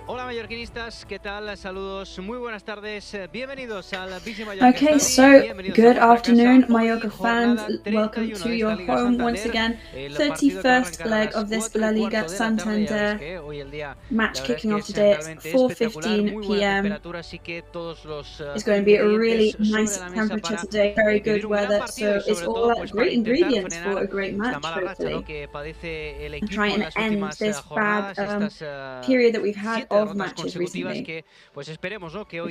Hola mallorquinistas, ¿qué tal? Saludos, muy buenas tardes, bienvenidos al Bici Mallorca. Okay, so good afternoon, Mallorca fans. Welcome to your home once again. 31st leg of this La Liga Santander match kicking off today at 4:15 p.m. It's going to be a really nice temperature today, very good weather, so it's all great ingredients for a great match, hopefully. And try and end this bad period that we've had of matches recently, which are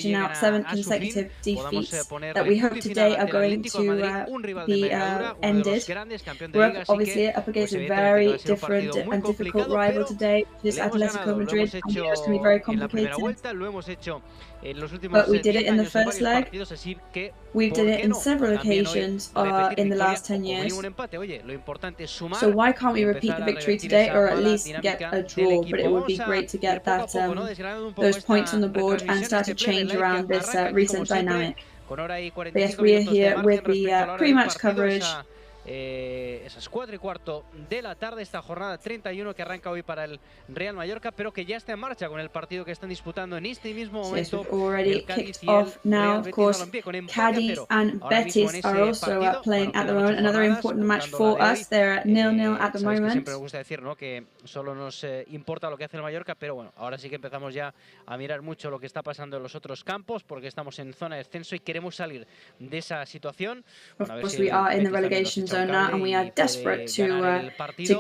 now 7 consecutive defeats that we hope today are going to be ended. We're obviously up against a very different and difficult rival today, which is Atlético Madrid, and we know it's going to be very complicated. But we did it in the first leg. We did it in several occasions in the last 10 years. So why can't we repeat the victory today, or at least get a draw? But it would be great to get that those points on the board and start to change around this recent dynamic. But yes, we are here with the pre-match coverage. Esas 4:15 de la tarde, esta jornada 31 que arranca hoy para el Real Mallorca, pero que ya está en marcha con el partido que están disputando en este mismo momento. Yes, we've already kicked off now. Of course, Cádiz and Betis are also playing at the moment. Another important match for us. They're at 0-0 at the moment. Siempre me gusta decir, ¿no?, que solo nos importa lo que hace el Mallorca, pero bueno, ahora sí que empezamos ya a mirar mucho lo que está pasando en los otros campos, porque estamos en zona de descenso y queremos salir de esa situación. Of course, we are in the relegation zone now, and we are desperate to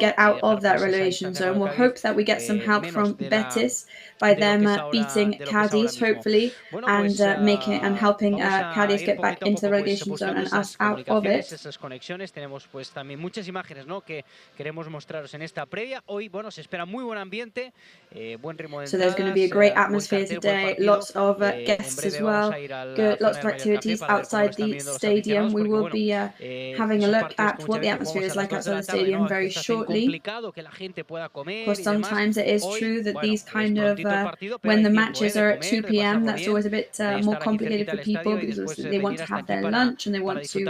get out of that relegation zone. We'll hope that we get some help from Betis by them beating Cádiz, hopefully, and helping Cádiz get back into the relegation zone and us out of it. Esas conexiones tenemos pues también muchas imágenes, ¿no?, que queremos mostraros en esta previa. Hoy, bueno, se espera muy buen ambiente, buen ritmo de entradas. So there's going to be a great atmosphere today, lots of guests as well, good, lots of activities outside the stadium. We will be having a look at what the atmosphere is like outside the stadium very shortly. Of course, sometimes it is true that these kind of, when the matches are at 2 p.m, that's always a bit more complicated for people, because they want to have their lunch and they want to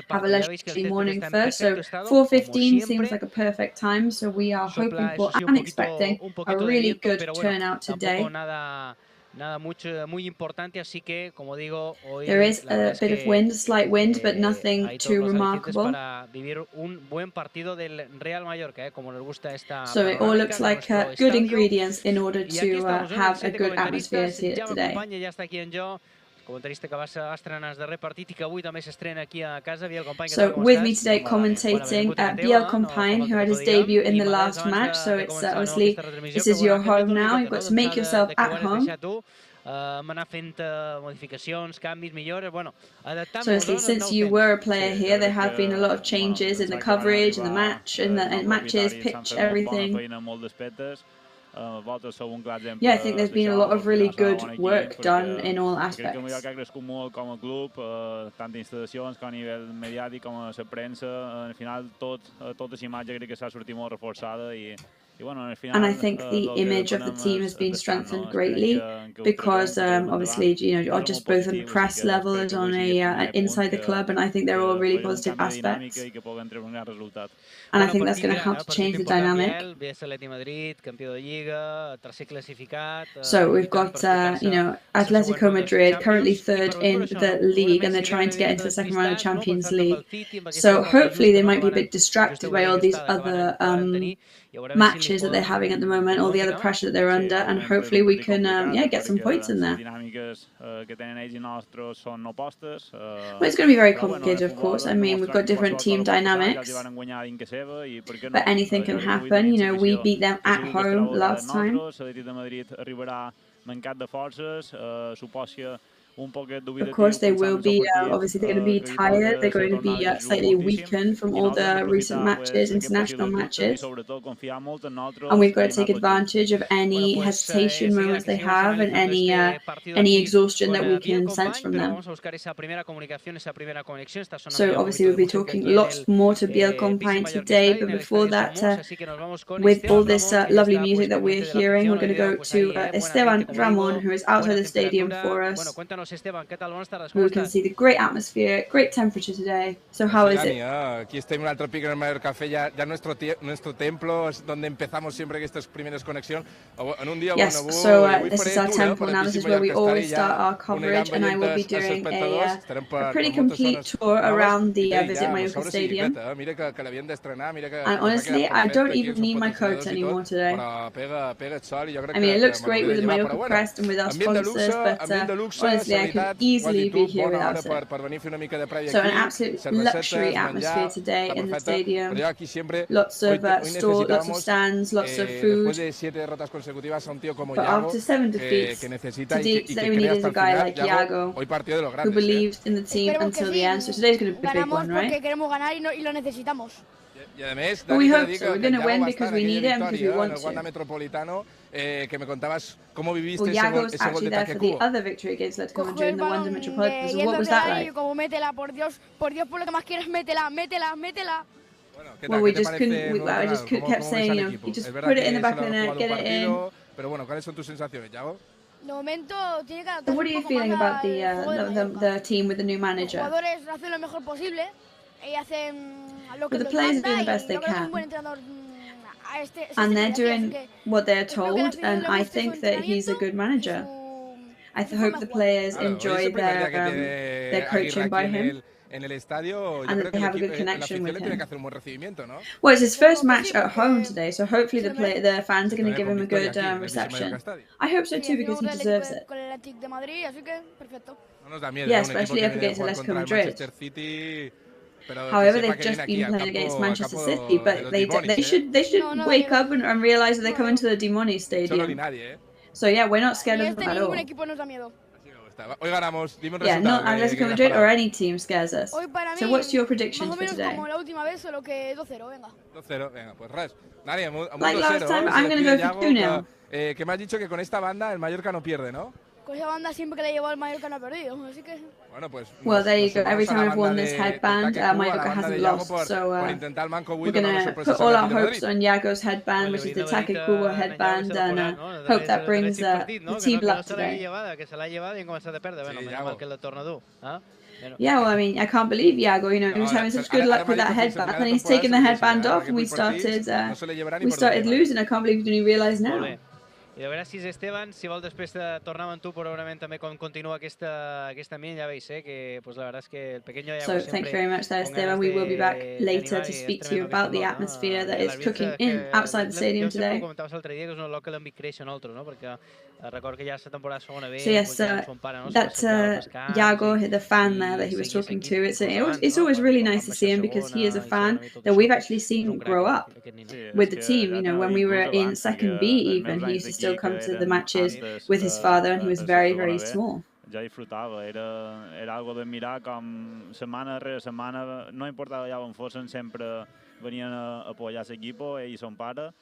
have a leisurely morning first. So 4:15 seems like a perfect time, so we are hoping for and expecting a really good turnout today. There is a bit of wind, slight wind, but nothing too remarkable. So it all looks like good ingredients in order to have a good atmosphere here today. So with me today commentating Biel Compagne, who had his debut in the last match. So it's obviously, this is your home now. You've got to make yourself at home. So since you were a player here, there have been a lot of changes in the coverage, in the match, in the matches, pitch, everything. Yeah, I think there's been a lot of really good work done in all aspects. And I think the image of the team has been strengthened greatly because obviously, you know, just both on press level as on inside the club, and I think they're all really positive aspects. And I think that's going to help to change the dynamic. So we've got, you know, Atlético Madrid currently third in the league, and they're trying to get into the second round of the Champions League. So hopefully they might be a bit distracted by all these other matches that they're having at the moment, all the other pressure that they're under, and hopefully we can get some points in there. Well, it's going to be very complicated, of course. I mean, we've got different team dynamics, but anything can happen. You know, we beat them at home last time. Of course, they will be, obviously they're going to be tired, they're going to be slightly weakened from all the recent matches, international matches. And we've got to take advantage of any hesitation moments they have and any exhaustion that we can sense from them. So obviously we'll be talking lots more to Biel Compagne today, but before that, with all this lovely music that we're hearing, we're going to go to Esteban Ramon, who is outside the stadium for us. Cuéntanos, Esteban, ¿qué tal? Buenas tardes, ¿cómo We can estás? see the great atmosphere, great temperature today. So how is it? Aquí estoy en un alto pico en el Mayor Café, ya nuestro templo es donde empezamos siempre que estas primeras conexión. En un día, Yes, bueno, so avui this is our faré temple now. This is where we always start our coverage, and I will be doing a pretty complete tour around the Visit Mallorca Stadium. Mira que l'havien d'estrenar, mira que And honestly, I don't even need my coat anymore today. pega el sol i jo crec I mean, it looks que great with the Mallorca crest and with our sponsors, but honestly, I could easily be here without it. per venir a fer una mica de prèvia So an aquí, absolute luxury atmosphere today in the stadium. Però jo aquí sempre Lots of stores, lots of stands, lots of food. Después de 7 derrotas consecutivas a un tío como But Iago, after 7 defeats, que necesita y que today we cree needed hasta a el guy final. like Iago, Hoy partido de los who grandes. believed in the team until the end. So today's going to be a big one, right? Porque queremos ganar y lo necesitamos. Y además, But we hope so. We're going to win because we need it and because we want to. Wanda to. Metropolitano, que me contabas cómo viviste Well, Iago's ese gol actually de there ataque for the Kubo. other victory against Atlético Cogió Madrid in el the Wanda balón Metropolitan. So de what was yendo that ahí, like? como métela, por Dios, por lo que más quieras, métela. Bueno, ¿qué Well, tal? we ¿Qué te just couldn't. parece I nuevo just canal? kept ¿Cómo saying, ves you al know, equipo? you just Es verdad put it que in the back of solo the han net, jugado get un it in. partido, pero bueno, ¿cuáles son tus sensaciones, Iago? De momento tiene que So adaptarse what are un you poco feeling más about al the juego del Mallorca. the team with the new Los manager? jugadores hacen lo mejor posible y hacen lo que Well, the les players are manda doing the y best they yo creo que un can. buen entrenador a este And they're nivel así, así doing que what they're espero que a la told, afición and le I guste su think that he's a entrenamiento good y manager. I su hope forma the de jugar. players Claro, hoy es enjoy el primer día que their tiene coaching Aguirre by aquí him, en el estadio. Yo and creo that que they have a good la connection afición with le tiene him. que hacer un buen recibimiento, ¿no? Well, it's his first Yo creo que match sí, at home porque today, so hopefully se lo merece. the fans are going to give Con him a victoria good aquí, en el Visit reception. Mallorca Stadium. I hope so Sí, too, because he encima deserves it. con el Atlético de Madrid, así que perfecto. No nos da miedo, Yeah, un equipo especially que up viene de against jugar Atletico contra el Madrid. Manchester City. Pero que However, sepa they've que viene just aquí been al playing against campo Manchester de City, los but they Dimonis, should No, no da wake miedo. up and realize that they're No, coming no. to the Dimoni Solo ni Stadium. nadie, ¿eh? So yeah, we're not scared Ni of este them at ni ningún all. equipo nos da miedo. Así me gusta. Hoy ganamos, dime un Yeah, resultado. not Atletico Madrid or any team scares us. Hoy para So mí, what's your más predictions o for menos today? como la última vez, solo que 2-0, venga. 2-0, venga, pues res. Nadie, un Like 2-0. last time, Se I'm going to despide go Iago, for 2-0. que me has dicho que con esta banda el Mallorca no pierde, ¿no? Con esa banda siempre que le llevó al Mallorca no ha perdido, así que... Bueno, pues Well, there you nos go. Every sumamos a time la I've won banda this de headband, Taque Kubo, a la Mallorca banda hasn't de Iago lost. por So intentar el manco we're Buido going dar to sorpresas put al all our Atlético de hopes Madrid. on Iago's headband, which is the Taque Kubo headband, and hope that brings the team luck today. Que se l'ha llevat i han començat a perdre. Bueno, menys mal que la torna dur. Yeah, well, I mean, I can't believe Iago, you know, he was having such good luck with that headband, and he's taken the headband off, and we started losing. I can't believe he didn't realise now. I a veure si Esteban, si vol després de tornar amb tu probablement també com continua aquesta ambient, ja veis, que pues la verdad es que el pequeño Iago So thank you very much there, Esteban. We will be back later to speak to you about the atmosphere that is cooking in outside the stadium today. Jo comentaves l'altre dia que és un loc que l'hem vist créixer nosaltres, no? Perquè record que ja la temporada segona B, so yes, that's Iago, the fan there that he was talking to. It's always really nice to see him because he is a fan that we've actually seen grow up with the team. You know, when we were in second B even, he used to still come to the matches with his father, and he was very, very small. Ja disfrutava, era algo de mirar com setmana rere setmana, no importava ja on fossin, sempre venien a apoyar l'equipo, ell i son pare.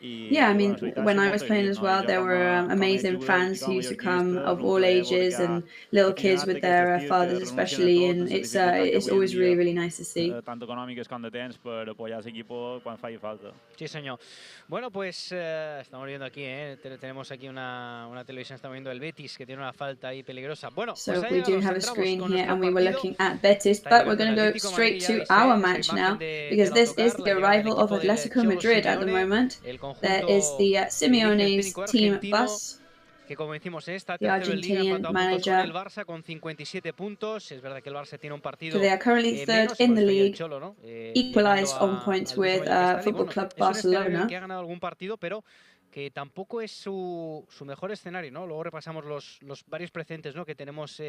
Yeah, I mean, when I was playing as well, there were amazing fans who used to come of all ages and little kids with their fathers especially, and it's always really, really nice to see. Tant econòmiques com de temps per apoyar l'equipo quan faci falta. Sí, señor. Bueno, pues estamos viendo aquí, tenemos aquí una televisión, estamos viendo el Betis, que tiene una falta ahí peligrosa. Bueno, so pues we do have a screen here, and we were looking at Betis, but we're going to go straight to our match now, because this is the arrival of Atlético Madrid at the moment. There is the Simeone's team bus. Que como decimos, está the Argentinian manager. El Barça con 57 puntos. Es verdad que el Barça tiene un partido. So they are currently third in the league, equalized on points with Futbol Club Barcelona. Que ha ganado algún partido, pero que tampoco es su mejor escenario, ¿no? Luego repasamos los varios precedentes, ¿no? Que tenemos.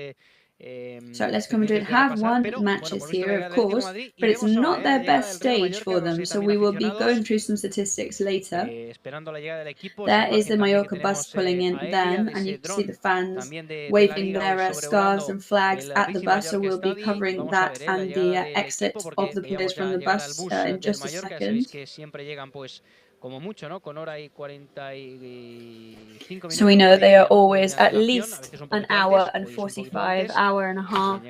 So Atletico Madrid have won matches here, of course, but it's not their best stage for them. So we will be going through some statistics later. There is the Mallorca bus pulling in then, and you can see the fans waving their scarves and flags at the bus. So we'll be covering that and the exit of the players from the bus in just a second. Como mucho, ¿no? Con hora y 45 minutos. So we know they are always at least an hour and 45, hour and a half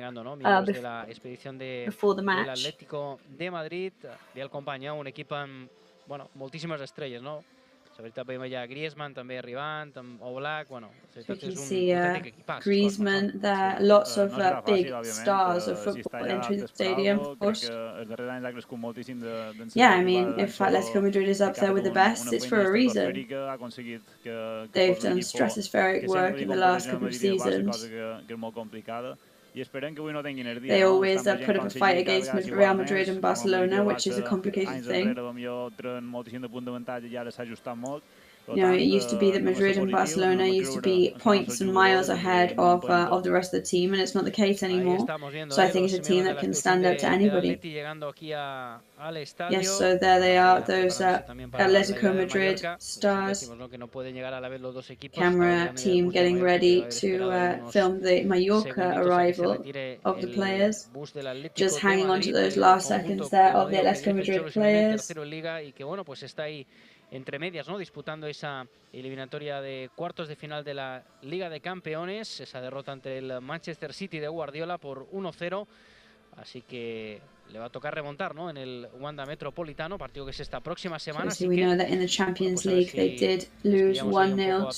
before the match. Atlético de Madrid, y el compañero, un equipo amb, bueno, moltíssimes estrelles, no? Ahorita veiem ja Griezmann també arribant, Oblak, bueno, You can see Griezmann there, lots of big stars of football entering the stadium, of course. Yeah, I mean, if Atletico Madrid is up there with the best, it's for a reason. They've done stratospheric work in the last couple of seasons. They always put up a fight against Real Madrid and Barcelona, which is a complicated thing. You know, it used to be that Madrid and Barcelona used to be points and miles ahead of the rest of the team, and it's not the case anymore. So I think it's a team that can stand up to anybody. Yes, so there they are, those Atlético Madrid stars. Camera team getting ready to film the Mallorca arrival of the players. Just hanging on to those last seconds there of the Atlético Madrid players. Entre medias, ¿no? Disputando esa eliminatoria de cuartos de final de la Liga de Campeones, esa derrota ante el Manchester City de Guardiola por 1-0, así que le va a tocar remontar, ¿no? En el Wanda Metropolitano, partido que es esta próxima semana. So we know that in the Champions League they did lose 1-0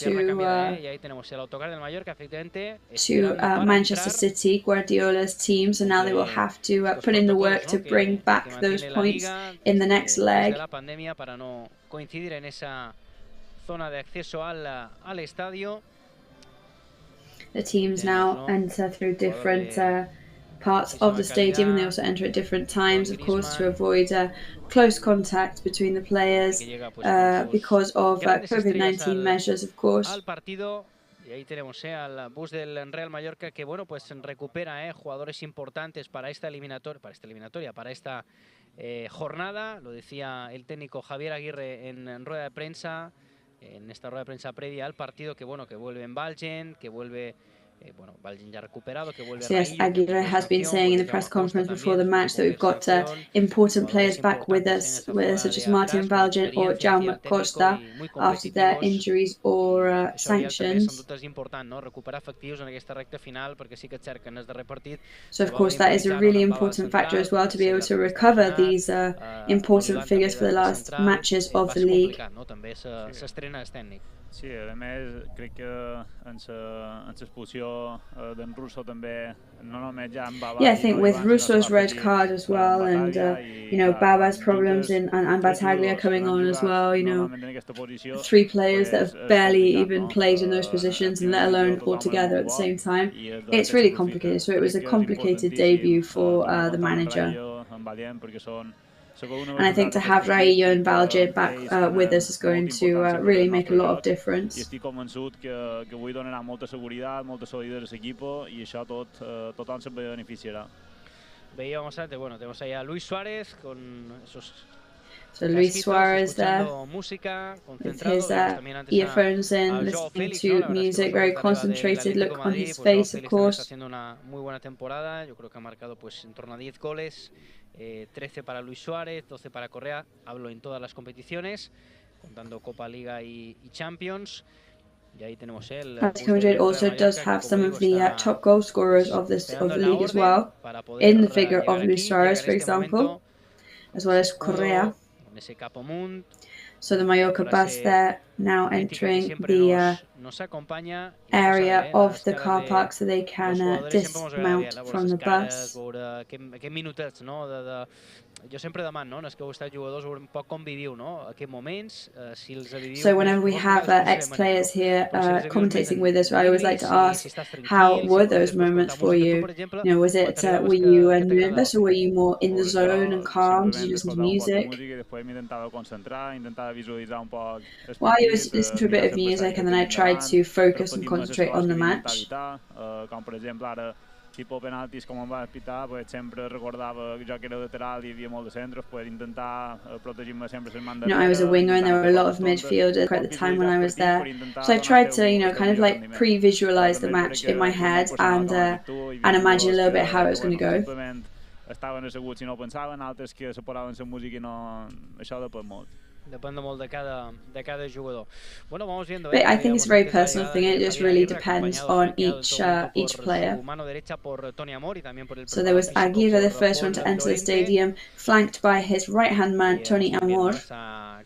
to Manchester City, Guardiola's team, so now they will have to put in the work to bring back those points in the next leg. Para no coincidir en esa zona de acceso al estadio. The teams now enter through different parts of the stadium, and they also enter at different times, of course, to avoid close contact between the players because of COVID-19 measures, of course. Y ahí tenemos al bus del Real Mallorca que, bueno, pues recupera jugadores importantes para esta eliminatoria, para esta jornada. Lo decía el técnico Javier Aguirre en rueda de prensa, en esta rueda de prensa previa al partido, que bueno, que vuelve en Valgen, que vuelve Valgen ya recuperado, que vuelve Yes, Aguirre has been saying in the press conference before the match that we've got important players back with us such as Martin Valgen or Jaume Costa after their injuries or sanctions. So of course that is a really important factor as well, to be able to recover these important figures for the last matches of the league. Sí, a més, crec que en l'expulsió d'en Russo també, no només ja en Baba... Yeah, I think with Russo's red card as well, and you know, Baba's problems and Battaglia coming on as well, you know, 3 players that have barely even played in those positions, and let alone all together at the same time. It's really complicated, so it was a complicated debut for the manager. And I think to have Raillo and Valgen back with us is going to really make a lot of difference. Estic convençut que avui donarà molta seguretat, molta solidesa a l'equipo, i això tothom se'n beneficiarà. Veíamos antes, bueno, tenemos ahí a Luis Suárez con esos... So Luis Suarez there with his earphones in, listening to music, very concentrated look on his face, of course. Está haciendo una muy buena temporada, yo creo que ha marcado pues en torno a 10 goles, 13 para Luis Suárez, 12 para Correa, hablo en todas las competiciones, contando Copa, Liga y Champions. Y ahí tenemos el Atlético Madrid also does have some of the top goal scorers of the league as well, in the figure of Luis Suarez, for example, as well as Correa. So the Mallorca bus there now entering the area of the car park so they can dismount from the bus. So whenever we have ex-players here commentating with us, I always like to ask, how were those moments for you? You know, was it, were you nervous, or were you more in the zone and calm? Did you listen to music? Well, I always listened to a bit of music, and then I tried to focus and concentrate on the match. Tipo penaltis, com em va pitar, pues sempre recordava que jo que era lateral i hi havia molt de centres, pues intentar protegir-me sempre les mans darrere. I was a winger and there were a lot of midfielders at the time when I was there. So I tried to, you know, kind of like pre-visualize the match in my head and imagine a little bit how it was going to go. Estaven asseguts i no pensaven, altres que se posaven la música i no... Això depèn molt. Depende molt de cada jugador. Bueno, vamos viendo. But I think it's a very personal thing. It just really depends on each player. So there was Aguirre, the first one to enter the stadium, flanked by his right-hand man, Toni Amor.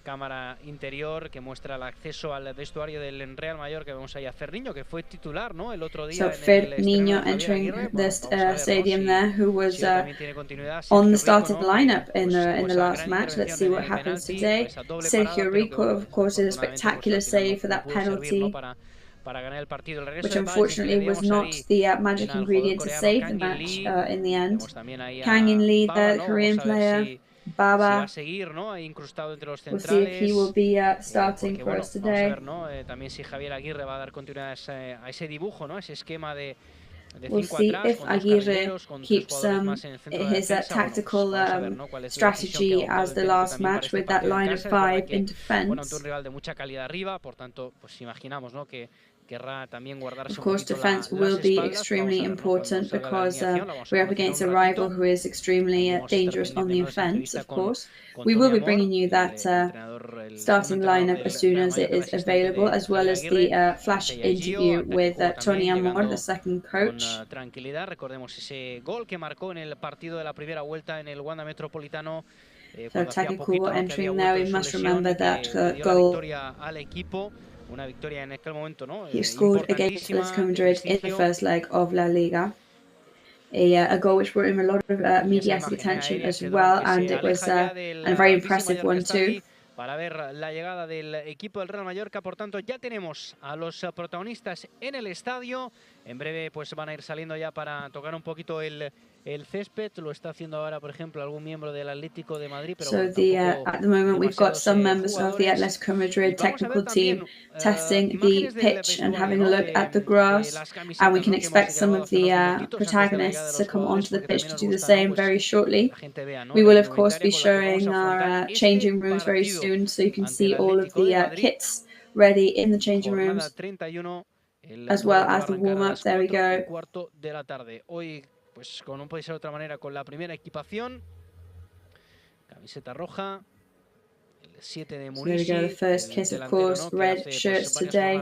Cámara interior que muestra el acceso al vestuario del Real Mallorca. Vemos ahí a Ferniño, que fue titular, ¿no? El otro día. So Ferniño entering this stadium there, who was on the starting lineup in the last match. Let's see what happens today. Sergio Rico, of course, did a spectacular save for that penalty, which unfortunately was not the magic ingredient to save the match in the end. Kang In Lee, the Korean player, Baba. We'll see if he will be starting for us today. We'll see if Aguirre keeps his tactical strategy as the last match with that line of 5 in defense. Of course, defense will be extremely important because we're up against a rival who is extremely dangerous on the offense, of course. We will be bringing you that starting lineup as soon as it is available, as well as the flash interview with Toni Amor, the second coach. So Taki Kubo entering there. We must remember that goal he scored against Atlético Madrid in the first leg of La Liga. A goal which brought him a lot of mediatic attention as well, and it was a very impressive one too. Para ver la llegada del equipo del Real Mallorca, por tanto ya tenemos a los protagonistas en el estadio. En breve pues van a ir saliendo ya para tocar un poquito el césped. Lo está haciendo ahora, por ejemplo, algún miembro del Atlético de Madrid. Pero so at the moment we've got some members of the Atlético Madrid technical team testing the pitch and having a look at the grass, and we can expect some of the protagonists to come onto the pitch to do the same very shortly. We will of course be showing our changing rooms very soon, so you can see all of the kits ready in the changing rooms, as well as the warm-ups. There we go. Pues con un puede ser de otra manera con la primera equipación, camiseta roja, el 7 de Murici. So there we go, the first kit, of course, red shirts today.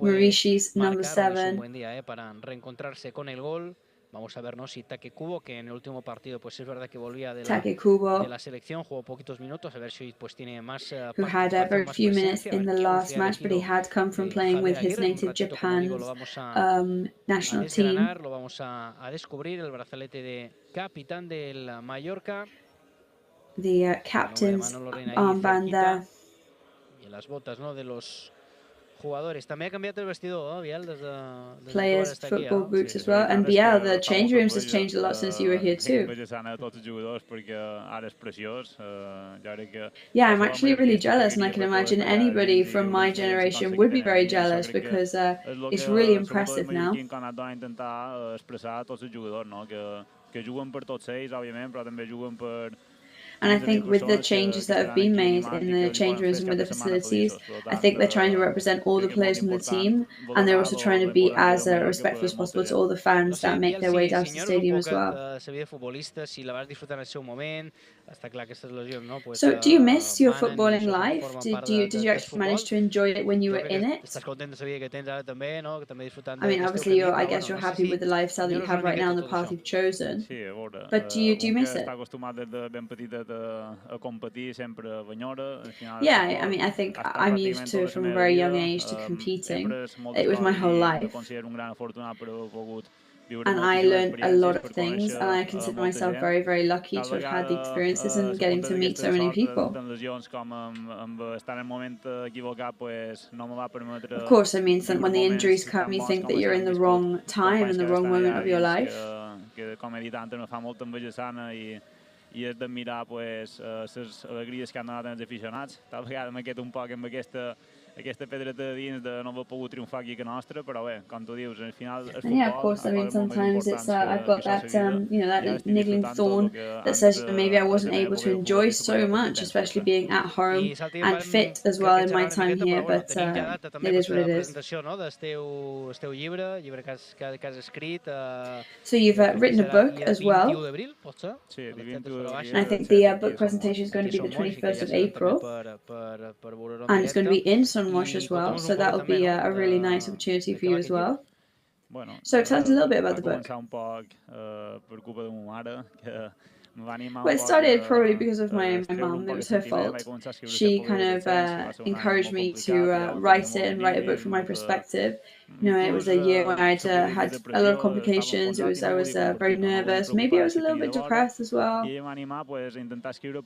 Murici's number 7. Un buen día para reencontrarse con el gol. Vamos a ver, ¿no? Si Kubo, que en el último partido pues es verdad que volvía de la selección, jugó poquitos minutos, a ver si pues tiene más who had very few minutes in the last match, but he had come from playing with his native Japan's national team. Lo vamos a descubrir, el brazalete de capitán del Mallorca. The captain's armband there. Y las botas, ¿no? De los jugadores. També ha canviat el vestidor, Biel, des de players, football boots as well. And Biel, the change rooms has changed a lot since you were here too. Yeah, I'm actually really jealous, and I can imagine anybody from my generation would be very jealous because it's really impressive now. And I think with the changes that have been made in the change rooms and with the facilities, I think they're trying to represent all the players from the team, and they're also trying to be as respectful as possible to all the fans that make their way down to the stadium as well. So do you miss your footballing life? Did you actually manage to enjoy it when you were in it? I mean, obviously, I guess you're happy with the lifestyle that you have right now and the path you've chosen. But do you miss it? Yeah, I mean, I think I'm used to, from a very young age, to competing. It was my whole life. And I learned a lot of things, and I consider myself very, very lucky to have had the experiences and getting to meet so many people. Of course, I mean, when the injuries come, you think that you're in the wrong time and the wrong moment of your life. I és d'admirar les alegries que han donat els aficionats. Tal vegada me quedo un poc amb aquesta aquesta pedreta de dins de no haver pogut triomfar aquí a nostra, però bé, com tu dius, al final el And yeah, of futbol, course, I mean, sometimes it's I've got that that estic niggling disfrutant thorn tot el que that says antes maybe I a wasn't la able meva to època de enjoy futbolista so podia much, competir, especially saps? being at home I Santi, and fit as well in my time here, but tenim ja data també it is what per it la is. presentació, no?, del teu llibre que has escrit. So you've written a book as well. 21 d'abril, pot ser? Sí, el 21 d'abril. And I think the book presentation is going to be the 21st of April, and it's going to be in Sunwash as well, so that'll be a really nice opportunity for you as well. Bueno, So tell us a little bit about the book. Va començar un poc per culpa de ma mare, que me va animar Well, un it poc started probably because of my treure un mum. It poc was de her sentiment. fault. Vaig començar a escriure She 7 kind de of defensa, que va ser un any encouraged molt me complicat, to hi ha write molt it and write a book from my molt perspective. You know, it was a year when I'd had a lot of complications. I was very nervous. Maybe I was a little bit depressed as well. I ella m'ha animat pues, a intentar escriure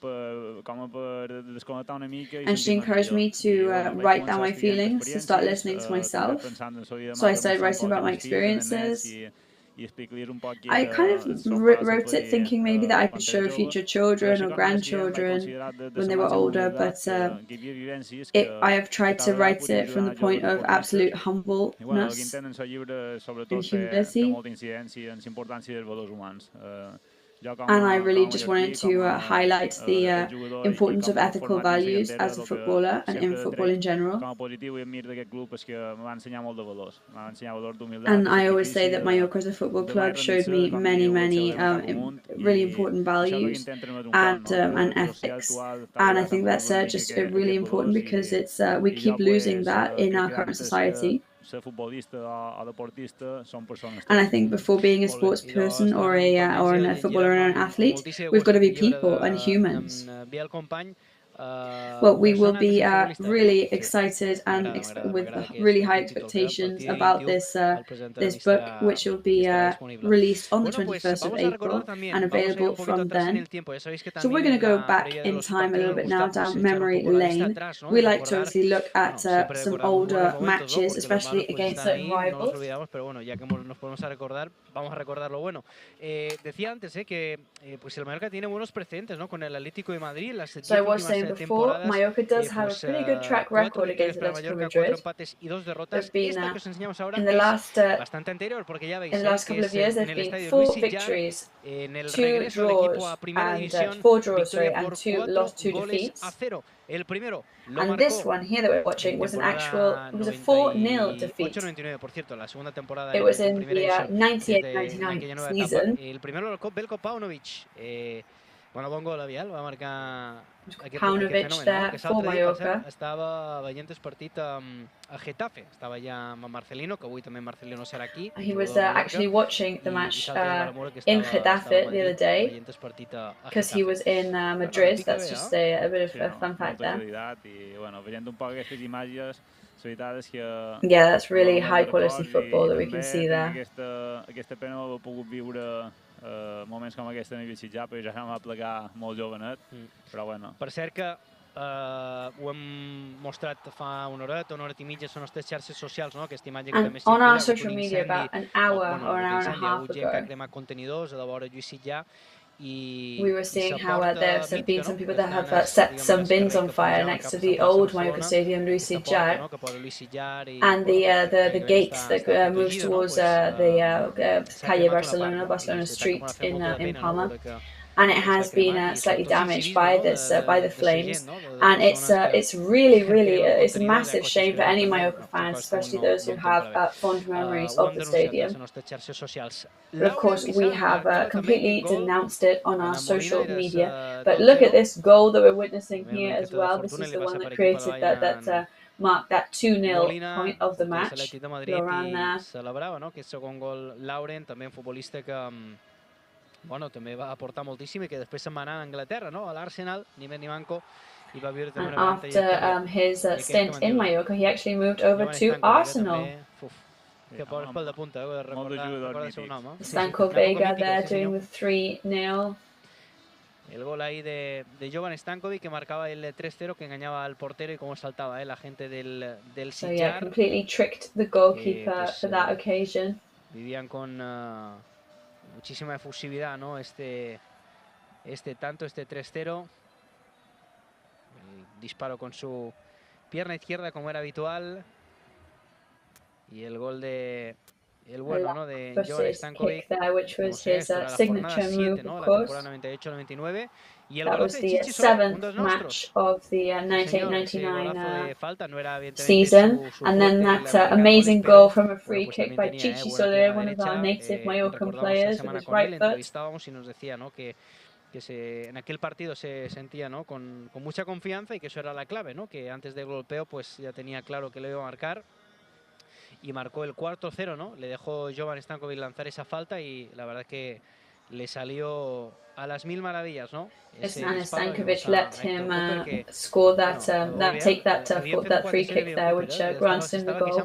com a per desconnectar una mica i And she encouraged me to write down my feelings, to start listening to myself. So I started writing about my experiences. I kind of wrote it thinking maybe that I could show future children or grandchildren when they were older, but I have tried to write it from the point of absolute humbleness and humility. And I really just wanted to highlight the importance of ethical values as a footballer and in football in general. And I always say that Mallorca as a football club showed me many really important values and ethics. And I think that's just really important because it's we keep losing that in our current society. And I think before being a sports person or a footballer or an athlete, we've got to be people and humans. Well, we will be really excited and with really high expectations about this book, which will be released on the 21st of April and available from then. So we're going to go back in time a little bit now down memory lane. We like to obviously look at some older matches, especially against certain rivals. Vamos a recordar lo bueno. Decía antes que pues el Mallorca tiene buenos precedentes, ¿no?, con el Atlético de Madrid. Las 10 últimas temporadas, Mallorca does have a pretty good track record against Atlético Madrid. 4 empates y 2 derrotas. Been, Esta que os enseñamos ahora in the es last, bastante anterior, porque ya veis in the last couple of years, there's been 4 victories, en el 2 regreso del equipo a draws, Primera and División, 4 draws, victoria and por 2 lost 2 defeats. 4-0. El primero lo And marcó this one here that we're watching was an actual, it was a 4-0 defeat. 98-99, por cierto, la segunda temporada It was in Primera the División, 98-99 season. El primero Belko Paunovic. Bueno, bon gol aviat, va marcar aquest Paunovic fenomen, there que for Mallorca. estava veient el partit a Getafe, estava ja amb Marcelino, que avui també Marcelino serà aquí. He was actually watching the match in Getafe the other day because he was in Madrid. That's just a bit of a fun fact there. Yeah, that's really high quality football that we can see there. Moments com aquesta m'he visitjat, però ja m'ha plegat molt jovenet, però bueno. Per cert que ho hem mostrat fa una horeta i mitja, són les xarxes socials, no?, aquesta imatge que també on our social media about an hour or an hour and a half ago, gent que ha cremat contenidors a la vora Lluís Sitjar. We were seeing how there have been some people that have set some bins on fire next to the old Mallorca Stadium, Lluís Sitjar, and the gates that moves towards the Calle Barcelona Street in Palma. And it has been slightly damaged by the flames, and it's really it's a massive shame for any Mallorca fans, especially those who have fond memories of the stadium. But of course, we have completely denounced it on our social media. But look at this goal that we're witnessing here as well. This is the one that created that marked that 2-0 point of the match. Around there. Celebrava, no?, aquest segon gol Lauren, també un futbolista que bueno, també va aportar moltíssim i que després se'n va anar a Anglaterra, no?, a l'Arsenal, ni més ni manco. And after his stint in Mallorca, he actually moved over to Arsenal. Que pobre espal de punta, recordar el seu nom. Stanko Vega there doing the 3-0. El gol ahí de Jovan Stankovic, que marcaba el 3-0, que engañaba al portero y cómo saltaba la gente del Sitjar. So yeah, completely tricked the goalkeeper for that occasion. Vivían con muchísima efusividad, ¿no?, este 3-0. El disparo con su pierna izquierda como era habitual. Y el gol de... El bueno, ¿no? De Jovan Stankovic, which was his la signature jornada move, 7, ¿no? of La course. temporada 98-99. Y el That was golazo de the Chichi Soler, un 7th dos match nostros. of the Sí, señor, ese 98-99 golazo de falta no era evidentemente season, su and then fuerte, el that marcar amazing goles, goal pero, from a bueno, free pues kick también by tenía Chichi buena Soler, pierna one of our derecha. native Mallorcan Recordamos esta players, with semana his con él, right foot. entrevistábamos y nos decía, ¿no? que en aquel partido se sentía, ¿no? con mucha confianza y que eso era la clave, ¿no? Que antes del golpeo pues ya tenía claro que lo iba a marcar. Y marcó el 4-0, ¿no? Le dejó Jovan Stankovic lanzar esa falta y la verdad que le salió a las mil maravillas, ¿no? And Stankovic let him score that, take that free kick there, which grants him the goal. So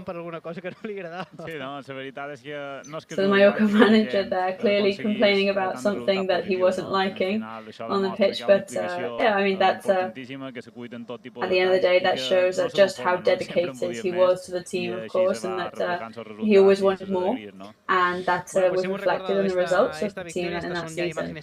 the Mallorca manager there clearly complaining about something that he wasn't liking on the pitch, but yeah, I mean that's at the end of the day that shows just how dedicated he was to the team, of course, and that he always wanted more, and that was reflected in the results of the team in that season.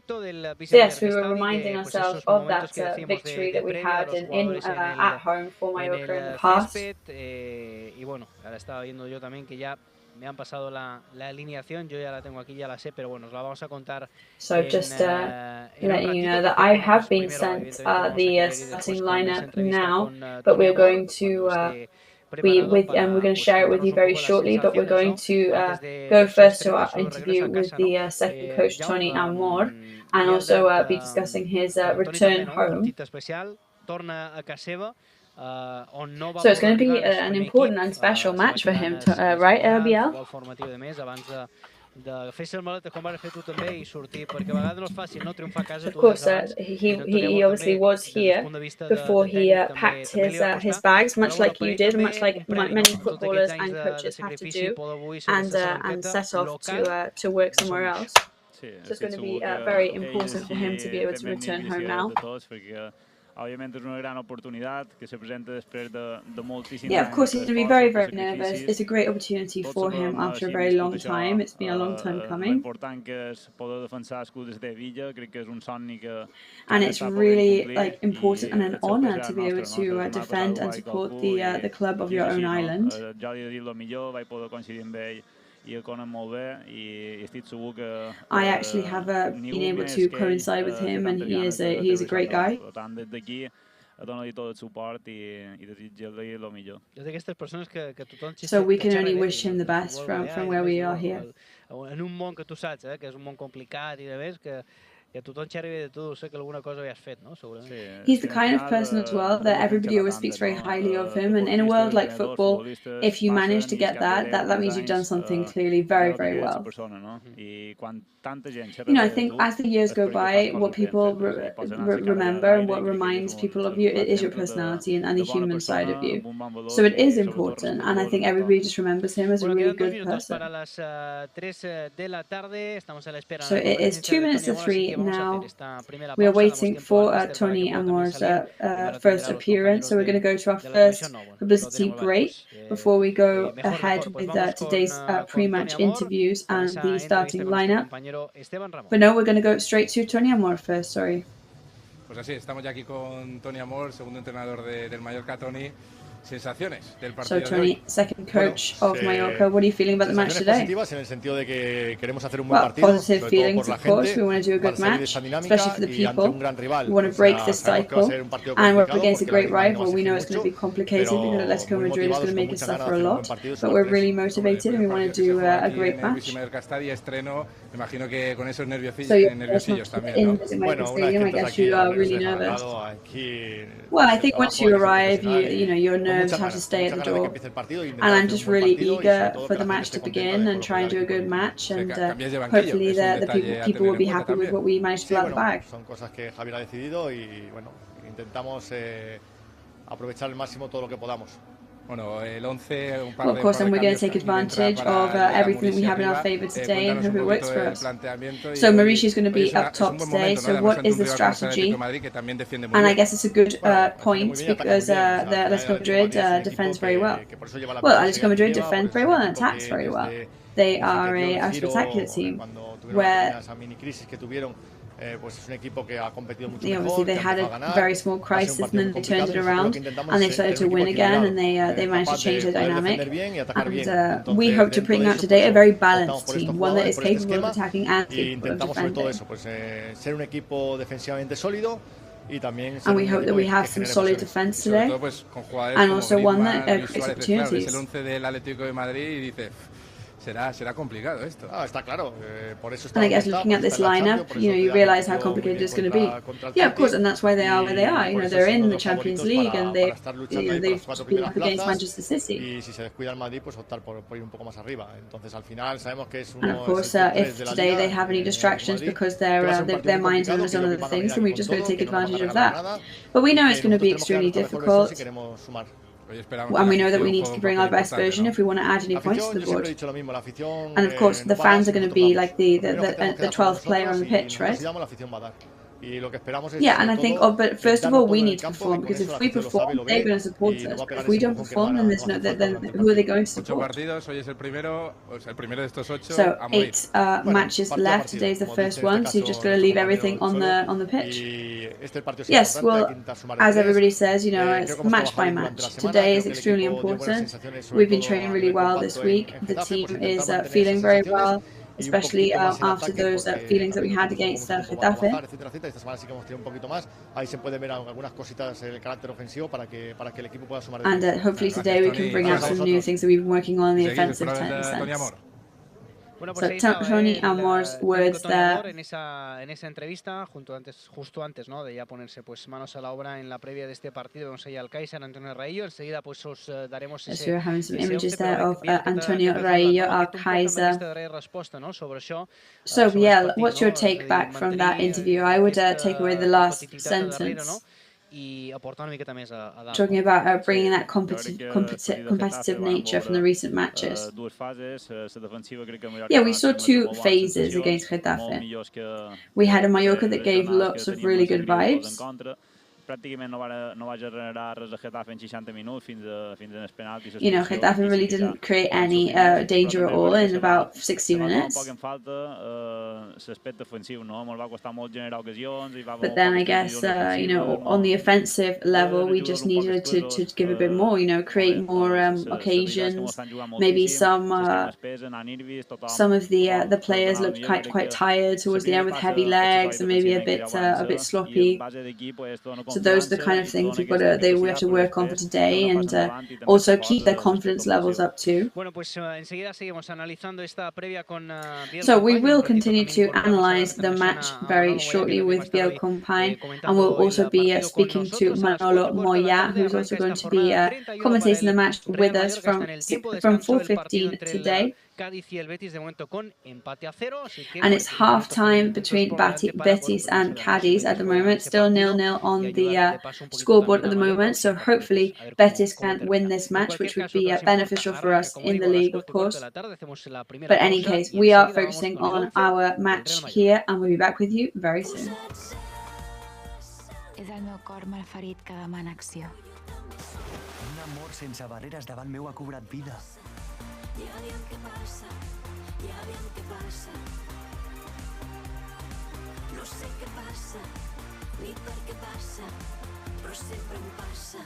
So yes, we were reminding ourselves of that victory that we had at home for Mallorca in the past. Y bueno, ahora estaba viendo yo también que ya me han pasado la alineación, yo ya la tengo aquí, ya la sé, pero bueno, os la vamos a contar. So just letting you know that I have been sent the starting lineup now, but we're going to we're going to share it with you very shortly, but we're going to go first to our interview with the second coach, Tony Amor, and also be discussing his return home. So it's going to be an important and special match for him, right, Biel? Of course, he obviously was here before he packed his bags, much like you did, much like many footballers and coaches have to do, and set off to work somewhere else. So it's going to be very important for him to be able to return home now. Obviamente es una gran oportunidad que se presenta després de moltíssim Yeah, of course he's going to be very, very nervous. It's a great opportunity for him after a very long time. It's been a long time coming. L'important que és poder defensar escut des de Villa, crec que és un somni que and it's really like important and an honor to be able to defend and support the club of your own island. Jo li he dit el millor, vaig poder coincidir amb ell I actually have been able to coincide with him, and he is a great guy. So we can only wish him the best from where we are here. En un món que tu saps, que és un món complicat I de més, que tothom xerri de tu, sé que alguna cosa hi has fet, no? Segurament. He's the kind of person as well that everybody always speaks very highly of him, and in a world like football, if you manage to get that means you've done something clearly very, very well. You know, I think as the years go by, what people remember and what reminds people of you is your personality and the human side of you. So it is important, and I think everybody just remembers him as a really good person. So it is 2 minutes to 3 now. We are waiting for Tony Amor's first appearance, so we're going to go to our first publicity break before we go ahead with today's pre-match interviews and the starting lineup. But no, we're going to go straight to Tony Amor first, sorry. Pues así, estamos ya aquí con Tony Amor, segundo entrenador del Mallorca. Tony, sensaciones del partido. So Tony, second coach of Mallorca, what are you feeling about the match today? Positivas en el sentido de que queremos hacer un buen partido, positive feelings, of course. We want to do a good match, especially for the people. We want to break this cycle, and we're up against a great rival. We know it's going to be complicated because Atlético Madrid is going to make us suffer a lot, but we're really motivated and we want to do a great match. Imagino que con esos nerviosillos también, ¿no? Bueno, I guess you are really nervous. Well, I think once you arrive, you know, your nerves have to stay at the door. And I'm just really eager for the match to begin and try and do a good match, and hopefully the people will be happy with what we managed to pull out the bag. Son cosas que Javier ha decidido y bueno, intentamos aprovechar al máximo todo lo que podamos. Well, of course, and we're going to take advantage of everything we have in our favour today and hope it works for us. So Mauricio is going to be up top today. So what is the strategy? And I guess it's a good point because the Atlético Madrid defends very well. Well, Atlético Madrid defends very well and attacks very well. They are a spectacular team where pues es un equipo que ha competido mucho obviously mejor, they que had empezó a a ganar. very small Ha sido un crisis and partido then muy they turned it complicado, around entonces lo que intentamos and they es started tener to un win equipo again and equilibrado, they managed to capaz change de their poder dynamic. defender bien y atacar bien. And we Entonces, hope to dentro bring de out eso, today pues a very optamos balanced por estos team, one that jugadores, is por este capable of esquema, attacking and y capable of intentamos sobre todo defending. eso, pues ser un equipo defensivamente sólido y también ser And un we hope that equipo we que have some genere solid ocasiones. defense Y sobre today todo pues con jugadores and como also one that Griezmann, Luis creates Suárez, claro, ves el opportunities. 11 del Atlético de Madrid y dices, será complicado esto. Está claro, por eso está And I donde guess está, looking por at eso this está en la lineup, Champions, por you know, eso you hoy ha realize how competido muy complicated bien it's going to be. contra el Yeah, of Celtic, course, and that's why they are where they are. y You por know, eso they're es uno in de the los Champions favoritos League and para estar luchando ahí por they've las 4 been primeras up against plazas, Manchester City. y si se descuida el Madrid, pues optar por ir un poco más arriba. Entonces al final sabemos que es And of uno course, es el top 3 if de la today liga, they have any distractions Madrid, because que va a ser un their partido muy minds are on complicado, que some yo other creo que van a things, venir and aquí we've con just got to todo, take que no nos van a advantage of regalar that. nada, But we know y it's que going to be nosotros tenemos que extremely dar nuestra mejor versión si difficult, queremos sumar. Hoy esperamos and que we la know that we afición need juegue to un bring papel our best importante, version ¿no? if we want to add any La points to afición, the yo siempre he board. dicho lo mismo, la afición And of course, no the va fans si are going to nosotros be vamos. like the Lo primero que tenemos que the dar por 12th player on nosotros, the y pitch, nosotros right? si damos, la afición va a dar. Y lo que esperamos es, Yeah, sobre and I think, todo, but first of darlo all, todo we en el need to campo, y perform, con because eso if la we afición lo sabe, perform, lo they're ve, going to support y nos va us. a But pegar if we ese don't empujón que perform, then no there's hace falta durante el who are they partido. going to 8 support? partidos, hoy es el primero, o sea, el primero de estos 8 So a morir. 8 Bueno, matches partido a left. partido, Today's the como first dice en one, este so you caso just got to nuestro leave compañero everything Cholo, on the pitch. y este partido es Yes, importante, hay well, que intentar sumar de as 3. everybody says, you know, Creo it's que hemos match trabajado by bien durante la match. semana, Today creo is que el extremely equipo dio buenas important. sensaciones, sobre We've been todo training a really nivel well compacto this week. en The Getafe, team pues intentar is mantener feeling esas very sensaciones well, y un especially poquito más en after ataque, those porque feelings that we también had nosotros against somos un grupo para Getafe. trabajar, etcétera, etcétera. Esta semana sí que hemos tenido un poquito más. Ahí se puede ver algunas cositas el carácter ofensivo para que el equipo pueda sumar de And 3. hopefully Gracias, today we Tony. can bring out Gracias a some new vosotros. things that we've been working on in the Y seguimos offensive con el Tony sense. Amor. Bueno, pues So ahí estaba, Tony el Amor's técnico words Tony Amor there. en esa entrevista, justo antes, ¿no?, de ya ponerse pues manos a la obra en la previa de este partido. Vemos ahí al Kaiser, Antonio Raillo. Enseguida pues os daremos Yes, ese, we're having some ese images 11, there però of Biel, Antonio què t'has Raillo, semblat, no? our Aquest un poc amb Kaiser. aquesta darrera resposta, no?, sobre això. So, sobre Biel, els what's partits, your no? És a take dir, back from that mantenir interview? I would aquesta take away the last competitivitat a darrere, no?, sentence, i aportar una miqueta més a dalt. talking about bringing that Jo crec que el partit de competitive Getafe vam nature from the veure recent matches. dues fases. La defensiva crec que Mallorca Yeah, we va saw tindre two molt bones phases sensacions, against molt Getafe. millors que We had a Mallorca les that gave jornades lots que of teníem really les good primeres gols en vibes. contra. Pràcticament no va generar res a Getafe en 60 minuts fins en els penaltis. You know, Getafe really didn't create any danger at all in about 60 minutes. Un poc en falta l'aspecte ofensiu, no? Ens va costar molt generar ocasions. But then I guess, you know, on the offensive level, we just needed to give a bit more, you know, create more occasions. Maybe some of the players looked quite tired towards the end with heavy legs and maybe a bit sloppy. So those are the kind of things we have to work on for today, and also keep their confidence levels up too. Bueno, pues enseguida seguimos analizando esta previa con Biel. So we will continue to analyze the match very shortly with Biel Compain, and we'll also be speaking to Manolo Moya, who's also going to be commentating the match with us from 4:15 today. Cádiz y el Betis de momento con empate a 0. And it's half time between Betis and Cadiz at the moment, still 0-0 on the scoreboard at the moment. So hopefully Betis can win this match, which would be beneficial for us in the league, of course. But in any case, we are focusing on our match here, and we'll be back with you very soon. És el meu cor malferit que demana acció. Un amor sense barreres davant meu ha cobrat vida. Ja aviam què passa, ja aviam què passa. No sé què passa, ni per què passa, però sempre em passa.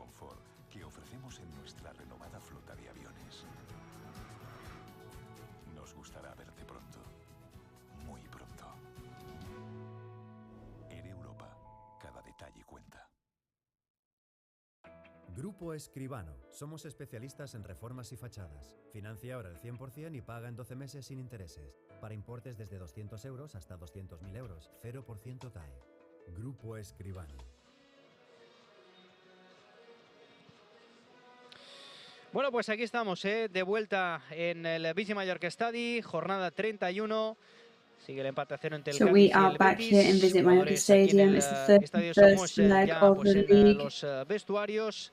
confort que ofrecemos en nuestra renovada flota de aviones. Nos gustará verte pronto, muy pronto. Air Europa, cada detalle cuenta. Grupo Escribano. Somos especialistas en reformas y fachadas. Financia ahora el 100% y paga en 12 meses sin intereses. Para importes desde 200 euros hasta 200.000 euros. 0% TAE. Grupo Escribano. Bueno, pues aquí estamos, de vuelta en el Bici Mallorca Stadi, jornada 31. Sigue el empate a 0 entre el So Cádiz we are y el back Betis. here in Visit Mallorca Stadium. It's the first leg ya, of pues, the en league. los vestuarios,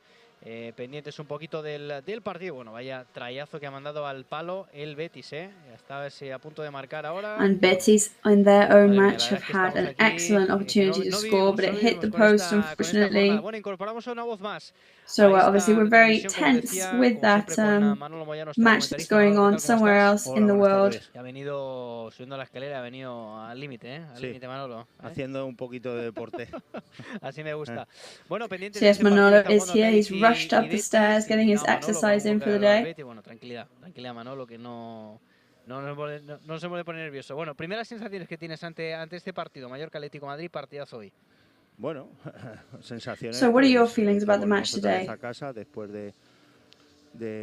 pendientes un poquito del partido. Bueno, vaya trayazo que ha mandado al palo el Betis, Ya está a punto de marcar ahora. And Betis, in their own Madre mía, match, la have verdad es que had estamos an aquí, excellent opportunity to score, but it hit the post, con esta unfortunately. jornada. Bueno, incorporamos a una voz más. So a obviously esta we're very retransmisión, como tense decía, with como that siempre, con Manolo Moya, nuestro match that's comentarista. going Manolo, ¿qué on tal? ¿Cómo somewhere estás? else in the world. Ha venido subiendo la escalera, ha venido al límite, Al Sí. límite, Manolo. Haciendo un poquito de deporte. Así me gusta. Bueno, pendientes So de yes, ese partido Manolo está is jugando here. Cádiz He's rushed up the stairs, getting his exercise in for the day. Bueno, tranquilidad, Manolo, que no se puede poner nervioso. Bueno, primeras sensaciones que tienes ante este partido, Mallorca Atlético Madrid, partidazo hoy. Bueno, sensaciones. So what are your pues, feelings que about the volvemos match otra vez today? a casa después de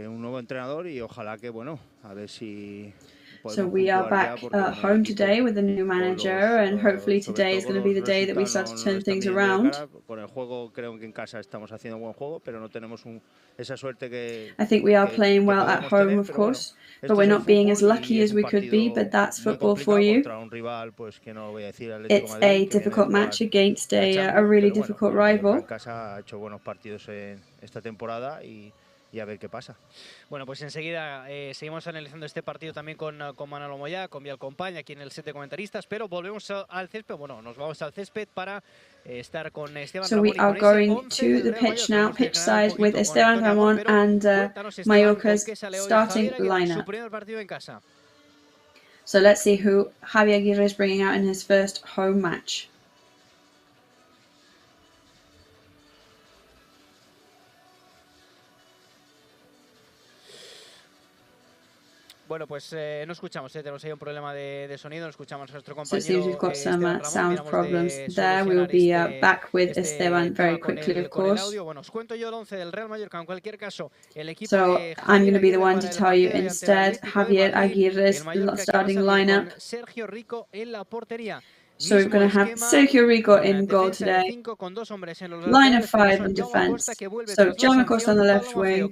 un nuevo entrenador y ojalá que, bueno, a ver si So we are back home today with a new manager, and hopefully today is going to be the day that we start to turn things around. Con el juego creo que en casa estamos haciendo buen juego, pero no tenemos esa suerte que I think we are playing well at home, of course, but we're not being as lucky as we could be, but that's football for you. It's a difficult match against a really difficult rival. En casa ha hecho buenos partidos en esta temporada y a ver qué pasa. Bueno, pues enseguida seguimos analizando este partido también con Manolo Moya, con Biel Compaña aquí en el set de comentaristas, pero volvemos al césped, bueno, nos vamos al césped para estar con Esteban So Ramón we are going to the pitch now, pitch side with Esteban Ramón and Mallorca's starting lineup. Su primer partido en casa. So let's see who Javier Aguirre is bringing out in his first home match. Bueno, pues no escuchamos, tenemos ahí un problema de sonido, no escuchamos a nuestro So it seems compañero we've got some Esteban Ramón. sound Miramos problems de there. We'll be solucionar back with Esteban very con quickly, of con el course. audio. Bueno, os cuento yo el 11 del Real Mallorca. En cualquier caso, el equipo So de I'm going to be the Javier one to Aguirre tell para el you partido ante el instead Atlético de Javier Madrid. Aguirre's El Mallorca que va a starting salir lineup. con Sergio Rico en la portería. So we're going to have Sergio Rico in goal today. Line of 5 in defence. So Jaume Costa on the left wing,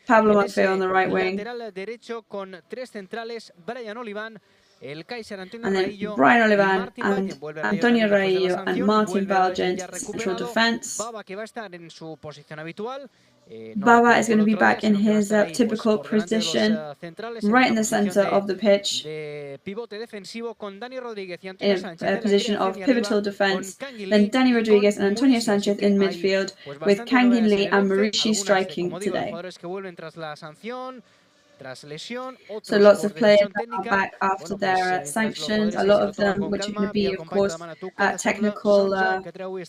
Pablo Matfeo on the right wing, lateral derecho con tres centrales, Brian Oliván, el Kaiser Antonio and then Raillo, Brian y Olivan Martin and Vallen. Vuelve Antonio Raillo también Raillo después de la and sanción, Martin vuelve Valgen ya central recuperado, defence. Baba que va a estar en su posición habitual. Baba is going to be back in his typical position, right in the centre of the pitch, de pivote defensivo con Dani Rodríguez y in Antonio Sánchez a position of pivotal defence. Then Dani Rodriguez and Antonio Sanchez in midfield, with Kangin Lee and Maurici striking today. Jugadores que vuelven tras la sanción, tras lesión, So lots of players that are back after their sanctions, a lot of them which are going to be, of course, technical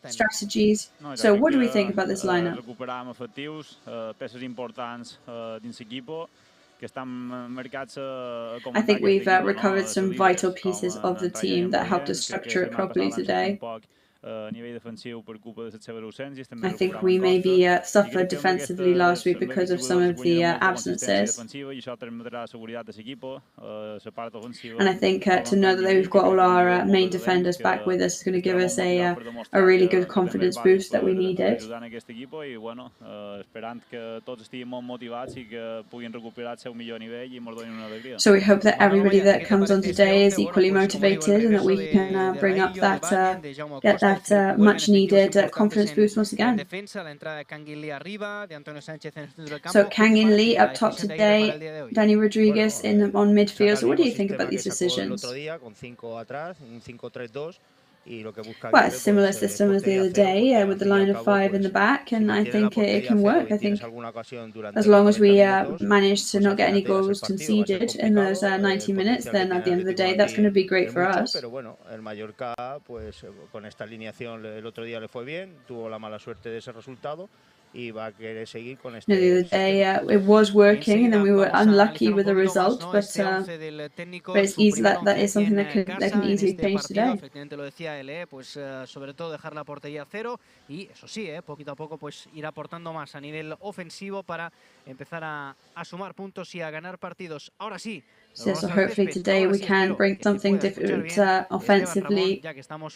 strategies. So what do we think about this lineup? Recuperàvem efectius, peces importants dins l'equipo, que estan marcats a I think we've recovered some vital pieces of the team that helped us structure it properly today. A nivell defensiu per culpa de les seves ausències. I think we maybe suffered defensively last week because of some of the absences. And I think to know that we've got all our main defenders back with us is going to give us a really good confidence boost that we needed. So we hope that everybody that comes on today is equally motivated and that we can bring up that, get that much needed confidence boost once again. So Kangin Lee up top today, Dani Rodriguez on midfield. So what do you think about these decisions? Well, a similar system as the other day with the line of 5 in the back, and I think it can work. I think as long as we manage to not get any goals conceded in those 90 minutes, then at the end of the day, that's going to be great for us. Pero bueno, el Mallorca, pues con esta alineación el otro día le fue bien, tuvo la mala suerte de ese resultado y va a querer seguir con The other day it was working and then we were unlucky with the result, but it's easy, that is something that can easily change today. Efectivamente lo decía él, pues sobre todo dejar la portería a cero y eso sí, poquito a poco pues ir aportando más a nivel ofensivo para empezar a sumar puntos y a ganar partidos. Ahora sí. So hopefully today we can bring something different offensively.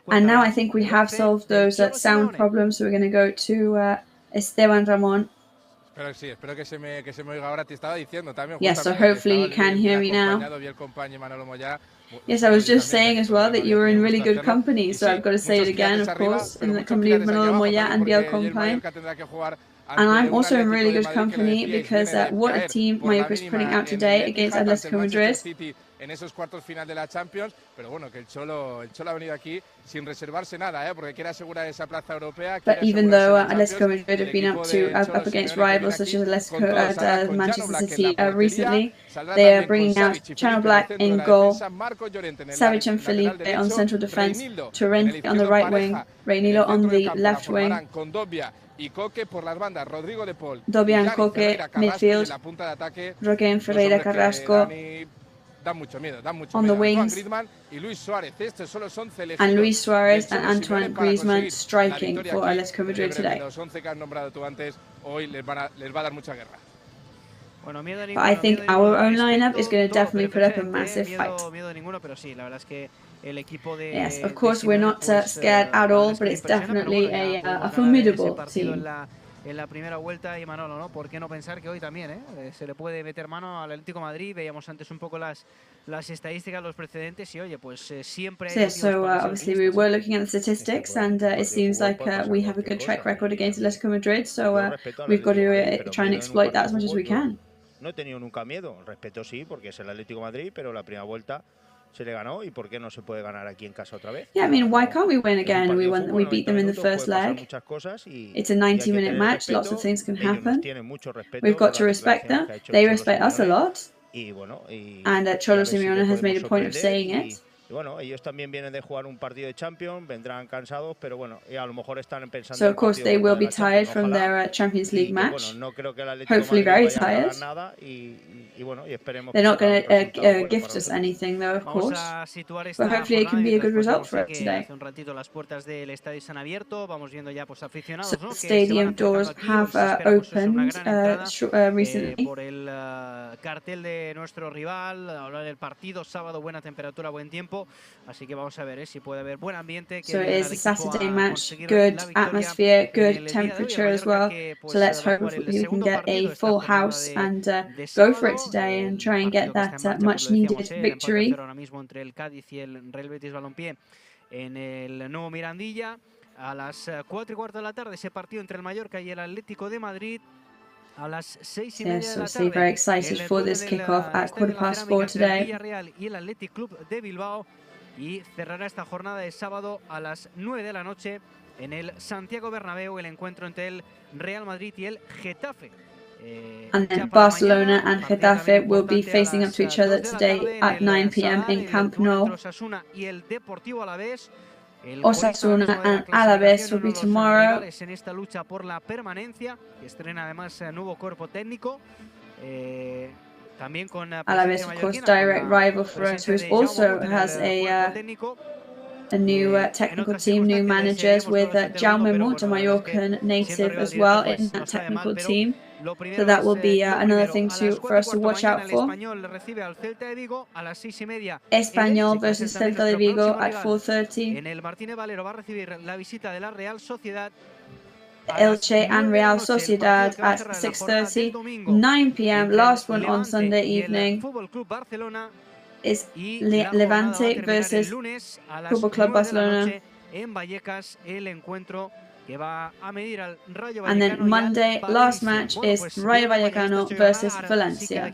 And now I think we have solved those sound problems, so we're going to go to Esteban Ramon. Espero que se me oiga ahora. Te estaba diciendo también. Yes, so hopefully you can hear me now. Yes, I was just saying as well that you were in really good company, so I've got to say it again, of course, in the company of Manolo Moya and Biel Compañ. And I'm also in really good company because what a team Mallorca is putting out today against Atlético Madrid. En esos cuartos final de la Champions, pero bueno, que el Cholo ha venido aquí sin reservarse nada, porque quiere asegurar esa plaza europea. But even though Atlético Madrid have been up against rivals such as Atlético Manchester City recently, they are bringing out Channel Black in goal, Savic and Felipe on central defence, Torrente on the right wing, Reinildo on the left wing. Y Coque por las bandas, Rodrigo de Paul, Dobia and Coque, midfield, Roque Ferreira Carrasco, da mucho miedo on the wings, y Luis Suárez. Estos solo son and Luis Suárez and Antoine Griezmann striking for Atlético Madrid today. Los 11 que has nombrado tú antes, hoy les va a dar mucha guerra. But I think our own lineup is going to definitely put up a massive fight. Yes, of course we're not scared at all, but it's definitely a formidable team. En la primera vuelta y Manolo, ¿no? ¿Por qué no pensar que hoy también se le puede meter mano al Atlético Madrid? Veíamos antes un poco las estadísticas, los precedentes y oye, pues siempre... Sí, so obviously we were looking at the statistics and it seems like we have a good track record against Atlético Madrid, so we've got to try and exploit that as much as we can. No he tenido nunca miedo, respeto sí, porque es el Atlético Madrid, pero la primera vuelta se le ganó y por qué no se puede ganar aquí en casa otra vez. Yeah, I mean, why can't we win again? We beat them in the first leg. It's a 90-minute match. Lots of things can happen. We've got to respect them. They respect us a lot. And Cholo Simeone has made a point of saying it. Y bueno, ellos también vienen de jugar un partido de Champions, vendrán cansados, pero bueno, a lo mejor están pensando. So of course they will be tired from their Champions League match. Hopefully very tired. They're not going to gift us anything though, of course. But hopefully it can be a good result for us today. So the stadium doors have opened recently. Por el cartel de nuestro rival, hablar del partido, sábado, buena temperatura, buen tiempo. Así que vamos a ver si puede haber buen ambiente. So it is a Saturday match, good atmosphere, good temperature as well. So let's hope we can get a full house and go for it today and try and get that much needed victory. Ahora mismo entre el Cádiz y el Real Betis Balompié en el nuevo Mirandilla. A las 4:15 de la tarde ese partido entre el Mallorca y el Atlético de Madrid. A las 6:30 de la tarde. Very excited for this kickoff at 4:15 today. Villarreal y el Athletic Club de Bilbao y cerrará esta jornada de sábado a las 9 de la noche en el Santiago Bernabéu el encuentro entre el Real Madrid y el Getafe. And then Barcelona and Getafe will be facing up to each other today at 9 p.m. in Camp Nou. Y el Deportivo Alavés. Osasuna and Alaves will be tomorrow. En esta lucha por la permanencia, que estrena además nuevo cuerpo técnico. También con Alaves, of course, direct rival for us, who also has a new technical team, new managers with Jaume Mota, Mallorcan native as well in that technical team. So that will be another thing for us to watch out for. Español versus Celta de Vigo at 4:30. En el Martínez Valero va a recibir la visita de la Real Sociedad. Elche and Real Sociedad at 6:30. 9 p.m. last one on Sunday evening is Levante versus Kubo Club Barcelona. En Vallecas el encuentro que va a medir al Rayo Vallecano. And then Monday, last match is Rayo Vallecano versus Valencia.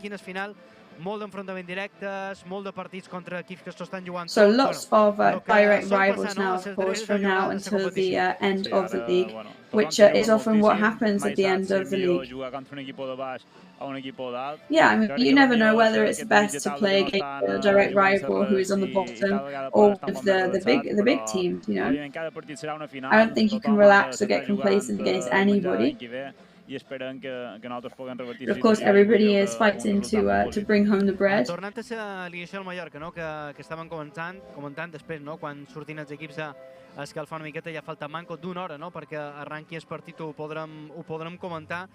So lots of direct rivals now, of course, from now until the end of the league, which is often what happens at the end of the league. Yeah, I mean, you never know whether it's best to play against a direct rival who is on the bottom or with the big teams, you know. I don't think you can relax or get complacent against anybody. i esperem que nosaltres puguem revertir. But of course, everybody is fighting to bring home the bread. Tornant a l'inici del Mallorca, no? que estàvem comentant després, no? Quan surtin els equips a escalfar una miqueta, ja falta manco d'una hora, no? Perquè arranqui el partit, ho podrem comentar.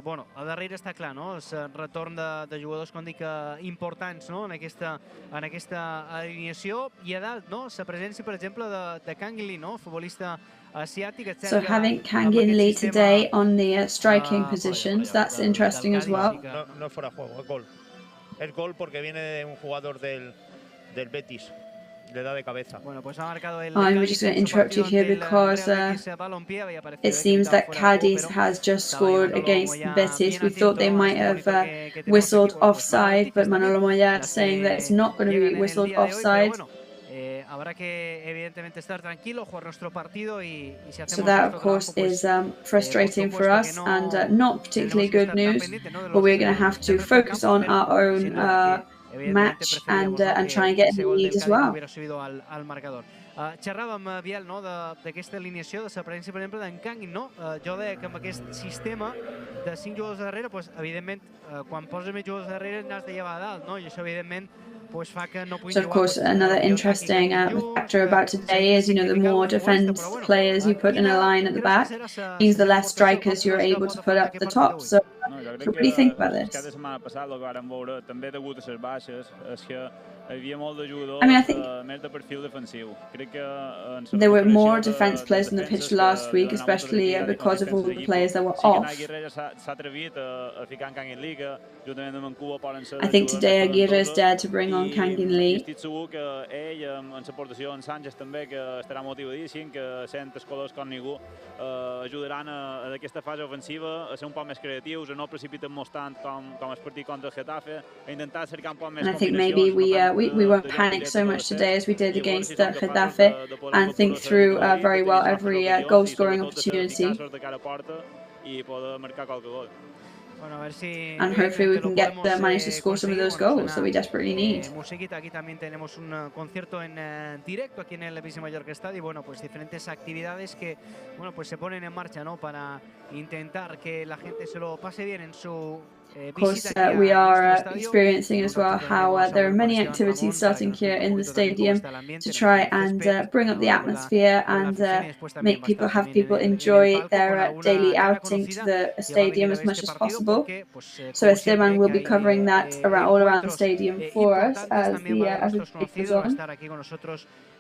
Bueno, a darrere està clar, no? El retorn de jugadors, com dic, importants, no? en aquesta alineació, i a dalt, no? La presència, per exemple, de Kangin, no? Futbolista asiàtic. So having Kangin Lee today on the striking positions, that's interesting as well. No es fuera de juego, es gol. Es gol porque viene de un jugador del Betis. Le da de cabeza. I'm just going to interrupt you here because it seems that Cádiz has just scored against Betis. We thought they might have whistled offside, but Manolo Moya is saying that it's not going to be whistled offside. So that, of course, is frustrating for us and not particularly good news, but we're going to have to focus on our own match and try and get in the lead as well. Xerràvem, Biel, d'aquesta alineació, de la presència, per exemple, d'en Kangin, no? Jo deia que amb aquest sistema de 5 jugadors darrere, evidentment, quan poses més jugadors darrere n'has de llevar a dalt, no? I això, evidentment, so of course another interesting factor about today is, the more defense players you put in a line at the back means the less strikers you're able to put up the top. So what do you think about this? I mean, I think there were more defense players on the pitch last week, especially because of all the players that were off. I think today Aguirre is dared to bring on Kangin Lee. Estic segur que ell, amb l'aportació d'en Sánchez també, que estarà motivadíssim, que sent els colors com ningú, ajudaran a aquesta fase ofensiva a ser un poc més creatius, a no precipitar-nos tant com el partit contra el Getafe, a intentar cercar un poc més combinacions. I think maybe we won't panic so much today as we did against Getafe and think through very well every goal-scoring opportunity. And hopefully we can manage to score some of those goals that we desperately need. Aquí también tenemos un concierto en directo aquí en el RCD Mallorca Estadio y bueno, pues diferentes actividades que bueno, pues se ponen en marcha, ¿no? Para intentar que la gente se lo pase bien en su Of course, we are experiencing as well how there are many activities starting here in the stadium to try and bring up the atmosphere and make people enjoy their daily outing to the stadium as much as possible. So Esteban will be covering that all around the stadium for us as the goes on.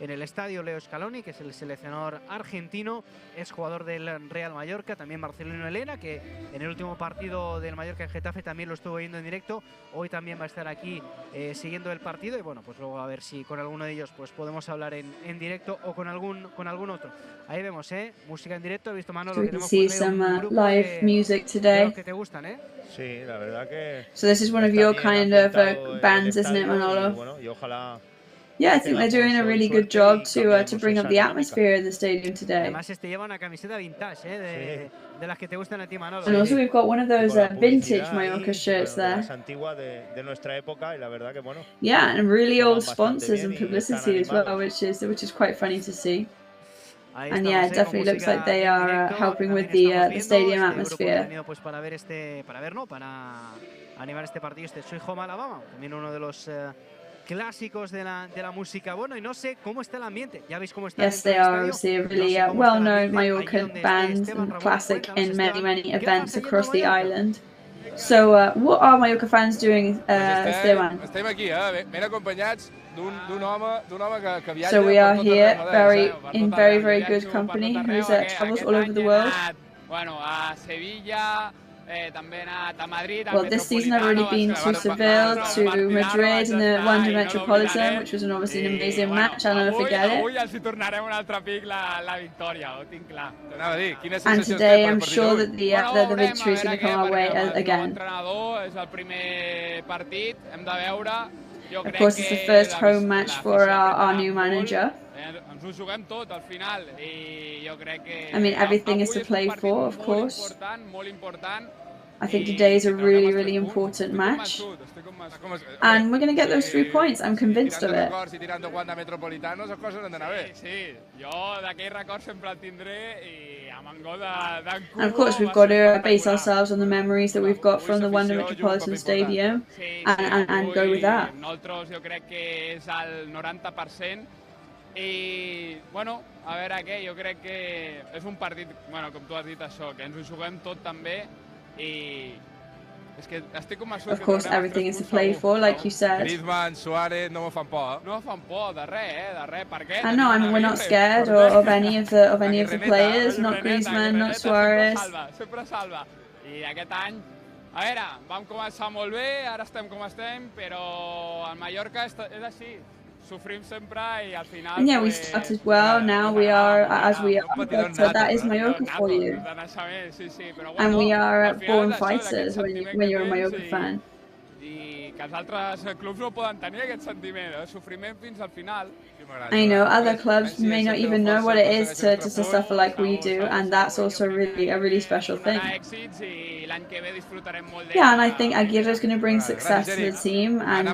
En el estadio, Leo Scaloni, que es el seleccionador argentino, es jugador del Real Mallorca, también Marcelino Elena, que en el último partido del Mallorca en Getafe también lo estuvo viendo en directo, hoy también va a estar aquí siguiendo el partido y bueno, pues luego a ver si con alguno de ellos pues podemos hablar en directo o con algún otro. Ahí vemos, música en directo, he visto Manolo, so we can see some live music today. Que te gustan, Sí, la verdad que... So this is one of your kind of bands, isn't it, Manolo? Bueno, y ojalá... Yeah, I think they're doing a really good job to bring up the atmosphere in the stadium today. Además, lleva una camiseta vintage, de las que te gustan a ti, Manolo. And also we've got one of those vintage Mallorca shirts there. Antigua de nuestra época y la verdad que bueno. Yeah, and really old sponsors and publicity as well, which is quite funny to see. And yeah, it definitely looks like they are helping with the stadium atmosphere. Para animar este partido, Soy Home Alabama, también uno de los clásicos de la música. Bueno, y no sé cómo está el ambiente. Ya veis cómo está. Yes, they are obviously a really well-known Mallorca band and classic in many events across the island. So, what are Mallorca fans doing, Esteban? Estem aquí, ben acompanyats d'un home que viatja. So we are here in very good company, who travels all over the world. Bueno, a Sevilla. Well, this season I've already been to Seville, to Madrid in the Wanda Metropolitan, which was obviously an amazing match, I'll never forget it. And today I'm sure that the victory is going to come our way again. Of course, it's the first home match for our new manager. I mean, everything is to play for, of course. I think today is a really important match. And we're going to get those 3 points, I'm convinced of it. And of course we've got to base ourselves on the memories that we've got from the Wanda Metropolitan Stadium and go with that. Nosaltres jo crec que és al 90%. I, bueno, a veure què, jo crec que és un partit, bueno, com tu has dit això, que ens ho juguem tot també i és que estic convençut que... Of course, everything is to play for, like you said. Griezmann, Suárez, no me fan por, No me fan por, de res, per què? I know, I mean, we're not scared of any of the players, not Griezmann, not Suárez. Sempre salva. I aquest any, a veure, vam començar molt bé, ara estem com estem, però al Mallorca és així. Sufrim sempre i al final... And yeah, we started well, now we are as we are, but that is Mallorca for you. And we are born fighters when you're a Mallorca fan. I que els altres clubs no poden tenir aquest sentiment, sofriment fins al final. I know other clubs may not even know what it is to suffer like we do, and that's also a really special thing. Yeah, and I think Aguirre is going to bring success to the team, and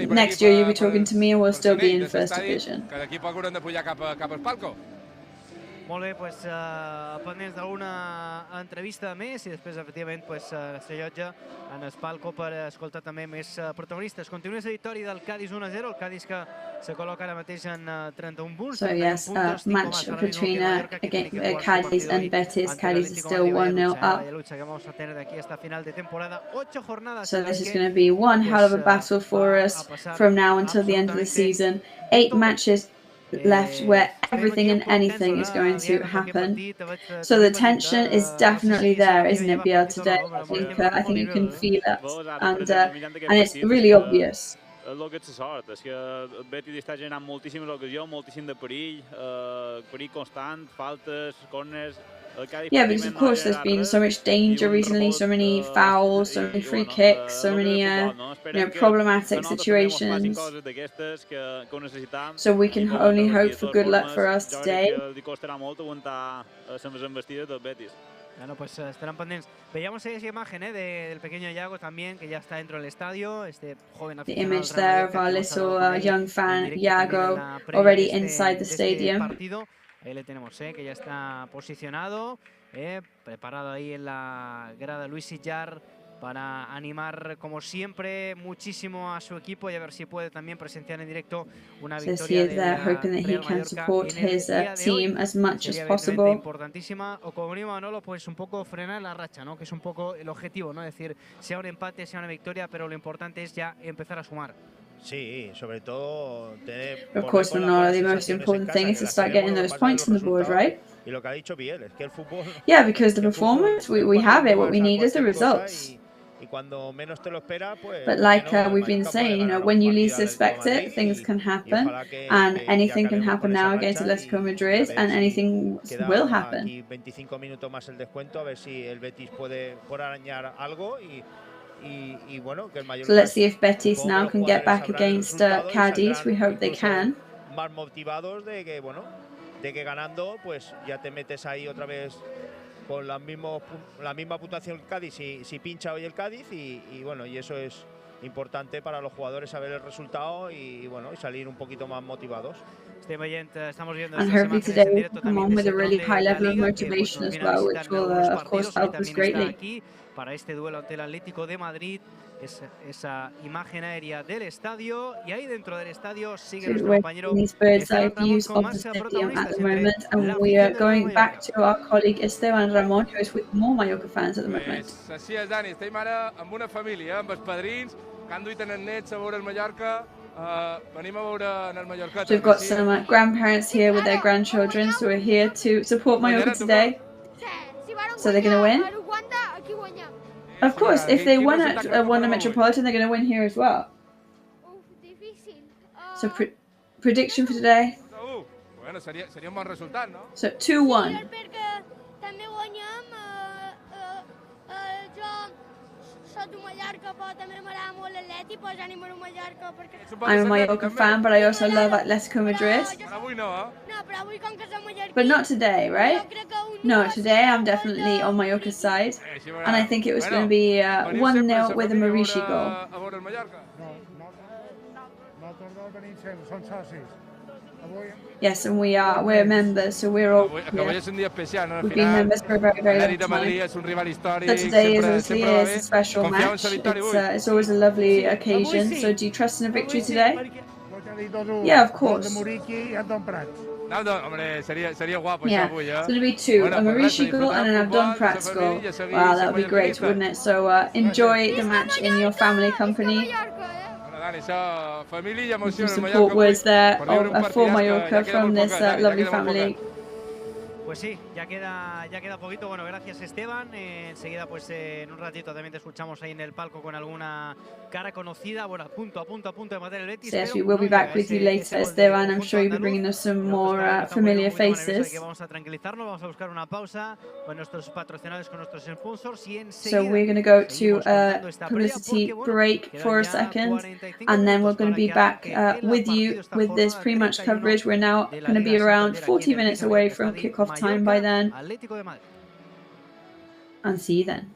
next year you'll be talking to me and we'll still be in first division. Molt bé, doncs pendents d'alguna entrevista més i després, efectivament, s'allotja en el palco per escoltar també més protagonistes. Continua la victòria del Cádiz 1-0, el Cádiz que se col·loca ara mateix en 31 punts. So yes, match between Cádiz and Betis. Cádiz is still 1-0 up. So this is going to be one hell of a battle for us from now until the end of the season. 8 matches left where everything and anything is going to happen. So the tension is definitely there, isn't it, Biel, today? I think you can feel it, and it's really obvious. És el que ets sort, és que el Betis està generant moltíssimes ocasions, moltíssim de perill constant, faltes, corners... Yeah, because of course there's been so much danger recently, so many fouls, so many free kicks, so many problematic situations. So we can only hope for good luck for us today. Bueno, pues estarán pendientes. Veíamos esa imagen del pequeño Iago también, que ya está dentro del estadio. Este joven the image there of our little young fan, Iago, already inside the stadium. Ahí le tenemos, que ya está posicionado, preparado ahí en la grada Luis Sillar para animar, como siempre, muchísimo a su equipo y a ver si puede también presenciar en directo una victoria del Real Mallorca importantísima. O como mínimo, Manolo, pues un poco frenar la racha, ¿no? Que es un poco el objetivo, ¿no? Es decir, sea un empate, sea una victoria, pero lo importante es ya empezar a sumar. Sí, sobre todo tener... Of course, Manolo, the most important thing is to start getting those points on the board, right? Y lo que ha dicho Biel es que el fútbol... Yeah, because the performance, we have it. What we need is the results. Y cuando menos te lo espera, pues... But like we've been saying, you know, when you least suspect it, things can happen, and anything can happen now against Atlético Madrid, and anything will happen. Aquí 25 minutos más el descuento, a ver si el Betis puede arañar algo y bueno, que el Mallorca... So let's see if Betis now can get back against Cádiz. We hope they can. Más motivados de que, bueno, de que ganando, pues ya te metes ahí otra vez con la misma puntuación que Cádiz si pincha hoy el Cádiz y bueno, y eso es importante para los jugadores saber el resultado y bueno, y salir un poquito más motivados. Estamos viendo and hopefully today we'll come on with a really high level of motivation as well, which will of course help us greatly. Para este duelo ante el Atlético de Madrid, esa imagen aérea del estadio, y ahí dentro del estadio sigue nuestro compañero these bird's eye views of the stadium at the moment, and we are going back to our colleague Esteban Ramon, who is with more Mallorca fans at the moment. Així és, Dani, estem ara amb una família, amb els padrins, que han duit en el nets a veure el Mallorca. Venim a veure en el Mallorca. So we've got some grandparents here with their grandchildren, so we're here to support Mallorca today. So they're going to win? Of course, if they won the Metropolitan, they're going to win here as well. So prediction for today? Bueno, seria un bon resultat, no? So 2-1. I'm a Mallorca fan, but I also love Atlético Madrid. But not today, right? No, today I'm definitely on Mallorca's side, and I think it was going to be 1-0 with a Marici goal. Yes, and we're members, so we're all. Hoy es un día especial, ¿no? We've been members for a very, very long Atlético Madrid time. es un rival histórico. So today is obviously a special match. It's always a lovely occasion. So do you trust in a victory today? Yeah, of course. Hombre, sería guapo. Yeah, so it'll be two, a Mauricio goal and an Abdon Prats goal. Wow, that would be great, wouldn't it? So enjoy the match in your family company. Some support words there for Mallorca from this lovely family. Pues sí, ya queda poquito. Bueno, gracias Esteban. Enseguida, pues en un ratito también te escuchamos ahí en el palco con alguna cara conocida. Bueno, a punto de matar el Betis. So yes, we will be back with you later, Esteban. I'm sure you'll be bringing us some more familiar faces. Vamos a tranquilizarnos, vamos a buscar una pausa con nuestros patrocinadores, con nuestros sponsors. So we're going to go to a publicity break for a second, and then we're going to be back with you with this pre-match coverage. We're now going to be around 40 minutes away from kickoff time by then, and see you then.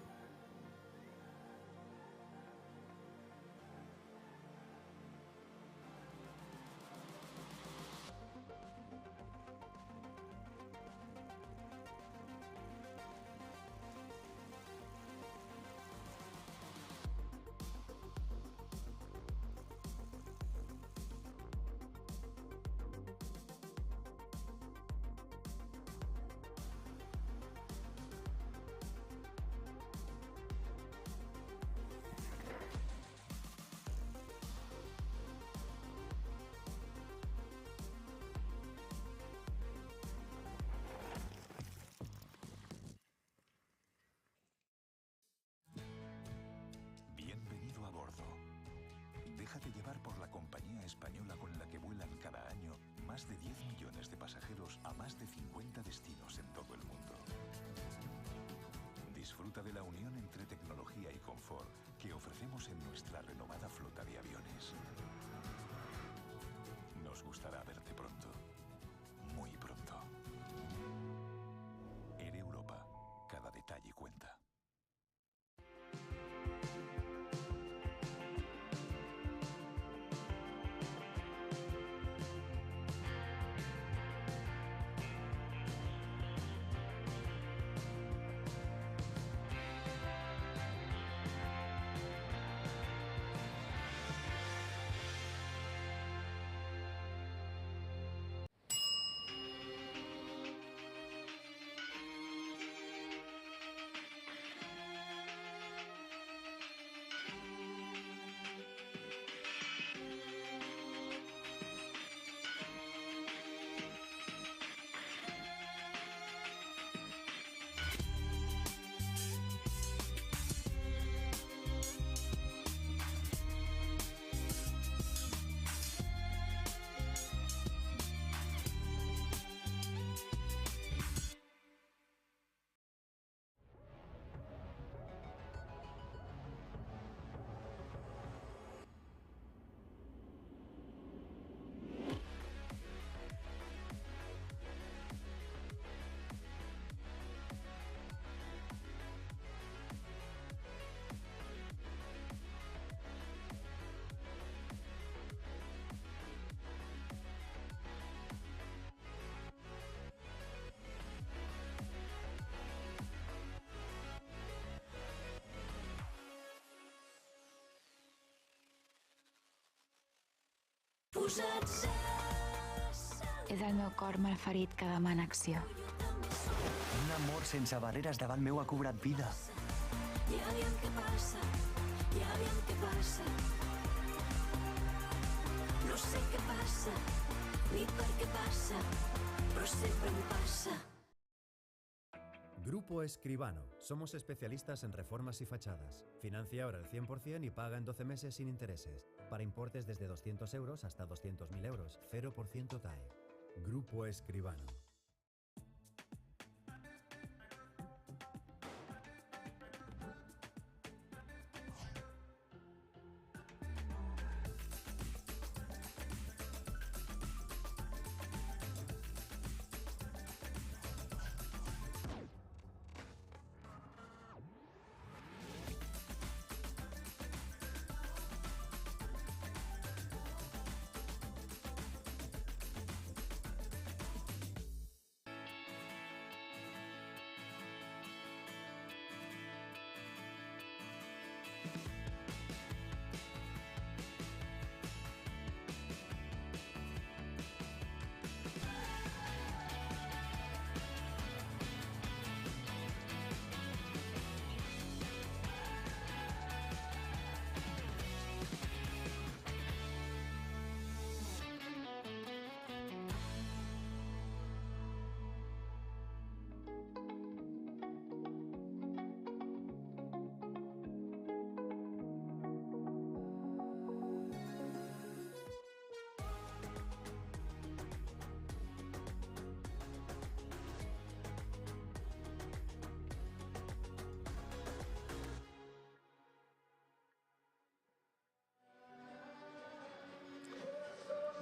Bienvenido a bordo. Déjate llevar por la compañía española con la que vuelan cada año más de 10 millones de pasajeros a más de 50 destinos en todo el mundo. Disfruta de la unión entre tecnología y confort que ofrecemos en nuestra renovada flota de aviones. Nos gustará verte pronto, muy pronto. Air Europa, cada detalle cuenta. És el meu cor malferit que demana acció. Un amor sense barreres davant meu ha cobrat vida. Ja aviam què passa, ja aviam què passa. No sé què passa, ni per què passa, però sempre em passa. Grupo Escribano. Somos especialistas en reformas y fachadas. Financia ahora el 100% y paga en 12 meses sin intereses. Para importes desde 200 euros hasta 200.000 euros. 0% TAE. Grupo Escribano.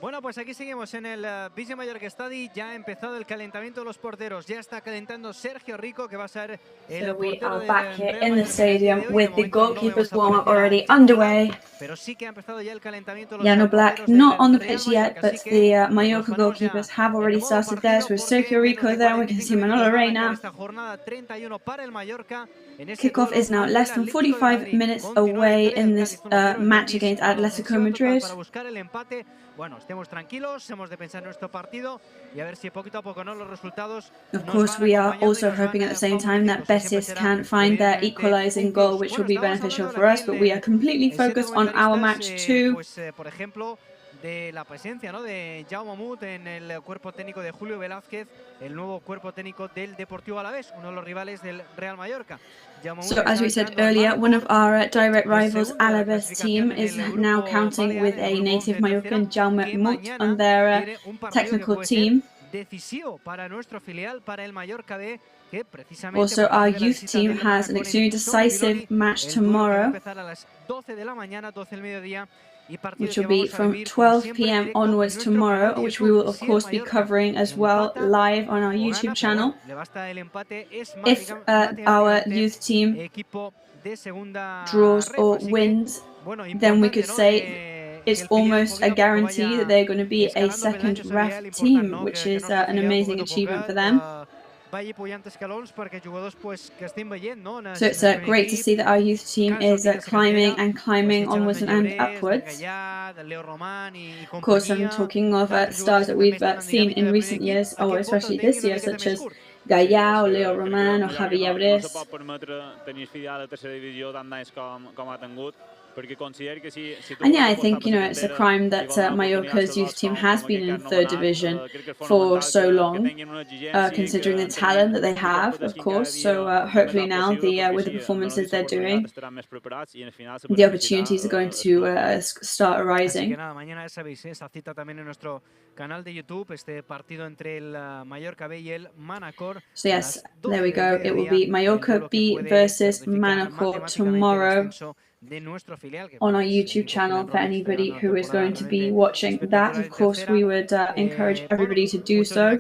Bueno, pues aquí seguimos en el Villa Mallorca Stadi. Ya ha empezado el calentamiento de los porteros. Ya está calentando Sergio Rico, que va a ser el So we portero are back here Real in the Madrid stadium de hoy. with De the momento no goalkeepers vemos warm-up aparecer a already Jaume underway. Murat, pero sí que ha empezado ya el calentamiento de los Jano Black porteros not del on the Real pitch yet, Mallorca. but Así the que nos Mallorca ponemos ya goalkeepers have en already el modo started theirs partido with porque Sergio menos Rico de there. We can 45 see Manolo minutos va a Reina. arrancar esta jornada 31 para el Mallorca. En ese Kickoff duelo is now con less el than Atlético de 45 Madrid. minutes Continúa la away victoria in del this Cádiz 1-0 del match Betis against a la Atlético ofensiva total Madrid. para buscar el empate. Bueno, estemos tranquilos, hemos de pensar en nuestro partido y a ver si poquito a poco los resultados Of nos course, van we are acompañando y also nos van hoping at the same time that favoreciendo. Siempre Betis será can find their evidentemente equalising un goal, plus. which Bueno, will be estábamos beneficial hablando for us, aquí but we are completely en siete focused on our match too. pues por ejemplo, de la presencia, ¿no?, de Jaume Murat en el cuerpo técnico de Julio Velázquez, el nuevo cuerpo técnico del Deportivo Alavés, uno de los rivales del Real Mallorca. So, as we said earlier, one of our direct rivals, Alaves team, is now counting with a native Mallorcan, Jaume Murat, on their technical team. Decisivo para nuestro filial, para el Mallorca B, que precisamente Also, our youth team has an extremely decisive match tomorrow, empezar a las 12 de la mañana, 12 del mediodía, which will be from 12 p.m. onwards tomorrow, which we will of course be covering as well live on our YouTube channel. If our youth team draws or wins, then we could say it's almost a guarantee that they're going to be a second ref team, which is an amazing achievement for them. So it's great to see that our youth team is climbing and climbing onwards and upwards. Of course, I'm talking of stars that we've seen in recent years, or especially this year, such as Gallao, Leo Roman, or Javi Llabres. And yeah, I think, it's a crime that Mallorca's youth team has been in third division for so long, considering the talent that they have, of course. So hopefully now, with the performances they're doing, the opportunities are going to start arising. So yes, there we go. It will be Mallorca B versus Manacor tomorrow on our YouTube channel. For anybody who is going to be watching that, of course, we would encourage everybody to do so.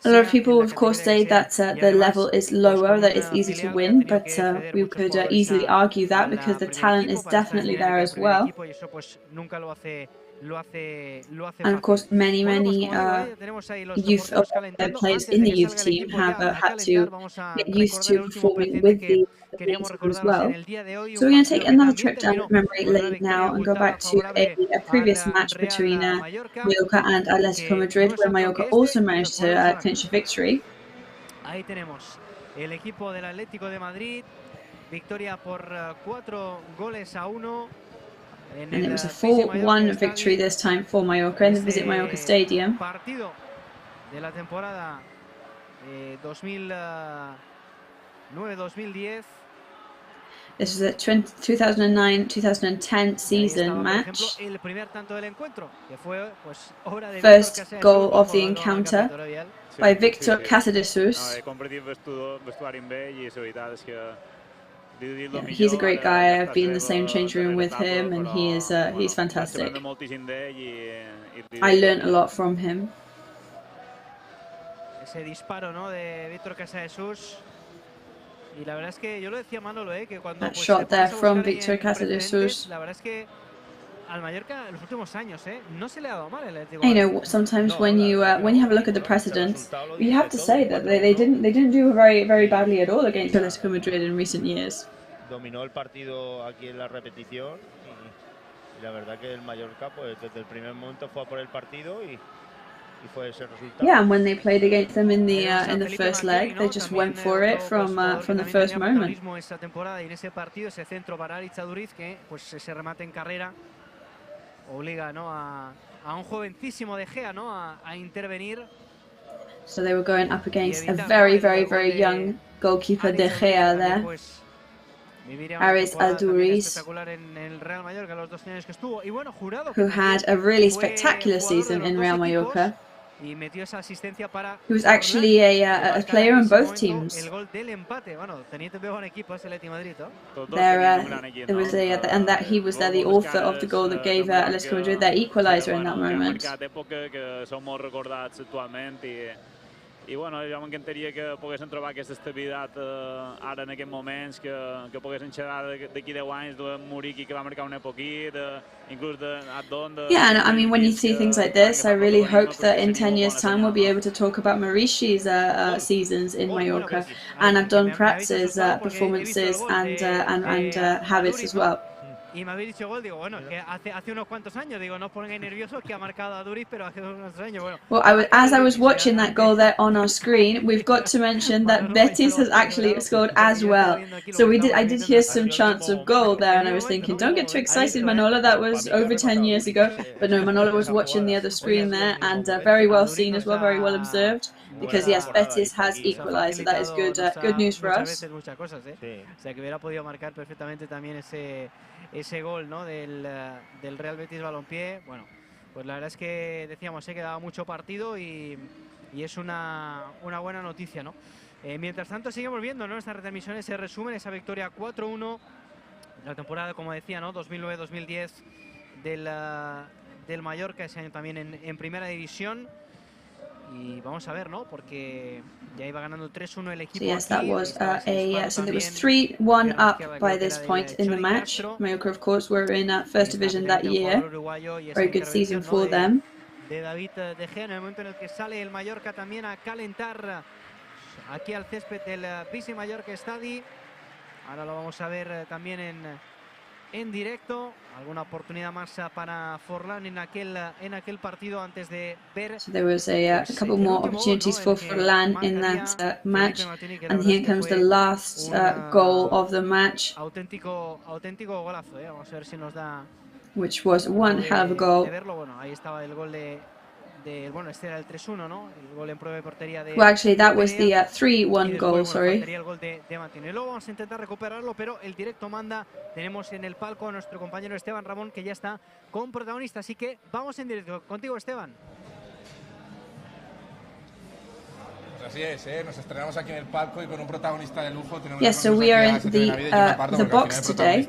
A lot of people, of course, say that the level is lower, that it's easy to win, but we could easily argue that because the talent is definitely there as well. And of course, many youth players in the youth team have had to get used to performing with the main team as well. So we're going to take another trip down memory lane now and go back to a previous match between Mallorca and Atlético Madrid, where Mallorca also managed to clinch a victory. Ahí tenemos el equipo del Atlético de Madrid, victoria por 4-1. And it was a 4-1 victory this time for Mallorca in the Visit Mallorca Stadium. Partido de la temporada 2009-2010. This was a 2009-2010 season match. First goal of the encounter by Victor Casadesús. Yeah, he's a great guy. I've been in the same change room with him, and he's fantastic. I learned a lot from him. Ese disparo, ¿no?, de Víctor Casadesús. Y la verdad es que yo lo decía Manolo, que cuando that shot there from Victor Casadesús. La verdad es que al Mallorca en los últimos años, no se le ha dado mal el Atlético. You know, sometimes when you have a look at the precedents, you have to say that they didn't do very badly at all against Atlético Madrid in recent years. Dominó el partido aquí en la repetición y la verdad que el Mallorca, pues desde el primer momento fue a por el partido y fue ese resultado. Yeah, and when they played against them in the first leg, they just went for it from the first moment. Esa temporada y en ese partido, ese centro para Itzaduriz, que pues ese remate en carrera obliga, ¿no?, a un jovencísimo De Gea, ¿no?, a intervenir. So they were going up against a very young goalkeeper, De Gea, there. Aris Alduriz, who had a really spectacular season in Real Mallorca. y metió esa asistencia para He was actually a player on both teams. El gol del empate, bueno, tenía también buen equipo ese Atleti Madrid, ¿no? There, it was and that he was the author of the goal that gave Atlético Madrid their equalizer in that moment. I bueno, jo m'encantaria que poguessin trobar aquesta estabilitat ara en aquests moments, que poguessin xerrar d'aquí 10 anys de Muriqui que va marcar un poquit, inclús d'Adon. Yeah, and I mean, when you see things like this, I really hope that in 10 years' time we'll be able to talk about Maurice's seasons in Mallorca and Abdon Pratz's performances and habits as well. Y me habéis dicho gol, digo, bueno, que hace unos cuantos años, digo, no os pongáis nerviosos que ha marcado a Duriz, pero hace unos cuantos años, bueno. Well, as I was watching that goal there on our screen, we've got to mention that Betis has actually scored as well. So I did hear some chants of goal there, and I was thinking, don't get too excited, Manolo, that was over 10 years ago. But no, Manolo was watching the other screen there, and very well seen as well, very well observed. Because yes, Betis has equalized, so that is good news for us. O sea, que hubiera podido marcar perfectamente también ese gol, ¿no? del Real Betis Balompié. Bueno, pues la verdad es que decíamos que daba mucho partido y es una buena noticia, ¿no? Mientras tanto seguimos viendo, ¿no? Estas retransmisiones se resumen esa victoria 4-1 la temporada, como decía, ¿no? 2009-2010 del Mallorca, ese año también en primera división. Y vamos a ver, ¿no? Porque ya iba ganando 3-1 el equipo. So yes, that was so there was 3-1 up by this point in the match. Mallorca, of course, were in First Division that year. Very good season for them. De David De Gea, en el momento en el que sale el Mallorca también a calentar aquí al césped del Visi Mallorca Stadi. Ahora lo vamos a ver también en directo. Alguna oportunidad más para Forlán en aquel partido antes de ver. So there was a couple more opportunities for Forlán in that match, and here comes the last goal of the match, auténtico golazo, vamos a ver si nos da, which was one hell of a goal. Bueno, ahí estaba el gol bueno, este era el 3-1, ¿no? El gol en prueba de portería de... Well, actually, that was the 3-1 goal, sorry. El gol de Martín. Y luego vamos a intentar recuperarlo, pero el directo manda. Tenemos en el palco a nuestro compañero Esteban Ramón, que ya está con protagonista. Así que vamos en directo. Contigo, Esteban. Así es, nos estrenamos aquí en el palco y con un protagonista de lujo. Yes, so we are in the box today.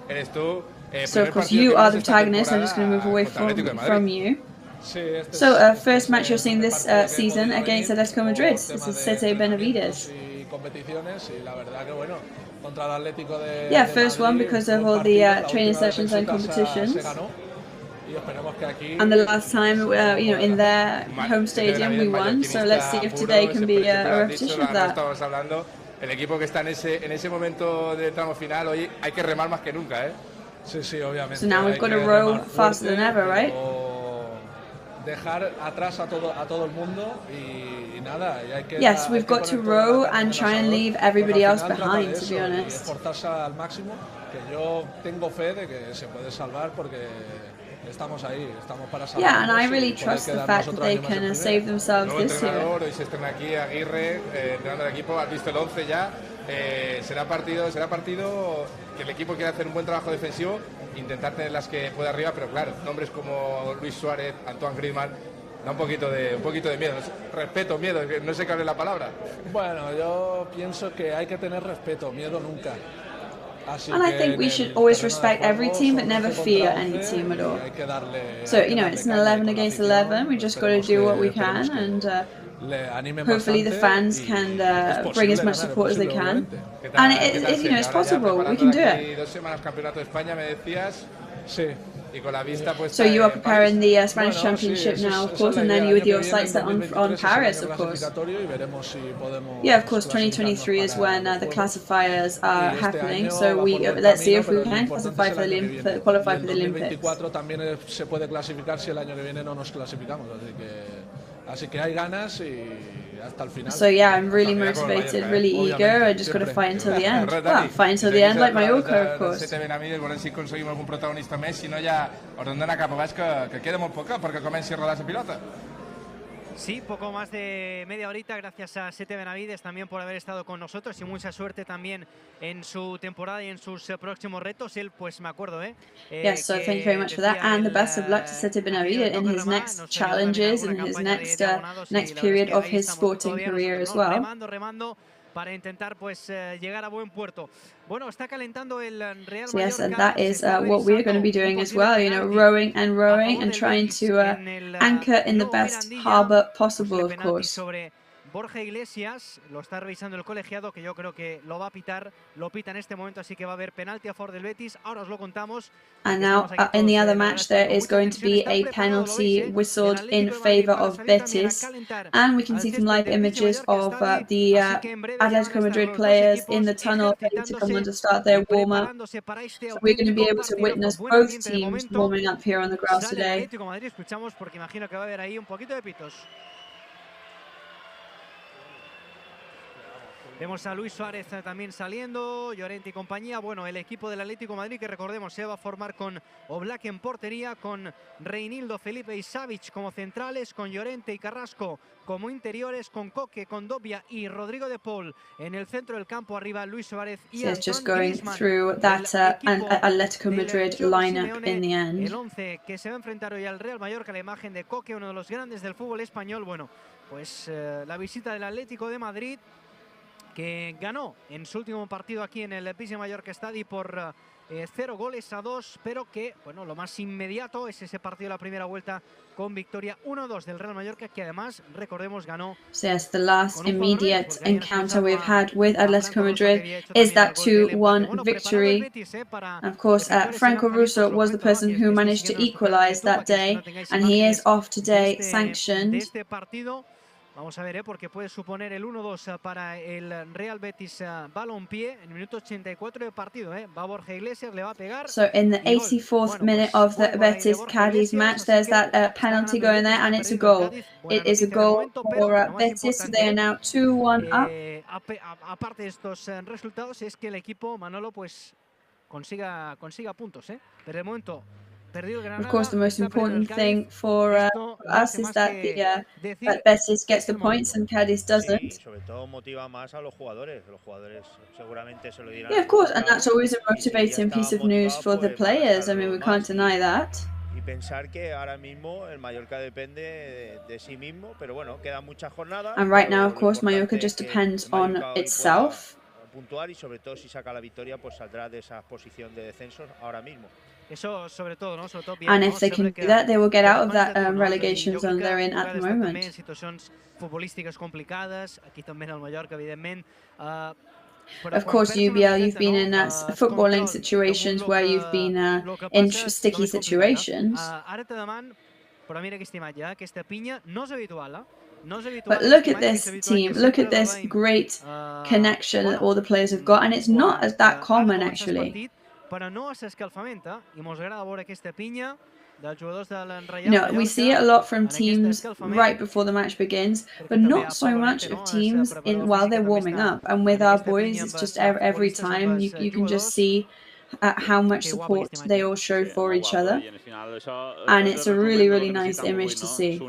Eres tú. So, of course, you are the protagonist. I'm just going to move away from you. So, first match you're seeing this season against Atlético Madrid. This is Sete Benavides. Yeah, first one because of all the training sessions and competitions. And the last time, you know, in their home stadium we won. So let's see if today can be a repetition of that. El equipo que está en ese momento de tramo final, hoy hay que remar más que nunca, Sí, obviamente. So now we've got to row faster than ever, right? Dejar atrás a todo el mundo y nada, y hay que yes, we've got to row and try and leave everybody else behind, to be honest. Esforzarse al máximo, que yo tengo fe de que se puede salvar porque estamos ahí, estamos para salvar. Yeah, and I really trust the fact that they can save themselves this year. Hoy se estrena aquí Aguirre, entrenando al equipo, has visto el 11 ya. Será partido que el equipo quiere hacer un buen trabajo defensivo, intentar tener las que pueda arriba, pero claro, nombres como Luis Suárez, Antoine Griezmann, da un poquito de miedo, respeto, miedo, no sé qué hable la palabra. Bueno, yo pienso que hay que tener respeto, miedo nunca. And I think we should always respect every team, but never fear any team at all. So, you know, it's an 11 against 11, we just got to do what we can, and hopefully the fans can bring as much support as they can. And you know, it's possible, we can do it. So you are preparing the Spanish Championship now, of course, and then you with your sights set on Paris, of course. Yeah, of course, 2023 is when the classifiers are happening, so let's see if we can qualify for the Olympics. Así que hay ganas y hasta el final. So yeah, I'm really motivated, really eager. I just got to fight until the end. Well, fight until the end like Mallorca, of course. Veurem si aconseguim algun protagonista més, si no ja us hem d'anar cap a baix que queda molt poc perquè comenci a rodar la pilota. Sí, poco más de media horita, gracias a Sete Benavides también por haber estado con nosotros y mucha suerte también en su temporada y en sus próximos retos. Él, pues me acuerdo, Yes, so thank you very much for that, and the best of luck to Sete Benavides in his next challenges and his next period of his sporting career as well. Remando para intentar pues llegar a buen puerto. Bueno, está calentando el Real So yes, Mallorca. and that is what we're going to be doing as well, you know, rowing and trying to anchor in the best harbour possible, of course. Borja Iglesias lo está revisando el colegiado, que yo creo que lo va a pitar, lo pita en este momento, así que va a haber penalti a favor del Betis. Ahora os lo contamos. And now in the other match there is going to be a penalty whistled in favour of Betis, and we can see some live images of the Atlético Madrid players in the tunnel ready to come on to start their warm-up. So we're going to be able to witness both teams warming up here on the grass today. Atlético Madrid, escuchamos porque imagino que va a haber ahí un poquito de pitos. Vemos a Luis Suárez también saliendo, Llorente y compañía. Bueno, el equipo del Atlético de Madrid, que recordemos se va a formar con Oblak en portería, con Reinildo, Felipe y Savic como centrales, con Llorente y Carrasco como interiores, con Coque, con Dobia y Rodrigo de Paul en el centro del campo. Arriba Luis Suárez y so it's just going through that Atlético Madrid lineup in the end. El 11 que se va a enfrentar hoy al Real Mallorca, la imagen de Coque, uno de los grandes del fútbol español. Bueno, pues la visita del Atlético de Madrid, que ganó en su último partido aquí en el PSV Mallorca Stadi por 0-2, pero que, bueno, lo más inmediato es ese partido de la primera vuelta con victoria 1-2 del Real Mallorca, que además, recordemos, ganó. So yes, the last immediate encounter we've had with Atlético Madrid is that 2-1 victory. Of course, Franco Russo was the person who managed to equalize that day, and he is off today, sanctioned. Vamos a ver, porque puede suponer el 1-2 para el Real Betis Balompié en el minuto 84 de partido. Va Borja Iglesias, le va a pegar. So in the 84th minute of the Betis-Cádiz match, there's that penalty going there, and it's a goal. It is a goal for Betis, so they are now 2-1 up. Aparte de estos resultados, es que el equipo, Manolo, pues consiga puntos, pero de momento. Of course, the most important thing for us is that that Betis gets the points and Cádiz doesn't. Sobre todo motiva más a los jugadores. Los jugadores seguramente se lo dirán. Yeah, of course, and that's always a motivating piece of news for the players. I mean, we can't deny that. Y pensar que ahora mismo el Mallorca depende de sí mismo, pero bueno, quedan muchas jornadas. And right now, of course, Mallorca just depends on itself. Puntuar, y sobre todo si saca la victoria, pues saldrá de esa posición de descensos ahora mismo. Eso sobre todo, ¿no? Sobre todo And if they can do that, they will get out of that relegation zone they're in at the moment. Situacions futbolístiques complicades, aquí també al Mallorca, evidentment. Of course, you've been in footballing situations where you've been in sticky situations. Ara te deman, però mira aquesta imatge, aquesta pinya no és habitual, But look at this team, look at this great connection that all the players have got, and it's not that common actually. Però no s'escalfament, i mos agrada veure aquesta pinya dels jugadors de l'Enraiat. No, we see it a lot from teams right before the match begins, but not so much of teams while they're warming up. And with our boys, it's just every time you can just see how much support they all show for each other, and it's a really, really nice image to see.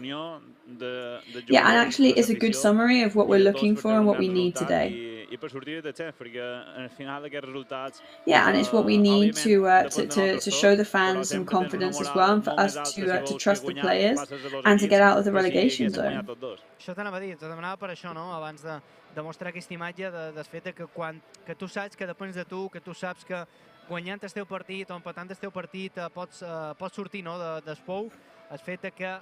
Yeah, and actually it's a good summary of what we're looking for and what we need today. Yeah, and it's what we need to show the fans some confidence as well, and for us to trust the players and to get out of the relegation zone. Això t'anava a dir, te demanava per això, no? Abans de mostrar aquesta imatge del fet que tu saps que depens de tu, que tu saps que guanyant el teu partit o empatant el teu partit pots sortir, no, d'espou, el fet que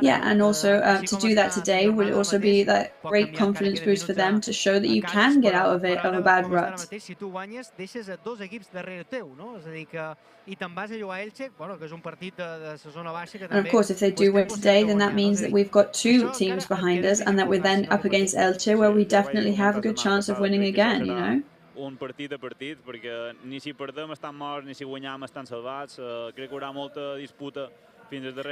yeah, and also to do that today would also be that great confidence boost for them to show that you can get out of it, of a bad rut. Si tu guanyes, deixes dos equips darrere teu, no? És a dir, que i te'n vas a jugar a Elche, bueno, que és un partit de la zona baixa que també... And of course, if they do win today, then that means that we've got two teams behind us, and that we're then up against Elche, where we definitely have a good chance of winning again, you know? Un partit a partit, perquè ni si perdem estan morts, ni si guanyam estan salvats. Crec que hi haurà molta disputa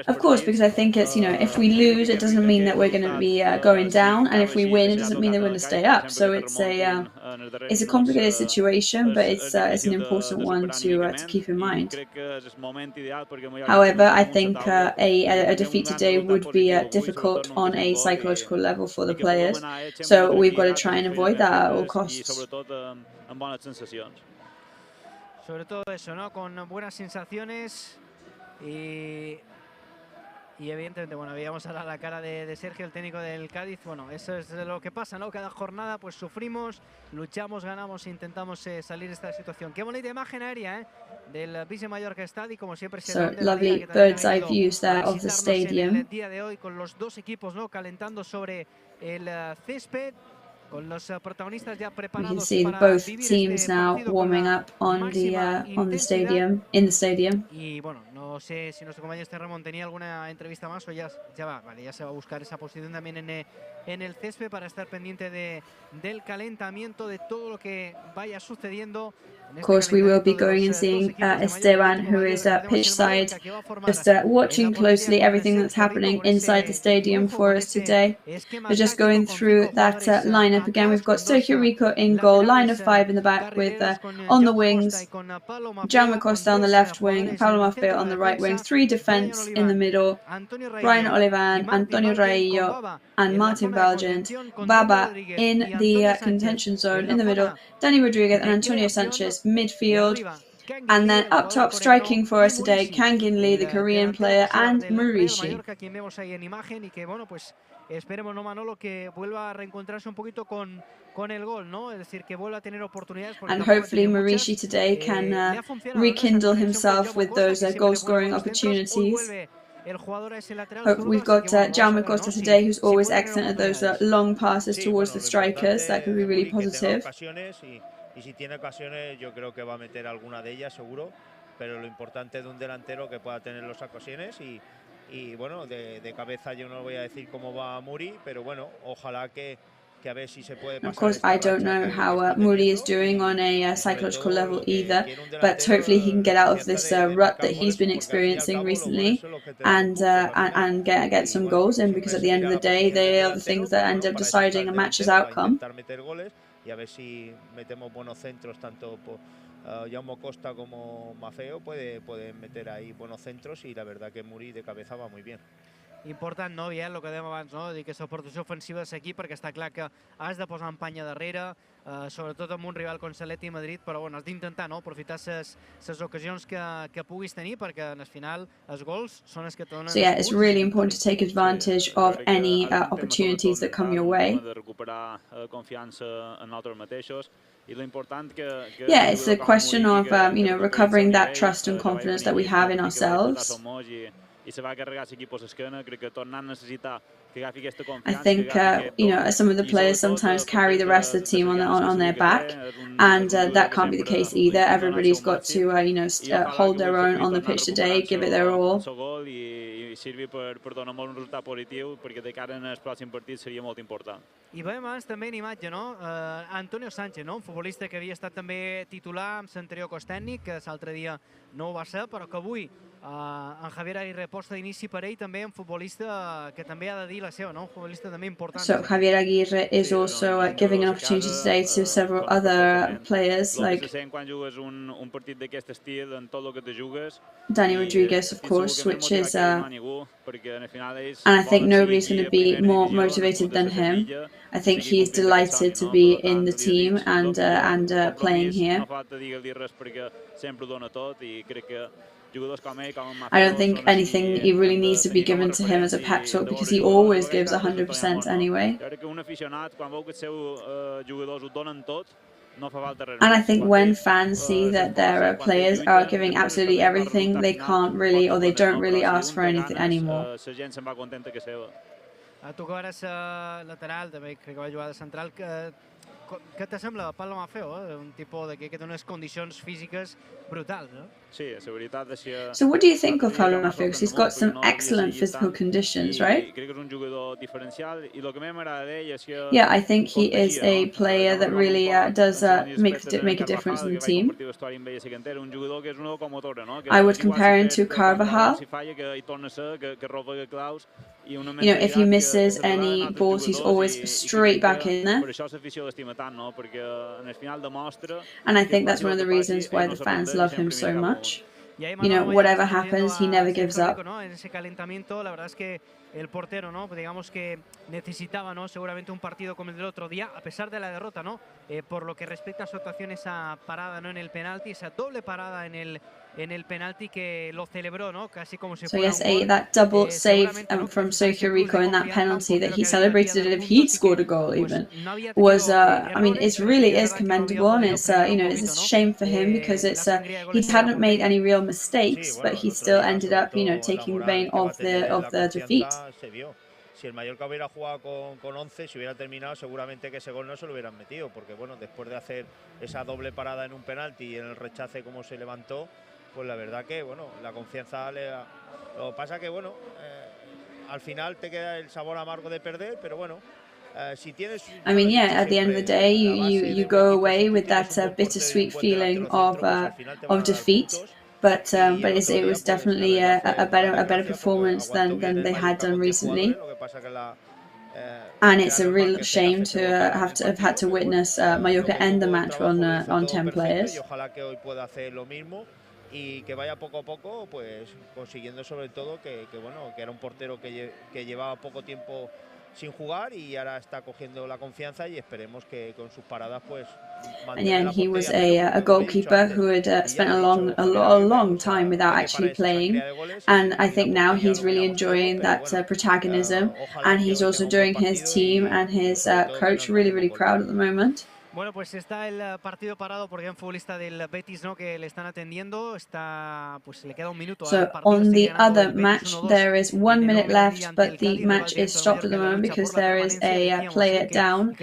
Of course, because I think it's, if we lose, it doesn't mean that we're going to be going down, and if we win, it doesn't mean that we're going to stay up. So it's a complicated situation, but it's an important one to keep in mind. However, I think a defeat today would be difficult on a psychological level for the players, so we've got to try and avoid that at all costs. Sobre todo eso, ¿no? Con buenas sensaciones y evidentemente, bueno, veíamos ahora la cara de Sergio, el técnico del Cádiz. Bueno, eso es lo que pasa, ¿no? Cada jornada pues sufrimos, luchamos, ganamos e intentamos salir de esta situación. Qué bonita imagen aérea, del BIS Mallorca Stadium, como siempre se So lovely bird's eye views there of the stadium. El día de hoy con los dos equipos, ¿no? Calentando sobre el césped. Con los protagonistas ya preparados. You can see both teams now warming up on the stadium, in the stadium. Y bueno, no sé si nuestro compañero Ramón tenía alguna entrevista más o ya va, vale, ya se va a buscar esa posición también en el césped para estar pendiente del calentamiento, de todo lo que vaya sucediendo. Of course, we will be going and seeing Esteban, who is pitch side, just watching closely everything that's happening inside the stadium for us today. We're just going through that lineup again. We've got Sergio Rico in goal, line of 5 in the back with on the wings, Jaume Costa on the left wing, Pablo Maffeo on the right wing, 3 defence in the middle, Brian Olivan, Antonio Raillo and Martin Balgent, Baba in the contention zone in the middle, Dani Rodriguez and Antonio Sanchez midfield, and then up top striking for us today, Kangin Lee, the Korean player, and Murishi. Esperemos, no, Manolo, que vuelva a reencontrarse un poquito con el gol, ¿no? Es decir, que vuelva a tener oportunidades. And hopefully Murishi today can rekindle himself with those goal-scoring opportunities. We've got Jaume Costa today, who's always excellent at those long passes towards the strikers. That could be really positive. Y si tiene ocasiones, yo creo que va a meter alguna de ellas, seguro. Pero lo importante de un delantero que pueda tener las ocasiones y bueno, de cabeza yo no voy a decir cómo va Muri, pero bueno, ojalá que a ver si se puede pasar. Of course, I don't know how Muri is doing on a psychological level either, but hopefully he can get out of this rut that he's been experiencing recently and get some goals in, because at the end of the day, they are the things that end up deciding a match's outcome. Y a ver si metemos buenos centros, tanto Jaume Costa como Maffeo pueden meter ahí buenos centros, y la verdad que Muri de cabeza va muy bien. Important, no, Biel, el que dèiem abans, no? Dir que aquesta aportació ofensiva és aquí, perquè està clar que has de posar en panya darrere, sobretot amb un rival com l'Atlético Madrid, però bueno, has d'intentar, no?, aprofitar les ocasions que puguis tenir, perquè al final els gols són els que et donen... So yeah, it's really important to take advantage of any opportunities that come your way. Yeah, it's a question of recovering that trust and confidence that we have in ourselves. I think some of the players sometimes carry the rest of the team on their back, and that can't be the case either. Everybody's got to hold their own on the pitch today, give it their all. I veiem abans també en imatge, no? Antonio Sánchez, no? Un futbolista que havia estat també titular amb l'anterior cos tècnic, que l'altre dia no ho va ser, però que avui en Javier Aguirre posta d'inici per ell, també un futbolista que també ha de dir la seva, no? Un futbolista també important. So Javier Aguirre is also giving an opportunity today to several other players, like Dani Rodriguez, of course, which is and I think nobody's going to be more motivated than him. I think he's delighted to be in the team and playing here. I don't think anything he really needs to be given to him as a pep talk, because he always gives 100% anyway. And I think when fans see that their players are giving absolutely everything, they can't really, or they don't really ask for anything anymore. Tu que eres lateral, també crec que va jugar de central, què t'assembla Pablo Maffeo? Un tipus que té unes condicions físiques brutals, no? So what do you think of Pablo Maffeo? Because he's got some excellent physical conditions, right? Yeah, I think he is a player that really does make a difference in the team. I would compare him to Carvajal. You know, if he misses any balls, he's always straight back in there. And I think that's one of the reasons why the fans love him so much. You know, whatever happens, he never gives up. El portero, ¿no? Digamos que necesitaba, ¿no? Seguramente un partido como el del otro día, a pesar de la derrota, ¿no? Por lo que respecta a su actuación, esa parada, ¿no? En el penalti, esa doble parada en el penalti que lo celebró, ¿no? Casi como si fuera So yes, that double save from Sergio Rico in that penalty that he celebrated it if he'd scored a goal even was, I mean, it really is commendable, and it's, you know, it's a shame for him because it's, he hadn't made any real mistakes, but he still ended up, you know, taking the vein of the defeat. Si el Mallorca hubiera jugado con 11, si hubiera terminado, seguramente que ese gol no se lo hubieran metido, porque bueno, después de hacer esa doble parada en un penalti y en el rechace como se levantó, pues la verdad que bueno, la confianza lo pasa que bueno, al final te queda el sabor amargo de perder, pero bueno, si tienes. I mean, yeah, at the end of the day, you go away with that bittersweet feeling of defeat. But it was definitely a better performance than they had done recently, and it's a real shame to have had to witness Mallorca end the match on 10 players. Y que vaya poco a poco, pues consiguiendo sobre todo que bueno, que era un portero que llevaba poco tiempo sin jugar y ahora está cogiendo la confianza y esperemos que con sus paradas pues. And yeah, he was a goalkeeper who had spent a long time without actually playing, and I think now he's really enjoying that protagonism, and he's also doing his team and his coach really proud at the moment. Bueno, pues está el partido parado porque hay un futbolista del Betis, ¿no? Que le están atendiendo. Está, pues le queda un minuto. So on the other match, there is 1 minute left, but the match is stopped at the moment because there is a player down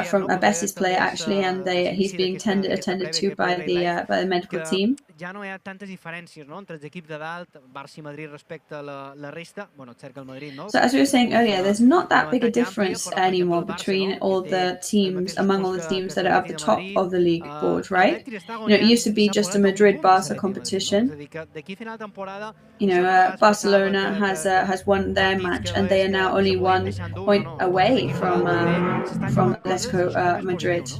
from a Betis player actually, and he's being attended to by the medical team. Ja no hi ha tantes diferències, no? Entre els equips de dalt, Barça i Madrid respecte a la resta. Bueno, cerca el Madrid, no? So as we were saying earlier, there's not that big a difference anymore between all the teams, among all the teams that are at the top of the league board, right? You know, it used to be just a Madrid-Barça competition. You know, Barcelona has won their match, and they are now only 1 point away from Atlético Madrid.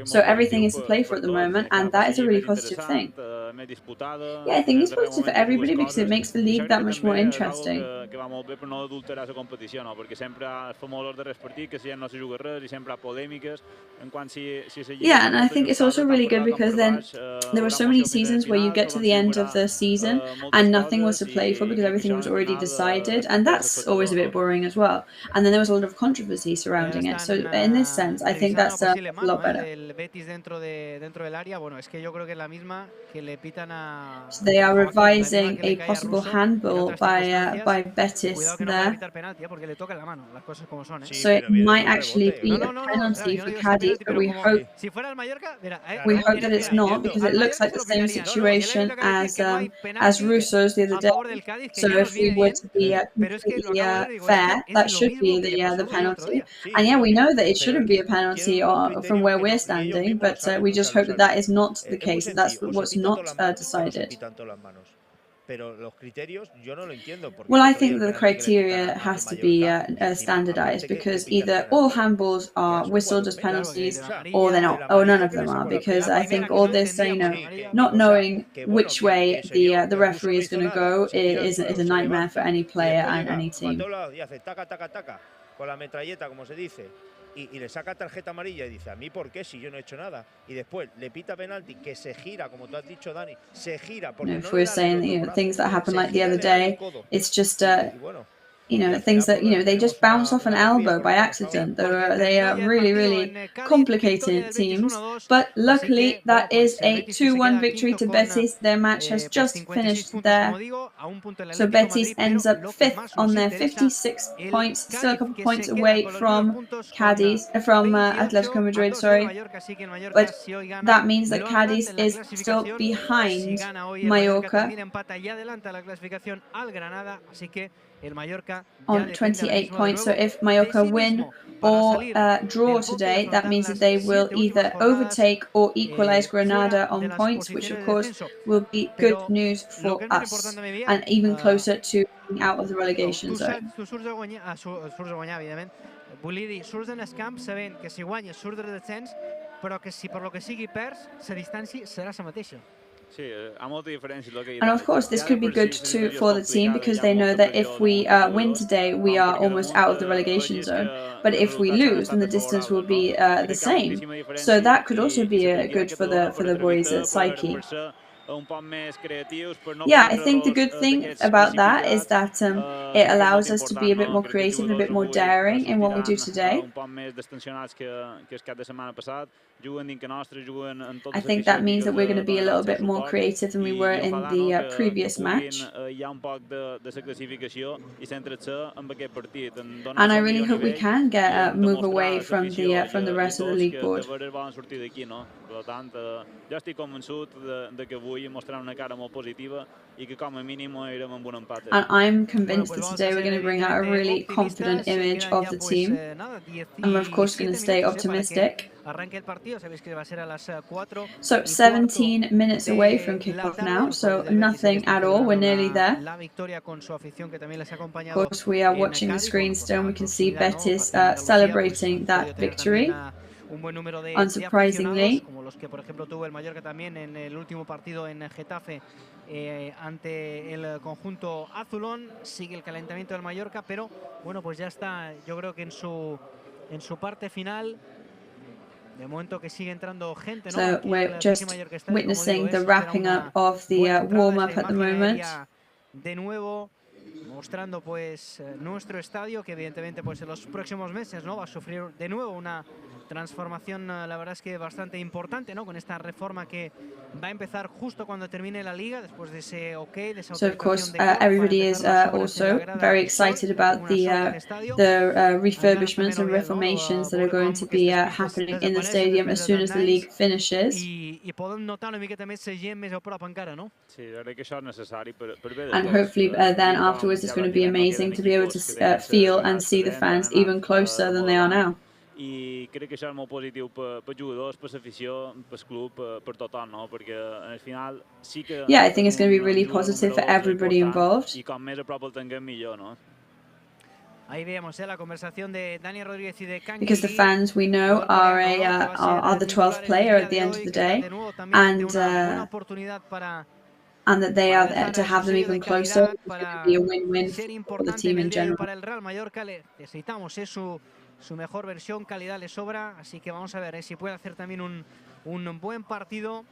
So everything is to play for at the moment, and that is a really positive thing. Yeah, I think it's positive for everybody because it makes the league that much more interesting. Yeah, and I think it's also really good because then there were so many seasons where you get to the end of the season and nothing was to play for because everything was already decided, and that's always a bit boring as well. And then there was a lot of controversy surrounding it. So in this sense, I think that's a lot better. El Betis dentro del área, bueno, es que yo creo que es la misma que le pitan a. So they are revising a possible handball by Betis there. So it might actually be a penalty for Cádiz, but we hope that it's not because it looks like the same situation as Russo's the other day. So if we were to be completely fair, that should be the penalty. And yeah, we know that it shouldn't be a penalty from where we're standing, but we just hope that that is not the case, that that's what's not decided. Well, I think that the criteria has to be standardized because either all handballs are whistled as penalties or they're not, or none of them are, because I think all this, you know, not knowing which way the referee is going to go is a nightmare for any player and any team. Y le saca tarjeta amarilla y dice, ¿a mí por qué si yo no he hecho nada? Y después le pita penalti que se gira, como tú has dicho, Dani, se gira. Porque if we're saying things that happened like the other day, it's just you know, things that, you know, they just bounce off an elbow by accident. They are really, really complicated teams. But luckily, that is a 2-1 victory to Betis. Their match has just finished there. So Betis ends up 5th on their 56 points, still a couple points away from Cadiz, from Atletico Madrid, sorry. But that means that Cadiz is still behind Mallorca on 28 points. So if Mallorca win or draw today, that means that they will either overtake or equalize Granada on points, which of course will be good news for us and even closer to being out of the relegation zone. And of course, this could be good too for the team because they know that if we win today, we are almost out of the relegation zone. But if we lose, then the distance will be the same. So that could also be good for the boys' psyche. Yeah, I think the good thing about that is that it allows us to be a bit more creative, a bit more daring in what we do today. I think that means that we're going to be a little bit more creative than we were in the previous match. And I really hope we can get move away from the rest of the league board. And I'm convinced that today we're going to bring out a really confident image of the team. And we're of course going to stay optimistic. So 17 minutes away from kickoff now, so nothing at all, we're nearly there. Of course we are watching the screen still and we can see Betis celebrating that victory. Unsurprisingly. Ante el conjunto azulón, sigue el calentamiento del Mallorca, pero bueno, pues ya está, yo creo que en su parte final. De momento que sigue entrando gente, ¿no? So we're just witnessing the wrapping up of the warm-up at the moment. De nuevo mostrando pues nuestro estadio, que evidentemente pues en los próximos meses, ¿no? Va a sufrir de nuevo una transformación, la verdad es que bastante importante, ¿no? Con esta reforma que va a empezar justo cuando termine la liga, después de ese de esa So of course everybody is also very excited about the refurbishments and reformations that are going to be happening in the stadium as soon as the league finishes. And hopefully then afterwards it's going to be amazing to be able to feel and see the fans even closer than they are now. I crec que això és molt positiu per jugadors, per afició, per club, per tothom, no? Perquè al final sí que... Yeah, I think it's going to be really positive for everybody involved. I com més a prop el tinguem millor, no? Ahí vemos la conversación de Dani Rodríguez y de Canguilí. Because the fans we know are the 12th player at the end of the day, and that they are there to have them even closer. It's going to be a win-win for the team in general. Para el Real Mallorca necesitamos su mejor versión, calidad le sobra, así que vamos a ver si puede hacer también un buen partido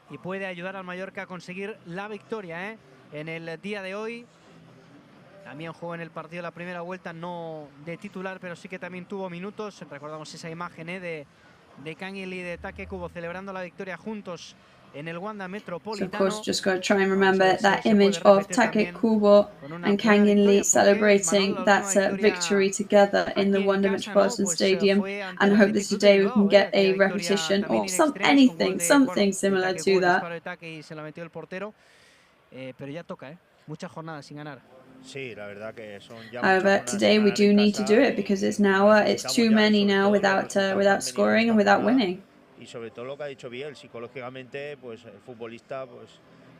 y puede ayudar al Mallorca a conseguir la victoria en el día de hoy. También jugó en el partido la primera vuelta, no de titular, pero sí que también tuvo minutos. Recordamos esa imagen de Canguilí y de Take Kubo celebrando la victoria juntos en el Wanda Metropolitano. So of course, just got to try and remember that image of Take Kubo and Canguilí celebrating that victory together in the Wanda Metropolitan Stadium, and hope that today we can get a repetition or something similar to that. Pero ya toca, muchas jornadas sin ganar. However, today we do need to do it because it's now it's too many now without scoring and without winning. Y sobre todo lo que ha dicho Biel, psicológicamente, pues el futbolista pues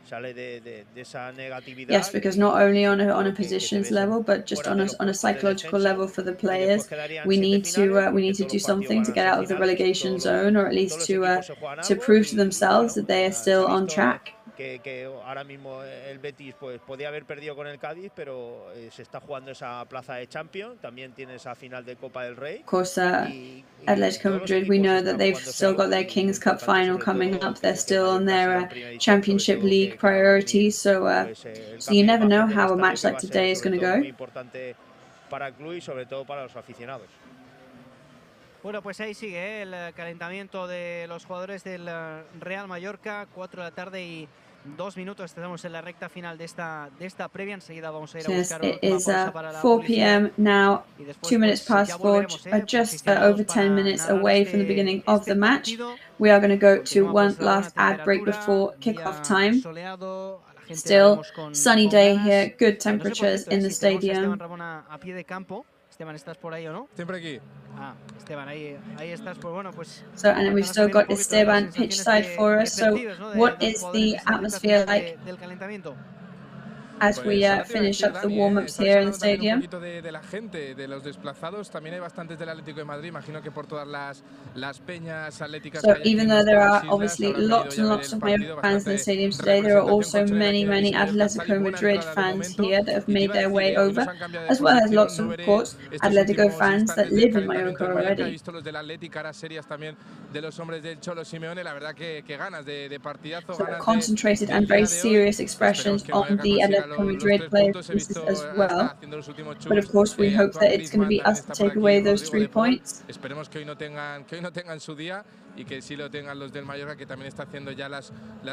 sale de esa negatividad. Yes, because not only on a positions level, but just on a psychological level for the players, we need to do something to get out of the relegation zone, or at least to prove to themselves that they are still on track. que ahora mismo el Betis pues podía haber perdido con el Cádiz, pero se está jugando esa plaza de Champions, también tiene esa final de Copa del Rey. Of course, Atletico Madrid, we know that they've still got their Kings Cup final coming up. They're still on their Championship League priorities, so you never know how a match like today is going to go. Muy importante para el club y sobre todo para los aficionados. Bueno, pues ahí sigue el calentamiento de los jugadores del Real Mallorca, 4 de la tarde y 2 minutos. Estamos en la recta final de esta previa. Enseguida vamos a ir a buscar It una is pausa para la 4 publicidad. p.m. now, Y después, 2 minutes pues, past ya 4, volveremos, just posicionados over 10 para minutes narrar away from the beginning of the match. partido. We are going to go to one Continuamos a buena last ad break temperatura, before kickoff time. soleado, a la gente la Still vemos con sunny day ganas. here, good No sé, por temperatures cierto, in the si tenemos a stadium. Esteban Ramón a pie de campo. Esteban, ¿estás por ahí o no? Siempre aquí. Ah, Esteban, ahí estás. Pues bueno, pues... So, and we've still got Esteban pitchside for us. So, what is the atmosphere like del calentamiento? as we finish up the warm-ups here in the stadium? Un poquito de la gente, de los desplazados, también hay bastantes del Atlético de Madrid, imagino que por todas las peñas atléticas So que hay aquí even en though there nuestras are islas, obviously habrán lots venido and ya a lots ver el of partido, Mallorca fans in the bastante stadium today, there are also representación many, colchonera many que hay visibilidad. Atletico Buena Madrid entrada de fans momento. here that have Y te made iba a their decir way que hoy over, nos han cambiado de as well as posición, lots no of, of veré course, estos Atletico últimos fans that instantes del live in calentamiento Mallorca del Mallorca. He already. visto los del Atleti, caras serias también de los hombres del Cholo Simeone, la verdad que ganas de partidazo, So ganas concentrated del and very día de hoy. serious Esperemos expressions que on Mallorca the consiga Atletico los Madrid 3 player puntos. He faces visto as está well. haciendo los últimos But of chus, course, we hope Antoine that it's going to Griezmann be también us to está por take aquí, away those Rodrigo 3 de Paul. points. Esperemos que hoy no tengan su día y que sí lo tengan los del Mallorca, que también está haciendo ya los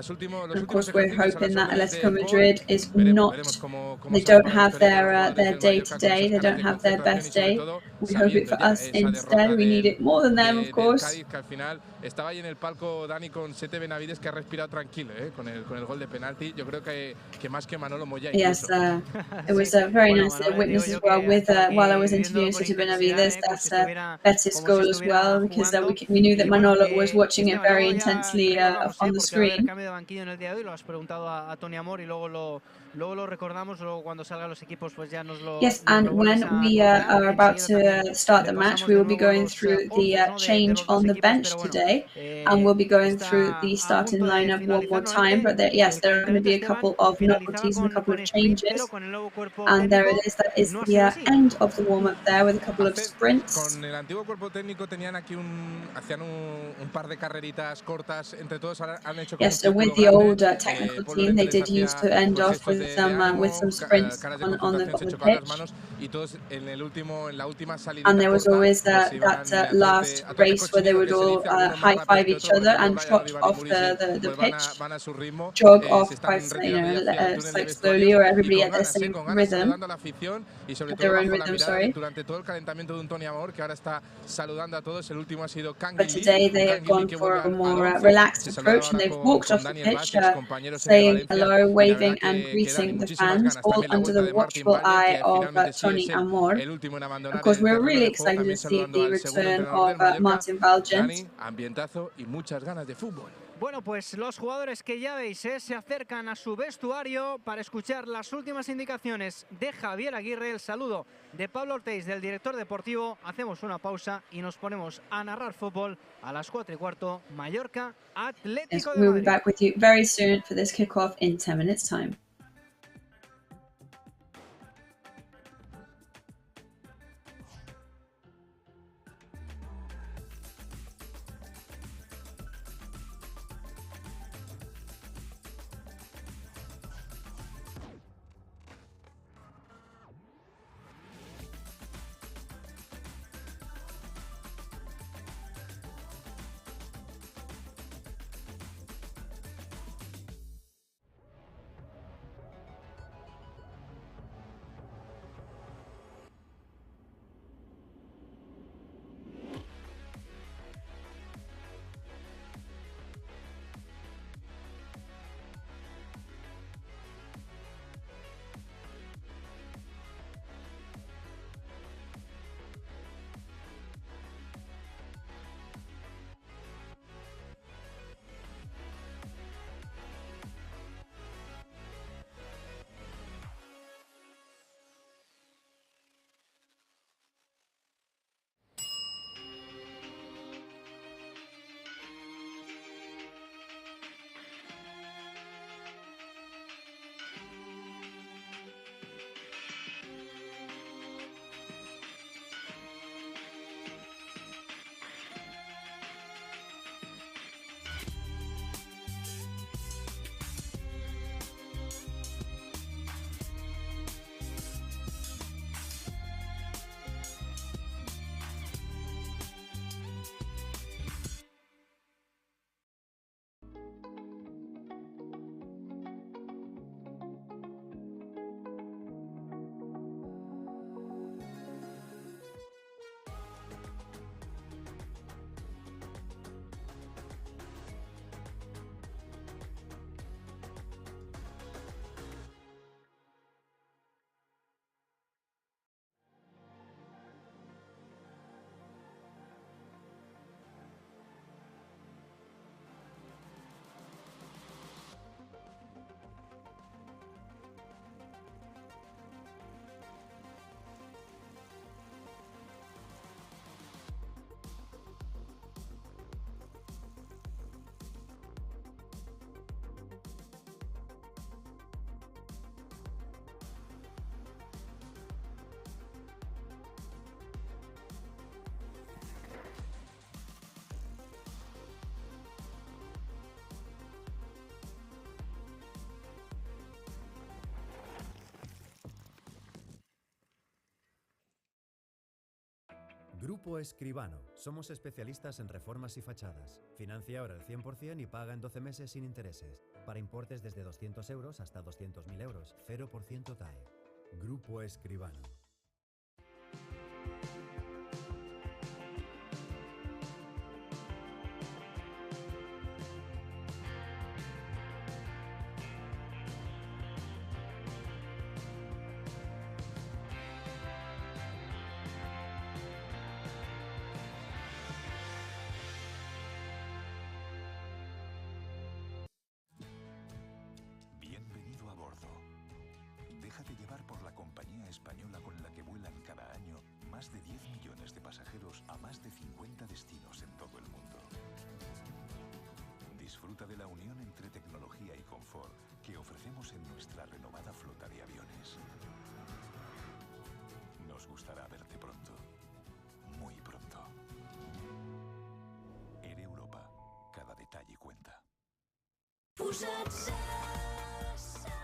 últimos Of course, we're ejercicios a hoping las that órdenes de Atletico Paul. Madrid is Veremos not, cómo they sale don't para la have historia de los their jugadores del day Mallorca to con day, esas they ganas don't de have their concentración y best sobre day. todo We hope it sabiendo for ya us esa instead. derrota We need it more than them, of del course. Cádiz, que al final estaba ahí en el palco Dani con Sete Benavides, que ha respirado tranquilo con el gol de penalti. Yo creo que más que Manolo Moya Yes, incluso. it was very nice to witness as well with while I was interviewing Sete Benavides that Betis goal as well, because we knew that Manolo was watching it very intensely on the screen. Cambio de banquillo en el día de hoy, lo has preguntado a Tony Amor y luego lo recordamos, luego cuando salgan los equipos pues ya nos lo Yes, and when we are about to start the match, we will be going through the change on the bench today, and we'll be going through the starting lineup one more time. But yes, there are going to be a couple of novelties and a couple of changes. And there it is, that is the end of the warm-up there with a couple of sprints. Con el antiguo cuerpo técnico tenían aquí hacían un par de carreritas cortas entre todos, ahora han hecho Yes, so with the old technical team, they did used to end off with some sprints on the pitch. And there was always that last race where they would all high-five each other and trot off the pitch, jog off quite slowly, or everybody at the same rhythm, at their own rhythm, sorry. Durante todo el calentamiento de un Tony Amor, que ahora está saludando a todos. El último ha sido But today they have gone for a more relaxed approach, and they've walked off the pitch, saying hello, waving and greeting the fans, all under the watchful eye of Tony Amor. Of course, we're really excited to see the return of Martin Valgent. Ambientazo y muchas ganas de fútbol. Bueno, pues los jugadores que ya veis se acercan a su vestuario para escuchar las últimas indicaciones de Javier Aguirre, el saludo de Pablo Ortiz, del director deportivo. Hacemos una pausa y nos ponemos a narrar fútbol a las 4:15, Mallorca, Atlético de Madrid. We'll be back with you very soon for this kickoff in 10 minutes' time. Grupo Escribano. Somos especialistas en reformas y fachadas. Financia ahora el 100% y paga en 12 meses sin intereses. Para importes desde 200 euros hasta 200.000 euros. 0% TAE. Grupo Escribano. Bienvenido a bordo. Déjate llevar por la compañía española con la que vuelan cada año más de 10 millones de pasajeros a más de 50 destinos en todo el mundo. Disfruta de la unión entre tecnología y confort que ofrecemos en nuestra renovada flota de aviones. Nos gustará verte pronto, muy pronto. Air Europa, cada detalle cuenta.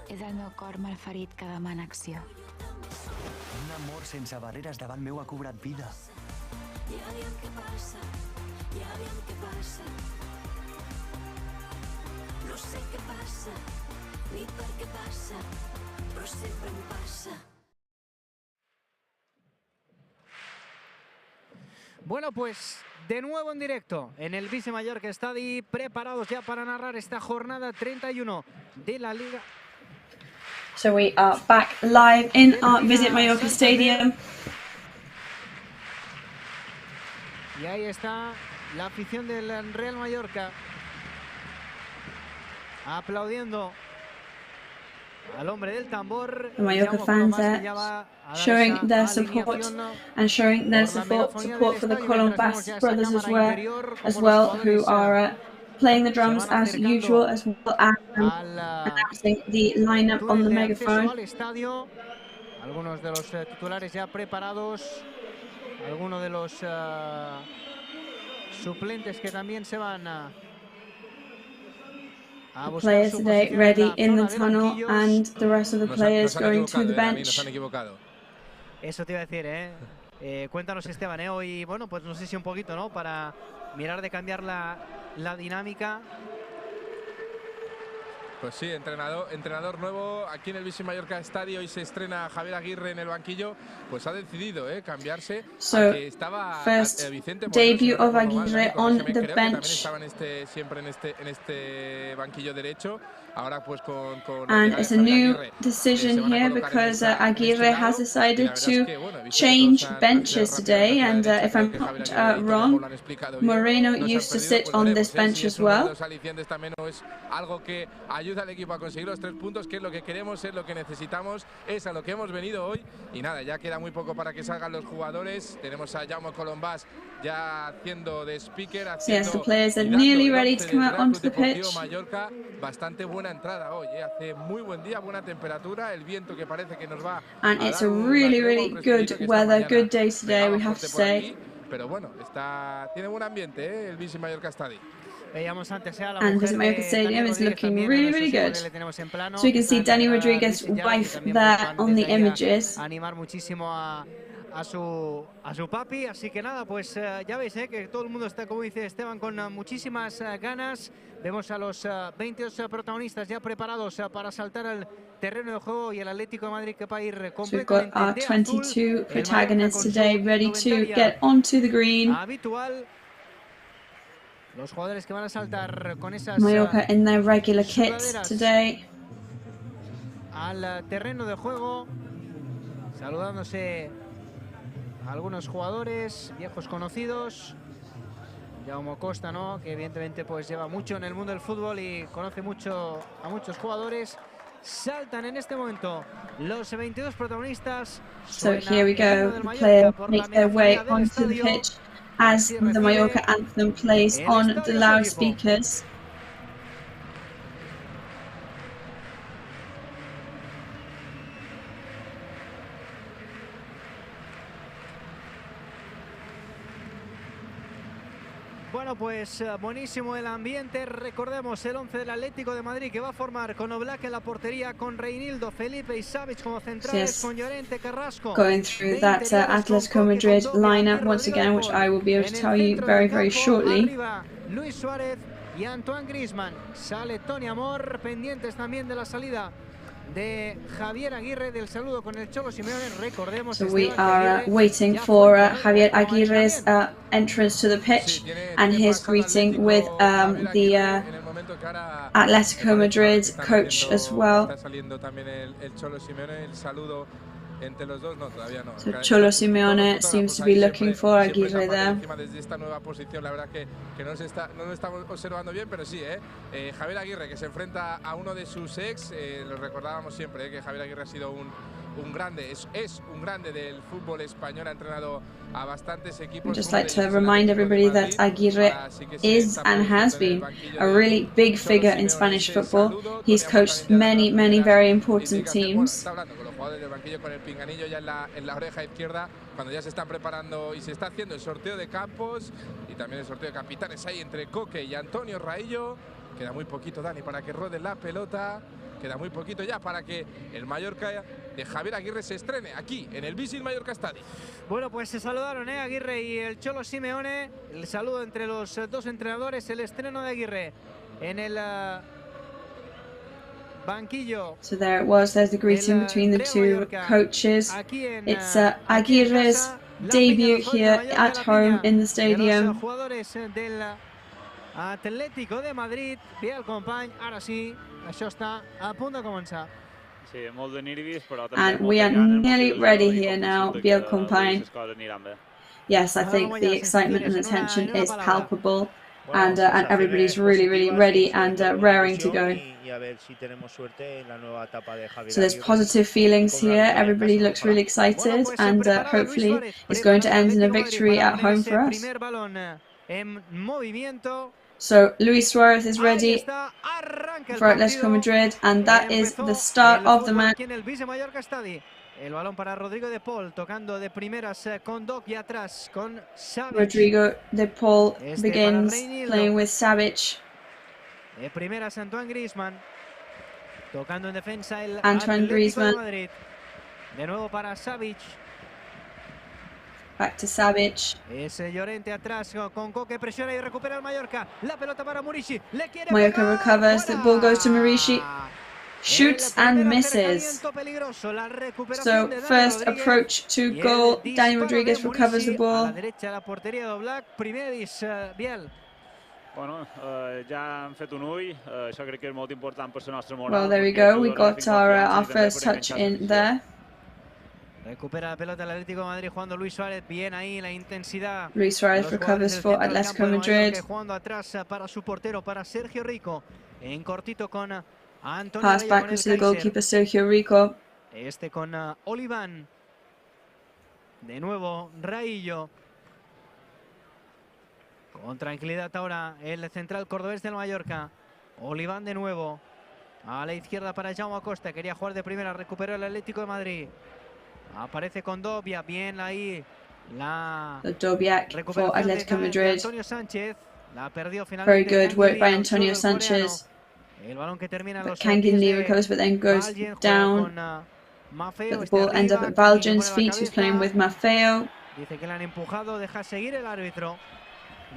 És el meu cor malferit que demana acció. Un amor sense barreres davant meu ha cobrat vida. Ja aviam què passa, ja aviam què passa. No sé què passa, ni per què passa, però sempre em passa. Bueno, pues de nuevo en directo en el Vice Mallorca Stadi, preparados ya para narrar esta jornada 31 de la Liga. So we are back live in our Visit Mallorca Stadium. Y ahí está la afición del Real Mallorca aplaudiendo al hombre del tambor. The Mallorca fans there showing their support and showing their support for the Colombas brothers as well, who are playing the drums as usual, as well as announcing the lineup on the megaphone. Algunos de los titulares ya preparados, algunos de los suplentes que también se van a The players today ready in the tunnel and the rest of the players going to the bench. Eso te iba a decir, cuéntanos, Esteban, hoy, bueno, pues no sé si un poquito, ¿no? Para mirar de cambiar la dinámica. Pues sí, entrenador nuevo aquí en el Visit Mallorca Stadi. Hoy se estrena Javier Aguirre en el banquillo. Pues ha decidido cambiarse. So, estaba first Vicente debut of Aguirre on the bench. Estaba siempre en este banquillo derecho. Ahora pues con And it's a new decision here because Aguirre has decided to change benches today, and if I'm not wrong, Moreno used to sit on this bench as well. Algo que ayuda al equipo a conseguir los 3 puntos, que es lo que queremos, es lo que necesitamos, es a lo que hemos venido hoy. Y nada, ya queda muy poco para que salgan los jugadores. Tenemos a Jaume Colombás ya haciendo de speaker, Yes, the players are nearly ready to come out onto the pitch. Mallorca, bastante buena entrada hoy, hace muy buen día, buena temperatura, el viento que parece que nos va and it's a really good weather, good day today, we have to say. Pero bueno, tiene buen ambiente, el Visit Mallorca Stadi. Veíamos antes a la And Visit Mallorca Stadium is looking really good. So we can see Danny Rodriguez's wife there on the images. Animar muchísimo a su papi, así que nada, pues ya veis que todo el mundo está, como dice Esteban, con muchísimas ganas. Vemos a los 22 protagonistas ya preparados para saltar al terreno de juego, y el Atlético de Madrid que va a ir completamente So we've got our 22 protagonists today ready to get onto the green. Habitual. Los jugadores que van a saltar con esas Mallorca in their regular kits today. Al terreno de juego, saludándose a algunos jugadores viejos conocidos. Jaume Costa, ¿no? Que evidentemente pues lleva mucho en el mundo del fútbol y conoce mucho a muchos jugadores. Saltan en este momento los 22 protagonistas. So here we go, the players make their way onto the pitch as the Mallorca anthem plays on the loudspeakers. Bueno, pues buenísimo el ambiente. Recordemos el 11 del Atlético de Madrid que va a formar con Oblak en la portería, con Reinildo, Felipe y Savic como centrales, con Llorente, Carrasco. Going through that Atletico Madrid lineup once again, which I will be able to tell you very, very shortly. Arriba, Luis Suárez y Antoine Griezmann. Sale Toni Amor, pendientes también de la salida de Javier Aguirre, del saludo con el Cholo Simeone. Recordemos, so we are waiting for Javier Aguirre's entrance to the pitch and his greeting with the Atlético Madrid coach as well. So Cholo Simeone seems to be looking for Aguirre there. Desde esta nueva posición, la verdad que no nos estamos observando bien, pero sí, Javier Aguirre, que se enfrenta a uno de sus ex, lo recordábamos siempre, que Javier Aguirre ha sido un grande, es un grande del fútbol español, ha entrenado a bastantes equipos. I'd just like to remind everybody that Aguirre is and has been a really big figure in Spanish football. He's coached many, many very important teams. Jugadores del banquillo con el pinganillo ya en la oreja izquierda, cuando ya se están preparando y se está haciendo el sorteo de campos y también el sorteo de capitanes ahí entre Coque y Antonio Raillo. Queda muy poquito, Dani, para que rode la pelota. Queda muy poquito ya para que el Mallorca de Javier Aguirre se estrene aquí en el Visit Mallorca Stadium. Bueno, pues se saludaron Aguirre y el Cholo Simeone. El saludo entre los dos entrenadores, el estreno de Aguirre en el banquillo. So there it was, there's the greeting between the two coaches. It's Aguirre's debut here at home in the stadium. Los jugadores del Atlético de Madrid, Biel company, ara sí, això està a punt de començar. Sí, molt de nervis, però and we are nearly ready here now, Biel company. Yes, I think the excitement and the tension is palpable, and everybody's really, really ready and raring to go. So there's positive feelings here, everybody looks really excited, and hopefully it's going to end in a victory at home for us. So Luis Suárez is ready for Atlético Madrid, and that is the start of the match. El balón para Rodrigo de Paul, tocando de primeras con Doc y atrás con Savic. Rodrigo de Paul begins playing with Savic. De primeras Antoine Griezmann, tocando en defensa el Antoine Griezmann. De Madrid. De nuevo para Savic. Back to Savic. Ese Llorente atrás con Coque, presiona y recupera el Mallorca. La pelota para Murici. Mallorca recovers, the ball goes to Murici. Shoots and misses. So first approach to goal, Dani Rodriguez recovers the ball. Well, there we go, we got our first touch in there. Recupera la pelota el Atlético de Madrid jugando Luis Suárez, bien ahí la intensidad. Luis Suárez recovers for Atlético Madrid. Jugando atrás para su portero, para Sergio Rico. En cortito con Antonio. Pass backwards to the goalkeeper Sergio Rico. Este con Oliván. De nuevo Raillo. Con tranquilidad ahora el central cordobés del Mallorca. Oliván de nuevo. A la izquierda para Jaume Acosta. Quería jugar de primera, recuperó el Atlético de Madrid. Aparece con Dobia, bien ahí la for Atlético Madrid. Antonio Sánchez, la perdió very good work by Antonio Sánchez. El balón que termina but Kanginli recovers but then goes down. But the ball ends up at Valjan's feet, who's playing with Maffeo. Dice que le han empujado, deja seguir el árbitro.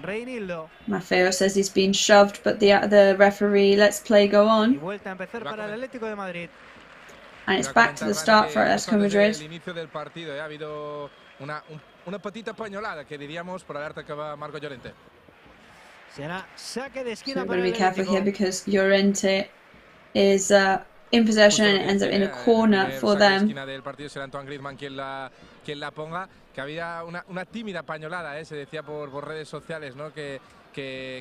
Reinildo. Maffeo says he's been shoved, but the referee lets play go on. Y vuelta a empezar para el Atlético de Madrid. And it's back to the start for Atlético Madrid. El inicio del partido ha habido una petita pañolada, que diríamos, por alerta que va Marco Llorente. Será saque de esquina so para we're going to be careful Atlético. here because Llorente is in possession and it ends up in a corner for them. La esquina del partido será Antoine Griezmann quien la ponga, que había una tímida pañolada, se decía por redes sociales, ¿no? que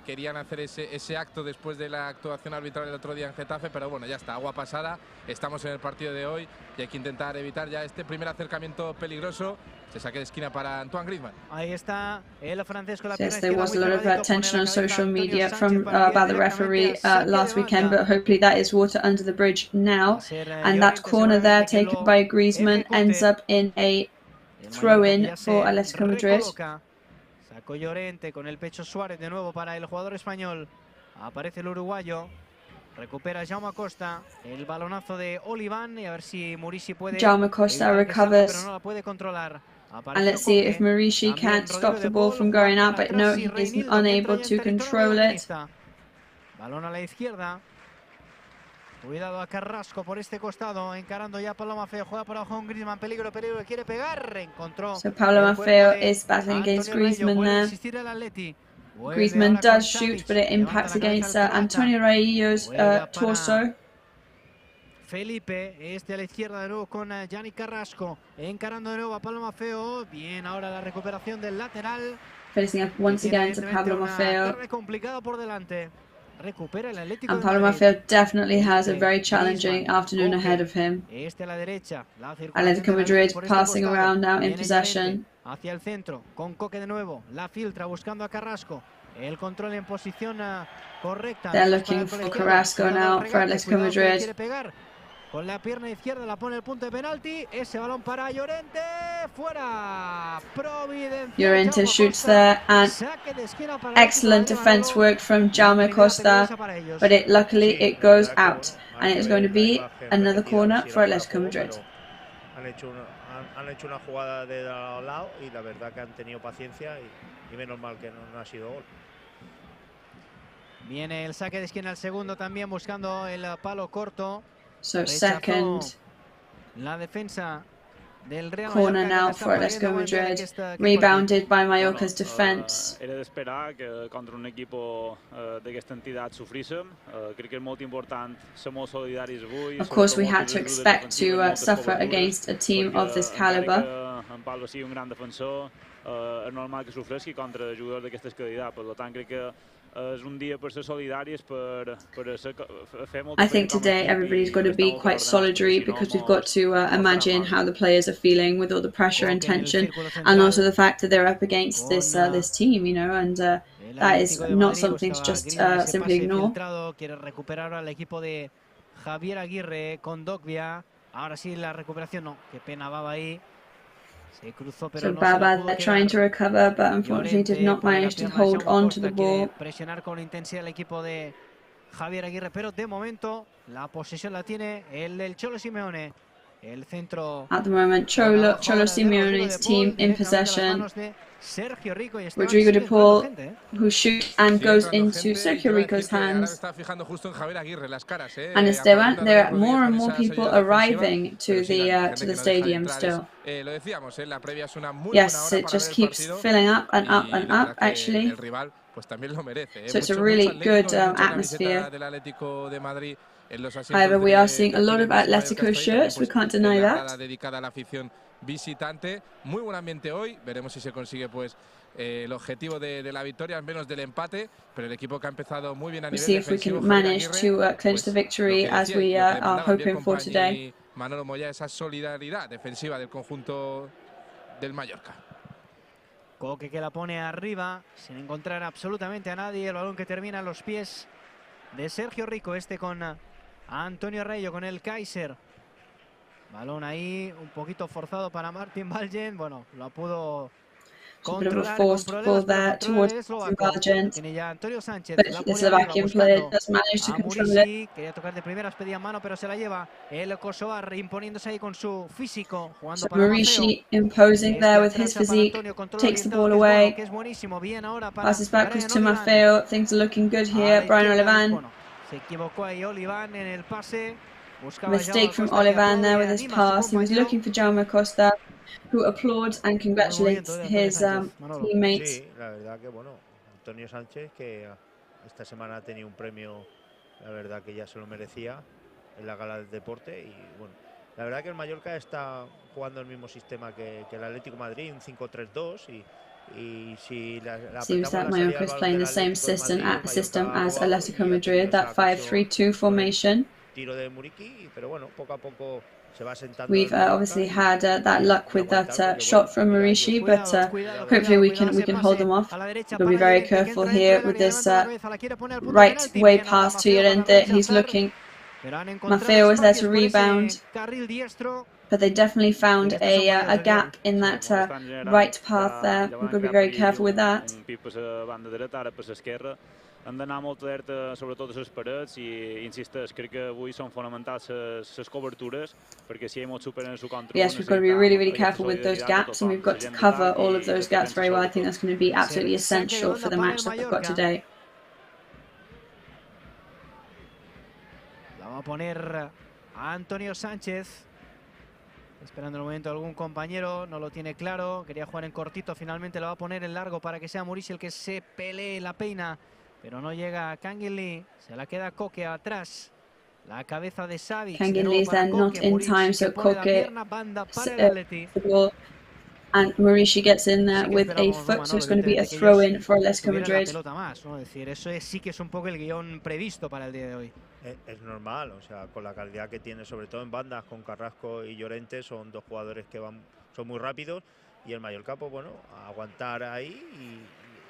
querían hacer ese acto después de la actuación arbitral el otro día en Getafe, pero bueno, ya está, agua pasada, estamos en el partido de hoy y hay que intentar evitar ya este primer acercamiento peligroso. Se saque de esquina para Antoine Griezmann. Ahí está el francés con la Yes, there was a lot of attention on social media from about the referee last weekend, but hopefully that is water under the bridge now. And that corner there taken by Griezmann ends up in a throw-in for Atlético Madrid. Sacó Llorente con el pecho Suárez de nuevo para el jugador español. Aparece el uruguayo. Recupera Jaume Costa. El balonazo de Oliván. Y a ver si Murici puede. Jaume Costa recovers. Pero no la puede controlar. And let's see if Murici can't stop the ball from going out, but no, he is unable to control it. Balón a la izquierda. Cuidado a Carrasco por este costado, encarando ya Pablo Maffeo, juega por abajo un Griezmann, peligro, quiere pegar, encontró. So Pablo Maffeo is battling against Griezmann there. Griezmann does shoot, but it impacts against Antonio Raillo's torso. Felipe, a la izquierda de nuevo con Gianni Carrasco, encarando de nuevo a Pablo Maffeo. Bien, ahora la recuperación del lateral. Facing up once again to Pablo Maffeo. Complicado por delante. Recupera el Atlético And Pablo Maffeo definitely has a very challenging afternoon ahead of him. A la derecha, Atletico Madrid passing around now in possession. Hacia el centro, con Coque de nuevo, la filtra buscando a Carrasco. El control en posición correcta. They're looking for Carrasco now for Atletico Madrid. Con la pierna izquierda la pone el punto de penalti. Ese balón para Llorente. Fuera. Llorente shoots there, and excellent defense work from Jaume Costa, but luckily it goes out, and it's going to be another corner for Atletico Madrid. Han hecho una jugada de lado a lado y la verdad que han tenido paciencia y menos mal que no ha sido gol. Viene el saque de esquina al segundo también buscando el palo corto. So second la defensa del Real corner now for Atletico Madrid, rebounded by Mallorca's defense. Era d'esperar que contra un equipo d'aquesta entitat sofríssim. Crec que és molt important ser molt solidaris avui. Of course, we had to expect to suffer against a team of this caliber. En Pablo sigui un gran defensor, és normal que sofresqui contra jugadors d'aquestes qualitats. Per tant, crec que és un dia per ser solidaris, per fer molt. I think today everybody's got to be quite solidary because we've got to imagine how the players are feeling with all the pressure and tension, and also the fact that they're up against this team, you know, and that is not something to just simply ignore. Quiere recuperar al equipo de Javier Aguirre con Dogbia. Ahora sí la recuperación, no, qué pena Baba ahí. So Baba they're trying to recover, but unfortunately did not manage to hold on to the ball. Presionar con intensidad el equipo de Javier Aguirre, pero de momento la posesión la tiene el del Cholo Simeone. El centro. At the moment, Cholo Simeone's team in possession. Rodrigo de Paul, who shoots and goes into Sergio Rico's hands. And Esteban, there are more and more people arriving to the stadium still. Yes, it just keeps filling up and up and up, actually. So it's a really good atmosphere. However, we are seeing a lot of Atletico shirts, we can't deny that. Visitante, muy buen ambiente hoy, veremos si se consigue pues el objetivo de la victoria, al menos del empate, pero el equipo que ha empezado muy bien a nivel defensivo. See if we can manage to clinch the victory as we are hoping for today. Manolo Moya, esa solidaridad defensiva del conjunto del Mallorca. Coque que la pone arriba, sin encontrar absolutamente a nadie, el balón que termina a los pies de Sergio Rico, con Antonio Raillo, con el Kaiser. Balón ahí, un poquito forzado para Martin Valgen. Bueno, lo pudo controlar. Tiene ya Antonio Sánchez. But the Slovakian player does manage to control it. Quería tocar de primeras, pedía mano, pero se la lleva el Kosovar, imponiéndose ahí con su físico, jugando para Murici imposing there with his physique, takes the ball away, passes backwards to Maffeo. Things are looking good here. Brian Oliván. Se equivocó ahí Oliván en el pase. Mistake from Oliván there with his pass. He was looking for Jaume Costa, who applauds and congratulates his teammates. Sí, la verdad que bueno, Antonio Sánchez, que esta semana ha tenido un premio, la verdad que ya se lo merecía en la gala del deporte. Y bueno, la verdad que el Mallorca está jugando el mismo sistema que el Atlético Madrid, un 5-3-2 y si seems that Mallorca is playing the same system as Atlético Madrid, that 5-3-2 formation. We've obviously had that luck with that shot from Murici, but hopefully we can hold them off. We'll be very careful here with this right way pass to Llorente. He's looking Maffeo was there to rebound, but they definitely found a gap in that right path there. We've got to be very careful with that. Han d'anar molt alerta, sobretot a les parets, i insisteix, crec que avui són fonamentals les cobertures, perquè si hi ha molt super en el seu control... Yes, we've got to be really, really careful with those gaps, and we've got to cover all of those gaps very well. I think that's going to be absolutely essential for the match that we've got today. La va a poner Antonio Sánchez, esperando el momento de algún compañero, no lo tiene claro, quería jugar en cortito, finalmente lo va a poner en largo para que sea Murici el que se pelee la peina. Pero no llega Kangin Lee, se la queda Koke atrás. La cabeza de Savic. Kangin Lee's there not in time, so Koke and Murici gets in there with a foot, so it's going to be a throw-in for Atlético Madrid. Eso sí que es un poco el guión previsto para el día de hoy. Es normal, o sea, con la calidad que tiene, sobre todo en bandas, con Carrasco y Llorente, son dos jugadores que son muy rápidos, y el Mallorca, pues bueno, aguantar ahí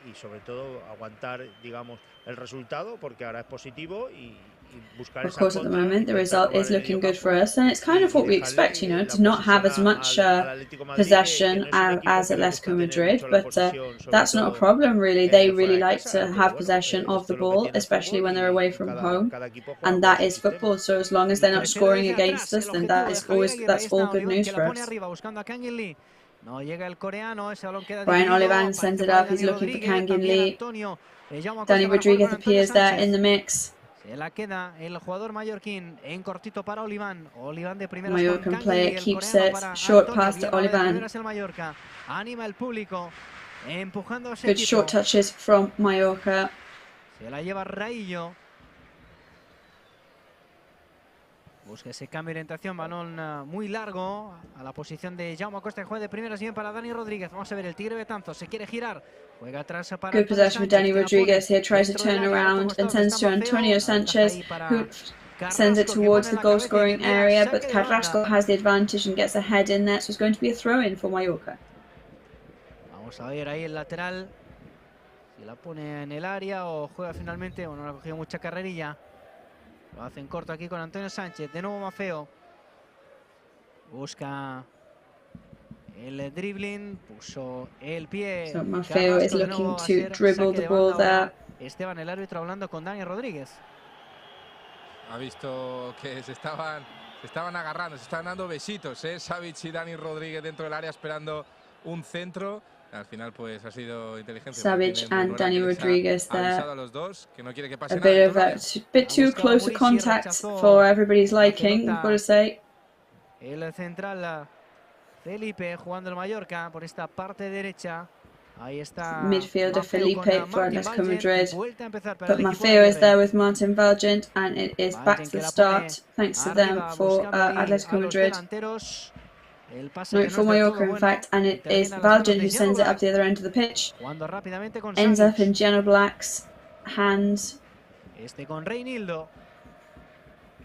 y sobre todo aguantar, digamos, el resultado, porque ahora es positivo, y buscar esa contra. Of course, at the moment, the result is looking good for us, and it's kind of what we expect, you know, to not have as much possession as Atlético Madrid, but that's not a problem, really. They really like to have possession of the ball, especially when they're away from home, and that is football, so as long as they're not scoring against us, then that's all good news for us. No llega el coreano, ese balón queda Brian Olivan sends it up, he's looking for Kangin Lee. Danny Rodriguez appears there in the mix. Se la queda el jugador mallorquín en cortito para Olivan. Olivan de primera. Mallorcan player keeps it, short pass to Olivan. Anima el público, empujando a ese good equipo. Short touches from Mallorca. Se la lleva Raillo. Busca ese cambio de orientación, balón muy largo a la posición de Jaume Acosta, que juega de primeras bien para Dani Rodríguez. Vamos a ver el Tigre Betanzos, se quiere girar, juega atrás para good possession for Danny Rodriguez here, tries to turn around and sends to Antonio Sanchez, who sends it towards the goal scoring area, but Carrasco has the advantage and gets a head in there, so it's going to be a throw in for Mallorca. Vamos a ver ahí el lateral, si la pone en el área o juega finalmente, bueno, no ha cogido mucha carrerilla. Lo hacen corto aquí con Antonio Sánchez. De nuevo Maffeo. Busca el dribbling. Puso el pie. So Maffeo is looking to dribble the ball there. Esteban, el árbitro, hablando con Dani Rodríguez. Ha visto que se estaban agarrando, se estaban dando besitos, Savic y Dani Rodríguez dentro del área esperando un centro. Al final, pues ha sido inteligente. Savic and Danny Rodriguez there. A los dos, que no quiere que pase a bit of a bit too close a contact for everybody's liking, I've got to say. El central Felipe jugando el Mallorca por esta parte derecha. Ahí está midfielder Felipe for Atlético Madrid. But Maffeo is there with Martin Valgent, and it is back to the start, thanks to them for Atlético Madrid. No, for Mallorca, in fact, and it is Valgent who sends it up the other end of the pitch. Ends up in Gianno Black's hands. Este con Reinildo.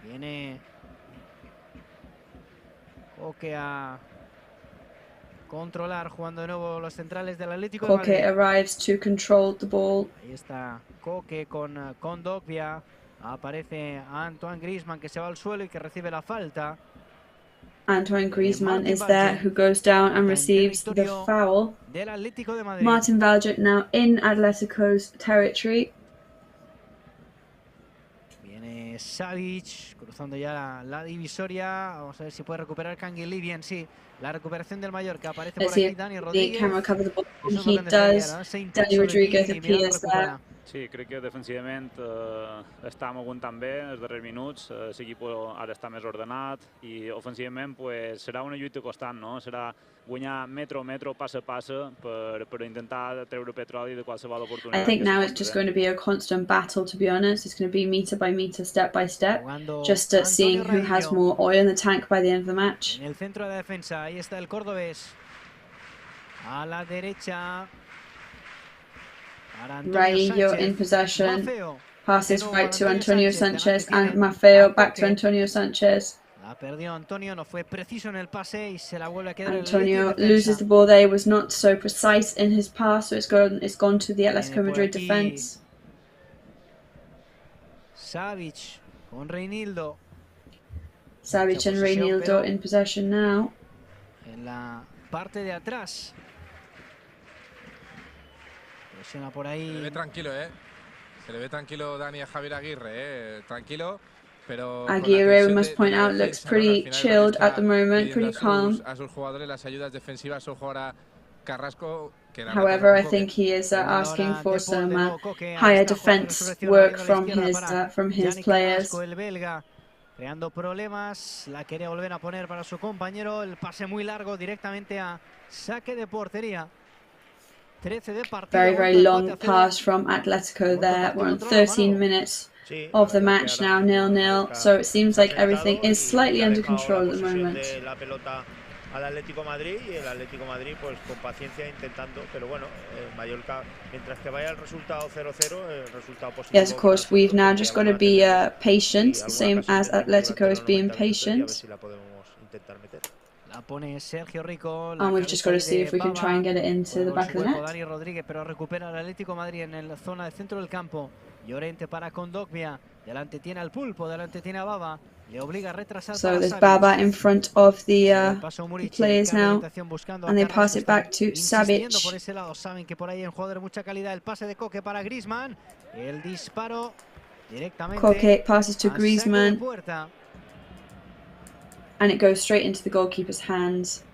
Viene Koke a controlar, jugando de nuevo los centrales del Atlético de Madrid. Koke arrives to control the ball. Ahí está Koke con Dogbia. Aparece Antoine Griezmann, que se va al suelo y que recibe la falta. Antoine Griezmann is there, who goes down and receives the foul. Martin Valgent now in Atletico's territory. Viene Savic cruzando ya la divisoria. Vamos a ver si puede recuperar Kangin Lee. Bien, sí. La recuperación del Mallorca. Aparece por aquí Dani Rodríguez. The camera cover the ball. He does. Danny Rodriguez appears there. Sí, crec que defensivament estàvem aguantant bé els darrers minuts, l'equip ara està més ordenat i ofensivament pues, serà una lluita constant, no? Serà guanyar metro a metro, passe a passe per intentar treure petroli de qualsevol oportunitat. I think now it's just going to be a constant battle, to be honest. It's going to be meter by meter, step by step, just seeing who has more oil in the tank by the end of the match. En el centro de la defensa, ahí está el cordobés. A la derecha. Raillo in possession, passes right to Antonio Sanchez, and Maffeo back to Antonio Sanchez. La perdió Antonio, no fue preciso en el pase y se la vuelve a quedar. Antonio loses the ball there, he was not so precise in his pass, so it's gone to the Atlético Madrid defense. Savic con Reinildo. Savage and Reinildo in possession now. En la parte de atrás. Presiona por ahí. Se le ve tranquilo, Se le ve tranquilo Dani a Javier Aguirre, tranquilo. Pero Aguirre, we must point out, looks pretty chilled at the moment, pretty calm. A sus jugadores las ayudas defensivas, ojo ahora Carrasco. However, I think he is asking for some higher defense work from his players. Creando problemas, la quería volver a poner para su compañero, el pase muy largo directamente a saque de portería. 13 de partido. Very long pass from Atlético there. We're on 13 minutes of the match now, 0-0. So it seems like everything is slightly under control at the moment. Al Atlético Madrid y el Atlético Madrid pues con paciencia intentando, pero bueno, Mallorca mientras que vaya el resultado 0-0, el resultado positivo. Yes, of course, we've now just got to be patient, same as Atletico is being patient. And we've just got to see if we can try and get it into the back of the net. Dani Rodríguez, pero recupera el Atlético Madrid en la zona de centro del campo. Llorente para Kondogbia, delante tiene al Pulpo, delante tiene a Baba. So there's Baba in front of the players now, and they pass it back to Savic. Koke passes to Griezmann, and it goes straight into the goalkeeper's hands.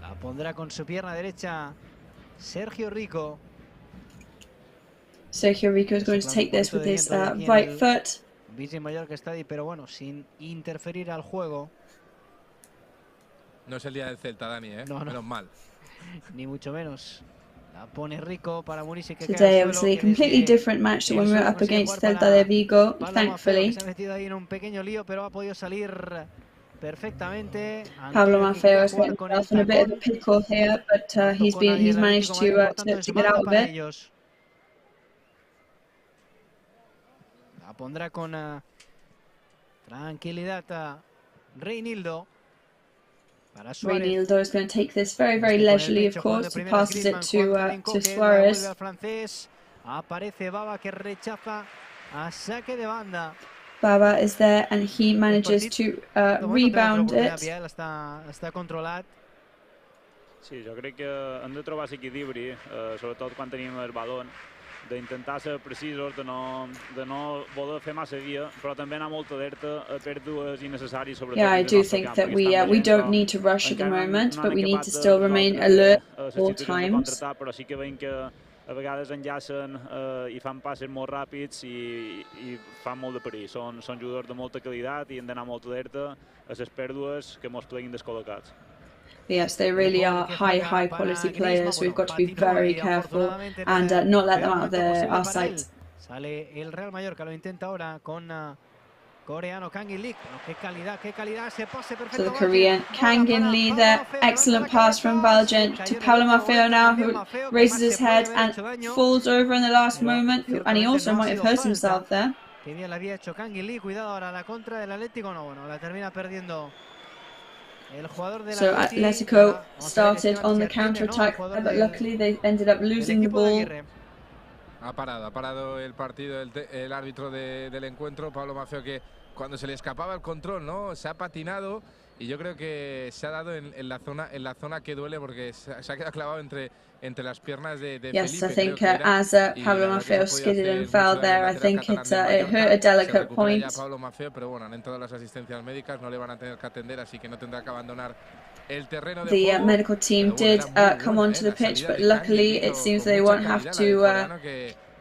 La pondrá con su pierna derecha Sergio Rico. Sergio Rico is going to take this with his right foot. Mallorca está ahí, pero bueno, sin interferir al juego. No es el día del Celta, Dani, No. Menos mal. Ni mucho menos. La pone Rico para Murici que Today, obviously, a completely different match to when we were up against Celta de Vigo, thankfully. Se ha metido ahí en un pequeño lío, pero ha podido salir perfectamente. Pablo Maffeo is getting himself in a bit of a pickle here, but he's managed to get out of it. Pondrá con tranquilidad a Reinildo. Reinildo is going to take this very, very leisurely, of course. He passes it to Suarez. Aparece Baba que rechaza a saque de banda. Baba is there and he manages to rebound it. Està controlat. Sí, jo crec que hem de trobar l'equilibri, sobretot quan tenim el baló, d'intentar ser precisos, de no voler fer massa guia, però també anar molt alerta a pèrdues innecessàries. Yeah, I do think that we don't need to rush at the moment, but we need to still remain alert at all times. Però sí que veiem que a vegades enllacen i fan passes molt ràpids i fan molt de perill. Són jugadors de molta qualitat i hem d'anar molt alerta a les pèrdues que ens pleguin descol·locats. Yes, they really are high quality players. We've got to be very careful and not let them out of our sight. Sale el Real Mallorca, lo intenta ahora con coreano Kangin Lee. Qué calidad ese pase perfecto. So the Korean Kangin Lee there, excellent pass from Valjean to Pablo Maffeo now, who raises his head and falls over in the last moment, and he also might have hurt himself there. Qué bien la había hecho Kangin Lee, cuidado ahora la contra del Atlético, no, bueno, la termina perdiendo. So Atletico started on the counter-attack, but luckily they ended up losing the ball. Ha parado el partido el árbitro del encuentro, Pablo Maffeo, que cuando se le escapaba el control, ¿no? Se ha patinado y yo creo que se ha dado en la zona que duele porque se ha quedado clavado entre las piernas de Yes, Felipe. I think as Pablo Maffeo skidded and fell there, I think it hurt a delicate point. Pablo Maffeo, pero bueno, han entrado las asistencias médicas, no le van a tener que atender, así que no tendrá que abandonar el terreno de juego. The medical team did come onto the pitch, but luckily it seems they won't have to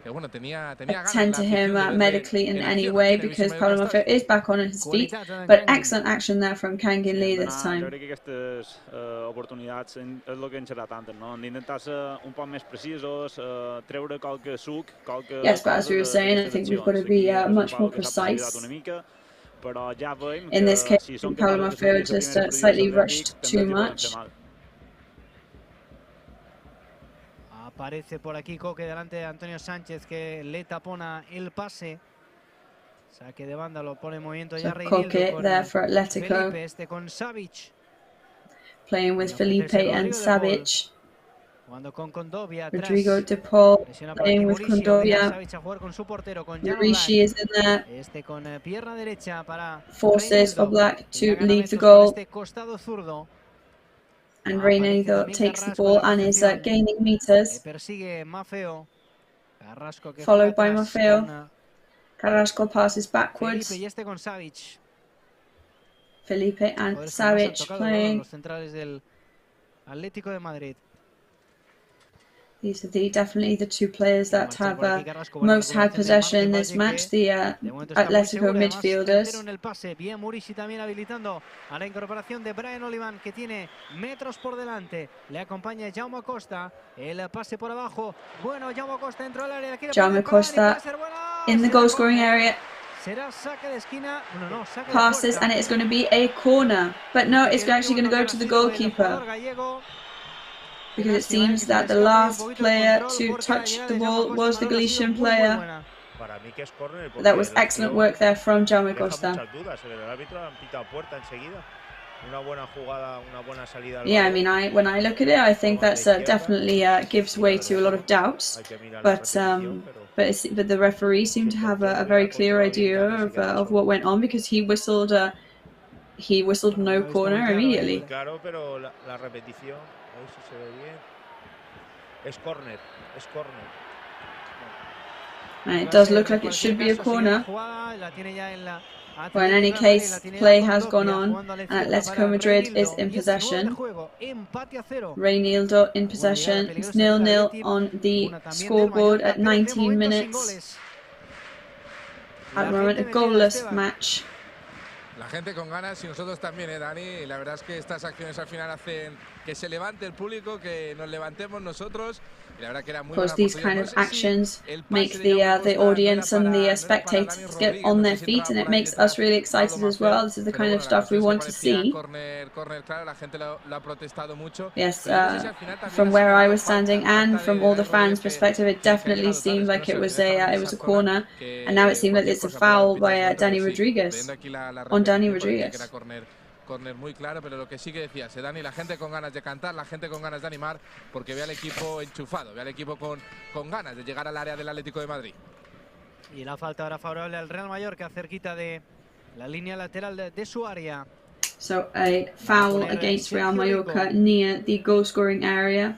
attend to him medically in any way because Pablo Maffeo is back on his feet. But excellent action there from Kangin Lee this time. Jo crec que aquestes oportunitats és el que hem xerrat antes, no? Hem d'intentar ser un poc més precisos, treure qualque suc, qualque... Yes, but as we were saying, I think we've got to be much more precise. In this case, Pablo Maffeo just slightly rushed too much. Aparece por aquí Koke delante de Antonio Sánchez que le tapona el pase. Saque de banda, lo pone en movimiento ya Koke there for Atletico. Felipe, con Savic. Playing with Felipe and Savic. Rodrigo de Paul playing with Condovia. Marishi is in there. Forces Oblak to leave the goal. And Reinaldo takes the ball and is gaining meters. Followed by Maffeo. Carrasco passes backwards. Felipe and Savic playing. These are definitely the two players that have most had possession in this match, the Atlético midfielders. Jaume Costa in the goal scoring area. Passes and it's going to be a corner, but no, it's actually going to go to the goalkeeper, because it seems that the last player to touch the ball was the Galician player. That was excellent work there from Jaume Costa. Yeah, I mean, when I look at it, I think that's definitely gives way to a lot of doubts. But the referee seemed to have a very clear idea of what went on, because he whistled no corner immediately. And it does look like it should be a corner. Well, in any case, play has gone on, and Atlético Madrid is in possession. Reinaldo in possession. It's 0-0 on the scoreboard at 19 minutes. At the moment, a goalless match. La gente con ganas y nosotros también, Dani. La verdad es que estas acciones al final hacen que se levante el público, que nos levantemos nosotros. Y la verdad que era muy buena. Of course, these kind of actions make the audience and the spectators get on their feet, and it makes us really excited as well. This is the kind of stuff we want to see. Yes, from where I was standing and from all the fans' perspective, it definitely seemed like it was a corner, and now it seems like it's a foul by Dani Rodriguez on Dani Rodriguez. Corner muy claro, pero lo que sí que decías, Dani, la gente con ganas de cantar, la gente con ganas de animar, porque ve al equipo enchufado, ve al equipo con ganas de llegar al área del Atlético de Madrid. Y la falta ahora favorable al Real Mallorca, cerquita de la línea lateral de su área. So a foul against Real Mallorca near the goal-scoring area.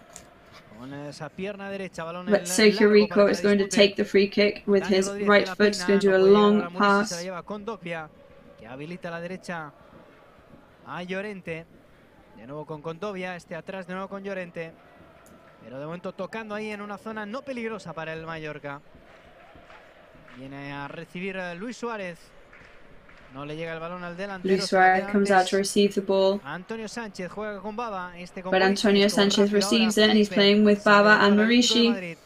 But Sergio Rico is going to take the free kick with his right foot. He's going to do a long pass. A Llorente, de nuevo con Condovia, atrás de nuevo con Llorente, pero de momento tocando ahí en una zona no peligrosa para el Mallorca. Viene a recibir Luis Suárez, no le llega el balón al delantero. Luis Suárez comes out to receive the ball, Antonio Sánchez juega con Baba, but Antonio Sánchez receives it and he's playing with Baba and Marishi,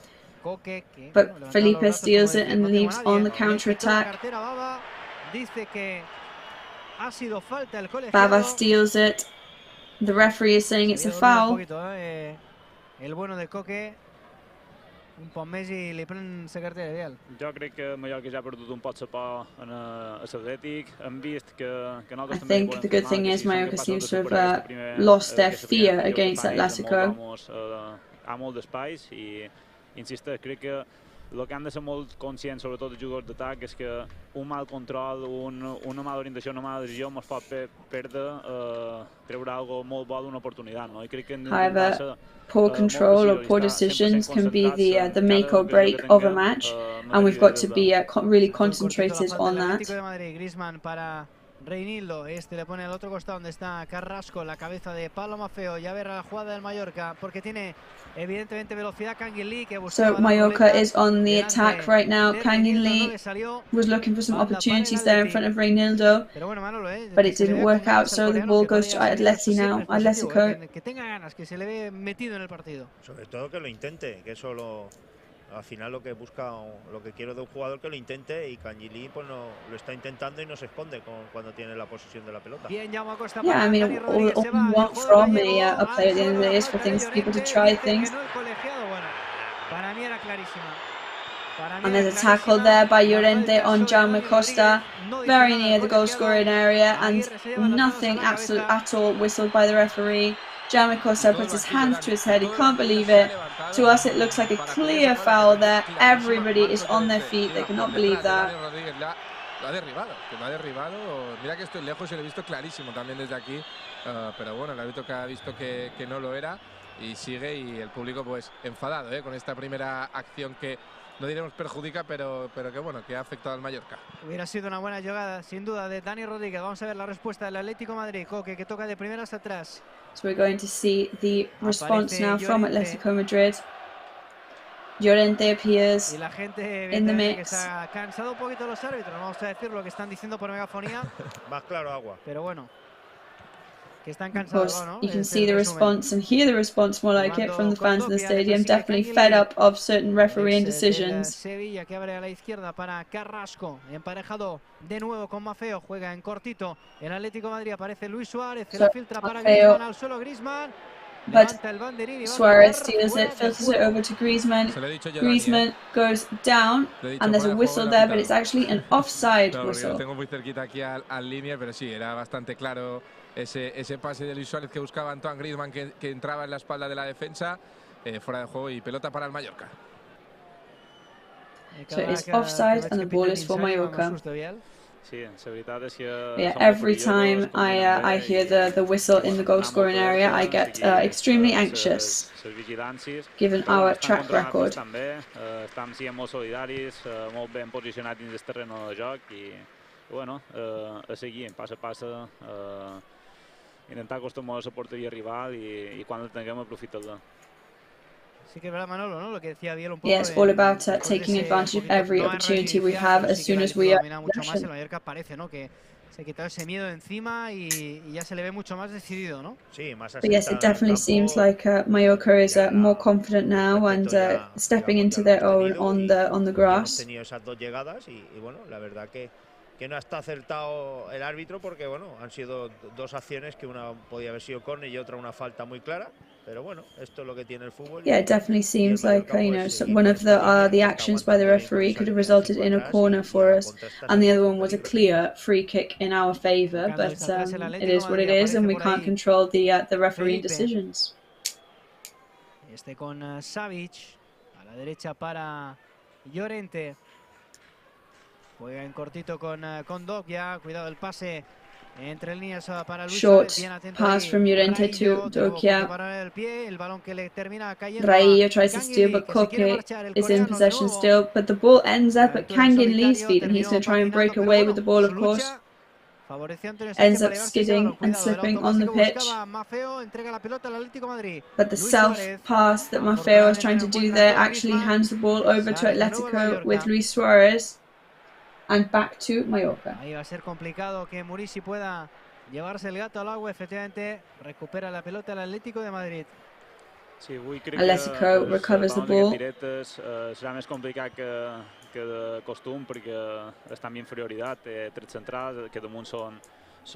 but Felipe steals it and leaves on the counter-attack. Baba steals it. The referee is saying it's a foul. El bueno de Coque, un poc més i li pren la cartera, Biel. Jo crec que Mallorca ja ha perdut un poc la por a l'Atlètic. Hem vist que I think the good thing is Mallorca seems to have lost their fear against Atlético. Ha molt d'espais i, insisteix, crec que el que han de ser molt conscients, sobretot els jugadors d'atac, és que un mal control, una mala orientació, una mala decisió ens pot perdre, treure algo molt bo d'una oportunitat. No? I crec que however, poor control or poor decisions can be the make or break of a match, and we've got to be really concentrated on that. Griezmann para Reinaldo, le pone al otro costado donde está Carrasco, la cabeza de Pablo Maffeo. Ya verá la jugada del Mallorca, porque tiene evidentemente velocidad. Kangin Lee, que so Mallorca is on the attack right now. Kangin Lee was looking for some opportunities there in front of Reinaldo, but it didn't work out, so the ball goes to Atleti now. Atlético. Que tenga ganas, que se le ve metido en el partido. Sobre todo que lo intente, que eso al final lo que busca, lo que quiero de un jugador, que lo intente, y Kangin pues no lo está intentando y no se esconde cuando tiene la posesión de la pelota. Yeah, I mean, all we want from a player at the end of the day is for people to try things. And there's a tackle there by Llorente on Jaume Costa, very near the goal scoring area, and nothing at all whistled by the referee. Jaume Costa puts his hands to his head. He can't believe it. To us, it looks like a clear foul there. Everybody is on their feet. They cannot believe that. Lo ha derribado. Mira que estoy lejos y lo he visto clarísimo también desde aquí. Pero bueno, el árbitro que ha visto que no lo era y sigue, y el público pues enfadado con esta primera acción que no diremos perjudica, pero que bueno, que ha afectado al Mallorca. Hubiera sido una buena jugada, sin duda, de Dani Rodríguez. Vamos a ver la respuesta del Atlético Madrid. Coque, que toca de primeras atrás. So we're going to see the response now from Atlético Madrid. Llorente appears y la gente in the mix. Que se ha cansado un poquito los árbitros, no vamos a decir lo que están diciendo por megafonía. Más claro agua. Pero bueno, que están Of cansados, course, ¿no? you can see the response and hear the response more like it from the fans in the stadium. Definitely fed up of certain refereeing decisions. Sevilla, que abre a la izquierda para Carrasco, emparejado de nuevo con Maffeo, juega en cortito. El Atlético de Madrid, aparece Luis Suárez, que la filtra para Griezmann, al suelo Griezmann. But Suarez steals it, filters it over to Griezmann. Griezmann goes down, and there's a whistle there, but it's actually an offside whistle. Lo tengo muy cerquita aquí al línea, pero sí, era bastante claro ese pase de Luis Suárez que buscaba Antoine Griezmann, que entraba en la espalda de la defensa, fuera de juego y pelota para el Mallorca. So it's offside, and the ball is for Mallorca. Yeah, every time I hear the whistle in the goal scoring area, I get extremely anxious, given our track record. Estem sent molt solidaris, molt ben posicionats dins del terreny de joc i, bueno, a seguir, passa a passa, intentar acostumar a la porteria rival i quan el tinguem aprofitar-la. Sí que es verdad, Manolo, ¿no? Lo que decía Biel un poco. Yeah, it's all about taking advantage of every opportunity we have as soon as we are in possession. El Mallorca parece, ¿no? Que se ha quitado ese miedo encima y ya se le ve mucho más decidido, ¿no? Sí, más But yes, it definitely seems like Mallorca is more confident now and stepping into their own on the grass. Hemos tenido esas dos llegadas y bueno, la verdad que no está acertado el árbitro porque bueno, han sido dos acciones que una podía haber sido córner y otra una falta muy clara. Pero bueno, esto es lo que tiene el fútbol. Yeah, it definitely seems like one of the actions by the referee could have resulted in a corner for us, and the other one was a clear free kick in our favour. But it is what it is, and we can't control the referee decisions. Este con Savic a la derecha para Llorente. Juega en cortito con Dogbia. Cuidado el pase. Entre líneas para Luis Short pass from Llorente to Dogbia. Raillo tries to steal, but Koke is in possession still. But the ball ends up at Kangin Lee's feet, and he's going to try and break away with the ball, of course. Ends up skidding and slipping on the pitch. But the self-pass that Maffeo was trying to do there actually hands the ball over to Atlético with Luis Suárez. And back to Mallorca. Ahí va a ser complicado que Murici pueda llevarse el gato al agua. Efectivamente, recupera la pelota el Atlético de Madrid. Sí, avui crec Atletico recovers the ball. Serà més complicat que de costum perquè estan en inferioritat, trets centrals que damunt són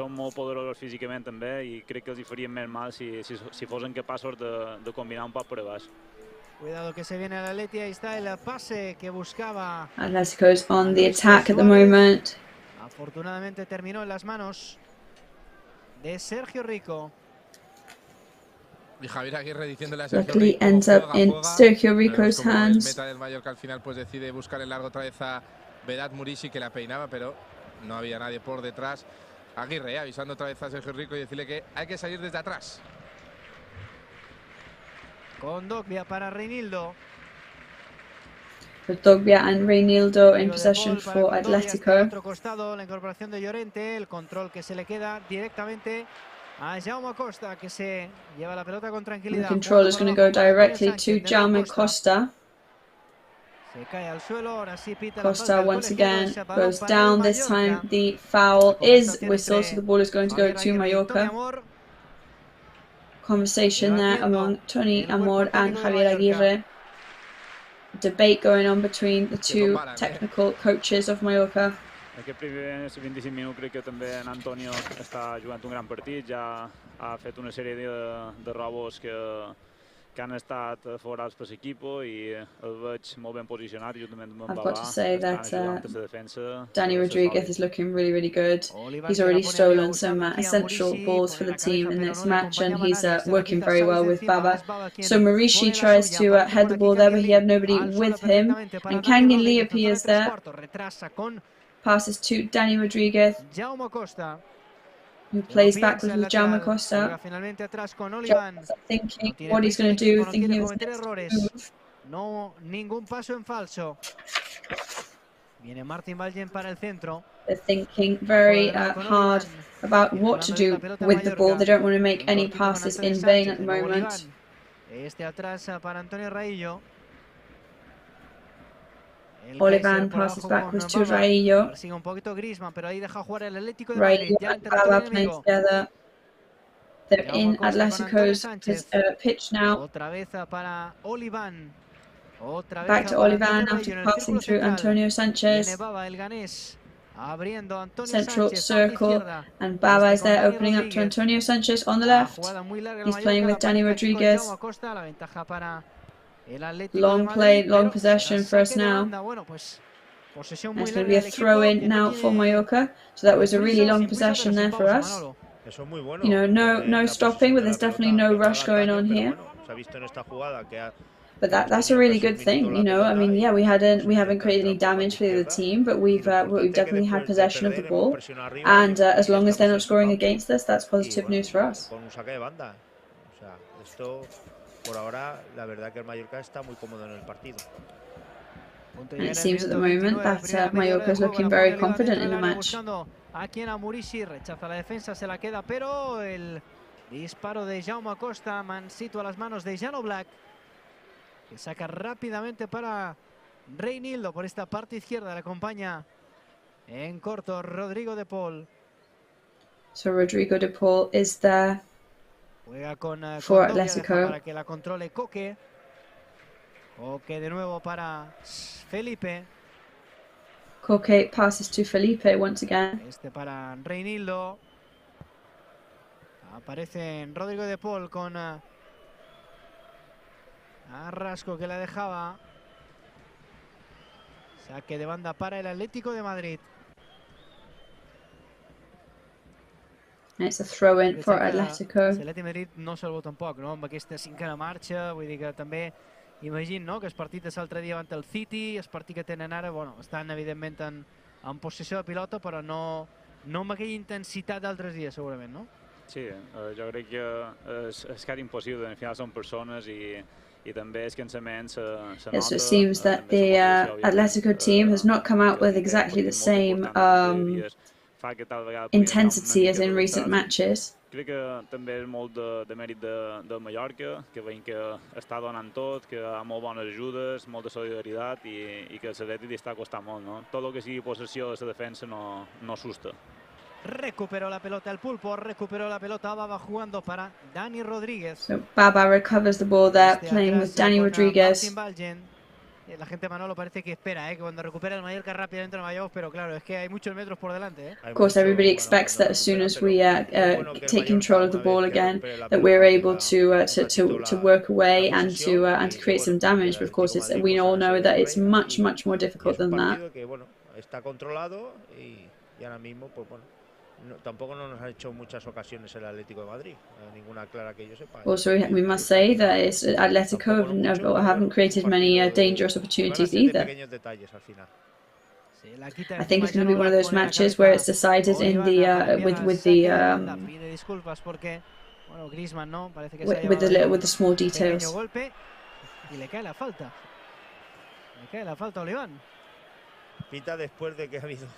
molt poderosos físicament també i crec que els farien més mal si fossin capaços de combinar un poc per a baix. Cuidado que se viene el Atleti, ahí está el pase que buscaba. Atletico's on the attack at the moment. Afortunadamente terminó en las manos de Sergio Rico. Y Javier Aguirre diciéndole a Sergio Luckily Rico, ends up in Sergio Rico's hands. Meta del Mallorca al final pues decide buscar el largo otra vez a Vedat Murici, que la peinaba, pero no había nadie por detrás. Aguirre avisando otra vez a Sergio Rico y decirle que hay que salir desde atrás. Con Dogbia para Reinildo. With Dogbia and Reinildo in possession for Atletico. Otro costado, la incorporación de Llorente, el control que se le queda directamente a Jaume Costa, que se lleva la pelota con tranquilidad. The control is going to go directly to Jaume Costa. Se cae al suelo, ahora sí pita Costa once again goes down. This time the foul is whistled, so the ball is going to go to Mallorca. Conversation there among Toni Amor and Javier Aguirre. Debate going on between the two technical coaches of Mallorca. Aquest primers 25 minuts crec que també en Antonio està jugant un gran partit, ja ha fet una sèrie de robos que que han estat favorals per l'equipo i el veig molt ben posicionat juntament amb en I've got Babà. to say that Estan ajudant la defensa. Danny Rodriguez is looking really, really good. He's already stolen some essential balls for the team in this match, and he's working very well with Baba. So Marishi tries to head the ball there, but he had nobody with him. And Kangin Lee appears there. Passes to Danny Rodriguez, who plays backwards with Jaume Costa. Jaume's thinking what he's going to do, thinking he was move. No, ningún paso en falso. Viene Martin Valgen para el centro. They're thinking very hard about what to do with the ball. They don't want to make any passes in vain at the moment. Este atrás para Antonio Raillo. Olivan passes backwards to Raillo. Sigue un poquito Griezmann, pero ahí deja jugar el Atlético de Madrid. Ya en territorio playing together. They're in Atletico's pitch now. Otra vez para Olivan. Back to Olivan after passing through Antonio Sanchez. Central circle, and Baba is there opening up to Antonio Sanchez on the left. He's playing with Danny Rodriguez. Long play, long possession for us now. It's going to be a throw-in now for Mallorca. So that was a really long possession there for us. You know, no stopping, but there's definitely no rush going on here. But that's a really good thing, you know. I mean, yeah, we haven't created any damage for the other team, but we've definitely had possession of the ball, and as long as they're not scoring against us, that's positive news for us. And it seems at the moment that Mallorca is looking very confident in the match. Aquí en Amurici rechaza la defensa, se la queda, pero el disparo de Jaume Costa sitúa las manos de Jano Black, que saca rápidamente para Reinildo por esta parte izquierda. Le acompaña en corto Rodrigo de Paul. So Rodrigo de Paul is there for Atlético. Para que la controle Coque. Coque de nuevo para Felipe. Coque passes to Felipe once again. Este para Reinildo. Aparece Rodrigo de Paul con Arrasco, que la dejaba. Saque de banda para el Atlético de Madrid. It's a throw-in for Atlético. L'Atlètic Madrid no se'l veu tampoc, no? Amb aquesta cinquena marxa, vull dir que també imagino, no?, que el partit de l'altre dia davant el City, el partit que tenen ara, bueno, estan evidentment en possessió de pilota, però no amb aquella intensitat d'altres dies, segurament, no? Sí, jo crec que és quasi impossible, al final són persones i també és cansament se nota. So it seems that the Atlético team has not come out with exactly the same intensity as in recent matches. Crec que també és molt de mèrit de Mallorca, que veiem que està donant tot, que ha molt bones ajudes, molta solidaritat i que l'Atlètic està costant molt, no? Tot el que sigui possessió de la defensa no asusta. Recuperó la pelota el Pulpo, recuperó la pelota, Baba jugando para Dani Rodríguez. So Baba recovers the ball there, playing with Danny Rodriguez. La gente, Manolo, parece que espera, que cuando recupera el Mallorca rápidamente nos vayamos, pero claro, es que hay muchos metros por delante. Of course, everybody expects that as soon as we take control of the ball again, that we're able to work away and to create some damage. But of course, we all know that it's much more difficult than that. Está controlado y ahora mismo, pues bueno, tampoco nos ha hecho muchas ocasiones el Atlético de Madrid, ninguna clara que yo sepa. Also, we must say that Atlético haven't created many dangerous opportunities either. I think it's going to be one of those matches where it's decided in the with the small details. Le cae la falta a Oliván. Pita después de que ha habido.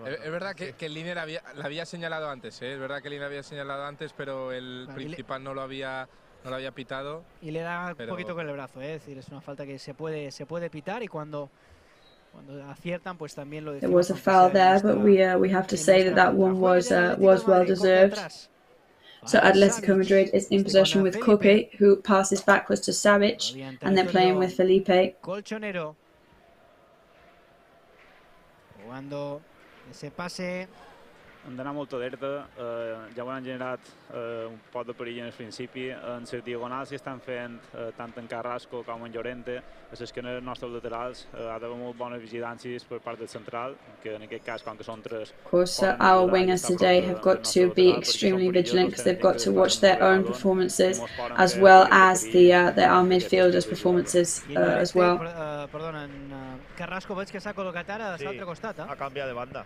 Es verdad que Liner la había señalado antes, es verdad que Liner había señalado antes, pero el principal no lo había pitado. Y le da un poquito con el brazo, es decir, es una falta que se puede pitar y cuando aciertan, pues también lo decimos. There was a foul there, but we have to say that one was well deserved. So Atlético Madrid is in possession with Coque, who passes backwards to Savic, and they're playing with Felipe. Colchonero. Jugando ese pase hem d'anar molt alerta, ja ho han generat un poc de perill en el principi, en les diagonals que estan fent tant en Carrasco com en Llorente, a les esquenes nostres laterals ha d'haver molt bones vigilàncies per part del central, que en aquest cas, com que són tres... Of course, our wingers today have got to be extremely vigilant because they've got to watch their own performances as well as our midfielders' performances as well. Perdona, Carrasco veig que s'ha col·locat ara a l'altre costat. Ha canviat de banda.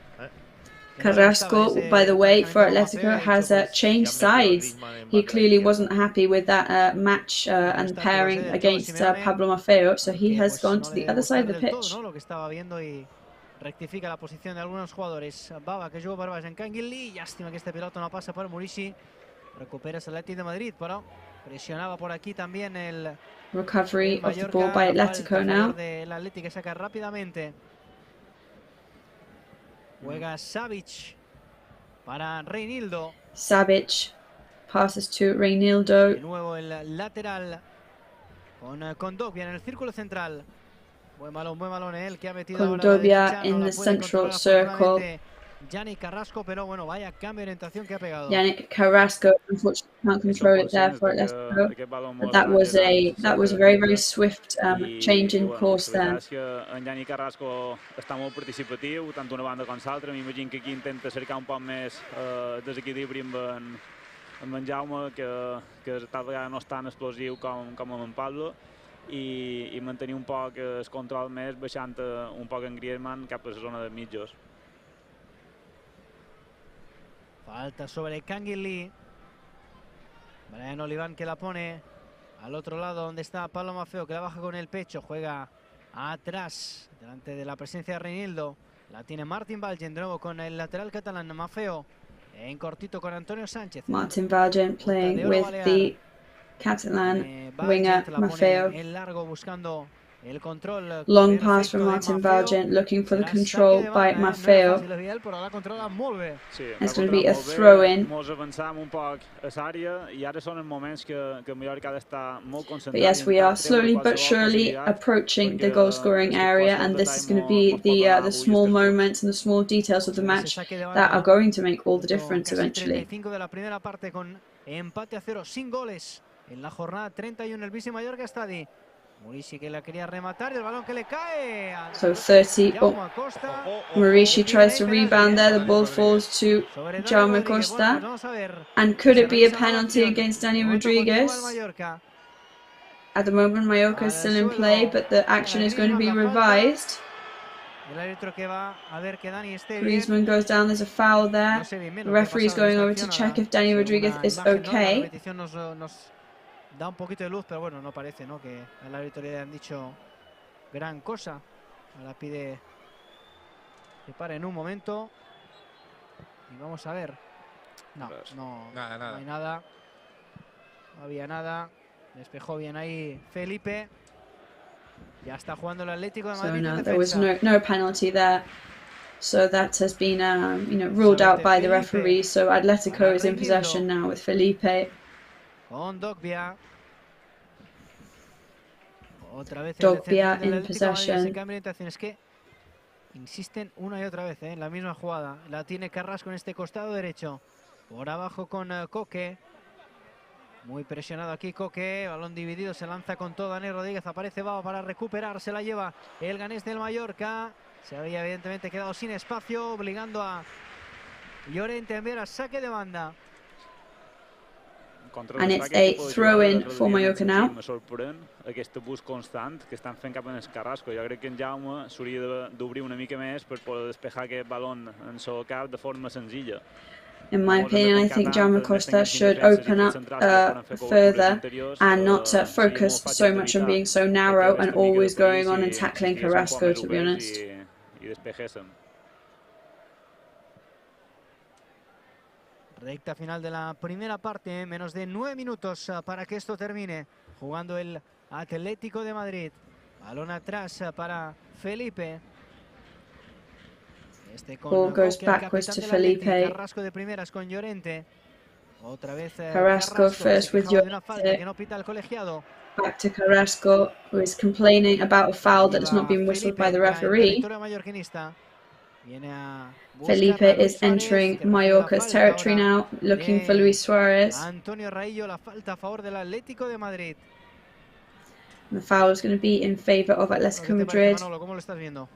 Carrasco, by the way, for Atletico has changed sides. He clearly wasn't happy with that match and pairing against Pablo Maffeo, so he has gone to the other side of the pitch. Lo que estaba viendo y rectifica la posición de algunos jugadores. Baba, que juga per baix en Canguilí. Llàstima que este piloto no pasa por Murici. Recupera el Atlético de Madrid, pero presionaba por aquí también el recovery of the ball by Atletico now. El Atlético que saca rápidamente. Juega Savic para Reinildo. Savic passes to Reinildo. De nuevo el lateral con Condovia en el círculo central. Buen balón el que ha metido Condovia in the central circle. Yannick Carrasco, pero bueno, vaya cambio de orientación que ha pegado. Yannick Carrasco, unfortunately, can't control it there for Atletico. But that was a very, very swift change in course there. En Yannick Carrasco està molt participatiu, tant una banda com l'altra. M'imagino que aquí intenta cercar un poc més desequilibri amb en Jaume, que tal vegada no és tan explosiu com amb en Pablo, i mantenir un poc el control més, baixant un poc en Griezmann cap a la zona de mitjos. Falta sobre Canguilí. Brian Oliván que la pone al otro lado donde está Pablo Maffeo, que la baja con el pecho. Juega atrás, delante de la presencia de Reinildo. La tiene Martin Valgen, de nuevo con el lateral catalán Maffeo. En cortito con Antonio Sánchez. Martin Valgen playing with the Catalan winger Maffeo. El largo buscando el control. Long pass from Martin Valgen, looking for the control by Maffeo. It's going to be a throw-in. But yes, we are slowly but surely approaching the goal-scoring area, and this is going to be the small moments and the small details of the match that are going to make all the difference eventually. Empate a 0 sin goles en la jornada 31 el Bici Mallorca Stadi. Murici que la quería rematar, el balón que le cae. So 30. Oh, Murici tries to rebound there. The ball falls to Jaume Costa. And could it be a penalty against Dani Rodriguez? At the moment, Mallorca is still in play, but the action is going to be revised. Griezmann goes down. There's a foul there. The referee is going over to check if Dani Rodriguez is okay. Da un poquito de luz, pero bueno, no parece, ¿no?, que al árbitro le han dicho gran cosa. Ahora pide que pare en un momento. Y vamos a ver. No hay nada. No había nada. Despejó bien ahí Felipe. Ya está jugando el Atlético de Madrid. So no, there was no penalty there. So that has been ruled out by the referee. So Atletico is in possession now with Felipe. Con Dogbia. Otra vez Dogbia in possession. Es que insisten una y otra vez en la misma jugada. La tiene Carrasco en este costado derecho. Por abajo con Coque. Muy presionado aquí Coque. Balón dividido. Se lanza con todo Dani Rodríguez. Aparece Baba para recuperar. Se la lleva el ganés del Mallorca. Se había evidentemente quedado sin espacio, obligando a Llorente a enviar a saque de banda. And it's a throw-in for Mallorca now. Me sorprèn aquest bus constant que estan fent cap en el Carrasco. Jo crec que en Jaume s'hauria d'obrir una mica més per poder despejar aquest balón en el cap de forma senzilla. In my opinion, I think Jaume Costa should open up further and not focus so much on being so narrow and always going on and tackling Carrasco, to be honest. Recta final de la primera parte, menos de 9 minutos para que esto termine. Jugando el Atlético de Madrid. Balón atrás para Felipe. Ball goes backwards to Felipe. Carrasco de primeras con Llorente. Otra vez Carrasco first with Llorente. Que no pita el colegiado. Back to Carrasco, who is complaining about a foul that has not been whistled by the referee. Felipe is entering Mallorca's territory now, looking for Luis Suarez. Antonio Raillo, la falta a favor del Atlético de Madrid. The foul is going to be in favor of Atlético Madrid. ¿Cómo lo estás viendo?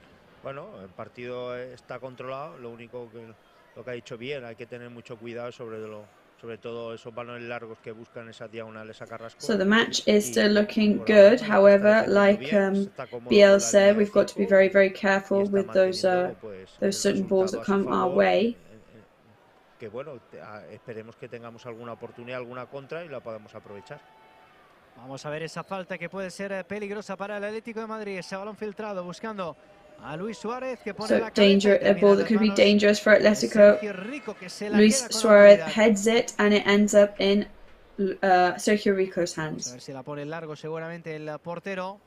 Bueno, el partido está controlado, lo único que lo que ha dicho bien, hay que tener mucho cuidado sobre todo esos balones largos que buscan esas diagonales a Carrasco. So the match is still looking good. However, like Biel said, we've got to be very, very careful with those certain balls that come our way. Que bueno, esperemos que tengamos alguna oportunidad, alguna contra y la podamos aprovechar. Vamos a ver esa falta que puede ser peligrosa para el Atlético de Madrid. Ese balón filtrado buscando a Luis Suárez, que pone la cabeza, a ball that could be dangerous for Atlético. Luis Suárez heads it and it ends up in Sergio Rico's hands. A ver si la pone largo seguramente el portero.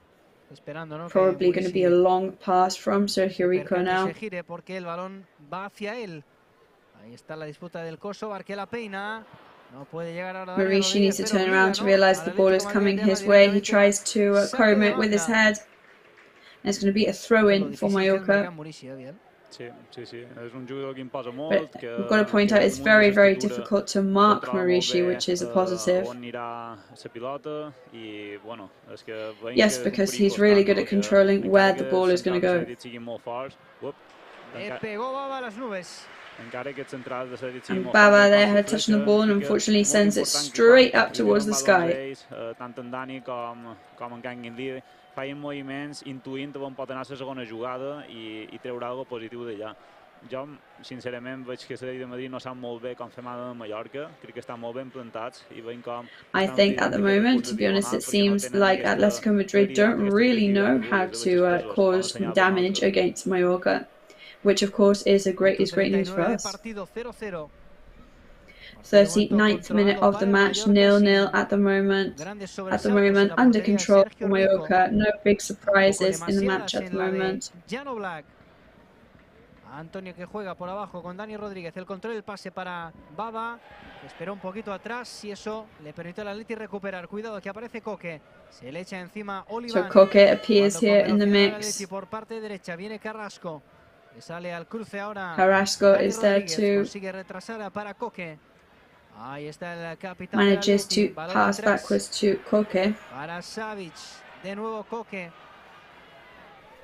Esperando, ¿no? Probably going to be a long pass from Sergio Rico now. Se gire porque el balón va hacia él. Ahí está la disputa del coso. Barquela peina. No puede llegar ahora. Maurici needs to turn around to realize the ball is coming his way. He tries to comb it with his head. And it's going to be a throw-in for Mallorca. Sí, és un jugador que imposa But molt. we've got to point out it's very, very difficult to mark Maurici, which is a positive. On anirà la pilota i, bueno, és que yes, because he's really good at controlling where the ball is going to go. Pegó Baba a las nubes. And Baba there had a touch on the ball and unfortunately sends it straight up towards the sky. Tant en Dani com en Canguin feien moviments intuint on pot anar la segona jugada i treure alguna cosa positiu d'allà. Jo, sincerament, veig que l'Atlètic de Madrid no sap molt bé com fer mal a Mallorca. Crec que estan molt ben plantats i veiem com... I think at the moment, to be honest, it seems like Atlético Madrid don't really know how to cause damage against Mallorca, which of course is great news for us. 39th minute of the match, 0-0 at the moment. At the moment, under control for Mallorca. No big surprises in the match at the moment. Antonio que juega por abajo con Dani Rodríguez. El control del pase para Baba. Esperó un poquito atrás y eso le permitió al Atleti recuperar. Cuidado que aparece Coque. Se le echa encima Oliván. So Coque appears here in the mix. Por parte derecha viene Carrasco. Le sale al cruce ahora. Carrasco is there too. Consigue retrasar para Coque. Ahí está el capitán. Manages to pass backwards to Coque. Para Savic. De nuevo Coque.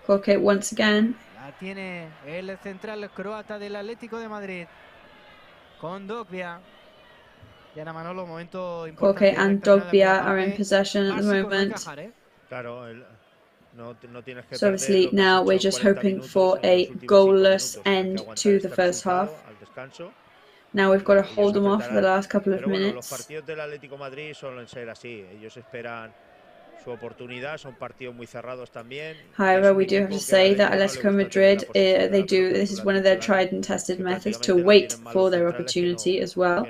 Coque once again. La tiene el central croata del Atlético de Madrid. Con Dogbia. Yana Manolo, momento importante. Coque and Dogbia are in possession at the moment. Claro, no tienes que so obviously now we're just hoping for a goalless end to the first half. Now we've got to hold them off for the last couple of minutes. Los partidos del Atlético Madrid suelen ser así. Ellos esperan su oportunidad. Son partidos muy cerrados también. However, we do have to say that Atlético Madrid, this is one of their tried and tested methods to wait for their opportunity as well.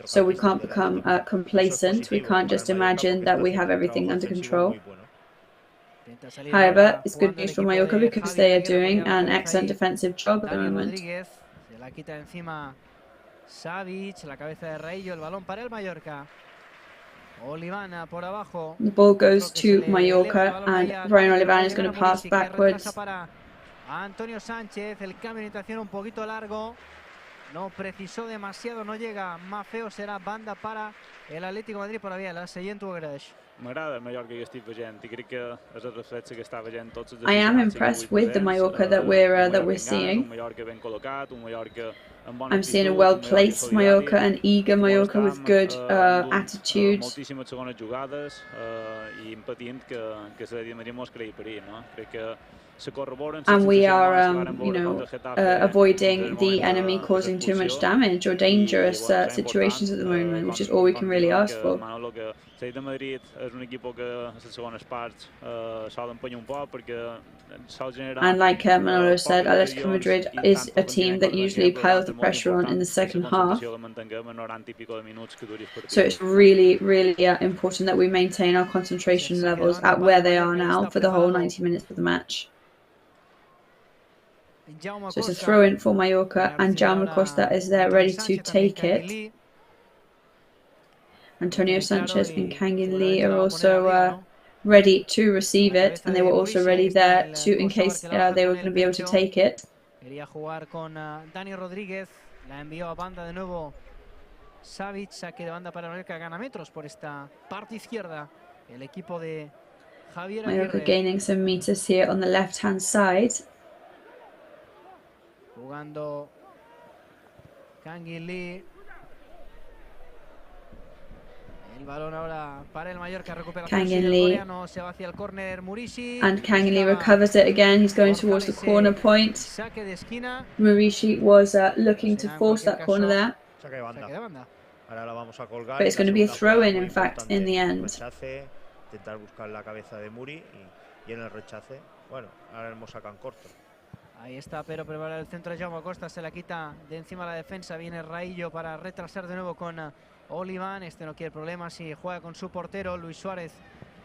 So we can't become complacent. We can't just imagine that we have everything under control. However, it's good news for Mallorca because they are doing an excellent defensive job at the moment. Savic, la cabeza de Raillo, el balón para el Mallorca. Olivana por abajo. The ball goes to Mallorca and Brian Olivana is going to pass backwards. Para Antonio Sánchez, el cambio de orientación un poquito largo. No precisó demasiado, no llega. Más feo será banda para el Atlético de Madrid por la vía. La siguiente Ugrash. M'agrada el Mallorca que estic veient I crec que és el reflexe que està veient tots els I am impressed with the Mallorca that we're seeing. I'm seeing a well-placed Mallorca, an eager Mallorca with good attitude. Moltíssimes segones jugades I impedint que l'Atlètic de Madrid mos creï perill, no? Crec que se corroboren. And we are, avoiding the enemy causing too much damage or dangerous situations at the moment, which is all we can really ask for. L'Atlètic de Madrid és un equip que a les segones parts sol empenyar un poc perquè sol generar... And like Manolo said, Atlético Madrid is a team that usually piles the pressure on in the second half. So it's really, really important that we maintain our concentration levels at where they are now for the whole 90 minutes of the match. So it's a throw-in for Mallorca and Jaume Costa is there ready to take it. Antonio Sanchez and Kangin Lee are also ready to receive it, and they were also ready there to, in case they were going to be able to take it. Quería jugar con Dani Rodríguez. La envió a banda de nuevo Savic. Saque de banda para Mallorca. Gana metros por esta parte izquierda. El equipo de Javier Mallorca Aguirre. gaining some meters here on the left-hand side. Jugando Kangin Lee. El balón ahora para el Mallorca. Recuperación del coreano. Se va hacia el córner. Murishi. And Kangin Lee recovers it again. He's going towards the corner point. Saque de esquina. Murishi was looking to force that corner there. Saque de banda. Ahora la vamos a colgar. But it's going to be a throw-in, in fact, in the end. Rechace, intentar buscar la cabeza de Muri y en el rechace, bueno, ahora hemos sacado en corto. Ahí está, pero prepara el centro de Jaume Costa, se la quita de encima la defensa, viene Raillo para retrasar de nuevo con Olivan, este no quiere problemas y juega con su portero, Luis Suárez,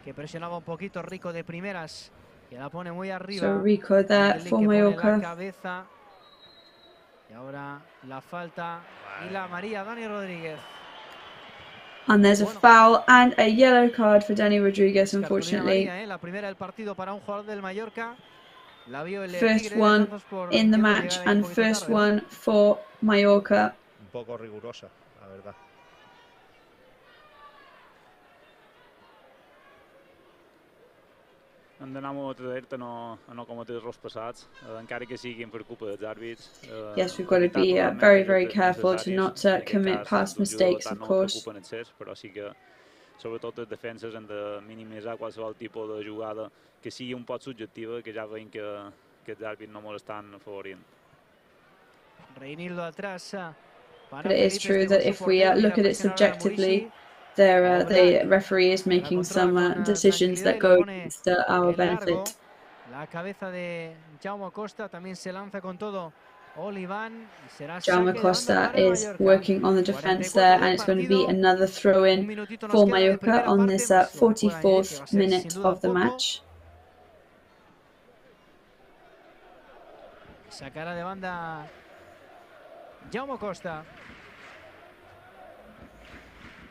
que presionaba un poquito, Rico de primeras, que la pone muy arriba. So Rico there for Mallorca. La cabeza, y ahora la falta y la amarilla, Dani Rodríguez. And there's a foul and a yellow card for Dani Rodríguez, unfortunately. La primera del partido para un jugador del Mallorca. First one in the match and first one for Mallorca. Un poco rigurosa, la verdad. Hem d'anar molt alerta a no cometre errors passats, encara que siguin per culpa dels àrbits. Yes, we've got to be very, very careful to not commit past mistakes, of course. Però sí que, sobretot les defenses, han de minimitzar qualsevol tipus de jugada que sigui un poc subjectiva, que ja veiem que els àrbits no molt estan afavorint. Reinildo atrás. But it is true that if we look at it subjectively, the referee is making some decisions that go against our benefit. La cabeza de Jaume Costa también se lanza con todo. Olivan. Jaume Costa is working on the defense there, and it's going to be another throw-in for Mallorca on this 44th minute of the match. Sacará de banda Jaume Costa.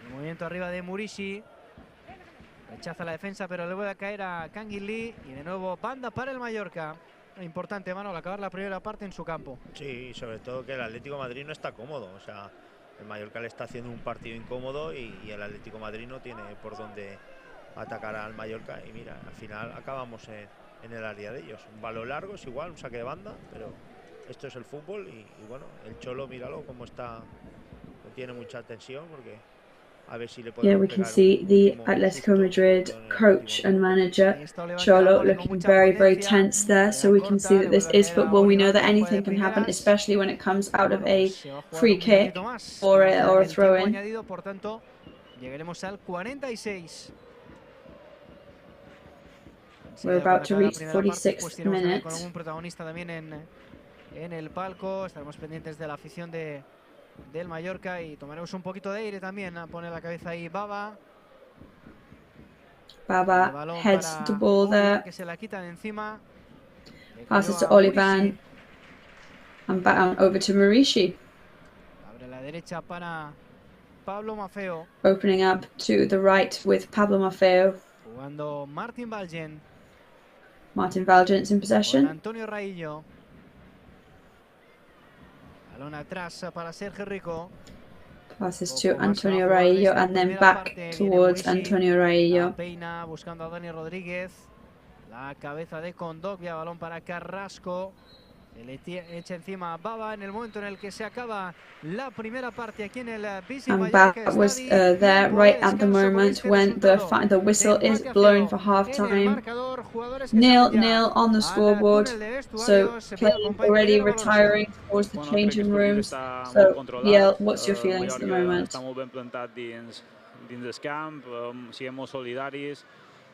El movimiento arriba de Murishi. Rechaza la defensa, pero le vuelve a caer a Kangin Lee. Y de nuevo banda para el Mallorca. Importante, Manuel, acabar la primera parte en su campo. Sí, sobre todo que el Atlético Madrid no está cómodo. O sea, el Mallorca le está haciendo un partido incómodo y el Atlético Madrid no tiene por dónde atacar al Mallorca. Y mira, al final acabamos en el área de ellos. Un balón largo es igual, un saque de banda, pero esto es el fútbol. Y bueno, el Cholo, míralo cómo está, no tiene mucha tensión porque... Yeah, we can see the Atlético Madrid coach and manager, Cholo, looking very, very tense there. So we can see that this is football. We know that anything can happen, especially when it comes out of a free kick or a throw-in. We're about to reach 46th minute. Del Mallorca y tomaremos un poquito de aire también. Pone la cabeza ahí Baba. Baba heads the ball there. Que se la quita de encima. Passes to Olivan. And back over to Murishi. Abre la derecha para Pablo Maffeo. Opening up to the right with Pablo Maffeo. Jugando Martin Valgen. Martin Valgen's in possession. Antonio Raillo. Balón atrás para Sergio Rico. Passes to Antonio Raillo and then back towards Antonio Raillo. Peina buscando a Dani Rodríguez. La cabeza de Kondogbia, balón para Carrasco. Se le echa encima a Baba en el momento en el que se acaba la primera parte aquí en el Busy Mallorca. Baba was there right at the moment when the whistle is blown for half-time. 0-0 on the scoreboard, so players already retiring towards the changing rooms. So, Biel, what's your feelings at the moment? Estamos ben plantats dins del camp, siguem molt solidaris.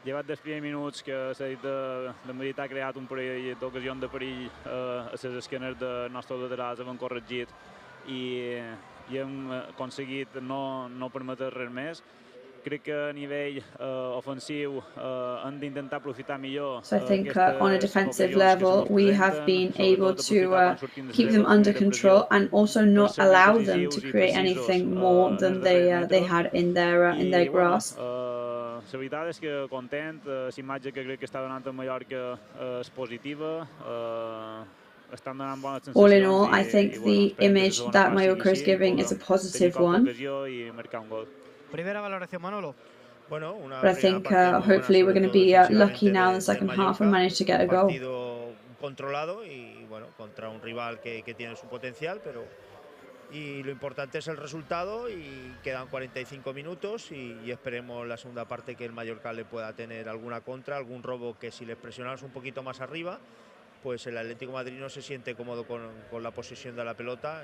Llevat dels primers minuts que s'ha dit de Madrid ha creat un parell d'ocasions de perill a les esquenes dels nostres laterals, hem corregit i hem aconseguit no permetre res més. Crec que a nivell ofensiu hem d'intentar aprofitar millor. So I think on a defensive level we have been able to keep them under control and also not allow them to create anything more than they had in their grasp. La veritat és que content, la imatge que crec que està donant a Mallorca és positiva, estan donant bones All in sensacions all, I think the image that Mallorca is giving is a positive one. i marcar un gol. Primera valoración, Manolo. Bueno, una But I think hopefully we're going to be lucky now in the second half and manage to get a goal. Partido controlado y bueno, contra un rival que tiene su potencial, pero y lo importante es el resultado y quedan 45 minutos y esperemos la segunda parte que el Mallorca le pueda tener alguna contra, algún robo que si les presionamos un poquito más arriba, pues el Atlético Madrid no se siente cómodo con la posesión de la pelota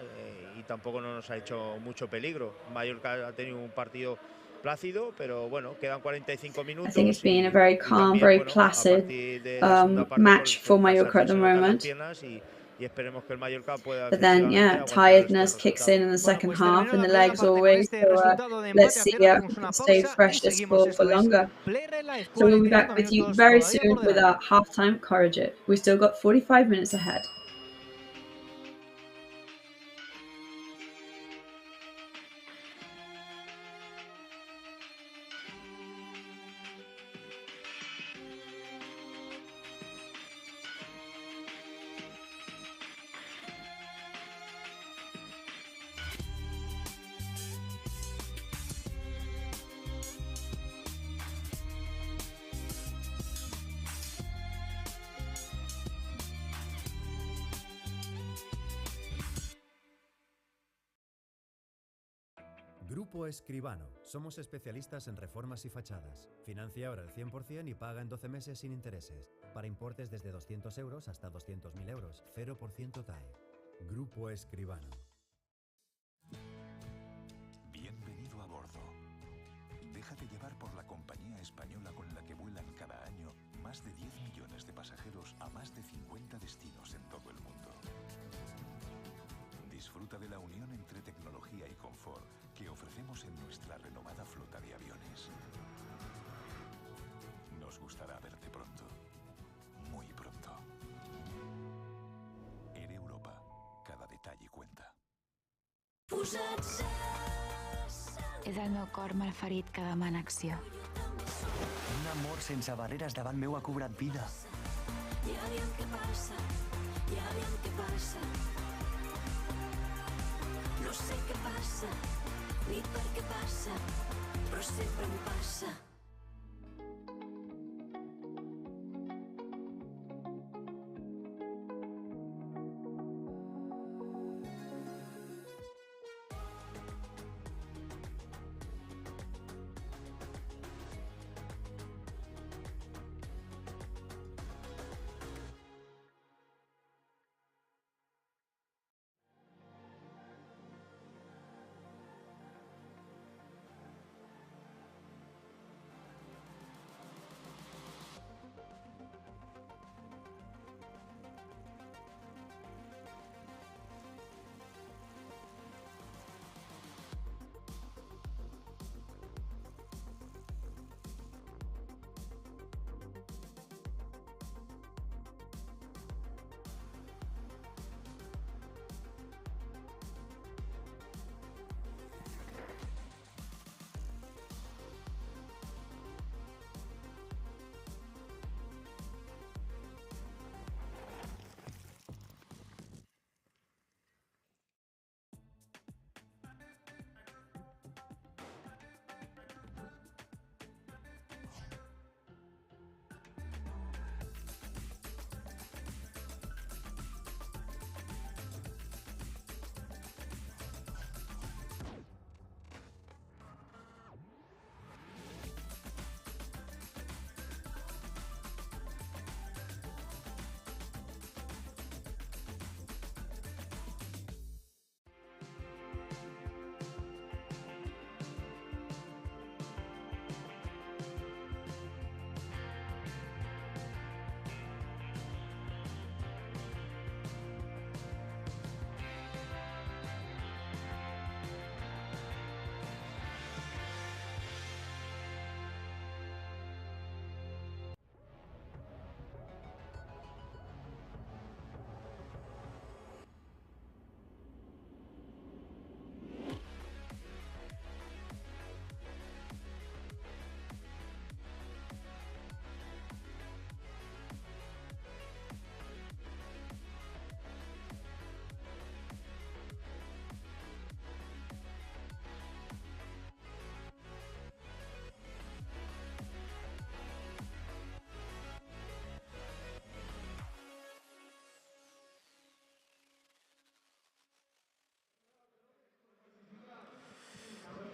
y tampoco no nos ha hecho mucho peligro. Mallorca ha tenido un partido plácido, pero bueno, quedan 45 minutos. I think it's been a very calm, very placid match for Mallorca at the moment. Y esperemos que el Mallorca pueda. But then, yeah, tiredness kicks in the second half, and the legs always. So let's see stay fresh this for longer. So we'll be back with you very soon with our halftime coverage. We've still got 45 minutes ahead. Grupo Escribano. Somos especialistas en reformas y fachadas. Financia ahora el 100% y paga en 12 meses sin intereses. Para importes desde 200 euros hasta 200.000 euros. 0% TAE. Grupo Escribano. Bienvenido a bordo. Déjate llevar por la compañía española con la que vuelan cada año más de 10 millones de pasajeros a más de 50 destinos en todo el mundo. Disfruta de la unión entre tecnología y confort que ofrecemos en nuestra renovada flota de aviones. Nos gustará verte pronto, muy pronto. Air Europa, cada detalle cuenta. És el meu cor malferit que demana acció. Un amor sense barreres davant meu ha cobrat vida. Ja veiem què passa, ja veiem què passa. No sé què passa, ni per què passa, però sempre em passa.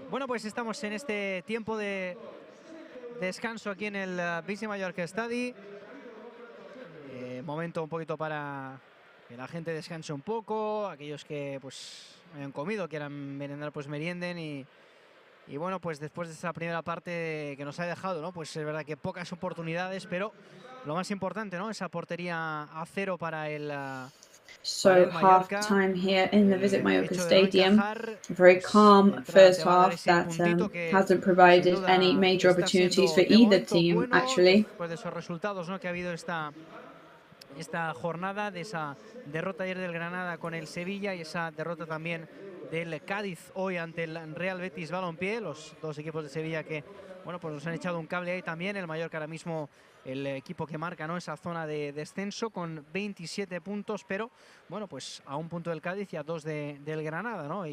Bueno, pues estamos en este tiempo de descanso aquí en el RCD Mallorca Stadi. Momento un poquito para que la gente descanse un poco, aquellos que pues hayan comido, quieran merendar, pues merienden y bueno, pues después de esta primera parte que nos ha dejado, ¿no? Pues es verdad que pocas oportunidades, pero lo más importante, ¿no? Esa portería a cero para el So half time here in the Visit Mallorca Stadium. Very calm first half that hasn't provided any major opportunities for either team, actually. Después de esos resultados, ¿no? Que ha habido esta jornada, de esa derrota ayer del Granada con el Sevilla y esa derrota también del Cádiz hoy ante el Real Betis Balompié, los dos equipos de Sevilla que, bueno, pues nos han echado un cable ahí también. El Mallorca ahora mismo el equipo que marca, ¿no?, esa zona de descenso con 27 puntos, pero bueno, pues a un punto del Cádiz y a 2 del Granada, ¿no?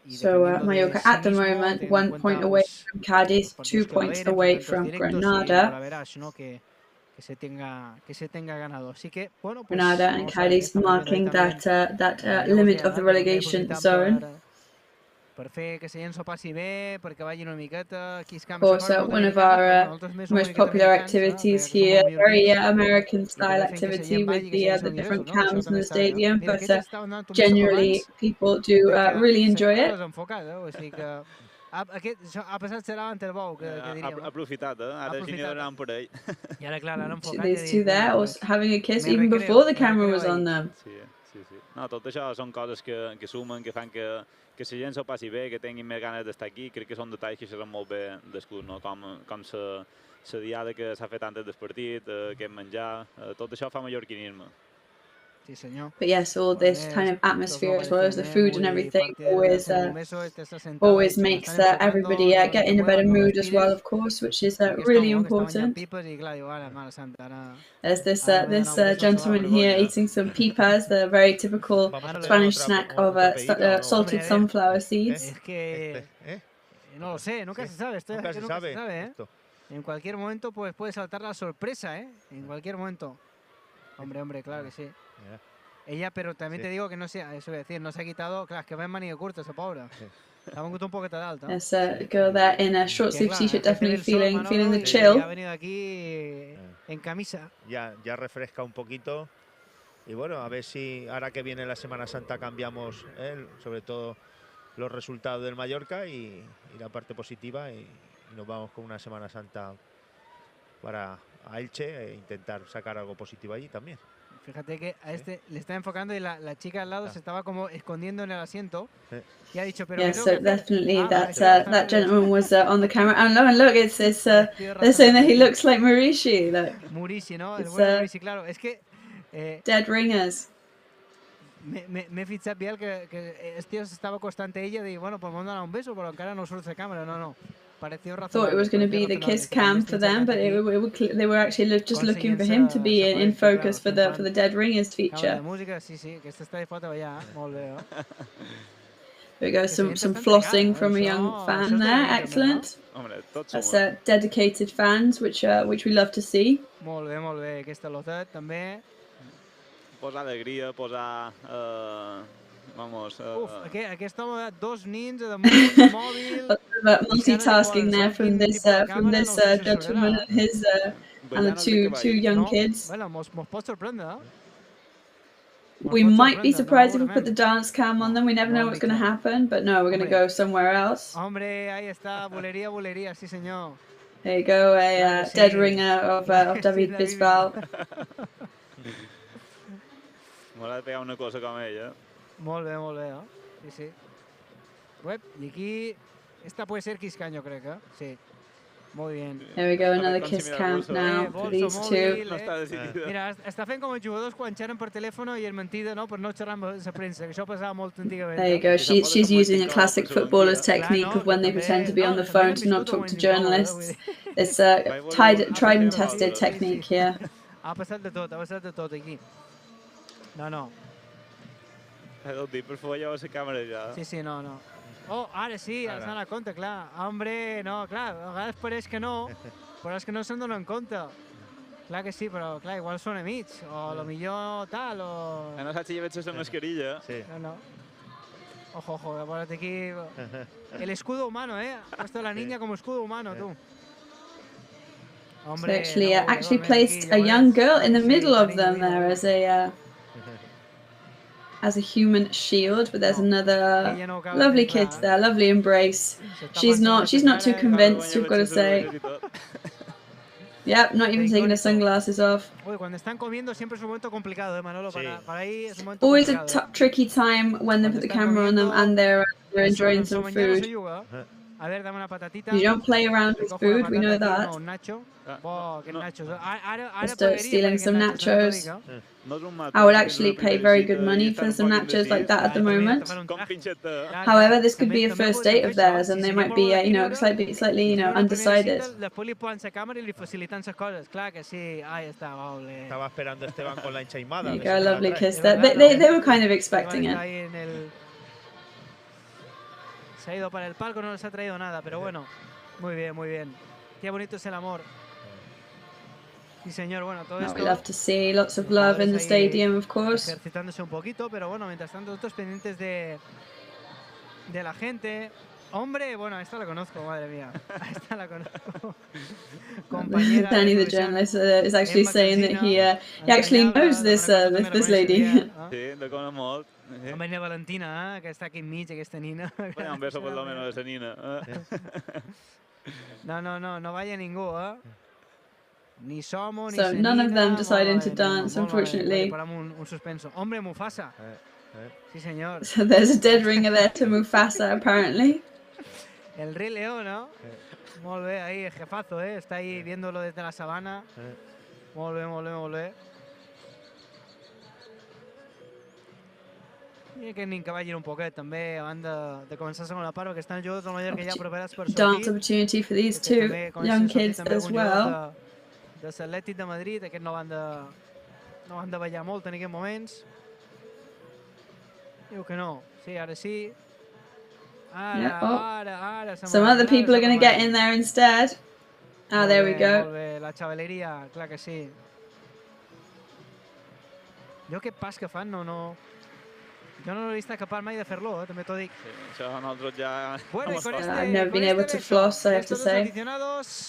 So Mallorca at the moment 1 point away from Cádiz, 2 points away from Granada. Que se tenga ganado. Así que, bueno, pues, Granada and Cádiz marking that limit of the relegation zone. Per fer que la gent s'ho passi bé, perquè vagin una miqueta. Of course, one of our most popular activities here, very American-style activity with the different cams in the stadium, but generally people do really enjoy it. Ha passat serà davant el bou, que diríem. Ha aprofitat, ara sí n'hi donaran per ell. I ara, clar, l'han enfocat. These two there was having a kiss even before the camera was on them. Sí. No, tot això són coses que sumen, que fan que la gent s'ho passi bé, que tinguin més ganes d'estar aquí. Crec que són detalls que seran molt bé descuts, no? Com la diada que s'ha fet antes del partit, aquest menjar, tot això fa mallorquinisme. Sí, senyor. But yes, all this kind of atmosphere as well as the food and everything always makes everybody get in a better mood as well, of course, which is really important. There's this gentleman here eating some pipas, the very typical Spanish snack of salted sunflower seeds. No lo sé, nunca se sabe. Nunca se sabe, ¿eh? En cualquier momento pues puede saltar la sorpresa, ¿eh? En cualquier momento. Hombre, claro que sí. Ella, pero también te digo que no sé, eso voy a decir, no se ha quitado, claro, es que va en manillo curto esa pobre. Estaba un poquito de alto. There's a girl there in a short sleeve t-shirt, definitely feeling the chill. Ha venido aquí en camisa. Ya refresca un poquito. Y bueno, a ver si ahora que viene la Semana Santa cambiamos, sobre todo los resultados del Mallorca y la parte positiva y nos vamos con una Semana Santa para a Elche e intentar sacar algo positivo allí también. Fíjate que a este le está enfocando y la chica al lado se estaba como escondiendo en el asiento y ha dicho, pero yes, so definitely that gentleman was on the camera, and look, it's they're saying that he looks like Murici. Murici, ¿no? El buen Murici, claro, es que Dead Ringers. Me fixat bien que este tío estaba constante ella de, bueno, pues mandar un beso, pero encara no surt de cámara, no. Thought it was going to be the kiss cam for them, but they were actually just looking for him to be in focus for the Dead Ringers feature. There we go, some flossing from a young fan there, excellent. That's dedicated fans, which we love to see. Molt bé, aquesta lotet també. Posar alegria, posar... Vamos. Aquest home, dos nins de mòbil. Multitasking there from this gentleman and the two young kids. Bueno, mos pot sorprendre, We might be surprised if we put the dance cam on them. We never know what's going to happen, but no, we're going to go somewhere else. Hombre, ahí está, bulería, sí señor. There you go, a dead ringer of David Bisbal. M'haurà de pegar una cosa com ella. Molt bé, sí. Y aquí, esta puede ser kiss cam, yo creo que sí. Muy bien. There we go, another kiss cam now for these two. Mira, està fent com els jugadors quan xerren per telèfon i és mentida, no? Per no xerrar amb la premsa, que això passava molt antigament. There you go, she's using a classic footballer's technique of when they pretend to be on the phone to not talk to journalists. It's a tried and tested technique here. Ha passat de tot aquí. No. El dit per favor lleva la càmera ja. Sí, no. Oh, ara sí, ara s'han donat compte, clar. Hombre, no, clar, a vegades pareix que no, però és que no se'n donen compte. Clar que sí, però clar, igual són amics, o a lo millor tal, o... No saps si lleves la mascarilla. Sí. No. Ojo, ojo, apárate aquí. El escudo humano, ¿eh? Ha puesto a la niña como escudo humano, tú. So actually placed a young girl in the middle of them there as a human shield, but there's another lovely kiss there, lovely embrace. She's not too convinced, we've got to say. Yep, not even taking her sunglasses off. Cuando están comiendo siempre es un momento complicado, Manolo. Para ahí es un momento Always a complicado. tricky time when they put the camera on them and they're enjoying some food. A ver, dame una patatita. You don't play around with food, we know that. Un nacho. Qué nachos. Start stealing some nachos. I would actually pay very good money for some nachos like that at the moment. However, this could be a first date of theirs, and they might be, slightly, undecided. Estaba esperando Esteban con la enchaimada. There you go, a lovely kiss there. They were kind of expecting it. Se ha ido para el palco, no les ha traído nada, pero bueno, muy bien, muy bien. Qué bonito es el amor. Sí, señor, bueno, todo esto... We love to see lots of love in the stadium, of course. Ejercitándose un poquito, pero bueno, mientras tanto, nosotros pendientes de la gente. Hombre, bueno, esta la conozco, madre mía. Esta la conozco. Compañera. Danny, the journalist, is actually saying that he actually knows this lady. Sí, la conozco molt. Hombre, Valentina, que està aquí enmig, aquesta nina. Un beso por lo menos de esa nina. No vaya ningú, eh? Ni Somo, ni So none of them deciding to dance, unfortunately. Un suspenso. Hombre, Mufasa. Sí, señor. So there's a dead ringer there to Mufasa, apparently. El Rey León, ¿no? Molt bé, ahí, el jefazo, ¿eh? Está ahí viéndolo desde la sabana. Molt bé, molt bé, molt bé. I que nin que vagin un poquet, també, abans de començar la segona part, perquè estan els jugadors del Mallorca ja preparats per sortir. Dance opportunity for these two young kids as well. De l'Atlètic de Madrid, aquest no van de ballar molt en aquests moments. Diu que no. Sí, ara sí. Ara. Some other people are going to get in there instead. Ah, there we go. Molt bé, la xavaleria, clar que sí. Jo aquest pas que fan jo no l'he vist capaz mai de fer-lo, també t'ho dic. Sí, això nosaltres ja... I've never been able to floss, I have to say.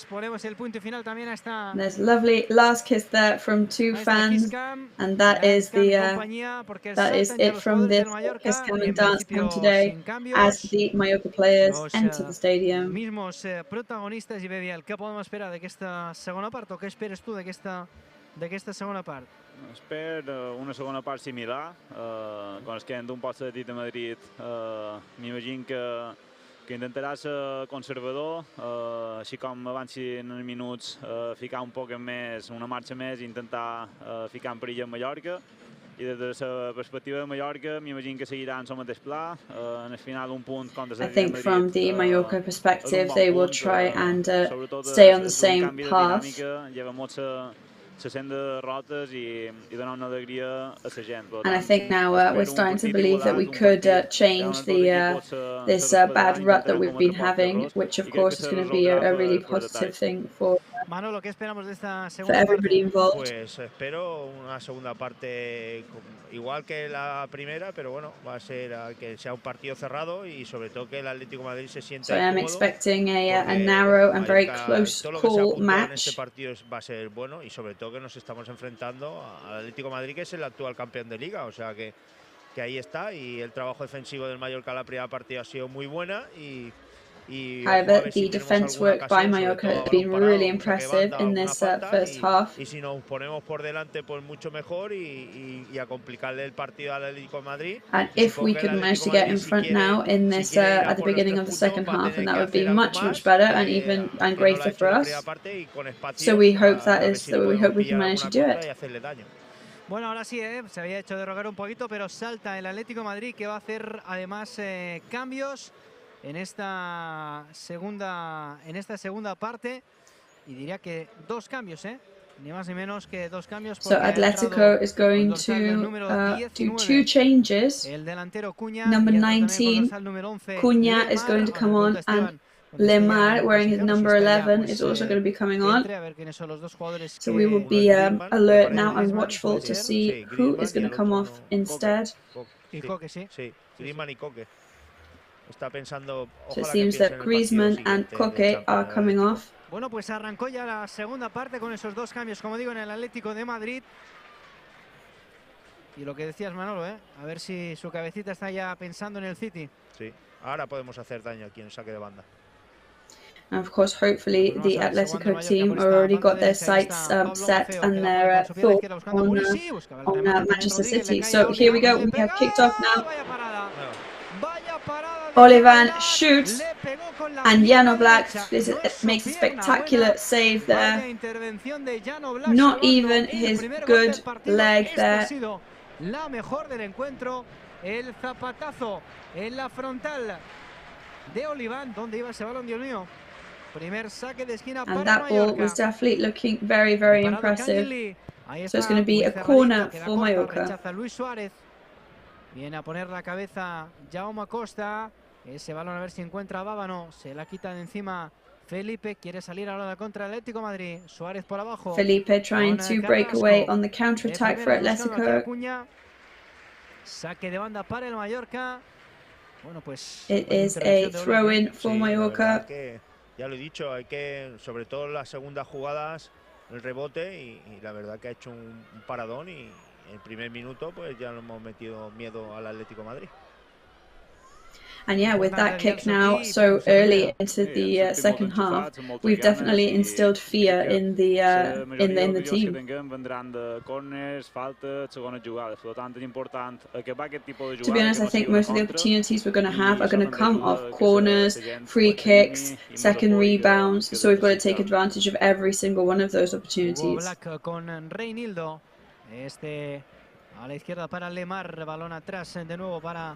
Ponemos el punto final también a esta... There's a lovely last kiss there from two fans, and that is it from this kiss cam and dance cam today as the Mallorca players enter the stadium. Mismos protagonistes, i bé, Biel, què podem esperar d'aquesta segona part, o què esperes tu d'aquesta segona part? Espero una segona part similar. Quan es queden d'un post de Madrid, m'imagino que intentarà ser conservador, així com avancin els minuts, ficar un poc més, una marxa més, i intentar ficar en perill a Mallorca. I des de la perspectiva de Mallorca, m'imagino que seguiran el mateix pla. En el final, un punt contra I think from the Mallorca perspective, they will try and stay on the same path. And I think now we're starting to believe that we could change this bad rut that we've been having, which of course is going to be a really positive thing for Manolo, ¿qué esperamos de esta segunda everybody involved? Pues espero una segunda parte igual que la primera, pero bueno, va a ser que sea un partido cerrado y sobre todo que el Atlético Madrid se sienta So I am expecting a narrow and very close call match. Este partido va a ser bueno y sobre todo que nos estamos enfrentando al Atlético Madrid, que es el actual campeón de Liga, o sea que ahí está, y el trabajo defensivo del Mallorca la primera partida ha sido muy buena However, the defense work by Mallorca has been really impressive in this first half. Y si nos ponemos por delante, pues mucho mejor y a complicarle el partido al Atlético de Madrid. And if we could manage to get in front now in this at the beginning of the second half, and that would be much better and greater for us. So we hope we can manage to do it. Bueno, ahora sí, se había hecho derrogar un poquito, pero salta el Atlético de Madrid, que va a hacer además cambios en esta segunda parte, y diría que dos cambios, ni más ni menos que dos cambios. So Atlético is going to do two changes. El delantero Cuña, number 19, Cuña is going to come on, and Lemar, wearing his number 11, is also going to be coming on. So we will be alert now and watchful to see who is going to come off instead. Sí, Griezmann y Coque. Está pensando. So it seems that Griezmann and Koke are coming off. Bueno, pues arrancó ya la segunda parte con esos dos cambios, como digo, en el Atlético de Madrid. Y lo que decías, Manolo, a ver si su cabecita está ya pensando en el City. Sí, ahora podemos hacer daño aquí en el saque de banda. And of course, hopefully, the Atlético team already got their sights set and their thoughts on Manchester City. So here we go. We have kicked off now. Olivan shoots, and Jan Oblak makes a spectacular save there. Not even his good leg there. La mejor del encuentro, el zapatazo en la frontal de Olivan. ¿Dónde iba ese balón, Dios mío? Primer saque de esquina para Mallorca. And that ball was definitely looking very, very impressive. So it's going to be a corner for Mallorca. Luis Suárez. Viene a poner la cabeza Jaume Costa. Ese balón a ver si encuentra a Bábano. Se la quita de encima Felipe. Quiere salir ahora de contra Atlético Madrid. Suárez por abajo. Felipe trying to break away on the counter-attack for Atlético. Saque de banda para el Mallorca. Bueno, pues it is a throw-in for Mallorca. Ya lo he dicho, hay que, sobre todo en las segundas jugadas, el rebote y la verdad que ha hecho un paradón y en el primer minuto pues ya le hemos metido miedo al Atlético Madrid. And yeah, with that kick now so early into the second half, we've definitely instilled fear in the team. To be honest, I think most of the opportunities we're going to have are going to come off corners, free kicks, second rebounds. So we've got to take advantage of every single one of those opportunities. A la izquierda para Lemar, balón atrás de nuevo para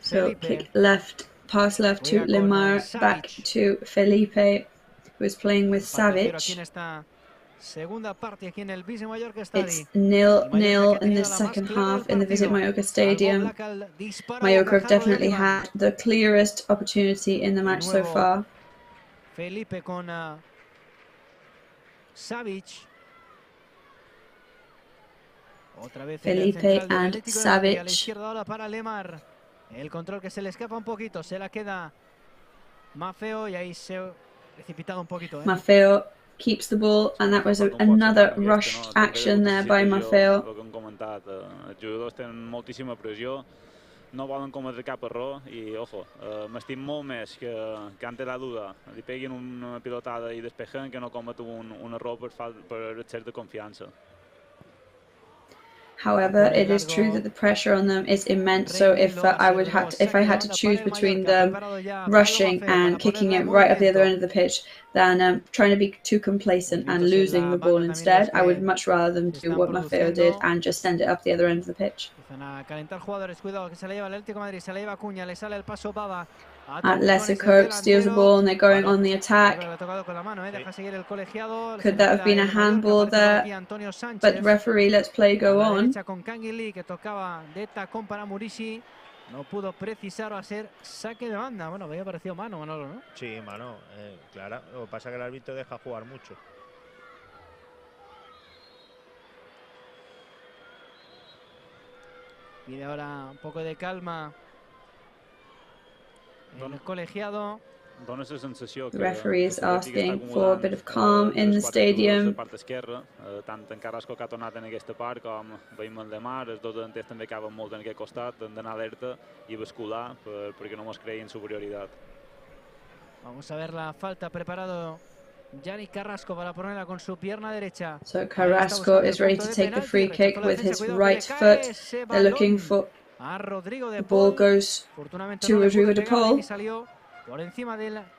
So kick left, pass left to Lemar, back to Felipe, who is playing with Savic. It's 0-0 in the second half in the Visit Mallorca Stadium. Mallorca have definitely had the clearest opportunity in the match so far. Felipe con Savic. Felipe and Savic. El control que se le escapa un poquito, se la queda Maffeo y ahí se ha precipitado un poquito. Maffeo keeps the ball and that was another rushed action there by Maffeo. Lo que hem comentat, els jugadors tenen moltíssima pressió, no volen cometre cap error i, ojo, m'estim molt més que ante la duda li peguin una pilotada i despejen que no comet un error per excés de confiança. However, it is true that the pressure on them is immense. So if I had to choose between them rushing and kicking it right up the other end of the pitch than trying to be too complacent and losing the ball instead, I would much rather them do what Maffeo did and just send it up the other end of the pitch. Atlético steals the ball and they're going on the attack. Could that have been a handball there? But the referee lets play go on. No pudo precisar o hacer saque de banda. Bueno, había parecido mano, Manolo, ¿no? Sí, mano, claro. Lo que pasa es que el árbitro deja jugar mucho. Pide ahora un poco de calma en el colegiado. The referee is asking for a bit of calm in the stadium. Tant en Carrasco que ha tornat en aquesta part com veiem el Lemar, els dos delanters també caben molt en aquest costat, hem d'anar alerta i bascular perquè no ens creïn superioritat. Vamos a ver la falta, preparado Yannick Carrasco para ponerla con su pierna derecha. So Carrasco is ready to take the free kick with his right foot. They're looking for the ball goes to Rodrigo de Paul.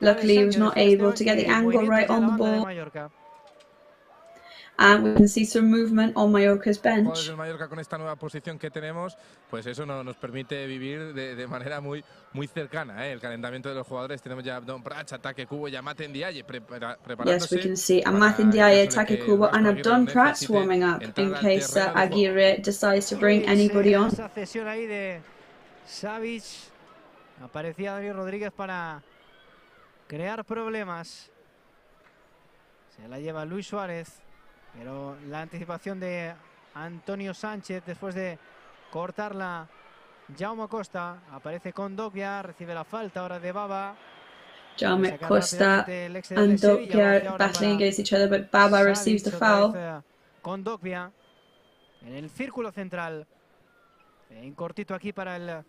Luckily, he was not able to get the angle right on the ball. And we can see some movement on Mallorca's bench. Mallorca con esta nueva posición que tenemos, pues eso nos permite vivir de manera muy cercana. El calentamiento de los jugadores, tenemos ya Don Prats, ataque Kubo, ya Maten Diaye preparándose. Yes, we can see Maten Diaye, ataque Kubo, and Abdon Prats warming up in case Aguirre decides to bring anybody on. Esa cesión ahí de Savic. Aparecía David Rodríguez para crear problemas. Se la lleva Luis Suárez. Pero la anticipación de Antonio Sánchez después de cortarla Jaume Costa, aparece con Dogbia, recibe la falta ahora de Baba. Jaume Costa and Dogbia battling against each other, but Baba receives the foul. Con Dogbia en el círculo central. En cortito aquí para el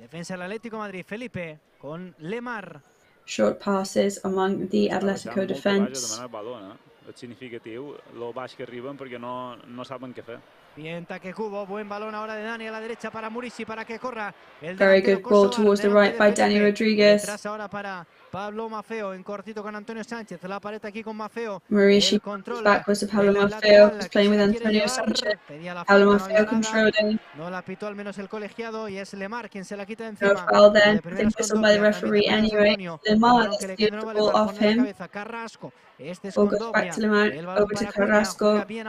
defensa del Atlético Madrid, Felipe, con Lemar. Short passes among the Atlético defense. És significatiu, lo baix que arriben perquè no saben què fer. Bien, taque Kubo, buen balón ahora de Dani a la derecha para Murici para que corra. Very good ball towards the right by Dani Rodriguez. Detrás ahora para Pablo Maffeo, en cortito con Antonio Sánchez. La pared aquí con Maffeo. Murici backwards to Pablo Maffeo, who's playing with Antonio Sánchez. Pablo Maffeo controlling. No la pitó al menos el colegiado y es Lemar quien se la quita de encima. No foul then, been whistled by the referee anyway. Lemar has steals the ball off him. Ball goes back to Lemar, over to Carrasco. Dobia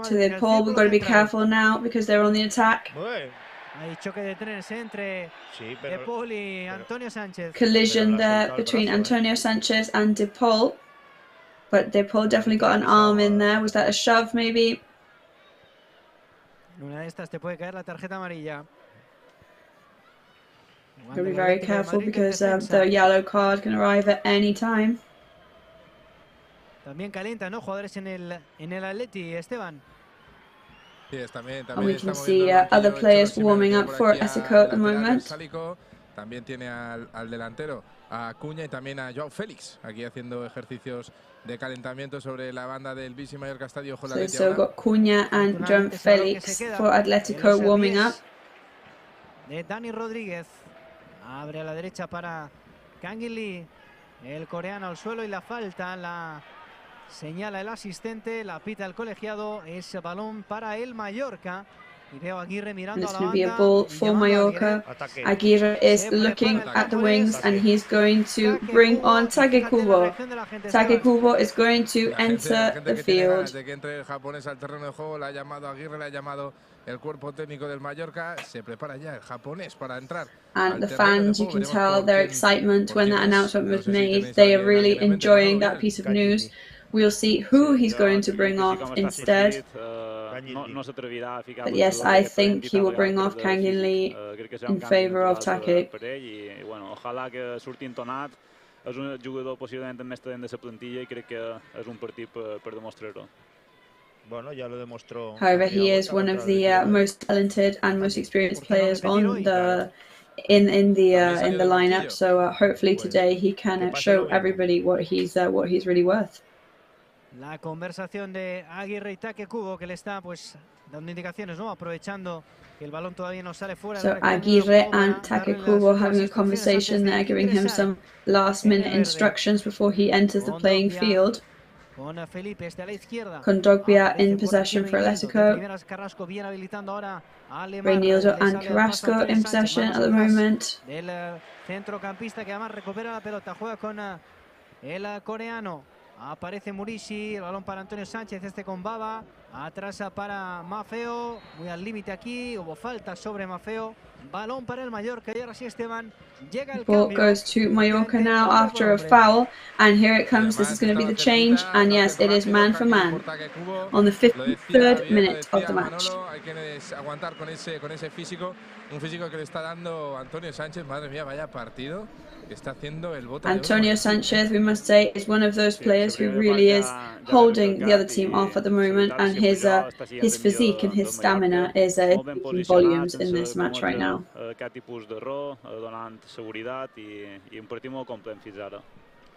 to the Paul. We've got to be careful now because they're on the attack. Hay choque de trenes entre De Paul y Antonio Sánchez. Collision there between Antonio Sanchez and De Paul. But De Paul definitely got an arm in there. Was that a shove maybe? En una de estas te puede caer la tarjeta amarilla. Got to be very careful because the yellow card can arrive at any time. También calienta, ¿no? Jugadores en el Atleti, Esteban. And we can see other players warming up for Atlético at the moment. También tiene al delantero, a Cuña y también a Joao Félix, aquí haciendo ejercicios de calentamiento sobre la banda del Bici Mallorca Estadio. So got Cuña and Joao Félix for Atlético warming up. De Dani Rodríguez. Abre a la derecha para Kangin Lee. El coreano al suelo y la falta la señala el asistente, la pita el colegiado. Es balón para el Mallorca. Y veo a Aguirre mirando a la banda. It's going to be a ball for Mallorca. Aguirre is looking at the wings and he's going to bring on Take Kubo. Take Kubo is going to enter the field. De que entre el japonés al terreno de juego, la ha llamado Aguirre, la ha llamado el cuerpo técnico del Mallorca. Se prepara ya el japonés para entrar. And the fans, you can tell their excitement when that announcement was made. They are really enjoying that piece of news. We'll see who he's going to bring off instead. But yes, I think he will bring off Kangin Lee in favor of Take. Ojalà que surti entonat. És un jugador possiblement el més talent de la plantilla i crec que és un partit per demostrar-ho. Bueno, ya lo demostró. However, he is one of the most talented and most experienced players on the in the lineup. So hopefully today he can show everybody what he's really worth. La conversación de Aguirre y Take Kubo, que le está pues dando indicaciones, ¿no? Aprovechando que el balón todavía no sale fuera. So Aguirre and Take Kubo having a conversation there, giving him some last-minute instructions before he enters the playing field. Con Felipe a la izquierda. Con Dogbia in possession for Atlético. Reinildo and Carrasco in possession at the moment. El centrocampista que además recupera la pelota, juega con el coreano. Aparece Murici, el balón para Antonio Sánchez, este con Baba. Atrás para Maffeo, muy al límite aquí, hubo falta sobre Maffeo. Balón para el Mallorca y ahora sí Esteban llega el ball cambio. Goes to Mallorca now after a foul, and here it comes. This is going to be the change, and yes, it is man for man on the 53rd minute of the match. Hay que aguantar con ese físico, un físico que le está dando Antonio Sánchez. Madre mía, vaya partido que está haciendo el bote. Antonio Sánchez, we must say, is one of those players who really is holding the other team off at the moment, and his physique and his stamina is in volumes in this match right now. Aquest tipus d'error, donant seguretat i un partit molt complet fins ara.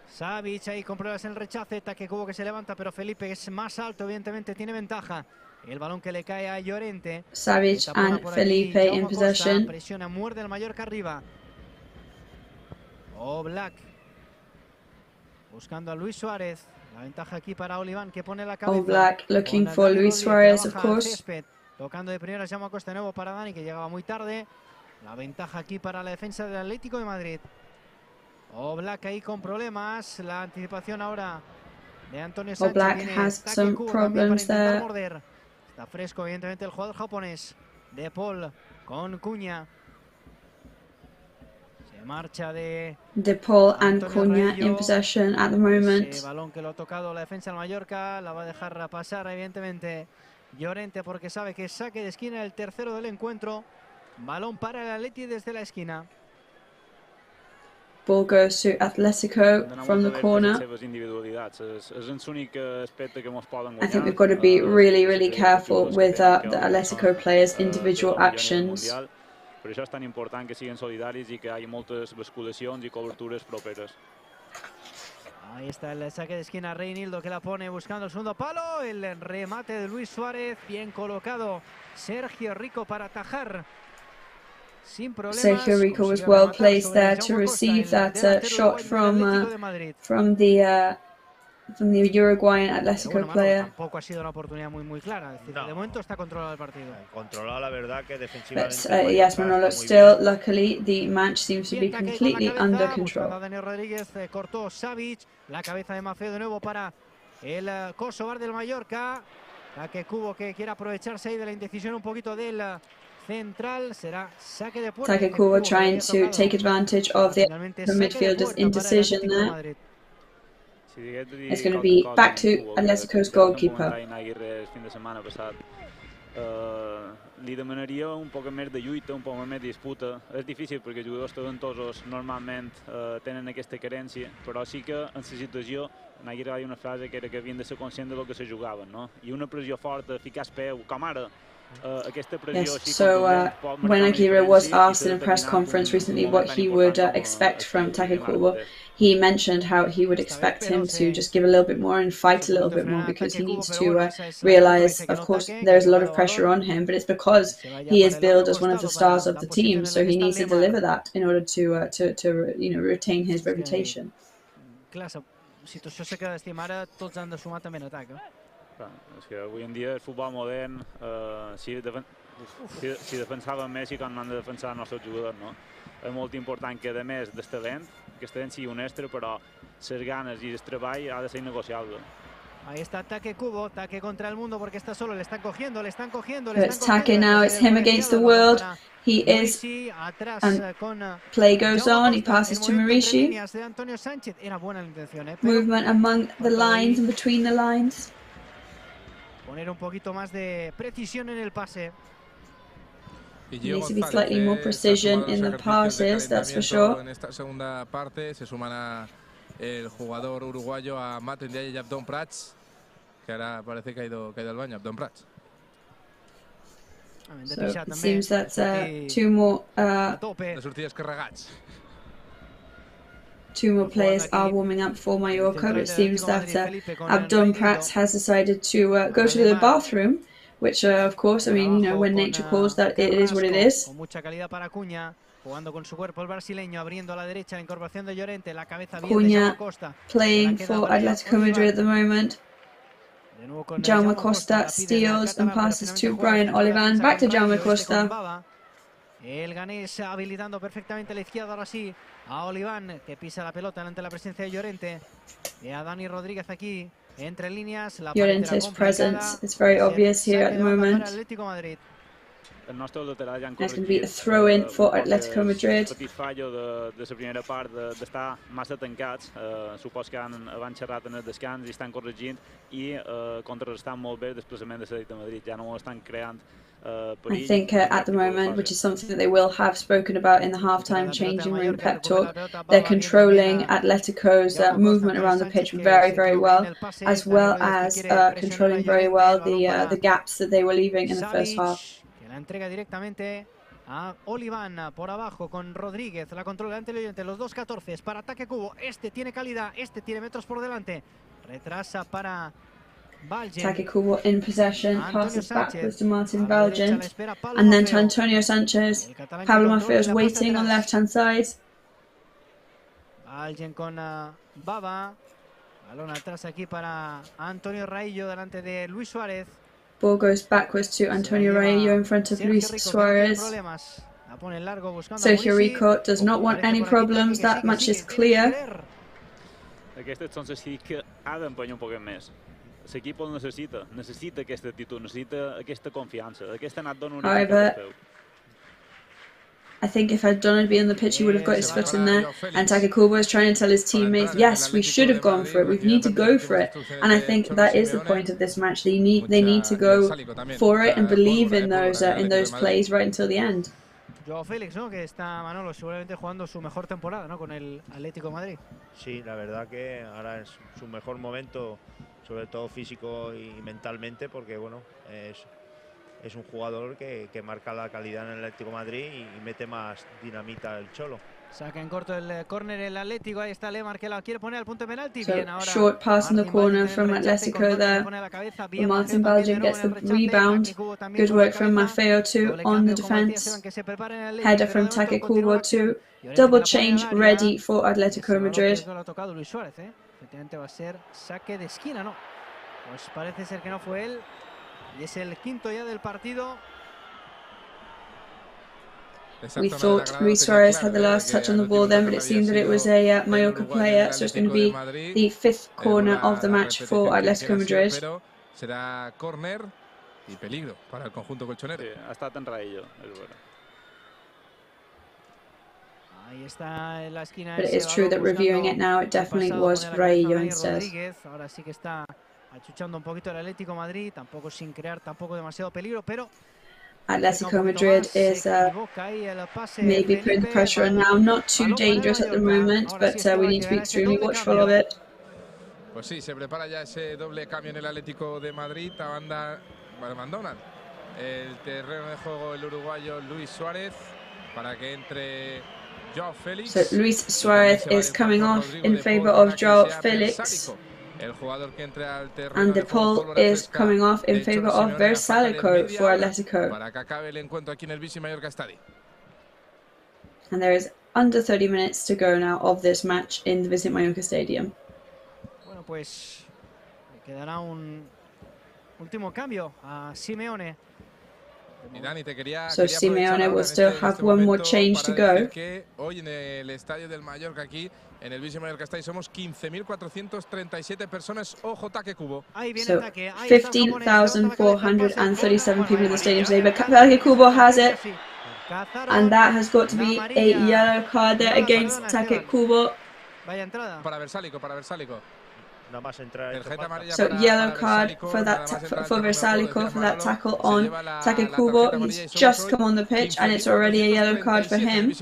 Savic ahí con pruebas en el rechace, Take Kubo que se levanta, pero Felipe es más alto, evidentemente tiene ventaja. El balón que le cae a Llorente. Savic and Felipe in possession. Presiona, muerde el Mallorca arriba. Black buscando a Luis Suárez. La ventaja aquí para Oliván que pone la cabeza. Black looking for Luis Suárez, of course. Tocando de primera, llama Costa de nuevo para Dani, que llegaba muy tarde. La ventaja aquí para la defensa del Atlético de Madrid. Black ahí con problemas. La anticipación ahora de Antonio Sánchez. Black has some problems there. Está fresco, evidentemente, el jugador japonés. De Paul con Cuña. Se marcha de Paul and Cuña in possession at the moment. Ese balón que lo ha tocado la defensa del Mallorca. La va a dejar pasar, evidentemente. Llorente porque sabe que saque de esquina el tercero del encuentro. Balón para el Atleti desde la esquina. Ball goes to Atlético from the corner. I think we've got to be really careful with the Atlético players' individual actions. Per això és tan important que siguin solidaris i que hi hagi moltes basculacions i cobertures properes. Ahí está el saque de esquina, Reinildo que la pone buscando el segundo palo. El remate de Luis Suárez, bien colocado Sergio Rico para atajar. Sin problemas. Sergio Rico was well placed there to receive that shot from the Uruguayan Atlético player. Tampoco ha sido una oportunidad muy clara. Es decir, de momento está controlado el partido. Controlado, la verdad, que defensivamente. But yes, Manolo, still, luckily, the match seems to be completely under control. Daniel Rodríguez cortó Savic, la cabeza de Mafeo de nuevo para el Kosovar del Mallorca. Ataque Kubo que quiere aprovecharse ahí de la indecisión un poquito del central. Será saque de puerta. Ataque Kubo trying to take advantage of the midfielder's indecision there. It's going to be back to Atlético's goalkeeper. Li demanaria un poc més de lluita, un poc més de disputa. És difícil perquè jugadors talentosos normalment tenen aquesta carència, però sí que en la situació Aguirre va dir una frase que era que havien de ser conscients del que se jugaven, no? I una pressió forta, ficar el peu, com ara. Yes, so when Aguirre was asked in a press conference recently what he would expect from Take Kubo, he mentioned how he would expect him to just give a little bit more and fight a little bit more because he needs to realize, of course, there's a lot of pressure on him, but it's because he is billed as one of the stars of the team, so he needs to deliver that in order to retain his reputation. Clar, la situació s'ha de estimar, tots han de sumar també en atac. És que avui en dia el futbol modern, si defensàvem Messi com han de defensar els nostres jugadors, no? És molt important que, a més del talent, que el talent sigui un extra, però les ganes i el treball ha de ser innegociable. Ahí está Take Kubo, ataque contra el mundo porque está solo, le están cogiendo. It's Take now, it's him against the world. He is, and play goes on, he passes to Marici. Movement among the lines and between the lines. Poner un poquito más de precisión en el pase. There needs to be slightly more precision in the passes, that's for sure. En esta segunda parte se suman el jugador uruguayo a Maten Diaye y Abdón Prats, que ahora parece que ha ido al baño, Abdón Prats. So it seems that two more players are warming up for Mallorca, but it seems that Abdón Prats has decided to go to the bathroom, which of course, I mean, you know, when nature calls, that it is what it is. Jugando con su cuerpo el brasileño, abriendo a la derecha la incorporación de Llorente, la cabeza bien de Cunha Jaume Costa. Playing for Atlético Madrid at the moment. Jaume Costa steals and passes to Brian Olivan. Back to Jaume Costa. El ganés habilitando perfectamente la izquierda ahora sí a Olivan, que pisa la pelota ante la presencia de Llorente. Y a Dani Rodríguez aquí, entre líneas. Llorente's presence is very obvious here at the moment. That's going to be a throw-in for Atlético Madrid. Petit fallo de la primera part d'estar massa tancats. Supos que han xerrat en el descans i estan corregint i contrarrestant molt bé el desplaçament de l'Atlético de Madrid. Ja no estan creant perill. I think at the moment, which is something that they will have spoken about in the halftime changing room pep talk, they're controlling Atletico's movement around the pitch very well as controlling very well the gaps that they were leaving in the first half. La entrega directamente a Olivan por abajo con Rodríguez, la controla ante el oyente, los 2-14 es para Ataque Kubo, este tiene calidad, este tiene metros por delante, retrasa para Valgen. Ataque Kubo in possession, passes backwards to Martin Valgen, and then to Antonio Sanchez. Pablo Maffeo is waiting on the left hand side. Valgen con Baba, balón atrás aquí para Antonio Raillo delante de Luis Suárez. Ball goes backwards to Antonio Raillo in front of Luis Suarez. Sergio Rico does not want any problems, that much is clear. Aquestes són les que ha d'empenyar un poc més. L'equip necessita aquesta actitud, necessita aquesta confiança, aquesta anat dona una However, I think if Aldona had been on the pitch, he would have got his foot in there. And Kubo is trying to tell his teammates, yes, we should have gone for it. We need to go for it. And I think that is the point of this match. They need to go for it and believe in those plays right until the end. Joao Félix, ¿no? Que está, Manolo, seguramente jugando su mejor temporada, ¿no? Con el Atlético Madrid. Sí, la verdad que ahora es su mejor momento, sobre todo físico y mentalmente, porque bueno, es un jugador que marca la calidad en el Atlético Madrid y mete más dinamita el Cholo. Saca en corto el córner el Atlético, ahí está Lemar que la quiere poner al punto de penalti. So, bien, ahora short pass in the corner from Atlético there. Martin Balgin gets the rebound. Good work from Maffeo too on the defense. Header from Kubo too. Double change ready for Atlético Madrid. Lo ha tocado Luis Suárez, efectivamente va a ser saque de esquina, ¿no? Pues parece ser que no fue él. Y es el quinto ya del partido. We thought Luis Suarez had the last touch on the ball then, but it seemed that it was a Mallorca player, so it's going to be the fifth corner of the match for Atlético Madrid. Será córner y peligro para el conjunto colchonero. Sí, ha estat en raïllo, és bueno. Ahí está en la esquina. But it is true that reviewing it now, it definitely was Raillo instead. Ahora sí que está achuchando un poquito el Atlético Madrid, tampoco sin crear tampoco demasiado peligro, pero Atlético Madrid is maybe putting the pressure on now. Not too dangerous at the moment, but we need to be extremely watchful of it. Pues sí, se prepara ya ese doble cambio en el Atlético de Madrid. Abandonan el terreno de juego el uruguayo Luis Suárez para que entre Joao Félix. So Luis Suárez is coming off in favor of Joao Félix. And De Paul is coming off in favor of Versalico for Atlético. And there is under 30 minutes to go now of this match in the Visit Mallorca Stadium. Bueno, pues quedará un último cambio a Simeone. So Simeone will still have one more change to go. Hoy en el estadio del Mallorca aquí en el Visit Mallorca Stadium somos 15.437 personas. Ojo, Kubo. So 15,437 people in the stadium today, but Kubo has it, and that has got to be a yellow card there against Kubo. Para Versalico. So yellow card for that for Versalico for that tackle on Kubo. He's just come on the pitch and it's already a yellow card for him.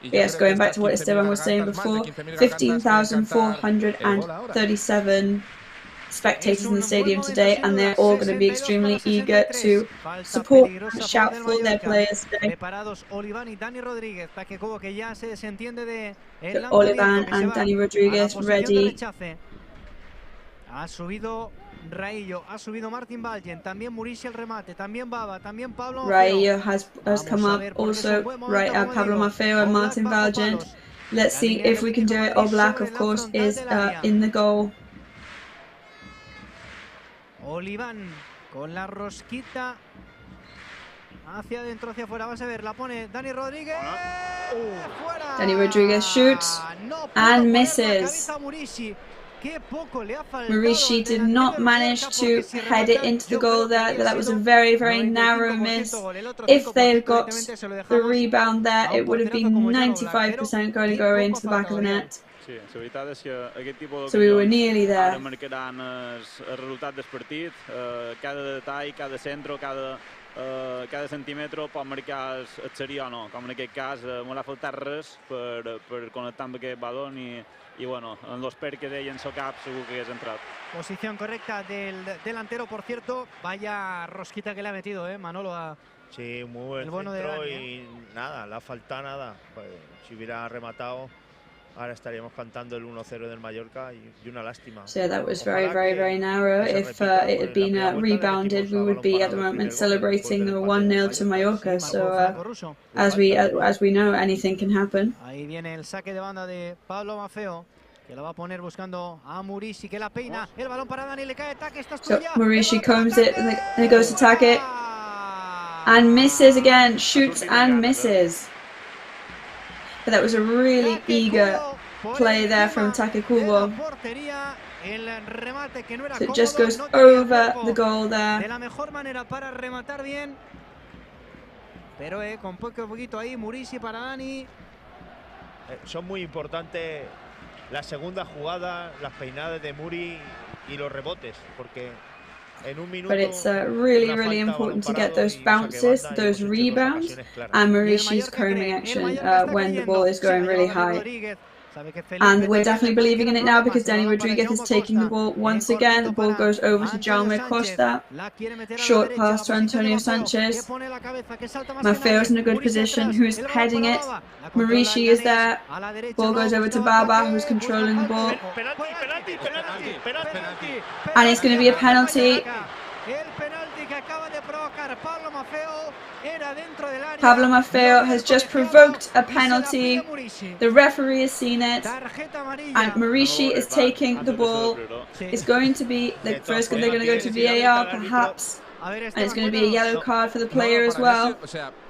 Yes, going back to what Esteban was saying before, 15,437 spectators in the stadium today, and they're all going to be extremely eager to support and shout for their players today. Preparados Olivan y Dani Rodríguez, Kubo que ya se desentiende de So Olivan and Dani Rodríguez ready. Ha subido Raillo, ha subido Martin Balgin, también Murici el remate, también Baba, también Pablo Raillo has come up also, Pablo Maffeo and Martin Balgin. Let's see if we can do it. Oblak, of course, is in the goal. Olivan con la rosquita hacia adentro, hacia afuera, vas a ver, la pone Dani Rodríguez. ¡Fuera! Dani Rodríguez shoots and misses. Murici did not manage to head it into the goal there. That was a very, very narrow miss. If they had got the rebound there, it would have been 95% going to go into the back of the net. Sí, la veritat és que aquest tipus So we were nearly there. Ara marcaran el resultat del partit. Cada detall, cada centre, cada centímetre pot marcar el serí o no. Com en aquest cas, no ha faltat res per connectar amb aquest balón i bueno, en los per que deien so cap segur que hagués entrat. Posición correcta del delantero, por cierto. Vaya rosquita que le ha metido, Manolo. Sí, muy buen centro y nada, le ha faltado nada. Pues, si hubiera rematado, ahora estaríamos cantando el 1-0 del Mallorca y una lástima. So that was very, very, very narrow. If it had been rebounded, we would be at the moment celebrating the 1-0 to Mallorca. So as we know, anything can happen. Ahí viene el saque de banda de Pablo Maffeo, que la va a poner buscando a Murici, que la peina. El balón para Dani, le cae taque, esta es So tuya. Murici combs it and then goes to tack it and misses again, shoots and misses. But that was a really eager play there from Kubo. So it just goes over the goal there. De la mejor manera para rematar bien. pero con poquito ahí, Murici para Dani. Son muy importantes las segundas jugadas, las peinadas de Muri y los rebotes, porque en un minuto. But it's really important to get those bounces, those rebounds, and Maurici's combing action when the ball is going really high. And we're definitely believing in it now because Dani Rodriguez is taking the ball once again. The ball goes over to Jaume Costa. Short pass to Antonio Sanchez. Maffeo's in a good position, who's heading it. Maurici is there. Ball goes over to Baba, who's controlling the ball. And it's going to be a penalty. Pablo Maffeo has just provoked a penalty. The referee has seen it, and Maurici is taking the ball. It's going to be they're going to go to VAR perhaps, and it's going to be a yellow card for the player as well.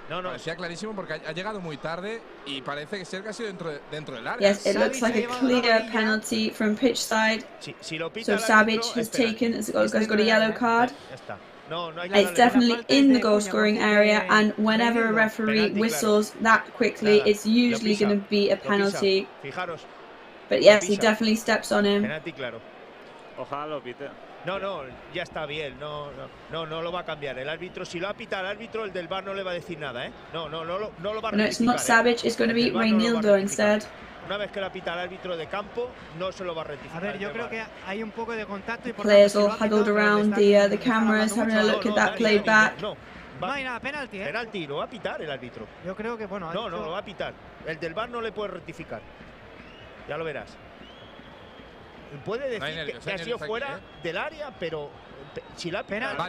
Parecía clarísimo porque ha llegado muy tarde y parece que cerca ha sido dentro del área. Yes, it looks like a clear penalty from pitch side. So Savic has got a yellow card. It's definitely in the goal scoring area, and whenever a referee whistles that quickly, it's usually going to be a penalty. But yes, he definitely steps on him. Ojalá lo pite. No, ya está bien, no lo va a cambiar. El árbitro, si lo ha pitado el árbitro, el del VAR no le va a decir nada, ¿eh? No lo va a rectificar. No, it's not Savic, it's going to be Reinildo instead. Una vez que la pita el árbitro de campo, no se lo va a rectificar. A ver, yo creo que hay un poco de contacto y por players all huddled around the cameras, having a look at that played back. No hay nada, penalti, ¿eh? Penalti, lo va a pitar el árbitro. Yo creo que, bueno... No, lo va a pitar. El del VAR no le puede rectificar. Ya lo verás. Puede decir que ha sido fuera del área, pero si la penalti.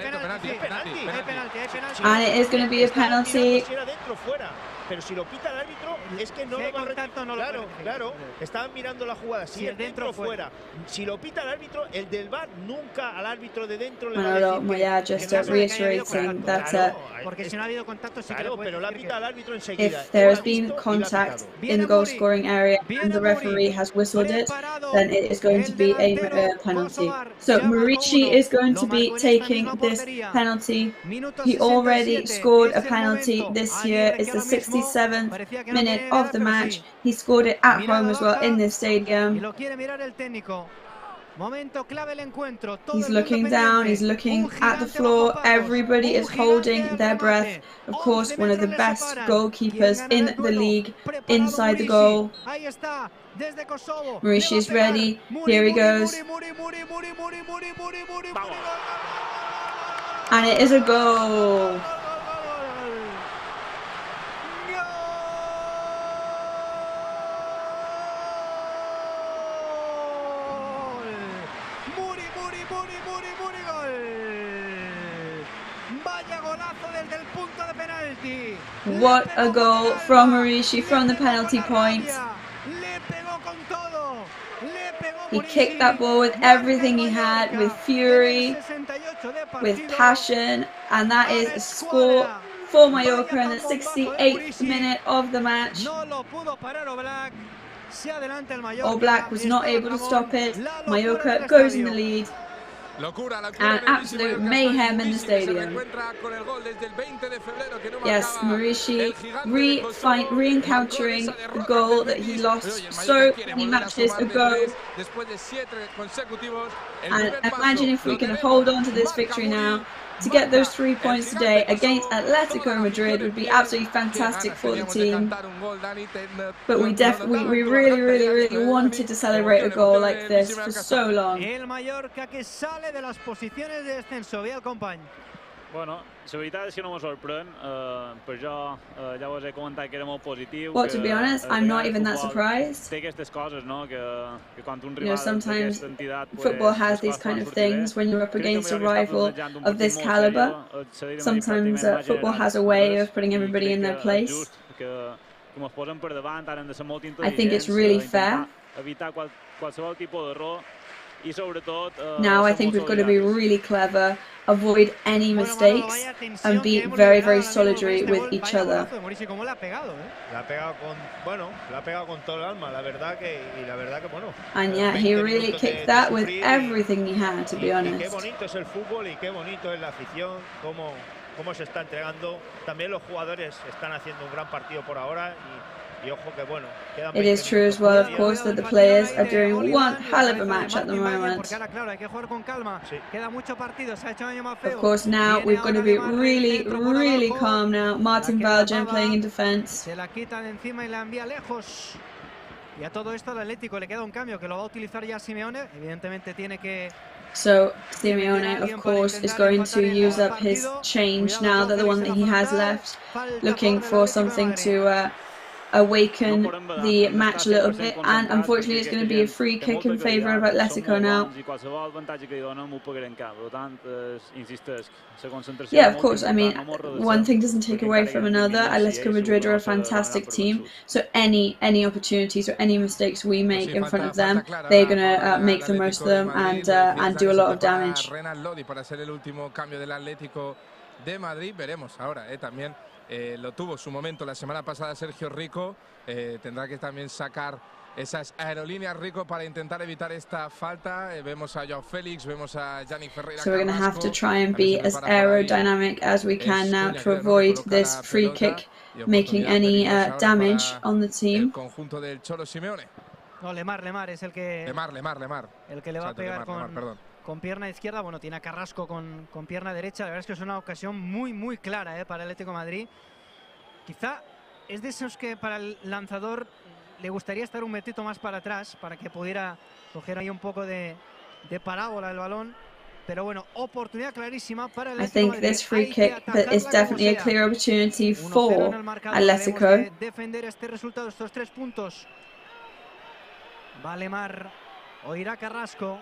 And it is going to be a penalty. Si era dentro fuera, pero si lo pita el árbitro es que no lo va a rectificar. Claro, estaban mirando la jugada. Si es dentro o fuera, si lo pita el árbitro, el del VAR nunca al árbitro de dentro le va a decir. Yeah, just reiterating that porque si no ha habido contacto, sí que pero la pita al árbitro enseguida. If there has been contact in the goal scoring area and the referee has whistled it, then it is going to be a penalty. So Maurici is going to be taking this penalty. He already scored a penalty this year. It's the 67th minute of the match. He scored it at home as well in this stadium. He's looking down, he's looking at the floor. Everybody is holding their breath. Of course, one of the best goalkeepers in the league inside the goal. Maurici is ready. Here he goes. And it is a goal. What a goal from Maurici from the penalty point. He kicked that ball with everything he had, with fury, with passion, and that is a score for Mallorca in the 68th minute of the match. All Black was not able to stop it. Mallorca goes in the lead. And absolute mayhem in the stadium. Yes, Maurici re-encountering the goal that he lost so many matches ago. And imagine if we can hold on to this victory now. To get those 3 points today against Atlético Madrid would be absolutely fantastic for the team. But we really wanted to celebrate a goal like this for so long. Bueno, la veritat és que no me sorprèn, per això ja vos he comentat que era molt positiu. Well, to be honest, I'm not even that surprised. Té aquestes coses, no? Que quan un rival sometimes football has these kind of things when you're up against a rival of this caliber. Sometimes football has a way of putting everybody in their place. I think it's really fair. Now I think we've got to be really clever, avoid any mistakes, and be very solidary with each other. And yeah, he really kicked that with everything he had, to be honest. se está entregando. También los jugadores están haciendo un gran partido por ahora y ojo que bueno. It is true as well, of course, that the players are doing one hell of a match at the moment. Of course, now we've got to be really, really calm now. Martin Valjean playing in defense. Se la quita de encima y la envía lejos. Y a todo esto al Atlético le queda un cambio que lo va a utilizar ya Simeone. Evidentemente tiene que... So Simeone, of course, is going to use up his change now, that the one that he has left, looking for something to awaken the match a little bit, and unfortunately it's going to be a free kick in favour of Atlético now. Yeah, of course, I mean, one thing doesn't take away from another. Atlético Madrid are a fantastic team, so any opportunities or any mistakes we make in front of them, they're going to make the most of them and do a lot of damage. Para ser el último cambio del Atlético de Madrid, veremos ahora también. Lo tuvo su momento la semana pasada Sergio Rico, tendrá que también sacar esas aerolíneas Rico para intentar evitar esta falta. Vemos a Joao Félix, vemos a Yannick Ferreira. So we're going to have to try and be as aerodynamic as we can now to avoid this free kick making any damage on the team. El conjunto del Cholo Simeone. No, Lemar es el que... Lemar. El que le va a pegar con pierna izquierda. Bueno, tiene a Carrasco con pierna derecha. La verdad es que es una ocasión muy clara para el Atlético de Madrid. Quizá es de esos que para el lanzador le gustaría estar un metito más para atrás para que pudiera coger ahí un poco de parábola el balón. Pero bueno, oportunidad clarísima para el Atlético de Madrid. I think this free kick is definitely a clear opportunity for Atlético. Defender este resultado, estos 3 puntos. Va Lemar, o irá Carrasco.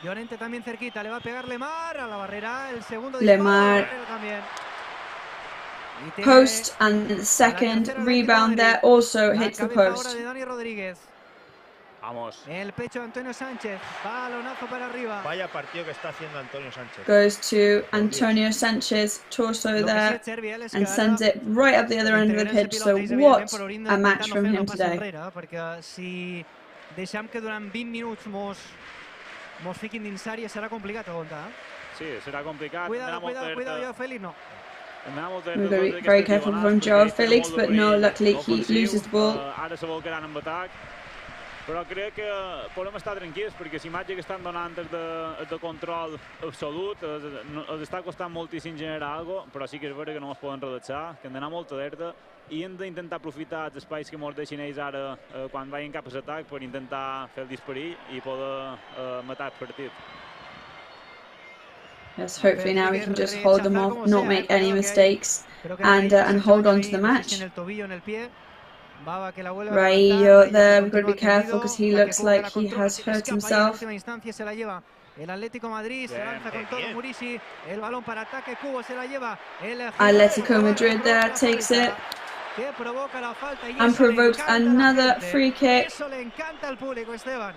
Llorente también cerquita, le va a pegar Lemar a la barrera, el segundo Lemar post, and the second rebound there also hits the post. Vamos. El pecho de Antonio Sánchez, balonazo para arriba. Vaya partido que está haciendo Antonio Sánchez. Goes to Antonio Sánchez, torso there, and sends it right up the other end of the pitch. So what a match from him today. Perquè si deixem que durant 20 minuts mos fiquin dins àrea serà complicat aguantar. Sí, serà complicat. Cuidado, Joao Félix, no. We've got to be very careful from Joao Félix, but no, luckily he loses the ball. Ara s'abolcaran amb atac, però crec que podem estar tranquils perquè l'imatge que estan donant és de control absolut, els està costant moltíssim generar alguna cosa, però sí que és veritat que no ens poden relaxar, que hem d'anar molt alerta i hem d'intentar aprofitar els espais que ens deixin ells ara quan vagin cap a l'atac per intentar fer el disparill i poder matar el partit. Yes, hopefully now we can just hold them off, not make any mistakes, and hold on to the match. Raillo there, we've got to be careful because he looks like he has hurt himself. El Atlético Madrid se lanza con todo Murici, el balón para ataque, Kubo se la lleva. Atlético Madrid there takes it and provokes another free kick. Eso le encanta al público, Esteban.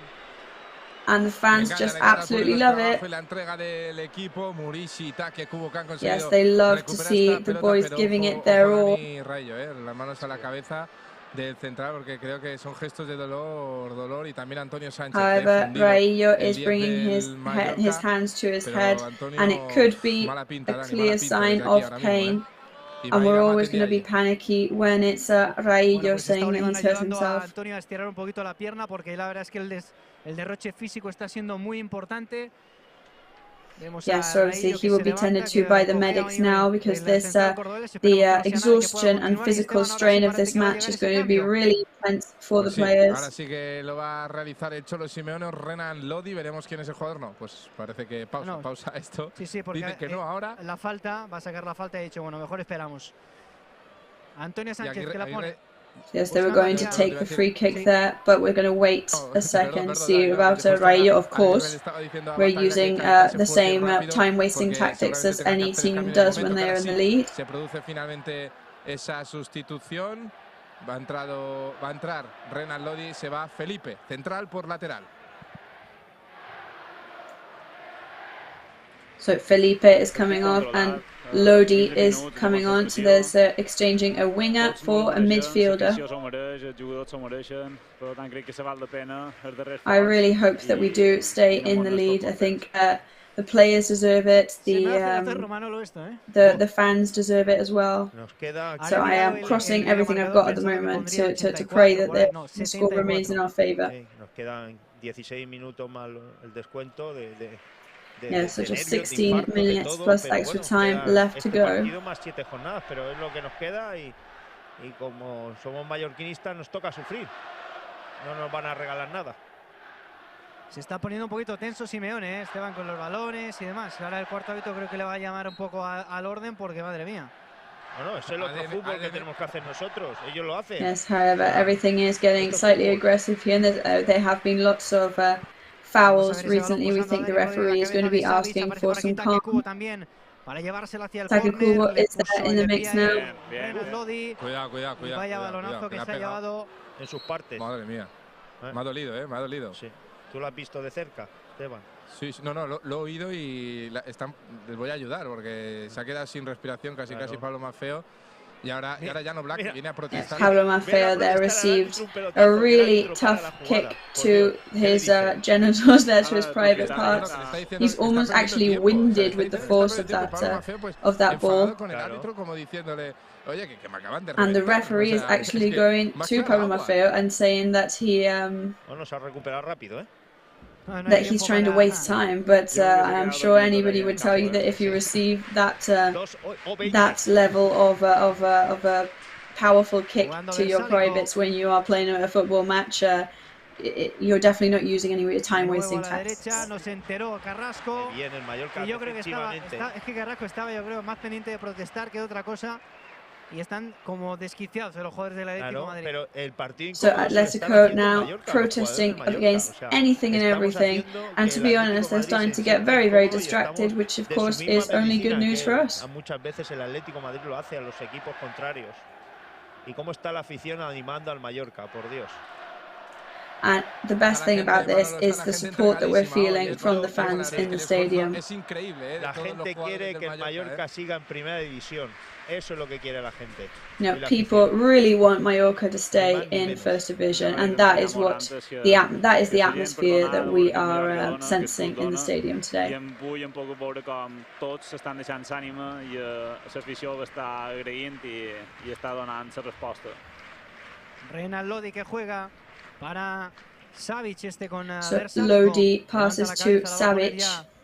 And the fans just absolutely love it. Yes, they love to see the boys giving it their all. Las manos a la cabeza del central porque creo que son gestos de dolor y también Antonio Sánchez. However, Raillo is bringing his hands to his head, and it could be a clear sign of pain. And we're always going to be panicky when it's Raillo saying that he's hurt himself. Antonio a estirar un poquito la pierna porque la verdad es que el derroche físico está siendo muy importante. Yes, obviously he will be tended to by the medics now because this the exhaustion and physical strain of this match is going to be really intense for the players. Ahora sí que lo va a realizar el Cholo Simeone, Renan Lodi, veremos quién es el jugador. No, pues parece que pausa esto. Sí, porque dice que no ahora. La falta, va a sacar la falta y ha dicho, bueno, mejor esperamos. Antonio Sánchez que la pone. Yes, they were going to take the free kick there, but we're going to wait a second, see about Raillo, of course. We're using the same time-wasting tactics as any team does when they are in the lead. Se produce finalmente esa sustitución. Va a entrar Renan Lodi, se va Felipe, central por lateral. So Felipe is coming off and Lodi is coming on. So there's exchanging a winger for a midfielder. I really hope that we do stay in the lead. I think the players deserve it. The fans deserve it as well. So I am crossing everything I've got at the moment to pray that the score remains in our favour. Yeah, so just 16 minutes plus extra time left to go. Y como somos mallorquinistas nos toca sufrir. No nos van a regalar nada. Se está poniendo un poquito tenso Simeone, Esteban, con los balones y demás. Ahora el cuarto árbitro creo que le va a llamar un poco al orden porque, madre mía. Bueno, es el otro fútbol que tenemos que hacer nosotros. Ellos lo hacen. Yes, however, everything is getting slightly aggressive here. And there have been lots of fouls recently. We think the referee is going to be asking for some calm. Kubo is there in the mix now. Cuidado. Vaya balonazo que se ha llevado en sus partes. Madre mía. Me ha dolido, me ha dolido. Sí. ¿Tú lo has visto de cerca, Esteban? Sí, no, lo he oído y les voy a ayudar porque se ha quedado sin respiración casi Pablo Maffeo. Y ahora Llano Black viene a protestar. Pablo Maffeo there received a really tough kick to his genitals there, to his private parts. He's almost actually winded with the force of that ball. And the referee is actually going to Pablo Maffeo and saying that that he's trying to waste time, but I'm sure anybody would tell you that if you receive that level of a powerful kick to your privates when you are playing a football match, you're definitely not using any of your time-wasting tactics. Yo creo que Carrasco estaba, yo creo, más pendiente de protestar que de otra cosa. Y están como desquiciados los jugadores del Atlético Madrid. So Atletico now protesting against anything and everything, and to be honest, they're starting to get very, very distracted, which of course is only good news for us. Muchas veces el Atlético Madrid lo hace a los equipos contrarios. Y cómo está la afición animando al Mallorca, por Dios. And the best thing about this is the support that we're feeling from the fans in the stadium. La gente quiere que el Mallorca siga en primera división. Eso es lo que quiere la gente. You know, people really want Mallorca to stay in First Division, and that is the atmosphere that we are sensing in the stadium today. Reina Lodi que juega para Savic con So Lodi passes to Savic.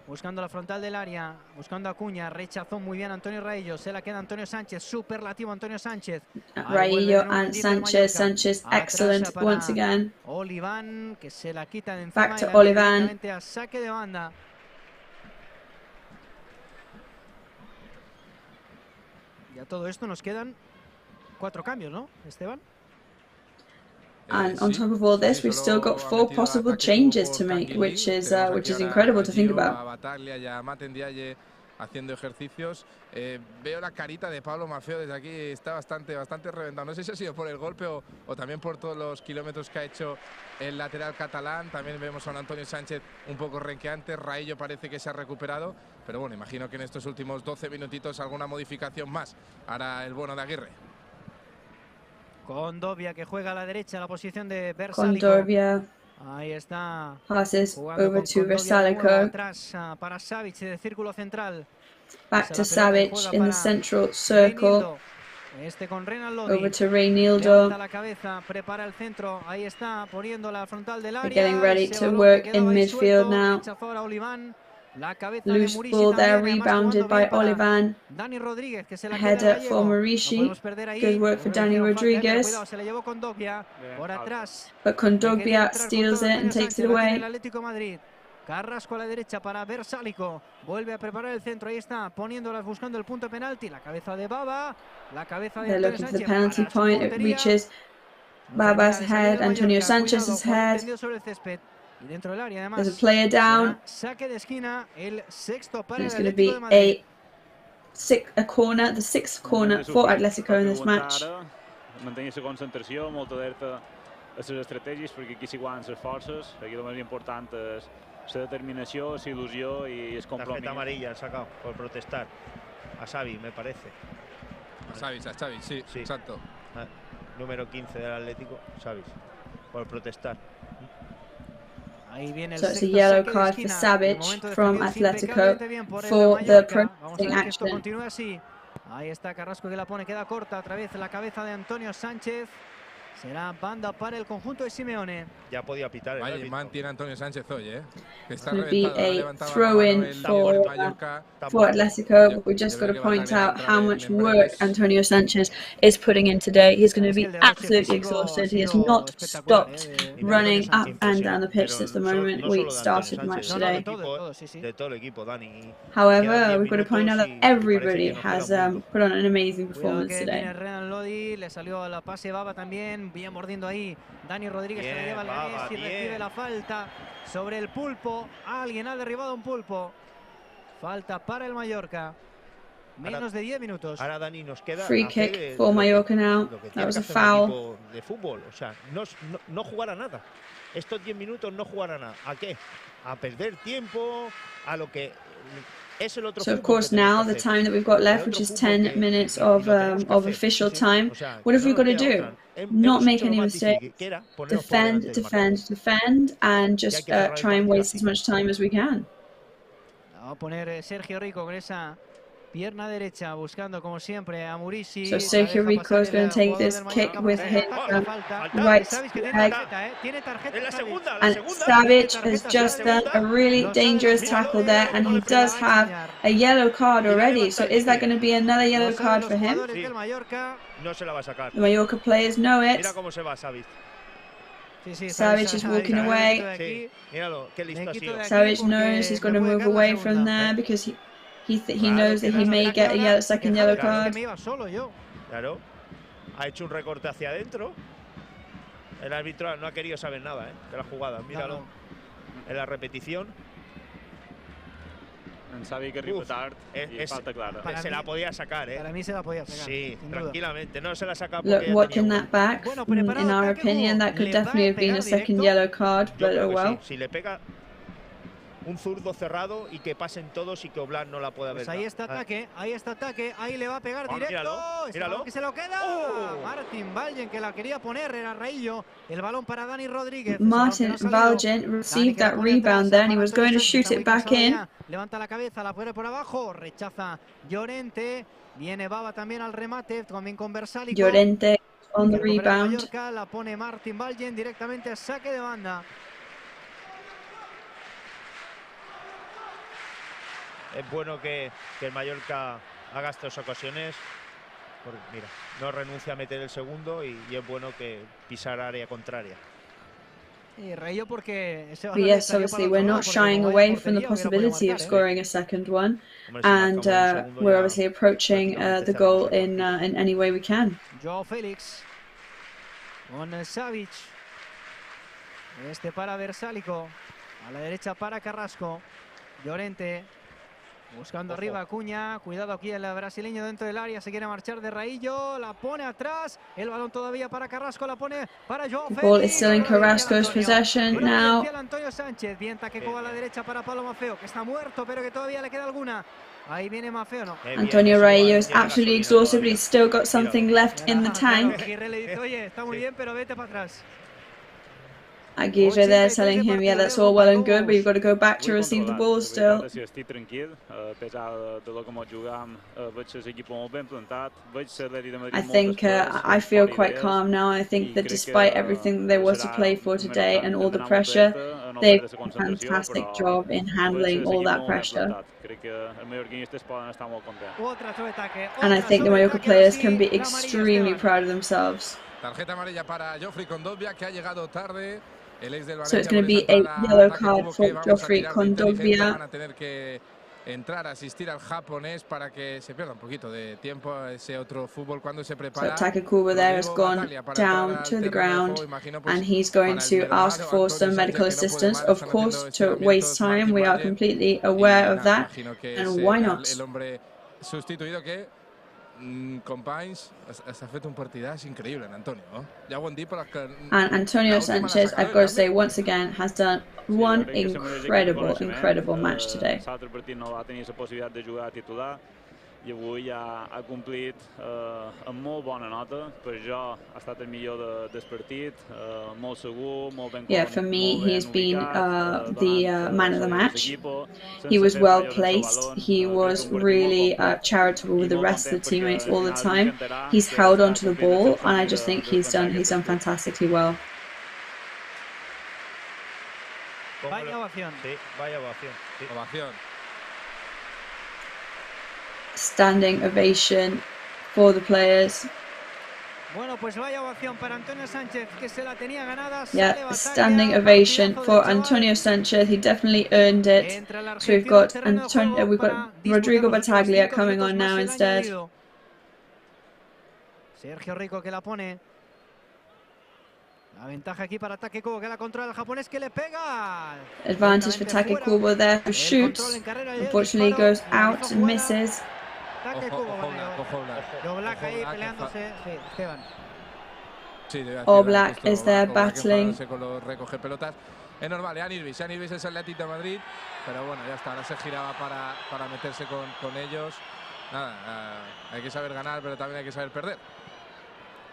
Buscando la frontal del área, buscando a Acuña, rechazó muy bien Antonio Raillo, se la queda Antonio Sánchez, superlativo Antonio Sánchez. Raillo and Sánchez excellent once again. Oliván que se la quita de encima. Back to Oliván. A saque de banda. Y a todo esto nos quedan 4 cambios, ¿no, Esteban? And on top of all this, we've still got 4 possible changes to make, which is incredible to think about. Haciendo ejercicios, veo la carita de Pablo Maffeo desde aquí, está bastante reventado. No sé si ha sido por el golpe o también por todos los kilómetros que ha hecho el lateral catalán. También vemos a un Antonio Sánchez un poco renqueante. Raillo parece que se ha recuperado, pero bueno, imagino que en estos últimos 12 minutitos alguna modificación más hará el bueno de Aguirre. Condovia que juega a la derecha, la posición de Versálico. Condovia ahí está. Passes over to Versálico. Atrás para Savic de círculo central. Back to Savic in the central circle. Con Reinaldo. Over to Reinildo. La cabeza, prepara el centro. Ahí está, poniendo la frontal del área. Getting ready to work in midfield now. Loose ball there, rebounded by Oliván. Header for Marici. Good work for Dani Rodriguez. But Kondogbia steals it and takes it away. Carrasco a la derecha para Versálico. Vuelve a preparar el centro. Ahí está, poniéndolas, buscando el punto penalti. La cabeza de Baba. La cabeza de They're looking for the penalty point. It reaches Baba's head, Antonio Sanchez's head. Y dentro del área, además, there's a player down. Saque de esquina, el sexto para it's going to be a corner, the 6th corner for Atletico in this match. Mantenir la concentració, molta alerta les estratègies, perquè aquí s'hi guanyen les forces, aquí el més important és la determinació, la il·lusió y el compromís. Tarjeta amarilla han sacado por protestar. A Xavi, me parece. A Xavi, sí, exacto. Número 15 del Atlético, Xavi, por protestar. Ahí viene el So it's a yellow card for Savage from Atlético for the protesting action. Continúa así. Ahí está Carrasco que la pone, queda corta otra vez la cabeza de Antonio Sánchez. Será banda para el conjunto de Simeone. Ya podía pitar. Vaya imán tiene Antonio Sánchez hoy, Que está It's going to be reventado. a throw-in for Atlético, but we just got to point out how much work Antonio Sanchez is putting in today. He's going to be absolutely exhausted. He has not stopped running up and down the pitch since the moment we started the match today. However, we've got to point out that everybody has put on an amazing performance today. Le salió la pase Baba también, bien mordiendo ahí. Dani Rodríguez se la lleva al Leganés y recibe la falta sobre el Pulpo. Alguien ha derribado un Pulpo. Falta para el Mallorca. Menos de 10 minutos. Ahora Dani nos queda free kick for Mallorca now. That was a foul. De fútbol, o sea, no jugar a nada. Estos 10 minutos no jugar a nada. ¿A qué? A perder tiempo, a lo que So of course now the time that we've got left, which is 10 minutes of official time, what have we got to do? Not make any mistakes, defend, defend, defend, and just try and waste as much time as we can. Va a poner Sergio Rico con esa pierna derecha, buscando como siempre a Murici. So Sergio Rico is going to take this kick with his right leg. And Savage has just done a really dangerous tackle there, and he does have a yellow card already. So is that going to be another yellow card for him? The Mallorca players know it. Savage is walking away. Savage knows he's got to move away from there because he knows that he may get a second yellow card. Claro, ha hecho un recorte hacia adentro. El árbitro no ha querido saber nada de la jugada. Míralo en la repetición. Sabia que arriba tard y falta clara. Se la podía sacar, Para mí se la podía sacar. Sí, tranquilamente. No se la saca porque watching that back, in our opinion, that could definitely have been a second yellow card, but oh well. Si le pega un zurdo cerrado y que pasen todos y que Oblak no la pueda ver. Pues ahí está ataque, ahí le va a pegar directo. Míralo. Que se lo queda. Martin Valgen que la quería poner, era Raillo. El balón para Dani Rodríguez. Martin Valgen received that rebound there and he was going to shoot it back in. Levanta la cabeza, la pone por abajo, rechaza Llorente. Viene Baba también al remate, también con Versálico. Llorente on the rebound. Mallorca, la pone Martin Valgen directamente a saque de banda. Es bueno que el Mallorca haga estas ocasiones, porque mira, no renuncia a meter el segundo y es bueno que pisar área contraria. But yes, obviously we're not shying away from the possibility of scoring a second one, and we're obviously approaching the goal in any way we can. Joao Félix con Savic, para Versálico, a la derecha para Carrasco, Llorente. Buscando arriba Acuña, cuidado aquí el brasileño dentro del área, se quiere marchar de Raillo, la pone atrás, el balón todavía para Carrasco, la pone para Joao Félix. The ball is still in Carrasco's possession now. Antonio Sánchez, bien taqueco a la derecha para Pablo Maffeo, que está muerto pero que todavía le queda alguna. Ahí viene Maffeo, no. Antonio Raillo is absolutely exhausted, but he's still got something left in the tank. Aguirre le dice, oye, está muy bien, pero vete para atrás. Aguirre there telling him, yeah, that's all well and good, but you've got to go back to receive the ball still. I think I feel quite calm now. I think that despite everything there was to play for today and all the pressure, they've done a fantastic job in handling all that pressure. And I think the Mallorca players can be extremely proud of themselves. Tarjeta amarilla para Joffrey Kondogbia, que ha llegado tarde. So it's going to be a yellow card for Joffrey Kondogbia. Van a tener que entrar a asistir al japonés para que se pierda un poquito de tiempo a ese otro fútbol cuando se prepara. So Kubo there has gone down to the ground and he's going to ask for some medical assistance. Of course, to waste time, we are completely aware of that, and why not? El hombre sustituido que companys, s'ha fet un partidàs increïble, Antonio. Ja ho hem dit, però que... And Antonio Sanchez, I've got to say, once again, has done one incredible match today. L'altre partit no va tenir la possibilitat de jugar titular i avui ja ha complit amb molt bona nota. Per jo ha estat el millor del partit, molt segur, molt ben Yeah, for me, he has been the man of the match. He was well placed. He was really charitable with the rest of the teammates all the time. He's held onto the ball, and I just think he's done fantastically well. Vaya ovación. Sí, vaya ovación. Sí. Ovación. Standing ovation for the players. Bueno, pues vaya ovación para Antonio Sánchez, que se la tenía ganada. Yeah, standing ovation for Antonio Sanchez. He definitely earned it. So we've got Rodrigo Battaglia coming on now instead. Sergio Rico que la pone. La ventaja aquí para Take Kubo, que la controla el japonés, que le pega. Advantage for Take Kubo there, who shoots. Unfortunately goes out and misses. Oblak is there battling. Es normal, Jan Irvis es el Atlético de Madrid, pero bueno, ya está, ahora se giraba para meterse con ellos. Nada, hay que saber ganar, pero también hay que saber perder.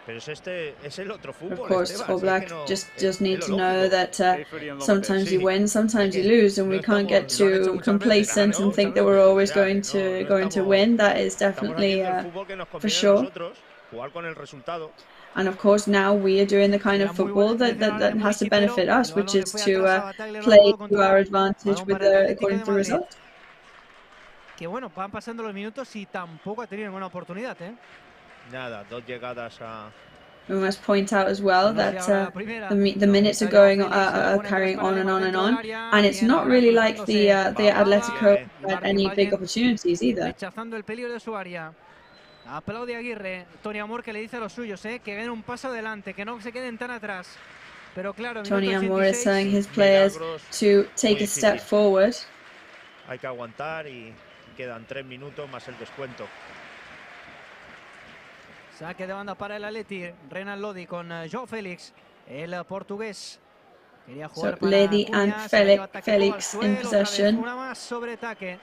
Pero es el otro fútbol. Of course, Oblak just need to know that sometimes you win, sometimes you lose, and we can't get too complacent and think that we're always going to win. That is definitely for sure. And of course, now we are doing the kind of football that has to benefit us, which is to play to our advantage according to the result. Que bueno, van pasando los minutos y tampoco ha tenido ninguna oportunidad, Nada, dos llegadas a... We must point out as well that the minutes are carrying on and on and on, and it's not really like the Atlético had any big opportunities either. Rechazando el peligro de su área. Aplaude Aguirre, Tony Amor, que le dice a los suyos, que den un paso adelante, que no se queden tan atrás. Pero claro, Tony Amor is telling his players to take a step forward. Hay que aguantar y quedan 3 minutos más el descuento. Saque de banda para el Atleti, Renan Lodi con João Félix, el portugués. Quería jugar so Lodi and Felix in possession.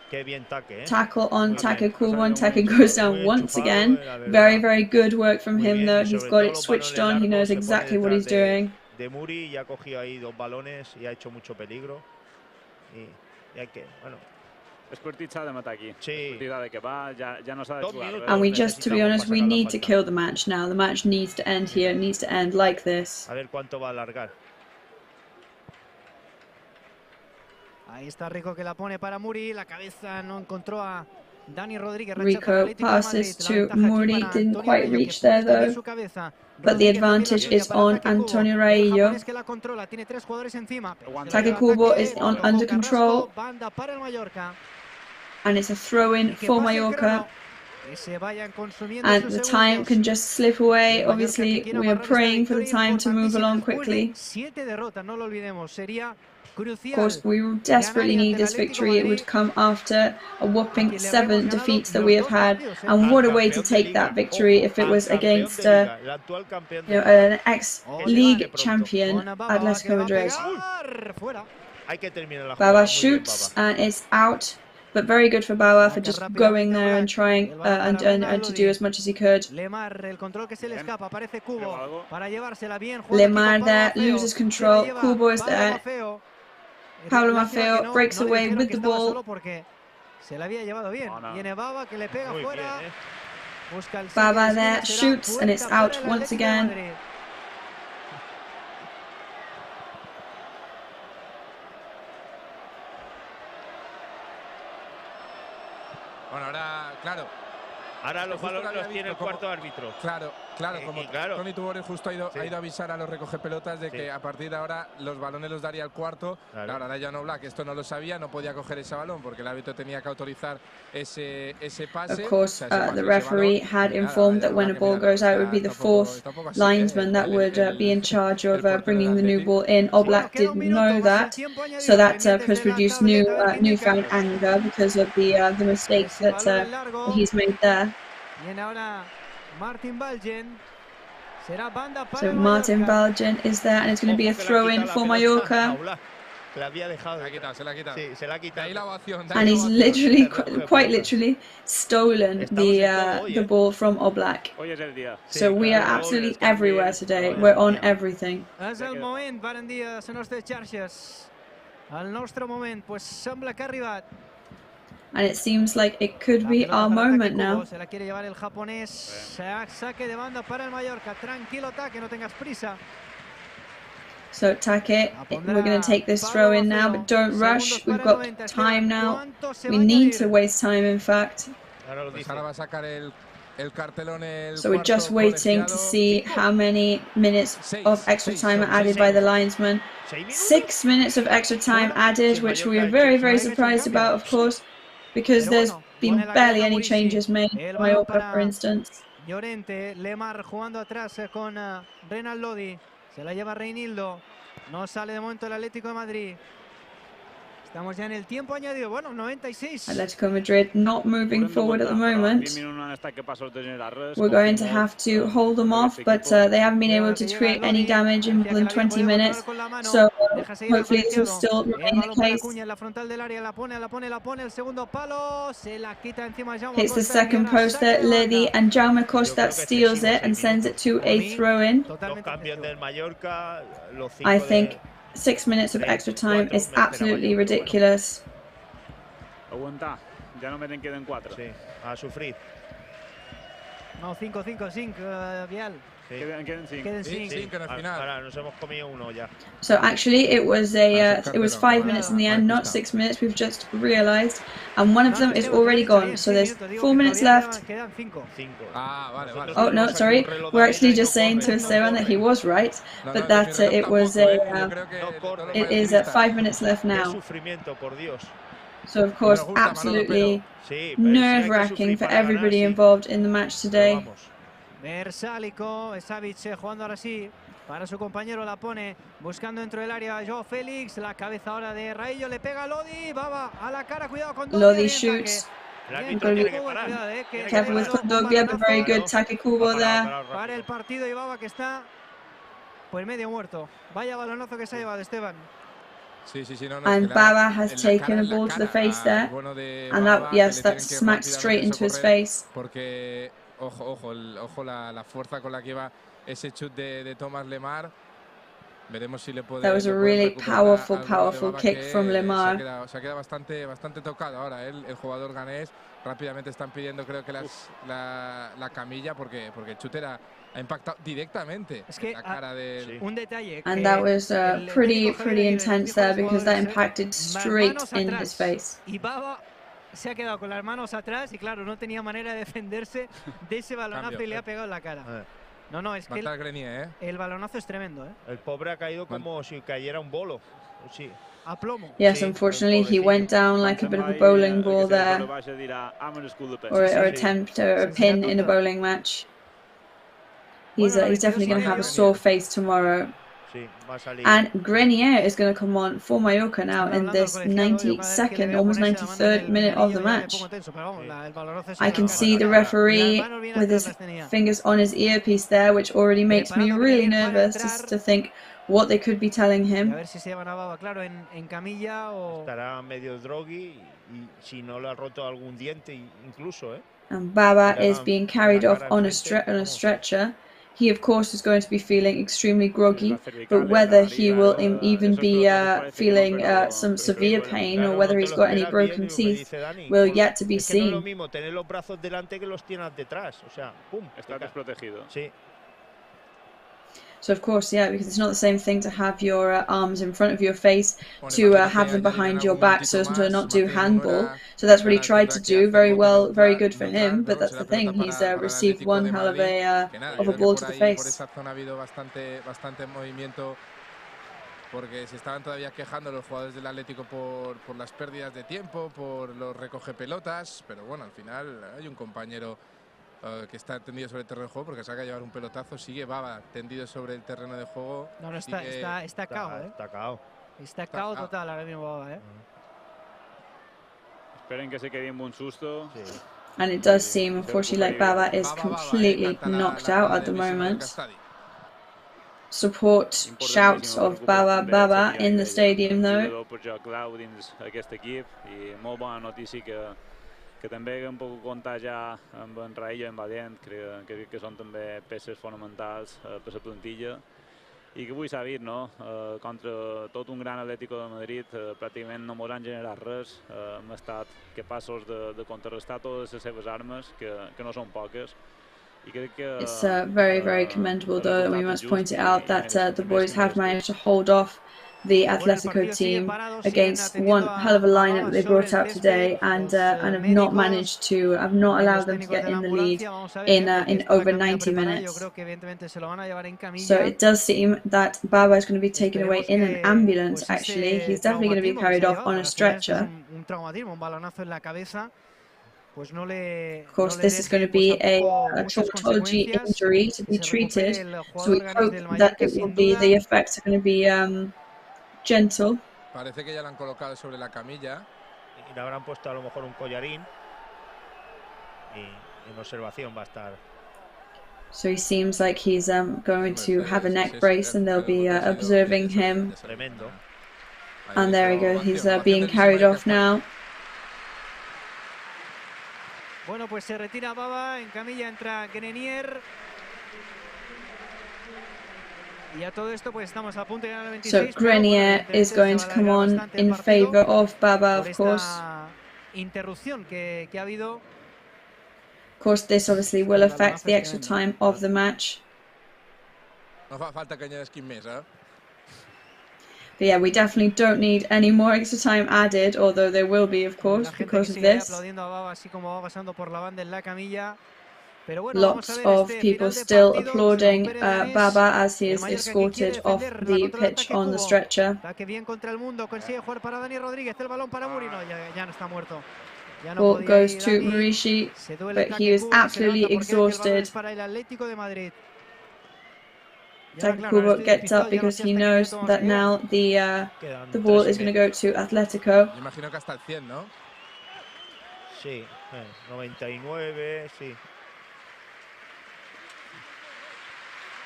Qué bien Take, Tackle on Take Kubo, and Take goes down once again. Very good work from him though. He's got it switched on. He knows exactly what he's doing. De Muri ya ha cogido ahí 2 balones y ha hecho mucho peligro. Y hay que, bueno. And we just, to be honest, we need to kill the match now. The match needs to end here. It needs to end like this. A ver cuánto va a alargar. Ahí está Rico que la pone para Muri. La cabeza no encontró a Dani Rodríguez. Rico passes to Muri. Didn't quite reach there though. But the advantage is on Antonio Raillo. Take Kubo is under control. And it's a throw-in for Mallorca. And the time can just slip away. Obviously, we are praying for the time to move along quickly. Of course, we desperately need this victory. It would come after a whopping 7 defeats that we have had. And what a way to take that victory if it was against an ex-league champion, Atlético Madrid. Baba shoots and it's out. But very good for Bauer for just going there and trying and to do as much as he could. Lemar there loses control. Kubo is there. Pablo Maffeo breaks away with the ball. Baba there shoots and it's out once again. Bueno, ahora, claro. Ahora los balones los tiene el cuarto árbitro. Claro, como Tony Tubori justo ha ido a avisar a los recogepelotas de que a partir de ahora los balones los daría el cuarto. Claro, ahora Jan Oblak esto no lo sabía, no podía coger ese balón porque el árbitro tenía que autorizar ese pase. Of course, the referee had informed that when a ball goes out, it would be the 4th linesman that would be in charge of bringing the new ball in. Oblak didn't know that, so that has produced newfound anger because of the mistakes that he's made there. Viene ahora Martin Balgen. Será banda para So Martin Balgen is there, and it's going to be a throw-in for Mallorca. La había dejado. Se la ha quitado. Sí, se la ha quitado. Ahí la ovación. And he's literally, quite literally, stolen the ball from Oblak. Hoy es el día. So we are absolutely everywhere today. We're on everything. És el moment, varen dir a les nostres xarxes. El nostre moment, pues sembla que ha arribat. And it seems like it could be our moment now. Se la quiere llevar el japonés. Saque de banda para el Mallorca. Tranquilo, Take, no tengas prisa. So Take, we're going to take this throw in now, but don't rush. We've got time now. We need to waste time, in fact. Ahora va a sacar el cartelón el So we're just waiting to see how many minutes of extra time are added by the linesman. 6 minutes of extra time added, which we are very, very surprised about, of course, because there's been barely any changes made in Mallorca, for instance. Llorente, Lemar jugando atrás con Renal Lodi. Se la lleva Reinildo. No sale de momento el Atlético de Madrid. Estamos ya en el tiempo añadido. Bueno, 96. Atletico Madrid not moving forward at the moment. We're going to have to hold them off, but they haven't been able to create any damage in more than 20 minutes. So hopefully this will still remain the case. Hits the second post there, Ledi, and Jaume Costa steals it and sends it to a throw-in. I think 6 minutes of extra time is absolutely ridiculous. Aguanta, ya no meten, quedan 4. Sí, a sufrir. No, 5, Vial. Queden 5. Queden 5 al final. Ahora nos hemos comido uno ya. So actually it was 5 minutes in the end, not 6 minutes. We've just realised, and one of them is already gone. So there's 4 minutes left. Oh no, sorry. We're actually just saying to Esteban that he was right, but that it is 5 minutes left now. So of course, absolutely nerve-wracking for everybody involved in the match today. Versálico, Savic jugando ahora sí para su compañero, la pone buscando dentro del área Joao Félix, la cabeza ahora de Raillo, le pega a Lodi, Baba a la cara, cuidado con Lodi shoots. Careful with Kondogbia, but very good Take Kubo there. Para el partido y Baba que está pues medio muerto. Vaya balonazo que se ha llevado Esteban. And Baba has taken a ball to the face there, and that smacked straight into his face. Ojo la fuerza con la que iba ese chut de Thomas Lemar. Veremos si le puede. That was a really powerful kick from Lemar. Se ha quedado bastante tocado ahora el jugador ganés. Rápidamente están pidiendo, creo que la camilla porque el chut ha impactado directamente en la cara del. Un detalle. And that was pretty intense there, because that impacted straight in his face. Y Baba se ha quedado con las manos atrás y claro, no tenía manera de defenderse de ese balonazo y le ha pegado en la cara. No, es que el balonazo es tremendo. El pobre ha caído como si cayera un bolo. Sí. A plomo. Yes, unfortunately he went down like a bit of a bowling ball there, or a pin in a bowling match. He's definitely going to have a sore face tomorrow. And Grenier is going to come on for Mallorca now in this 92nd, almost 93rd minute of the match. I can see the referee with his fingers on his earpiece there, which already makes me really nervous just to think what they could be telling him. Estará medio drogui y si no le ha roto algún diente incluso, And Baba is being carried off on a stretcher. He, of course, is going to be feeling extremely groggy, but whether he will even be feeling some severe pain or whether he's got any broken teeth will yet to be seen. So, of course, yeah, because it's not the same thing to have your arms in front of your face to have them behind your back so as to not do handball. So that's what he tried to do. Very well, very good for him, but that's the thing. He's received one hell of a ball to the face. Bastante movimiento, porque se estaban todavía quejando los jugadores del Atlético por las pérdidas de tiempo, por los recoge pelotas, pero bueno, al final hay un compañero que está tendido sobre el terreno de juego porque saca a llevar un pelotazo. Sigue Baba tendido sobre el terreno de juego. No, está cao, Está cao total ahora mismo Baba, Esperen que se quede un buen susto. And it does seem, unfortunately, like Baba is completely knocked out at the moment. Support shouts of Baba, Baba in the stadium, though. Que també un poc comptar ja amb en Raillo i en Valent, crec que són també peces fonamentals per la plantilla i que avui s'ha vist, no? Contra tot un gran Atlético de Madrid pràcticament no ens han generat res, hem estat capaços de contrarrestar totes les seves armes, que no són poques. It's very, very commendable, though, and we must point it out that the boys have managed to hold off the Atlético team against one hell of a lineup that they brought out today, and have not managed to, have not allowed them to get in the lead in over 90 minutes. So it does seem that Baba is going to be taken away in an ambulance. Actually, he's definitely going to be carried off on a stretcher. Of course, this is going to be a traumatology injury to be treated, so we hope that it will be, the effects are going to be gentle. Parece que ya la han colocado sobre la camilla. Y le habrán puesto a lo mejor un collarín y en observación va a estar. So he seems like he's going to have a neck brace, and they'll be observing him. And there he goes, he's being carried off now. Bueno, pues se retira Baba, en camilla entra Grenier. Y a todo esto pues estamos a punto de llegar al 26. So Grenier is going to come on in favor of Baba, of course. Interrupción que ha habido. Of course, this obviously will affect the extra time of the match. No fa falta que añades 15 més, eh? But yeah, we definitely don't need any more extra time added, although there will be, of course, because of this. Lots of people still applauding Baba as he is escorted off the pitch on the stretcher. Ball goes to Murishi, but he is absolutely exhausted. Kubo gets up because he knows that now the ball is going to go to Atlético. Imagino que hasta el 100, ¿no? Sí, 99, sí.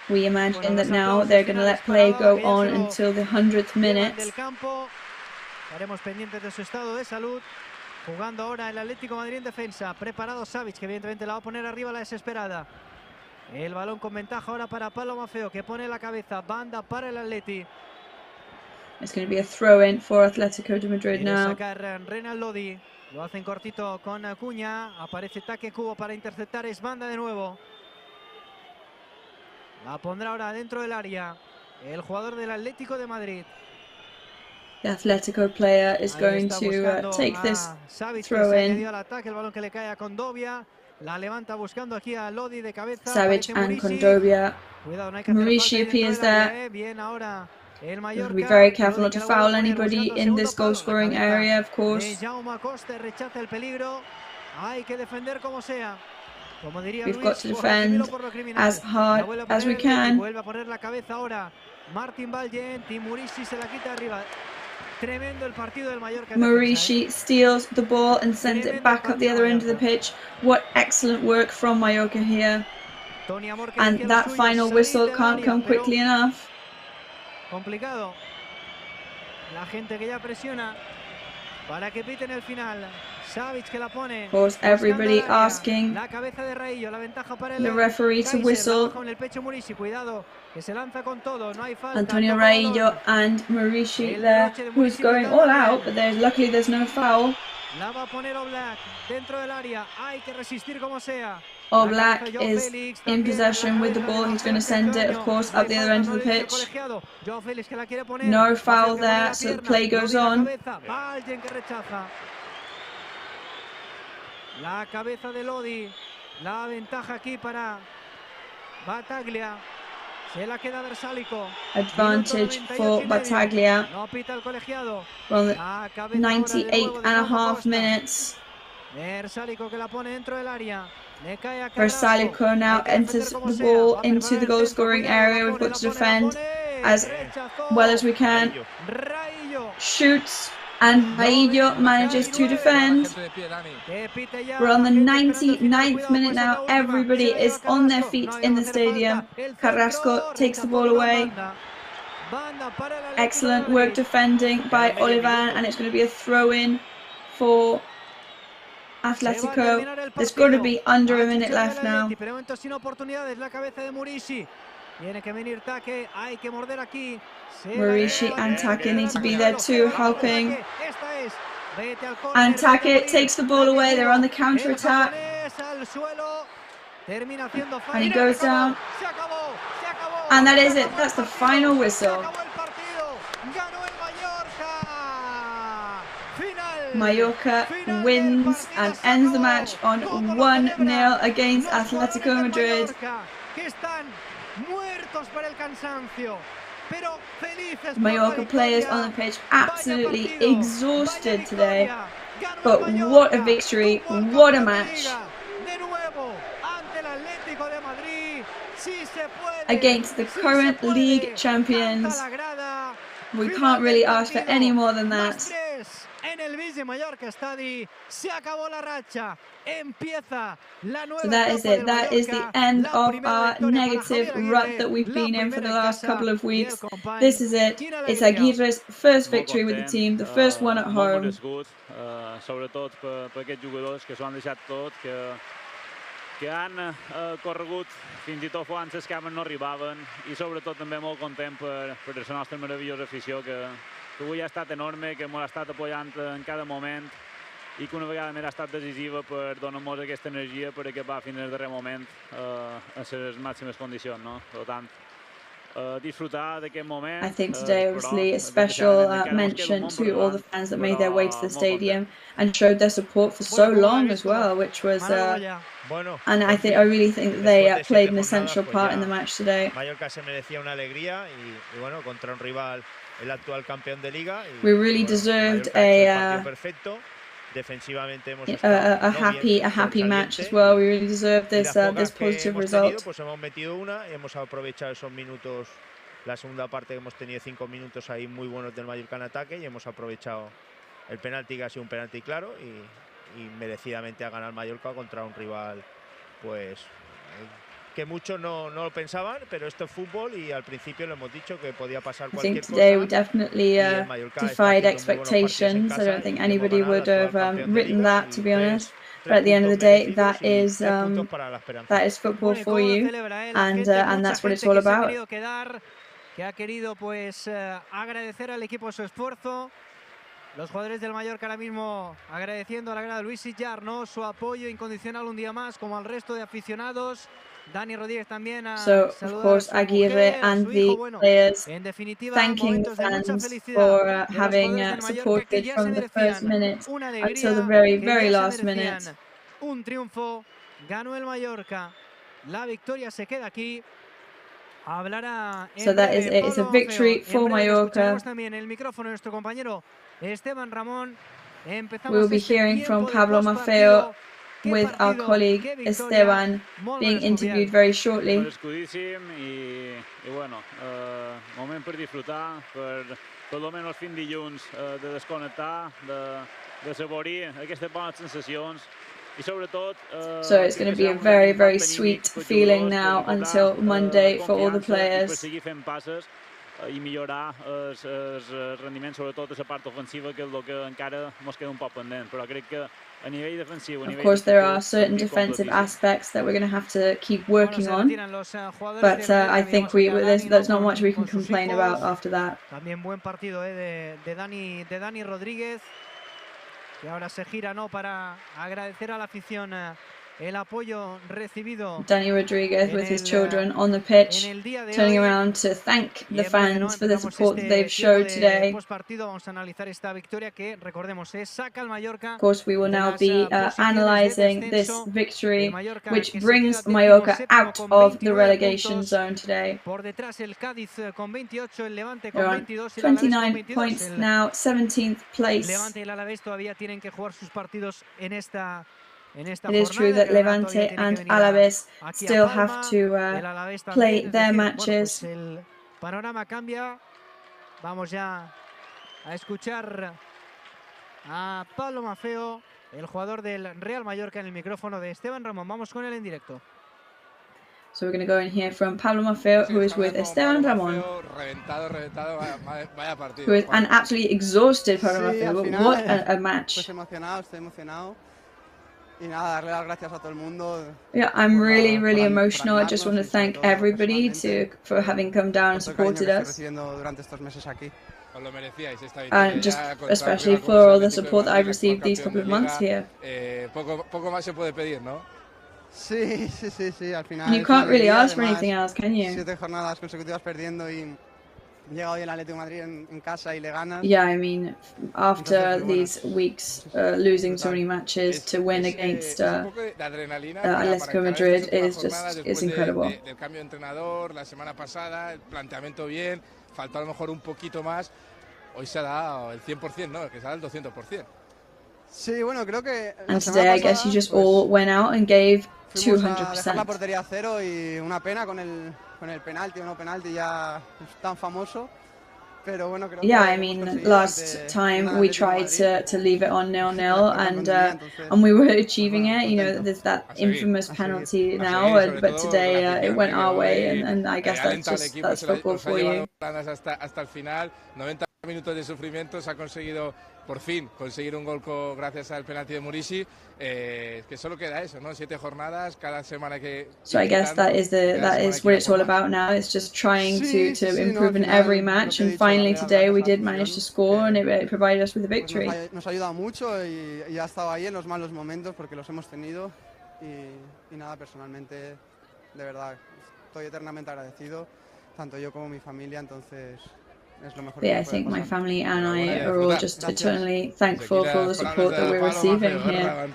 We imagine that now they're going to let play go on until the 100th minute. Estaremos pendientes de su estado de salud. Jugando ahora el Atlético Madrid en defensa. Preparado Savic, que evidentemente la va a poner arriba a la desesperada. El balón con ventaja ahora para Pablo Maffeo, que pone la cabeza. Banda para el Atleti. It's going to be a throw-in for Atlético de Madrid now. Sacar Renal Lodi. Lo hacen cortito con Acuña. Aparece Taque Kubo para interceptar. Es banda de nuevo. La pondrá ahora dentro del área el jugador del Atlético de Madrid. The Atlético player is going to take this throw-in. El balón que le cae a Condovia. La levanta buscando aquí a Lodi de cabeza. Savage and Condovia. Murishi appears there. Bien ahora el Mallorca. Be very careful not to foul anybody in this goal-scoring area, of course. Jaume Costa rechaza el peligro. Hay que defender como sea. We've got to defend as hard as we can. Vuelve a poner la cabeza ahora Martin Valiant y Murishi se la quita arriba. Tremendo el partido del Mallorca. Murishi steals the ball and sends it back up the other end of the pitch. What excellent work from Mallorca here. And that final whistle can't come quickly enough. Complicado. La gente que ya presiona para que piten el final. Of course, everybody asking the referee to whistle. Antonio Raillo and Murishi there, who's going all out, but luckily there's no foul. Oblak is in possession with the ball. He's going to send it, of course, up the other end of the pitch. No foul there, so the play goes on. La cabeza de Lodi, la ventaja aquí para Battaglia, se la queda Versálico. Advantage for Battaglia. No pita el colegiado. Well, 98.5 minutes. Versálico que la pone dentro del área. Versálico now enters the ball into the goal-scoring area. We've got to defend as well as we can. Shoots And Baillo manages to defend. We're on the 99th minute now. Everybody is on their feet in the stadium. Carrasco takes the ball away. Excellent work defending by Olivan, and it's going to be a throw-in for Atlético. There's got to be under a minute left now. Murishi and Take need to be there too, helping. And Take takes the ball away. They're on the counter-attack. And he goes down. And that is it. That's the final whistle. Mallorca wins and ends the match on 1-0 against Atlético Madrid. Mallorca players on the pitch absolutely exhausted today, but what a victory, what a match against the current league champions. We can't really ask for any more than that. So that is it. That is the end of our negative rut that we've been in for the last couple of weeks. This is it. It's Aguirre's first victory with the team, the first one at home. Que han corregut fins i tot quan les cames no arribaven, i sobretot també molt content per la nostra meravellosa afició que avui ha estat enorme, que m'ha estat apoyant en cada moment i que una vegada més ha estat decisiva per donar-nos aquesta energia per acabar fins al darrer moment en les màximes condicions, no? Per tant, disfrutar d'aquest moment. I think today obviously a special mention to all the fans that made their way to the stadium and showed their support for so long as well, which was and I really think that they played an essential part in the match today. Mallorca se merecía una alegría y bueno, contra un rival, el actual campeón de liga. We really deserved a happy match as well. We really deserved this positive result. Pues hemos metido una y hemos aprovechado esos minutos, la segunda parte que hemos tenido 5 minutos ahí muy buenos del Mallorca en ataque y hemos aprovechado el penalti, que ha sido un penalti claro y merecidamente ha ganado el Mallorca contra un rival pues que muchos no lo pensaban, pero esto es fútbol y al principio lo hemos dicho que podía pasar cualquier cosa. I think today we definitely defied expectations. I don't think anybody would have written that, to be honest. But at the end of the day, that is football for you, and that's what it's all about. Que ha querido pues agradecer al equipo su esfuerzo. Los jugadores del Mallorca ahora mismo agradeciendo a la grada Luis Sillar, ¿no?, su apoyo incondicional un día más, como al resto de aficionados. Dani Rodríguez también ha saludado of course, Aguirre and the players thanking the fans for having supported from the first minute until the very, very last minute. Un triunfo, ganó el Mallorca, la victoria se queda aquí. Hablará so that is it. It's a victory for Mallorca. También el micrófono nuestro compañero Esteban Ramón. We'll be hearing from Pablo Maffeo with our colleague Esteban being interviewed very shortly. I bueno, moment per disfrutar, per lo menos fin dilluns de desconnectar, de saborir aquestes bones sensacions. So it's going to be a very, very sweet feeling now until Monday for all the players. I millorar el rendiment, sobretot a la part ofensiva, que és el que encara ens queda un poc pendent, però crec que a nivell defensiu... Of course, there are certain defensive aspects that we're going to have to keep working on, but I think there's not much we can complain about after that. También buen partido de Dani Rodríguez, que ahora se gira, ¿no?, para agradecer a la afición el apoyo recibido. Dani Rodríguez with his children on the pitch, turning around to thank the fans for the support that they've showed today. Vamos a analizar esta victoria que, recordemos, saca al Mallorca. Of course, we will now be analysing this victory, which brings Mallorca out of the relegation zone today. Por detrás el Cádiz con 28, el Levante con 22. 29 points now, 17th place. Levante y el Alavés todavía tienen que jugar sus partidos en esta It is true that Levante and Alaves still have to play their matches. El panorama cambia. Vamos ya a escuchar a Pablo Maffeo, el jugador del Real Mallorca, en el micrófono de Esteban Ramón. Vamos con él en directo. So we're going to go in here from Pablo Maffeo, who is with Esteban Ramón, who is an absolutely exhausted Pablo Maffeo, but what a match. Pues emocionado, estoy emocionado. Y nada, darle las gracias a todo el mundo. Yeah, I'm really emotional. I just want to thank everybody for having come down and supported us. Durante estos meses aquí. And just especially for all the support that I've received these couple of months here. Poco más se puede pedir, ¿no? Sí, al final. And you can't really ask for anything else, can you? 7 jornadas consecutivas perdiendo y llega hoy el Atlético Madrid en casa y le ganas. Yeah, I mean, after these weeks losing so many matches, to win against Atlético Madrid is incredible. Del cambio de entrenador la semana pasada, el planteamiento bien, faltó a lo mejor un poquito más. Hoy se ha dado el 100%, ¿no? Que se ha dado el 200%. Sí, bueno, creo que And today I guess you just all went out and gave 200%. La portería a cero y una pena con el penalti o no penalti ya tan famoso. Pero bueno, creo yeah, I mean, last time we tried to leave it on 0-0 and we were achieving it. You know, there's that infamous penalty now, but today it went our way, and I guess that's football for you. Hasta el final, 90 minutos de sufrimiento, se ha conseguido por fin conseguir un gol gracias al penalti de Murici, que solo queda eso, ¿no? 7 jornadas, cada semana que... So I guess that is what it's all about now. It's just trying to improve in every match, and finally today we did manage to score, and it provided us with a victory. Nos ha ayudado mucho y ha estado ahí en los malos momentos porque los hemos tenido y nada, personalmente, de verdad, estoy eternamente agradecido, tanto yo como mi familia, entonces... Yeah, I think my family and I are all just eternally thankful for the support that we're receiving here.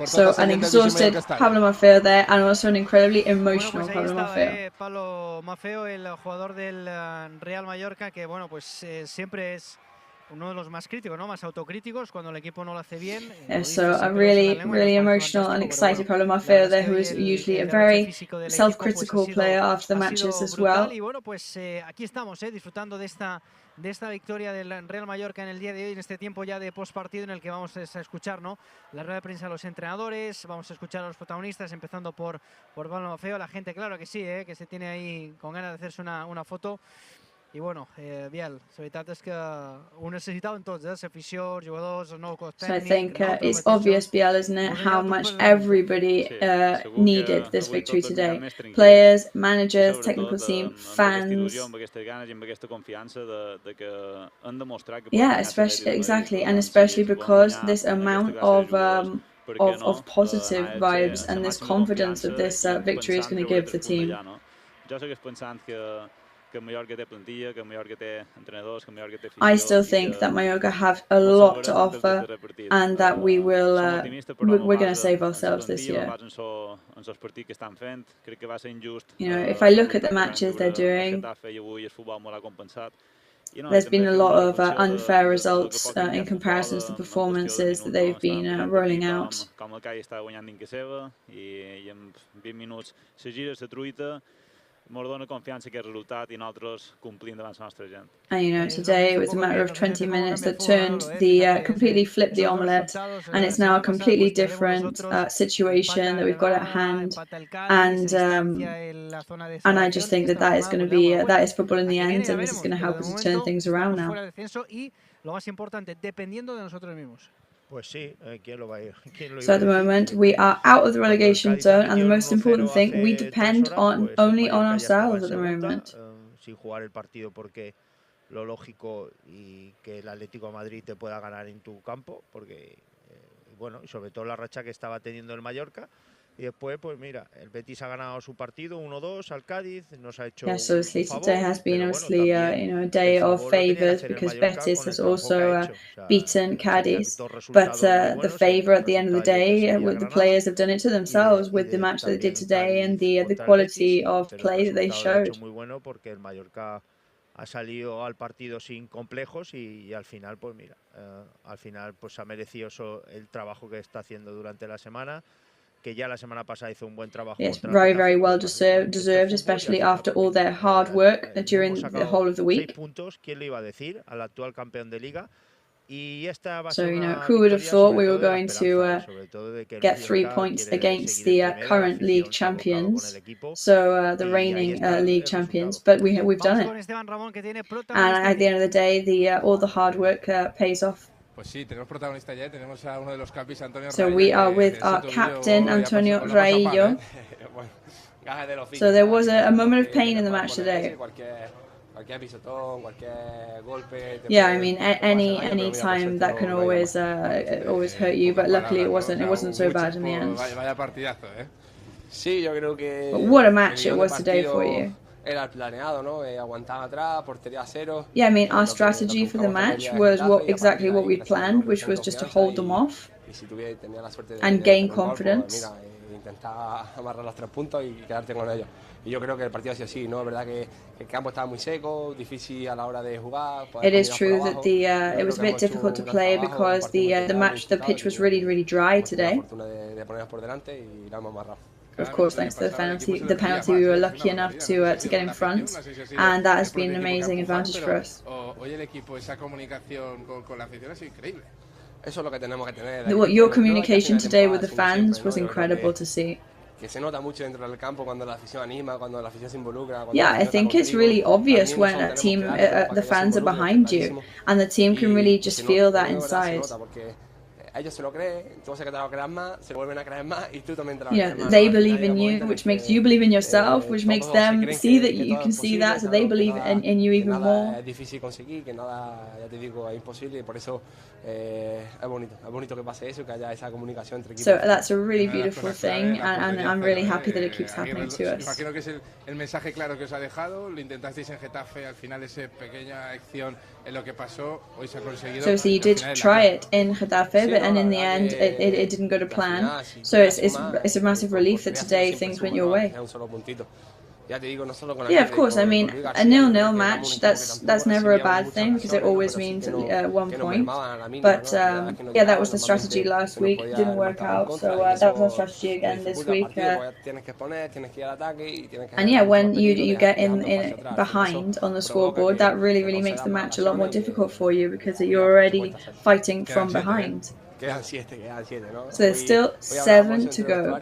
So an exhausted Pablo Maffeo there, and also an incredibly emotional Pablo Maffeo. Pablo Maffeo, el jugador del Real Mallorca, que bueno, pues siempre es uno de los más críticos, ¿no? Más autocríticos cuando el equipo no lo hace bien. So a really emotional and excited Pablo Maffeo there, who is usually a very self-critical player after the matches as well. Y bueno, pues aquí estamos, disfrutando de esta victoria del Real Mallorca en el día de hoy, en este tiempo ya de postpartido en el que vamos a escuchar, ¿no?, la rueda de prensa de los entrenadores, vamos a escuchar a los protagonistas, empezando por Pablo Maffeo, la gente, claro que sí, que se tiene ahí con ganas de hacerse una foto. I bueno, Biel, la veritat és que ho necessitaven tots, aficions, jugadors, el nou cos tècnic... So I think it's obvious, Biel, isn't it, how much everybody needed this victory today. Players, managers, technical team, fans... Yeah, exactly, and especially because this amount of positive vibes and this confidence that this victory is going to give the team. I still think that Mallorca have a lot to offer, and that we're going to save ourselves this year. You know, if I look at the matches they're doing, there's been a lot of unfair results in comparison to the performances that they've been rolling out. And you know, today it was a matter of 20 minutes that turned completely flipped the omelette, and it's now a completely different situation that we've got at hand, and I just think that is going to be that is football in the end, and this is going to help us to turn things around now. So at the moment we are out of the relegation zone, and the most important thing, we depend only on ourselves at the moment. Sin jugar el partido, porque lo lógico y que el Atlético Madrid te pueda ganar en tu campo, porque bueno, y sobre todo la racha que estaba teniendo el Mallorca. Y después, pues mira, el Betis ha ganado su partido 1-2 al Cádiz, nos ha hecho so today has been obviously a day of favours, because Betis has also beaten Cádiz, but the favour at the end of the day, the players have done it to themselves with the match that they did today and the quality of play that they showed. Muy bueno, porque el Mallorca ha salido al partido sin complejos y al final, pues mira, al final pues ha merecido el trabajo que está haciendo durante la semana. Que ya la semana pasada hizo un buen trabajo. Yes, very well deserved, especially after all their hard work during the whole of the week. 6 puntos, ¿quién le iba a decir? Al actual campeón de liga. So, you know, who would have thought we were going to get 3 points against the current league champions, so the reigning league champions, but we've done it. And at the end of the day, all the hard work pays off. Pues sí, tenemos protagonista ya, tenemos a uno de los capis, Antonio So we are with our captain, Antonio Raillo. So there was a moment of pain in the match today. Yeah, I mean, any time that can always hurt you, but luckily it wasn't so bad in the end. But what a match it was today for you. Yeah, I mean, our strategy for the match was exactly what we'd planned, which was just to hold them off and gain confidence. Y yo creo que el partido ha sido así, ¿no? Es verdad que el campo estaba muy seco, difícil a la hora de jugar. It is true that it was a bit difficult to play because the pitch was really dry today. Of course, thanks to the penalty, we were lucky enough to get in front, and that has been an amazing advantage for us. Hoy el equipo, esa comunicación con la afición es increíble. Eso es lo que tenemos que tener. Your communication today with the fans was incredible to see. Que se nota mucho dentro del campo cuando la afición anima, cuando la afición se involucra. Yeah, I think it's really obvious when a team, the fans are behind you, and the team can really just feel that inside. Ellos se lo creen, tú vas a que te lo creas más, se lo vuelven a creer más y tú también te lo crees más. They believe in you, which makes you believe in yourself, which makes them see that you can see that, so they believe in you even more. Es difícil conseguir, que nada, ya te digo, es imposible, y por eso es bonito que pase eso, que haya esa comunicación entre equipos. So that's a really beautiful thing, and I'm really happy that it keeps happening to us. Imagino que es el mensaje claro que os ha dejado, lo intentasteis en Getafe, al final esa pequeña acción en lo que pasó, hoy se ha conseguido. So you did try it in Getafe, but and in the end it didn't go to plan. So it's a massive relief that today things went your way. Yeah, of course. I mean, a 0-0 match, that's never a bad thing because it always means 1 point. But yeah, that was the strategy last week. It didn't work out, so that was our strategy again this week. And yeah, when you get in behind on the scoreboard, that really makes the match a lot more difficult for you because you're already fighting from behind. So there's still 7 to go.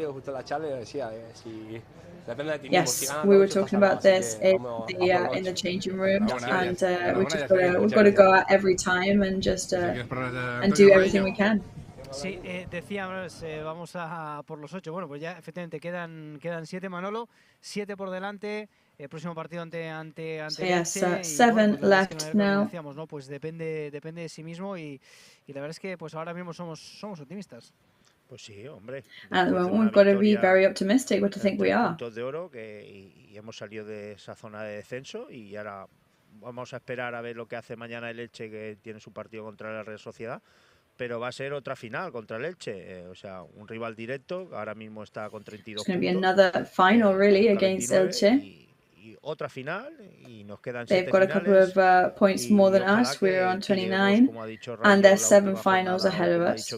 Yes, we were talking about this in the changing room, and we've got to go out every time and just and do everything we can. Sí, decíamos, vamos a por los 8. Bueno, pues ya efectivamente quedan 7, Manolo, 7 por delante. El próximo partido ante so yes, 7 left now. Decíamos, ¿no? Pues depende de sí mismo y la verdad es que pues ahora mismo somos optimistas. Pues sí, hombre. At the moment, we've got to be very optimistic. What to think we are. Puntos de oro y hemos salido de esa zona de descenso y ahora vamos a esperar a ver lo que hace mañana el Elche, que tiene su partido contra la Real Sociedad, pero va a ser otra final contra el Elche, o sea, un rival directo, ahora mismo está con 32 puntos. It's going to be another final really against Elche. Y otra final y nos quedan 7 They've got a couple of points more than us. We're on 29 and there's 7 finals ahead of us.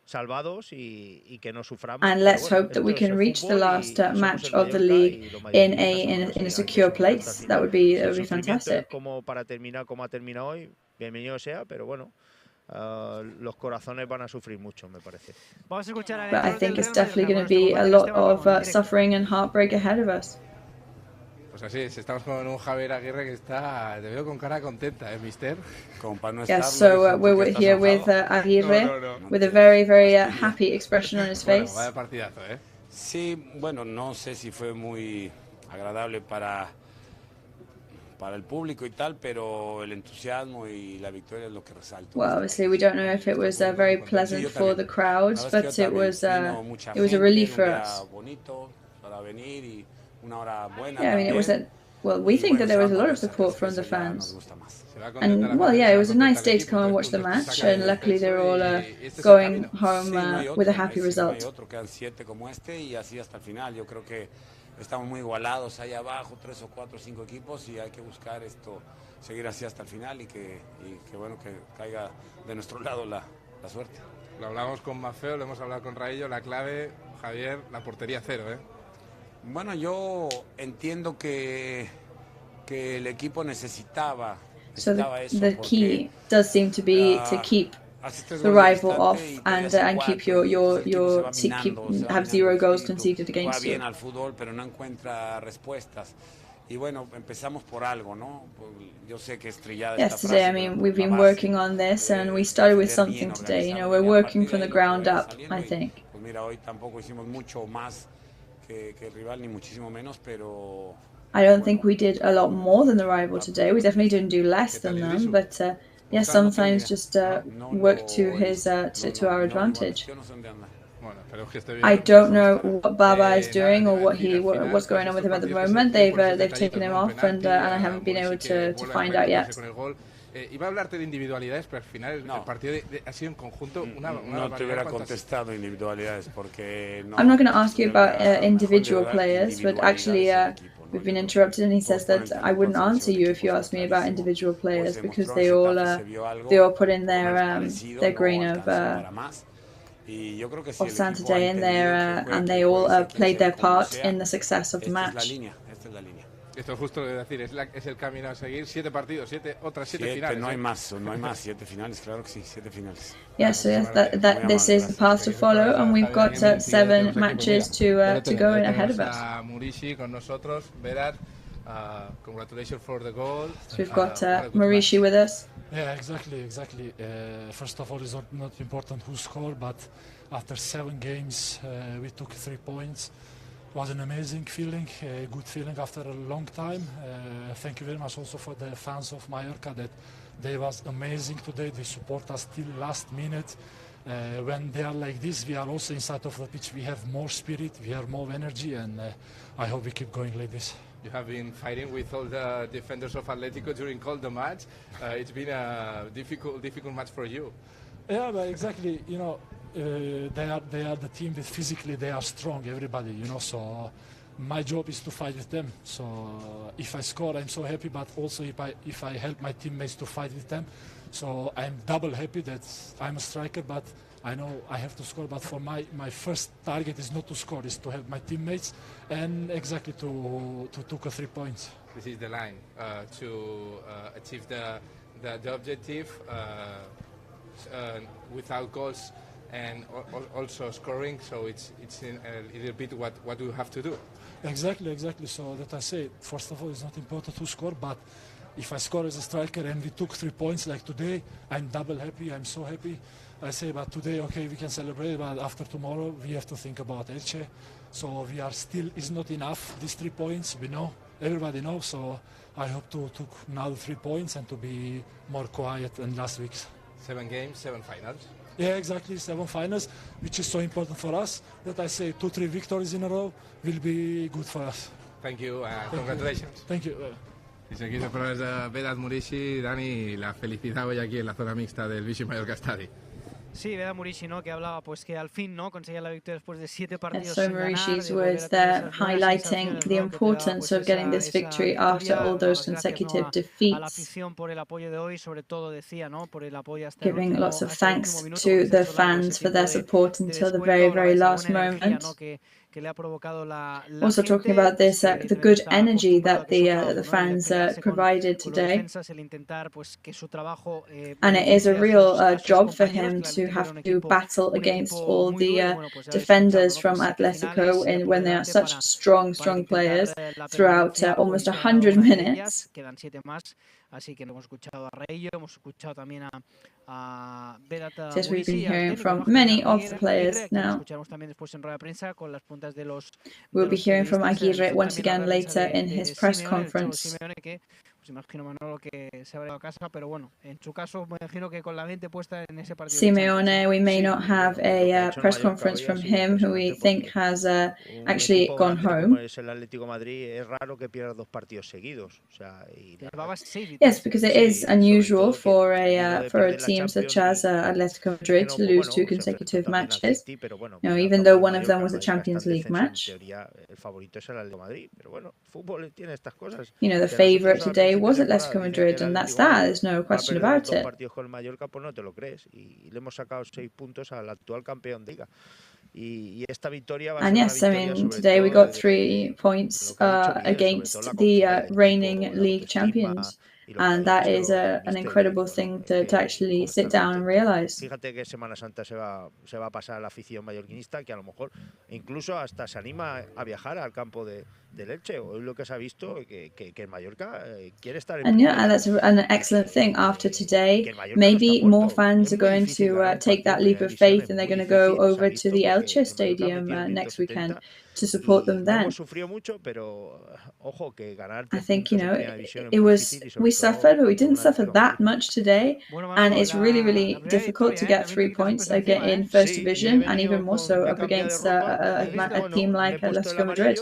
Salvados y que no suframos. And let's hope that we can reach the last match of the league in a secure place. That would be fantastic. Como para terminar como ha terminado hoy, bienvenido sea, pero bueno, los corazones van a sufrir mucho, me parece. Vamos a escuchar a But I think it's definitely going to be a lot of suffering and heartbreak ahead of us. Pues así es, estamos con un Javier Aguirre que está, te veo con cara contenta, mister. Yes, so we're here with Aguirre with a very happy expression on his face. Vaya partidazo, ¿eh? Sí, bueno, no sé si fue muy agradable para el público y tal, pero el entusiasmo y la victoria es lo que resalto. Well, obviously we don't know if it was very pleasant for the crowds, but it was a relief for us. Yeah, I mean, it was we think that there was a lot of support from the fans. And, well, yeah, it was a nice day to come and watch the match, and luckily they're all going home with a happy result. Estamos muy igualados ahí abajo, 3 o 4 o 5 equipos y hay que buscar seguir así hasta el final y que bueno, que caiga de nuestro lado la suerte. Lo hablamos con Mafeo, lo hemos hablado con Raillo, la clave, Javier, la portería 0, ¿eh? Bueno, yo entiendo que el equipo necesitaba So the key does seem to be to keep the rival off and keep have 0 goals conceded against you. Yes, today, I mean, we've been working on this and we started with something today. You know, we're working from the ground up, I think. I don't think we did a lot more than the rival today. We definitely didn't do less than them, but yeah, sometimes just work to our advantage. I don't know what Baba is doing or what's going on with him at the moment. They've taken him off and I haven't been able to find out yet. Iba a hablarte de individualidades, pero al final el partido ha sido en conjunto No te hubiera contestado individualidades porque no. I'm not going to ask you about individual players, but actually we've been interrupted and he says that I wouldn't answer you if you asked me about individual players because they all put in their grain of sand today and they all played their part in the success of the match. Esto es justo decir, es el camino a seguir. 7 partidos, otras 7 finales. No hay más 7 finales, claro que sí, 7 finales. Yes, so yes, that this is the path to follow, and we've got 7 matches to go in ahead of us. Murishi con nosotros, Vedat, congratulations for the goal. So we've got Murishi with us. Yeah, exactly. First of all, it's not important who scored, but after 7 games, we took 3 points. It was an amazing feeling, a good feeling after a long time. Thank you very much also for the fans of Mallorca that they was amazing today. They support us till last minute. When they are like this, we are also inside of the pitch. We have more spirit, we have more energy, and I hope we keep going like this. You have been fighting with all the defenders of Atlético during all the match. It's been a difficult match for you. Yeah, but exactly. You know, they are the team that physically they are strong. Everybody, you know. So my job is to fight with them. So if I score, I'm so happy. But also if I help my teammates to fight with them, so I'm double happy that I'm a striker. But I know I have to score. But for my first target is not to score, is to help my teammates and exactly to take 3 points. This is the line to achieve the objective. Without goals and also scoring, so it's a little bit what we have to do. Exactly. So that I say, first of all, it's not important to score, but if I score as a striker and we took 3 points like today, I'm double happy. I'm so happy. I say, but today, okay, we can celebrate, but after tomorrow, we have to think about Elche. So we are still, it's not enough, these 3 points, we know, everybody knows, so I hope to take now 3 points and to be more quiet than last week. 7 games, 7 finals. Yeah, exactly, 7 finals, which is so important for us that I say 2-3 victories in a row will be good for us. Thank you and congratulations. Thank you. Y seguís el programa de Vedat Murishi, Dani, la felicidad hoy aquí en la zona mixta del Vichy Mallorca Stadi. Sí, Vedat Murishi, ¿no? Que hablaba pues que al fin, ¿no? Conseguía la victoria después de 7 partidos. So Murishi's words there highlighting the importance of getting this victory after all those consecutive defeats. Giving lots of thanks to the fans for their support until the very, very last moment. Also talking about this, the good energy that the fans provided today. And it is a real job for him to have to battle against all the defenders from Atlético when they are such strong players throughout almost 100 minutes. Yes, we've been hearing from many of the players now. We'll be hearing from Aguirre once again later in his press conference. Simeone, we may not have a press conference from him, who we think has actually gone home. Yes, because it is unusual for a team such as Atlético Madrid to lose 2 consecutive matches. You know, even though one of them was a Champions League match. You know, the favorite today was Atlético Madrid, and that's that. There's no question about it. And yes, I mean, today we got 3 points against the reigning league champions. And that is an incredible thing to actually sit down and realize. Fíjate que Semana Santa se va a pasar a la afición mallorquinista, que a lo mejor incluso hasta se anima a viajar al campo del Elche. Hoy lo que se ha visto que en Mallorca quiere estar en And and that's an excellent thing. After today, maybe more fans are going to take that leap of faith and they're going to go over to the Elche Stadium next weekend to support them then. I think, we suffered, but we didn't suffer that much today. And it's really, really difficult to get 3 points again in First Division, and even more so up against a team like Atlético Madrid.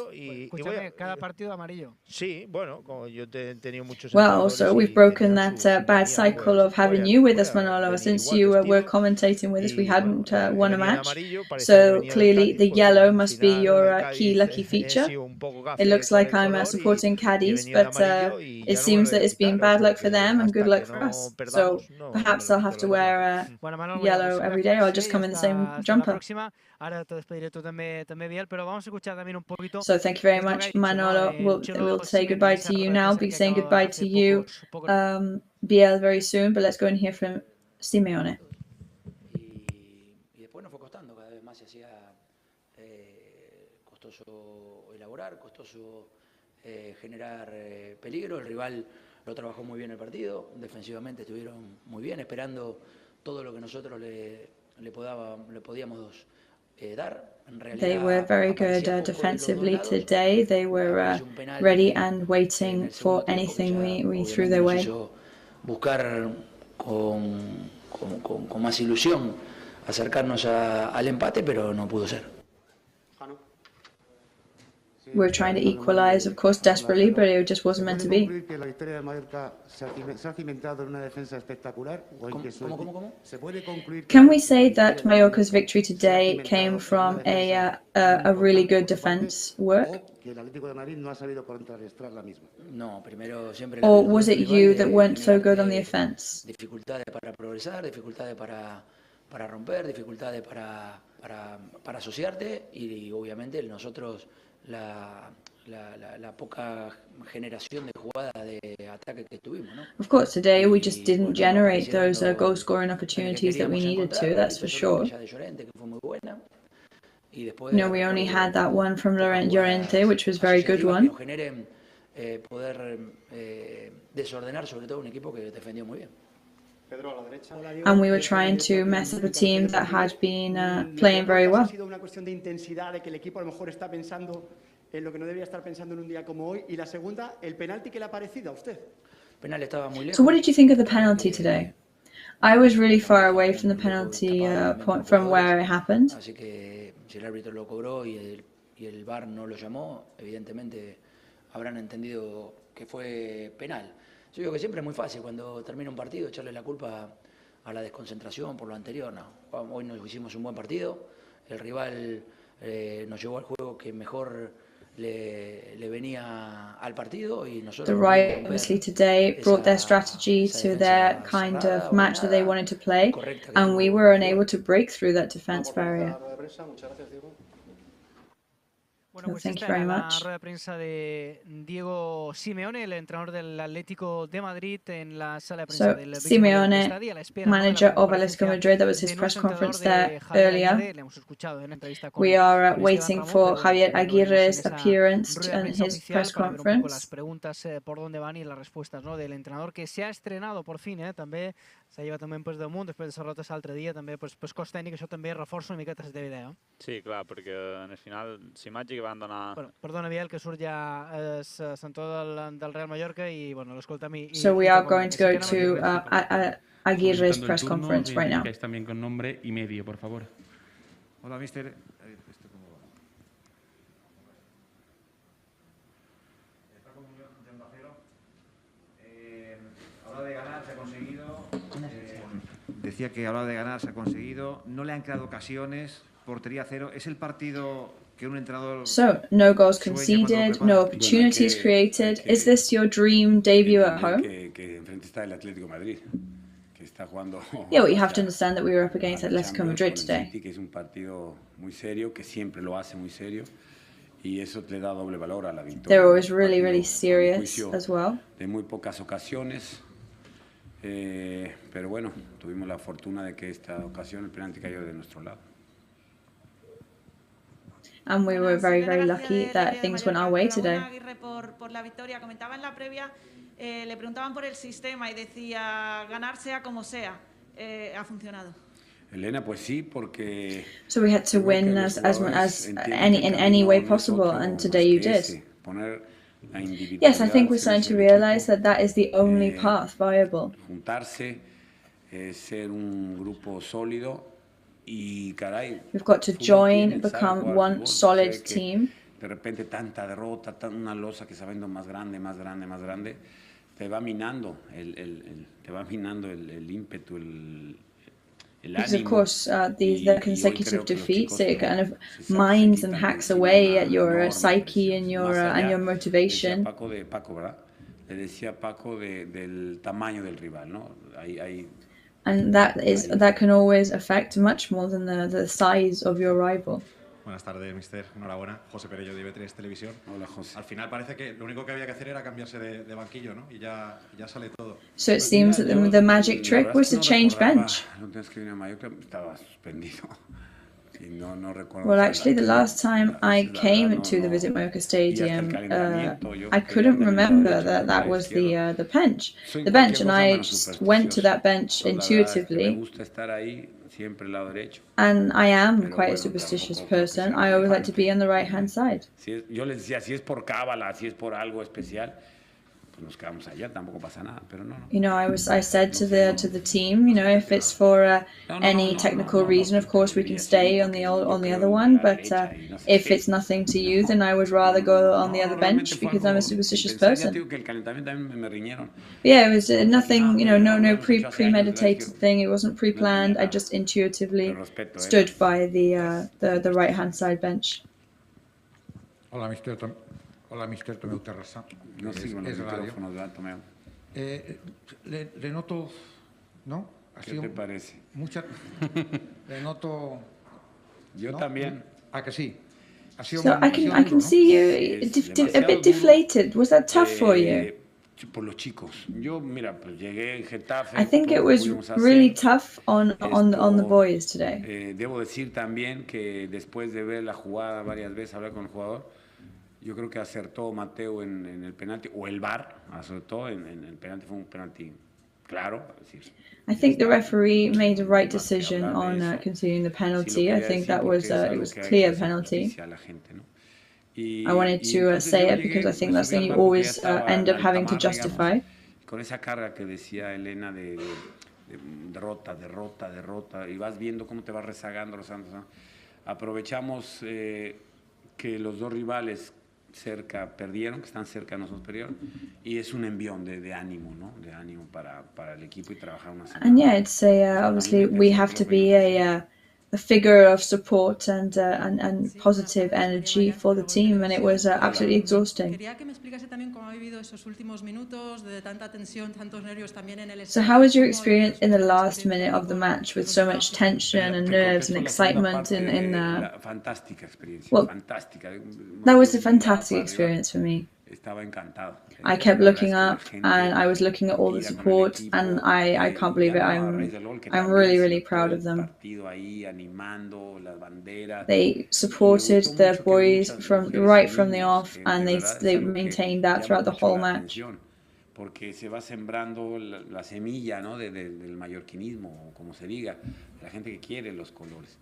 Well, also, we've broken that bad cycle of having you with us, Manolo. Since you were commentating with us, we hadn't won a match. So clearly the yellow must be your key lucky feature. It looks like I'm supporting Cadiz, but it seems that it's been bad luck for them and good luck for us. So perhaps I'll have to wear yellow every day, or I'll just come in the same jumper. So thank you very much, Manolo. We'll say goodbye to you now. Be saying goodbye to you, Biel, very soon. But let's go and hear from Simeone. Costoso generar peligro. El rival lo trabajó muy bien el partido, defensivamente estuvieron muy bien, esperando todo lo que nosotros le podíamos dar. They were very good defensively today. They were ready and waiting for anything we threw their way. Buscar con más ilusión acercarnos al empate, pero no pudo ser. We're trying to equalize, of course, desperately, but it just wasn't meant to be. Can we say that Mallorca's victory today came from a really good defense work? Or was it you that weren't so good on the offense? Dificultades para progresar, dificultades para romper, dificultades para asociarte y obviamente nosotros la poca generación de jugadas de ataque que tuvimos, ¿no? Of course, today we just didn't generate those goal-scoring opportunities that we needed to, that's for sure. We only had that one from Llorente, which was a very good one. Poder desordenar sobre todo un equipo que defendió muy bien. And we were trying to mess up a team that had been playing very well. En lo que no debería estar pensando en un día como hoy. Y la segunda, el penalti, ¿qué le ha parecido a usted? So what did you think of the penalty today? I was really far away from the penalty point from where it happened. Así que si el árbitro lo cobró y el VAR no lo llamó, evidentemente habrán entendido que fue penal. Yo digo que siempre es muy fácil cuando termina un partido echarle la culpa a la desconcentración por lo anterior. No. Hoy nos hicimos un buen partido, el rival nos llevó al juego que mejor le venía al partido y nosotros. The right obviously today brought their strategy to their kind of match that they wanted to play, and we were unable to break through that defense barrier. Bueno, pues thank you esta very era much. la rueda de prensa de Diego Simeone, el entrenador del Atlético de Madrid, en la sala de prensa So del Simeone, Estadio, a la espera, manager of Atlético Madrid, that was his press conference there earlier. We are waiting for Javier Aguirre's appearance and his press conference. Las preguntas por dónde van y las respuestas, no, del entrenador que se ha estrenado por fin, també s'ha llevat també pues, damunt després de les derrotes l'altre dia, també pues, cos tècnic, això també reforça una miqueta aquesta idea. Sí, clar, perquè en el final l'imatge que van donar... Bueno, perdona, Biel, que surt ja el senador del Real Mallorca i bueno, l'escoltem i... So we are going to go to Aguirre's press conference right now. También con nombre y medio, por favor. Hola, mister. Habla de ganar, se ha conseguido. Decía que hablaba de ganar, se ha conseguido. No le han creado ocasiones, portería cero. Es el partido que un entrenador. So, no goals conceded, no opportunities created. Is this your dream debut at home? Que enfrente está el Atlético Madrid, que está jugando. Yeah, well, you have to understand that we were up against Atlético Madrid today. Que es un partido muy serio, que siempre lo hace muy serio. y eso le da doble valor a la victoria. They're always really serious as well. De muy pocas ocasiones, pero bueno, tuvimos la fortuna de que esta ocasión el penalti cayó de nuestro lado. And we were very lucky that things went our way today. Por la victoria, comentaba en la previa, le preguntaban por el sistema y decía ganar sea como sea, ha funcionado. Elena, pues sí, porque So we had to win in any way possible, and today you did. Yes, I think we're starting to realize that that is the only path viable. Juntarse, ser un grupo sólido y caray. We've got to join, become one solid team. De repente tanta derrota, una losa que se va viendo más grande, te va minando el ímpetu, Because of course, the consecutive defeats, it kind of mines and hacks away at your psyche and your motivation. Paco, ¿verdad? Le decía Paco del tamaño del rival, ¿no? And that can always affect much more than the size of your rival. Buenas tardes, mister. Enhorabuena. José Perello, de IB3 Televisión. Hola, José. Al final parece que lo único que había que hacer era cambiarse de banquillo, ¿no? Y ya sale todo. So it seems that the magic trick was to change bench. Estaba suspendido. Well, actually, the last time I came to the Visit Mallorca Stadium, I couldn't remember that was the bench, and I just went to that bench intuitively. And I am quite a superstitious person. I always like to be on the right-hand side. Yo les decía, si es por cábala, si es por algo especial, pues nos quedamos allá, tampoco pasa nada, pero no. You know, I said to the team, you know, if it's for any technical reason, of course we can stay on the other one, but if it's nothing to you, then I would rather go on the other bench because I'm a superstitious person. Yeah, it was nothing, you know, no premeditated thing. It wasn't pre-planned. I just intuitively stood by the right-hand side bench. Hola, mister. Hola, mister Tomeu Terrassa. No sigo en el micrófono, Tomeu. Le noto, ¿no? ¿Qué te parece? Le noto. Yo ¿no? también. ¿A que sí? So I can see you a bit deflated. Was that tough for you? Por los chicos. Yo, mira, pues llegué en Getafe. I think it was really tough on the boys today. Debo decir también que después de ver la jugada varias veces, hablar con el jugador, yo creo que acertó Mateo en el penalti, o el VAR acertó en el penalti, fue un penalti claro. Es decir, I think the referee made the right decision on conceding the penalty. I think that was it was clear penalty. I wanted to say it because I think that's something you always end up having to justify. Con esa carga que decía Elena de derrota, y vas viendo cómo te vas rezagando. Aprovechamos que los dos rivales cerca perdieron, que están cerca de nosotros perdieron, y es un envión de ánimo, ¿no? De ánimo para el equipo y trabajar una semana. And yeah, it's obviously we have to be a figure of support and positive energy for the team, and it was absolutely exhausting. So how was your experience in the last minute of the match with so much tension and nerves and excitement well, that was a fantastic experience for me. I kept looking up and I was looking at all the support, and I can't believe it. I'm really proud of them. They supported their boys right from the off, and they maintained that throughout the whole match. Porque se va sembrando la semilla, ¿no? del mallorquinismo, o como se diga, la gente que quiere los colores.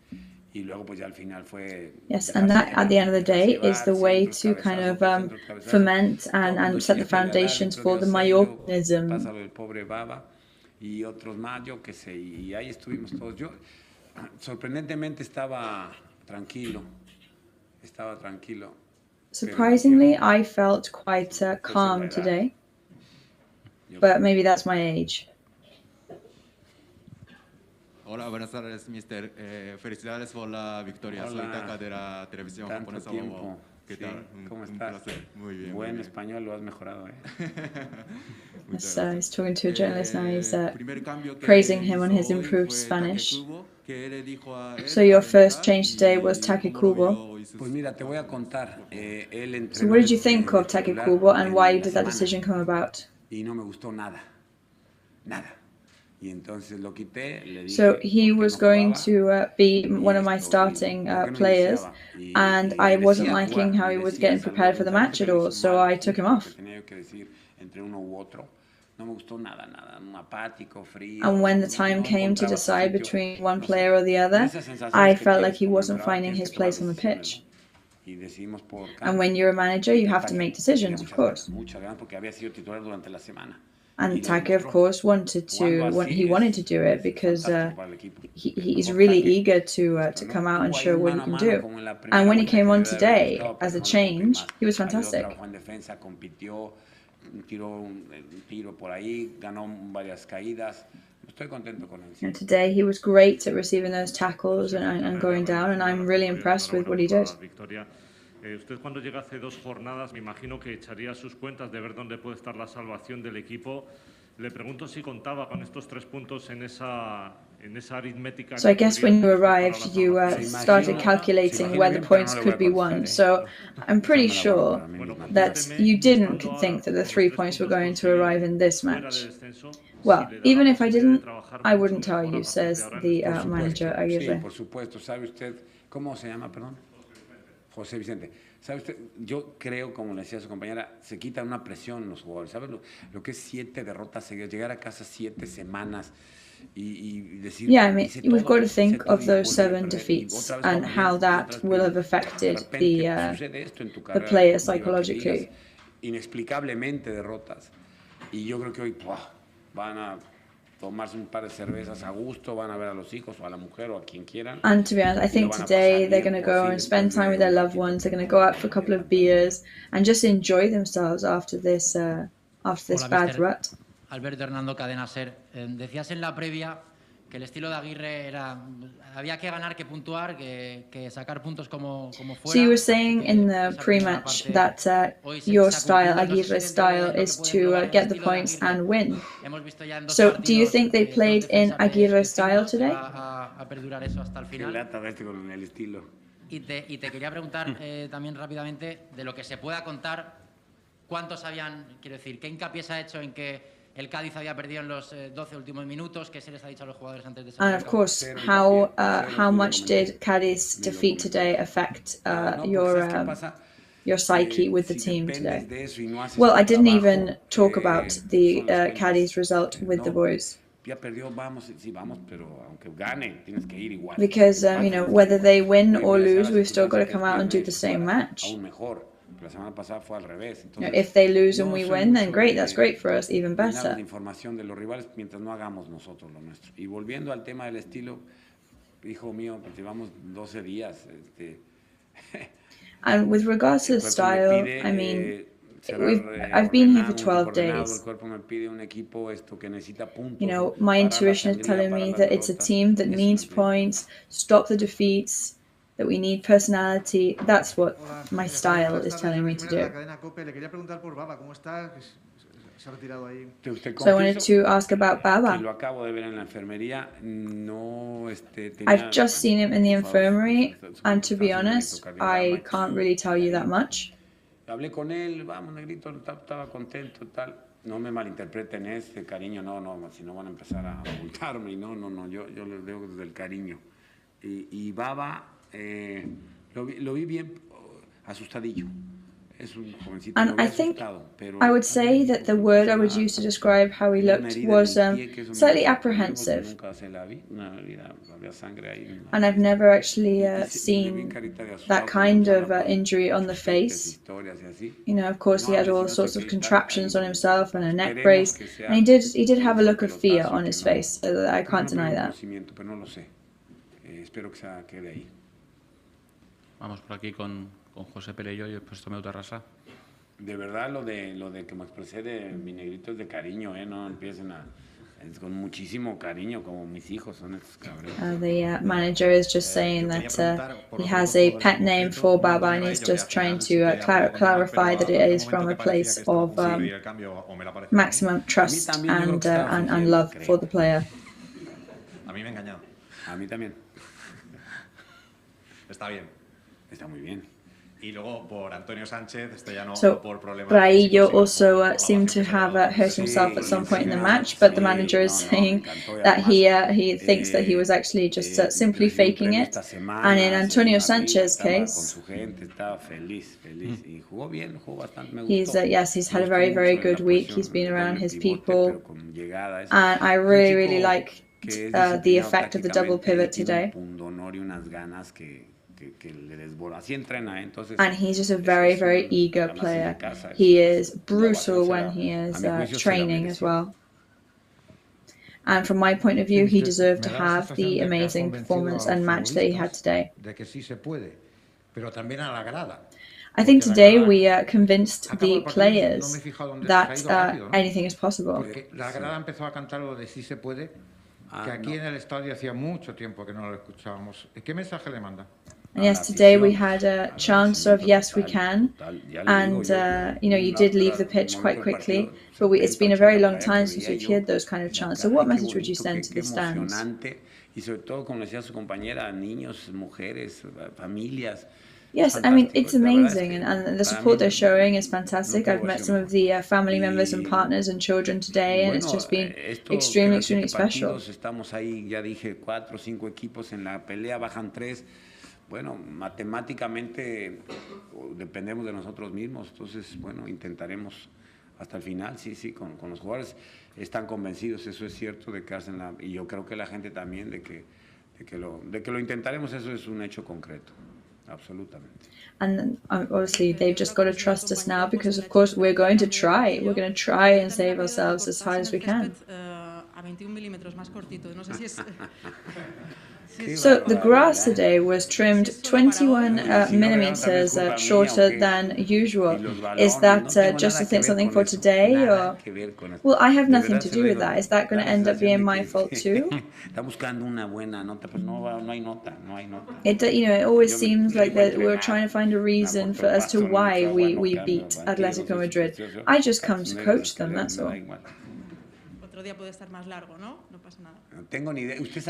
Y luego pues ya al final fue. Yes, and that at the end of the day is the way to kind of foment and set the foundations for the Mallorcanism. Pasa el pobre Baba y otros más, yo qué sé, y ahí estuvimos todos. Yo sorprendentemente estaba tranquilo. Surprisingly, I felt quite calm today, but maybe that's my age. Hola, buenas tardes, mister. Felicidades por la victoria. Soy Taka de la televisión japonesa. ¿Qué tal? ¿Cómo estás? Muy bien. Buen español, lo has mejorado, ¿eh? So he's talking to a journalist now. He's praising him on his improved Spanish. So your first change today was Take Kubo. Pues mira, te voy a contar. Él entrenó. So what did you think of Take Kubo and why did that decision come about? Y no me gustó nada, nada. Y entonces lo quité. Le dije, so he was going to be one of my starting players, and I wasn't liking how he was getting prepared for the match at all, so I took him off. And when the time came to decide between one player or the other, I felt like he wasn't finding his place on the pitch. And when you're a manager, you have to make decisions, of course. And Take, of course, wanted to do it because he's really eager to come out and show what he can do. And when he came on today as a change, he was fantastic. And today he was great at receiving those tackles and going down, and I'm really impressed with what he did. Usted cuando llega hace 2 jornadas, me imagino que echaría sus cuentas de ver dónde puede estar la salvación del equipo. Le pregunto si contaba con estos 3 puntos en esa aritmética. So I guess when you arrived, you started calculating where the points could be won. So I'm pretty sure that you didn't think that the 3 points were going to arrive in this match. Well, even if I didn't, I wouldn't tell you, says the manager Aguirre. Por supuesto, ¿sabe usted cómo se llama, perdón? José Vicente, ¿sabe usted? Yo creo, como le decía a su compañera, se quita una presión los jugadores. ¿Sabe lo que es 7 derrotas seguidas? Llegar a casa 7 semanas y decir... Yeah, I mean, we've got to think of those 7 defeats and how that will have affected the players psychologically. Inexplicablemente derrotas. Y yo creo que hoy van a tomarse un par de cervezas a gusto, van a ver a los hijos o a la mujer o a quien quieran. And to be honest, I think today they're going to go and spend time with their loved ones. They're going to go out for a couple of beers and just enjoy themselves after this bad rut. Alberto Hernando Cadena Ser, decías en la previa que el estilo de Aguirre era había que ganar, que puntuar, que sacar puntos como fuera. So you were saying in the pre-match that your style, Aguirre's style, is to get the points and win. So do you think they played in Aguirre's style today? A perdurar eso hasta el final. Y te quería preguntar también rápidamente de lo que se pueda contar, cuántos habían, quiero decir, qué hincapié se ha hecho en que el Cádiz había perdido en los 12 últimos minutos, ¿qué se les ha dicho a los jugadores antes de salir? And of course, how much did Cadiz defeat today affect your psyche with the team today? Well, I didn't even talk about the Cadiz result with the boys. Because you know, whether they win or lose, we've still got to come out and do the same match. If they lose and we win, then great, that's great for us, even better. Información de los rivales mientras no hagamos nosotros lo nuestro. Y volviendo al tema del estilo, hijo mío, llevamos 12 días. And with regards to the style, I mean, I've been here for 12 days. You know, my intuition is telling me that it's a team that needs points, stop the defeats, that we need personality. That's what my style is telling me to do. So I wanted to ask about Baba. I've just seen him in the infirmary, and to be honest, I can't really tell you that much. Hablé con él, vamos, negrito, estaba contento, tal. No me malinterpreten cariño, no, si no van a empezar a multarme, no, yo les veo desde el cariño. Y Baba, lo vi bien asustadillo. And I think I would say that the word I would use to describe how he looked was slightly apprehensive. And I've never actually seen that kind of injury on the face. You know, of course, he had all sorts of contraptions on himself and a neck brace, and he did have a look of fear on his face. So I can't deny that. Vamos por aquí con José Perello y después tomé otra raza. De verdad, lo de que me expresé de mi negrito es de cariño, no empiecen es con muchísimo cariño, como mis hijos son estos cabrones. The manager is just saying that he has a pet name for Baba, and he's just trying to clarify that it is from a place of maximum trust and love for the player. A mí me ha engañado. A mí también. Está bien. Está muy bien. Y luego por Antonio Sánchez, esto ya no So, por problemas. Braillo also seemed to have hurt himself at some point in the match, but the manager is saying that he thinks that he was actually just simply faking it. And in Antonio Sanchez's case, he's had a very, very good week. He's been around his people, and I really, really like the effect of the double pivot today. And he's just a very, very eager player. He is brutal when he is training as well. And from my point of view, he deserved to have the amazing performance and match that he had today. I think today we convinced the players that anything is possible. Que aquí en el estadio hacía mucho tiempo que no lo escuchábamos. ¿Qué mensaje le manda? And yes, today we had a chance of yes, we can, and you did leave the pitch quite quickly, but it's been a very long time since we've heard those kind of chants. So what message would you send to the stands? Y sobre todo, como decía su compañera, niños, mujeres, familias. Yes, I mean, it's amazing, and the support they're showing is fantastic. I've met some of the family members and partners and children today, and it's just been extremely, extremely special. Estamos ahí, ya dije, 4 o 5 equipos en la pelea, bajan 3. Bueno, matemáticamente dependemos de nosotros mismos, entonces, bueno, intentaremos hasta el final, sí, con los jugadores. Están convencidos, eso es cierto, de quedarse en la... Y yo creo que la gente también, de que lo intentaremos, eso es un hecho concreto. Absolutamente. And obviously they've just got to trust us now, because of course we're going to try. We're going to try and save ourselves as high as we can. A 21 milímetros más cortito. No sé si es... So the grass today was trimmed 21 millimeters shorter than usual. Is that just something for today, or? Well, I have nothing to do with that. Is that going to end up being my fault too? It always seems like that we're trying to find a reason as to why we beat Atlético Madrid. I just come to coach them, that's all. Día puede estar más largo, ¿no? No pasa nada.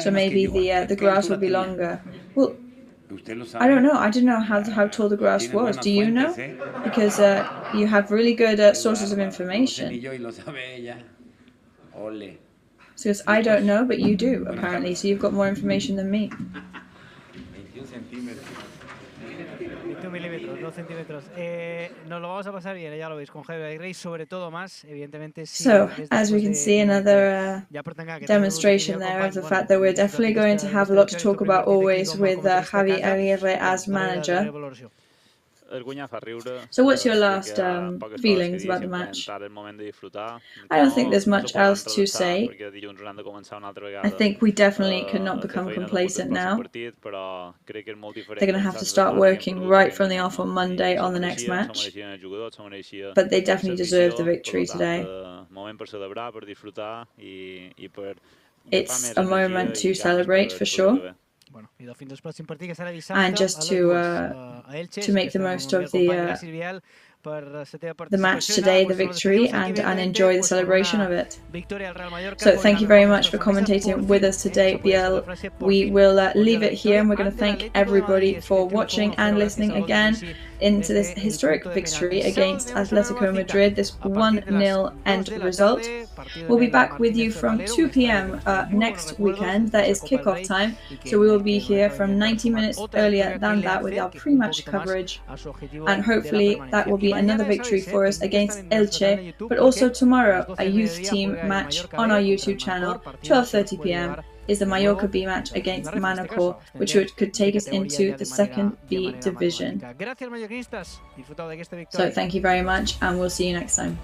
So maybe the grass will be longer. Well, I don't know. I didn't know how tall the grass was. Do you know? Because you have really good sources of information. Because I don't know, but you do, apparently. So you've got more information than me. 21 milímetros, 2 centímetros. Nos lo vamos a pasar bien, ya lo veis, con Javier Aguirre y sobre todo más, evidentemente. So, as we can see, another demonstration there of the fact that we're definitely going to have a lot to talk about always with Javi Aguirre as manager. So what's your last feelings about the match? I don't think there's much else to say. I think we definitely cannot become complacent now. They're going to have to start working right from the off on Monday on the next match. But they definitely deserve the victory today. It's a moment to celebrate for sure. And just to make the most of the match today, the victory, and enjoy the celebration of it. So thank you very much for commentating with us today, Biel. We will leave it here, and we're going to thank everybody for watching and listening again into this historic victory against Atlético Madrid, this 1-0 end result. We'll be back with you from 2 p.m. Next weekend. That is kickoff time, so we will be here from 90 minutes earlier than that with our pre-match coverage, and hopefully that will be another victory for us against Elche, but also tomorrow a youth team match on our YouTube channel, 12:30 p.m. is the Mallorca B match against Manacor, which could take us into the second B division. So thank you very much, and we'll see you next time.